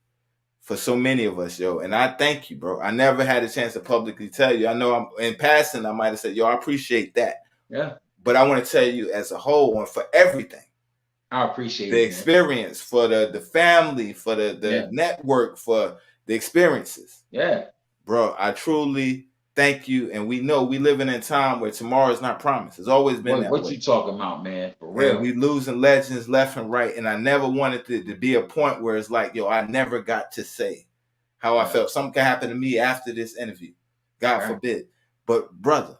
for so many of us, yo. And I thank you, bro. I never had a chance to publicly tell you. I know in passing, I might have said, yo, I appreciate that. Yeah. But I want to tell you as a whole and for everything. I appreciate the experience, for the family, for the network, for the experiences. Yeah. Bro, I truly thank you. And we know we living in a time where tomorrow is not promised. It's always been that way. What you talking about, man? For real. And we losing legends left and right. And I never wanted it to be a point where it's like, yo, I never got to say how I felt. Something could happen to me after this interview. God forbid. But brother,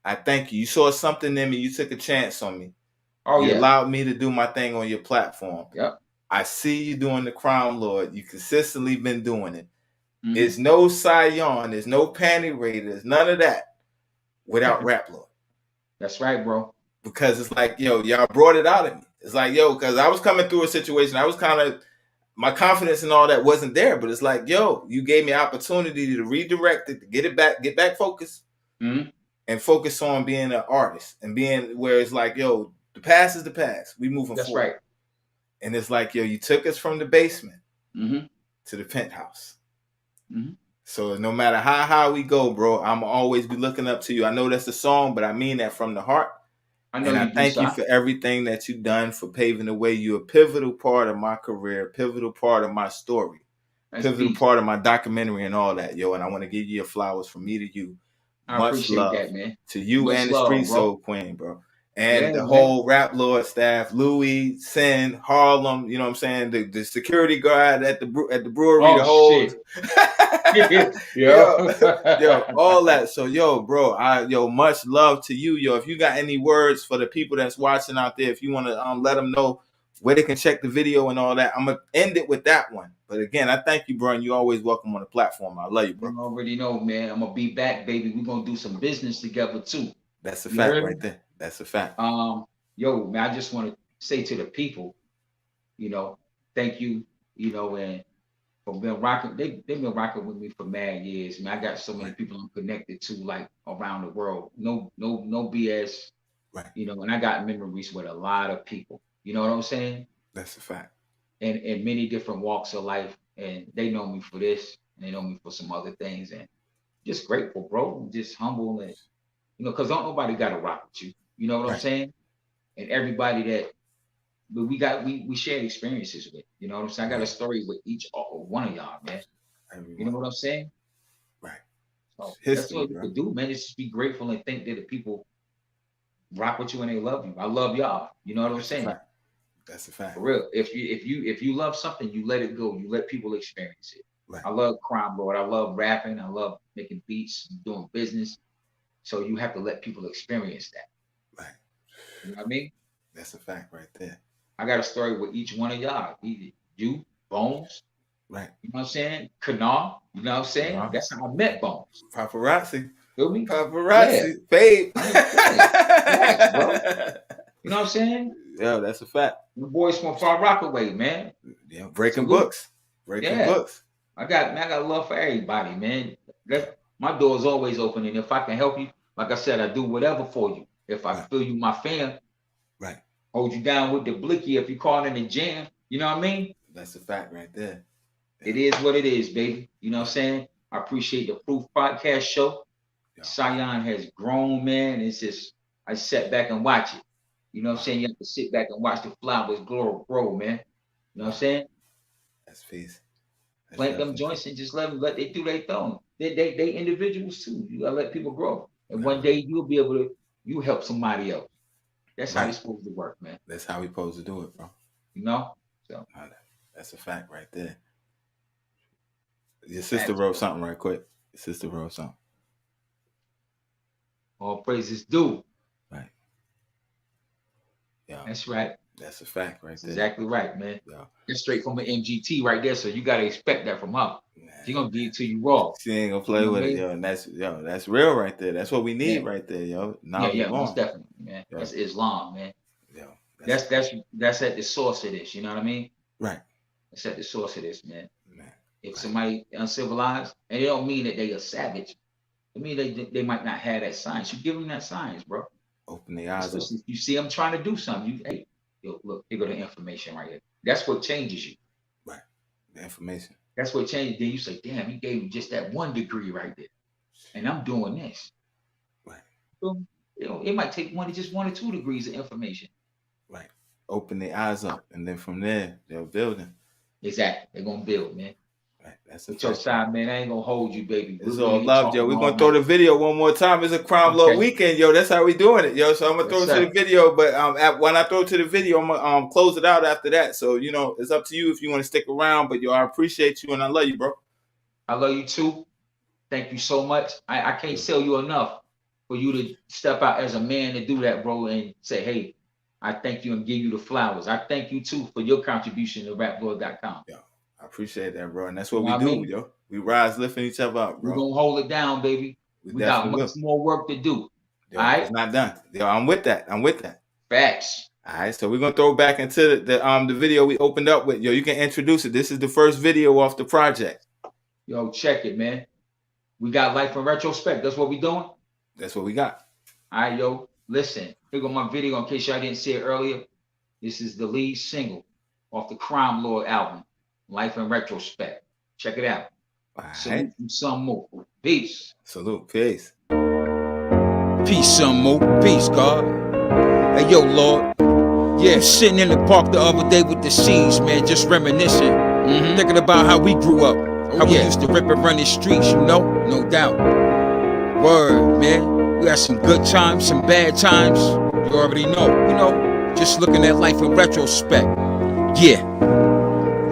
I thank you. You saw something in me. You took a chance on me. Oh, you allowed me to do my thing on your platform. Yep. I see you doing the Crown Lord. You consistently been doing it. There's no Sion. There's no Panty Raiders. None of that without Rap Lord. That's right, bro. Because it's like, yo, y'all brought it out of me. It's like, yo, because I was coming through a situation. I was kind of, my confidence and all that wasn't there. But it's like, yo, you gave me opportunity to redirect it, to get back focused. And focus on being an artist and being where it's like, yo, the past is the past. We moving forward. That's right. And it's like, yo, you took us from the basement to the penthouse. So no matter how high we go, bro, I'm always be looking up to you. I know that's a song, but I mean that from the heart. I thank you for everything that you've done, for paving the way. You're a pivotal part of my career, pivotal part of my story, pivotal part of my documentary and all that, yo. And I want to give you your flowers from me to you. I appreciate that, man. To you and the Street Soul Queen, bro. and Yeah, the man. whole Rap Lord staff, Louis, Sin, Harlem, you know what I'm saying? The security guard at the brewery, the Oh whole shit. yo, all that. So bro, much love to you, yo. If you got any words for the people that's watching out there, if you want to let them know where they can check the video and all that, I'm gonna end it with that one. But again, I thank you, bro, and you always welcome on the platform. I love you, bro. You already know, man. I'm gonna be back, baby. We're gonna do some business together too. That's a You fact heard right me? there. That's a fact. Yo, man, I just want to say to the people, thank you, and for been rocking. They've been rocking with me for mad years. Man, I got so many people I'm connected to, like around the world. No BS. Right. And I got memories with a lot of people. You know what I'm saying? That's a fact. And in many different walks of life, and they know me for this, and they know me for some other things, and just grateful, bro. I'm just humble, and because don't nobody got to rock with you. You know what I'm saying? And everybody that we shared experiences with. You know what I'm saying? I got a story with each one of y'all, man. You know what I'm saying? Right. So History, that's what bro. you can do, man. Is just be grateful and think that the people rock with you and they love you. I love y'all. You know what I'm saying? That's a fact. For real. If you love something, you let it go. You let people experience it. Right. I love Crime Lord. I love rapping. I love making beats, doing business. So you have to let people experience that. Right. You know what I mean? That's a fact right there. I got a story with each one of y'all. You, Bones. Right. You know what I'm saying? Kanar. You know what I'm saying? Uh-huh. That's how I met Bones. Paparazzi. Feel me? Paparazzi. Babe. Facts, bro. You know what I'm saying? Yeah, that's a fact. The boys from Far Rockaway, man. Yeah, breaking Salute. books. Breaking books. I got love for everybody, man. My door is always open, and if I can help you, like I said, I do whatever for you. If I feel you my fan, right, hold you down with the blicky if you call in the jam. You know what I mean? That's a fact right there. It is what it is, baby. You know what I'm saying? I appreciate the Proof Podcast show. Sion has grown, man. It's just I sit back and watch it. You know what I'm saying? You have to sit back and watch the flowers grow, man. You know what I'm saying? That's peace. Plant them joints and just let they do their thing. They individuals too. You gotta let people grow. And one day you'll be able to help somebody else. That's how it's supposed to work, man. That's how we supposed to do it, bro. You know? So that's a fact right there. Your sister wrote something right quick. Your sister wrote something. All praises due. Right. Yeah. That's right. That's a fact right there. Exactly right, man. Yeah. That's straight from an MGT right there. So you gotta expect that from her. She gonna give it to you raw. She ain't gonna play with it, yo. And that's real right there. That's what we need right there, yo. Now most definitely, man. Yo. That's Islam, man. Yo. That's at the source of this, you know what I mean? Right. That's at the source of this, man. If somebody uncivilized, and it don't mean that they are savage. I mean they might not have that science. You give them that science, bro. Open the eyes up. If you see them trying to do something, look, here go the information right here. That's what changes you. Right. The information. That's what changes. Then you say, damn, he gave me just that 1 degree right there. And I'm doing this. Right. So, it might take just 1 or 2 degrees of information. Right. Open their eyes up. And then from there, they're building. Exactly. They're going to build, man. Right. That's your side, man. I ain't gonna hold you, baby. It's all love, yo. We're gonna throw the video one more time. It's a Crime Lord weekend, yo. That's how we doing it, yo. So I'm gonna throw it to the video, but when I throw it to the video, I'm gonna close it out after that. So it's up to you if you want to stick around. But yo, I appreciate you and I love you, bro. I love you too. Thank you so much. I can't sell you enough for you to step out as a man to do that, bro, and say, hey, I thank you and give you the flowers. I thank you too for your contribution to raplord.com. Yeah. I appreciate that, bro. And that's what we do, yo. We rise lifting each other up, bro. We're going to hold it down, baby. We got much more work to do. Yo, all right? It's not done. Yo, I'm with that. Facts. All right, so we're going to throw back into the video we opened up with. Yo, you can introduce it. This is the first video off the project. Yo, check it, man. We got Life in Retrospect. That's what we doing? That's what we got. All right, yo. Listen, here go my video in case y'all didn't see it earlier. This is the lead single off the Crime Lord album. Life in Retrospect. Check it out. Salute from some more. Peace. Salute. Peace. Peace, some more. Peace, God. Hey, yo, Lord. Yeah, sitting in the park the other day with the C's, man, just reminiscing. Thinking about how we grew up. How we used to rip and run the streets, no doubt. Word, man. We had some good times, some bad times. You already know, just looking at life in retrospect. Yeah.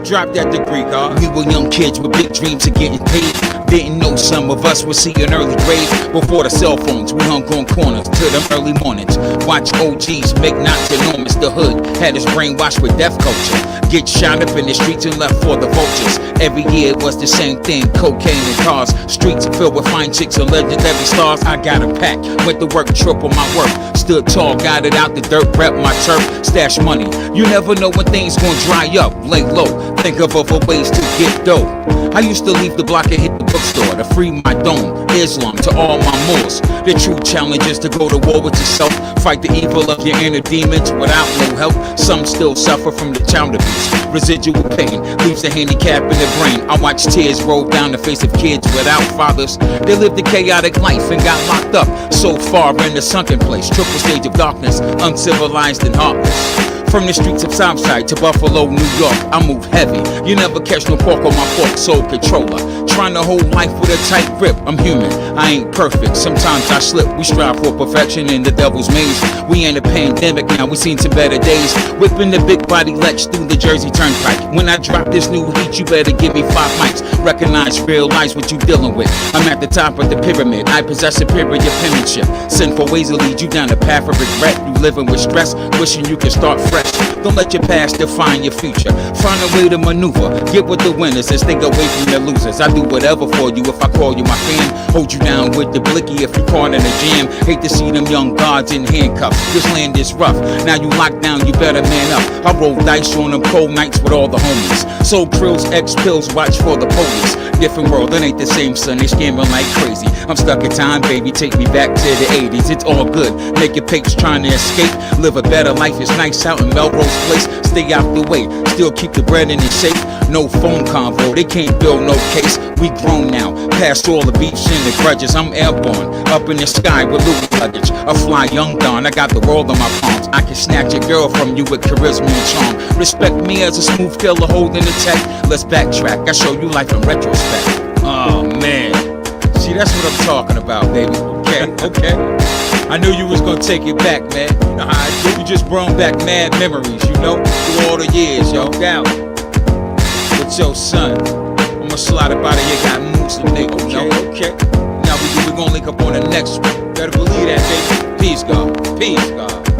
Drop that degree, God. We were young kids with big dreams of getting paid. Didn't know some of us would see an early grave. Before the cell phones, we hung on corners till them early mornings. Watch OGs make knots enormous. The hood had us brainwashed with death culture. Get shot up in the streets and left for the vultures. Every year it was the same thing, cocaine and cars. Streets filled with fine chicks and legendary stars. I got a pack, went to work, triple my work. Stood tall, got it out the dirt, rep my turf, stash money. You never know when things gon' dry up. Lay low, think of other ways to get dough. I used to leave the block and hit the bookstore to free my dome, Islam to all my Moors. The true challenge is to go to war with yourself. Fight the evil of your inner demons without no help. Some still suffer from the child abuse. Residual pain leaves a handicap in the brain. I watch tears roll down the face of kids without fathers. They lived a chaotic life and got locked up. So far in the sunken place, triple stage of darkness, uncivilized and heartless. From the streets of Southside to Buffalo, New York, I move heavy. You never catch no pork on my fork, soul controller. Trying to hold life with a tight grip. I'm human, I ain't perfect. Sometimes I slip. We strive for perfection in the devil's maze. We in a pandemic now, we seen some better days. Whipping the big body Lex through the Jersey Turnpike. When I drop this new heat, you better give me 5 mics. Recognize real life's what you dealing with. I'm at the top of the pyramid. I possess superior penmanship. Sinful ways will lead you down the path of regret. You living with stress, wishing you could start fresh. Don't let your past define your future. Find a way to maneuver. Get with the winners and stay away from the losers. I do whatever for you if I call you my fan. Hold you down with the blicky if you caught in a jam. Hate to see them young guards in handcuffs. This land is rough. Now you locked down, you better man up. I roll dice on them cold nights with all the homies. Soul krills, X pills, watch for the police. Different world, it ain't the same, son. They scamming like crazy. I'm stuck in time, baby. Take me back to the 80s. It's all good. Make your papers trying to escape. Live a better life. It's nice out in Melrose Place. Stay out the way. Still keep the bread in the safe. No phone convo. They can't build no case. We grown now. Past all the beefs and the grudges. I'm airborne. Up in the sky with Louis luggage. A fly young Don. I got the world on my palms. I can snatch a girl from you with charisma and charm. Respect me as a smooth killer holding the tech. Let's backtrack. I show you life in retrospect. Oh man. See, that's what I'm talking about, baby. Okay. I knew you was gonna take it back, man. You just brought back mad memories, you know, through all the years, yo. Down. But yo, son, I'ma slide up out of here, got moves and nigga, okay. Now we gonna link up on the next one. Better believe that, baby. Peace, God. Peace, God.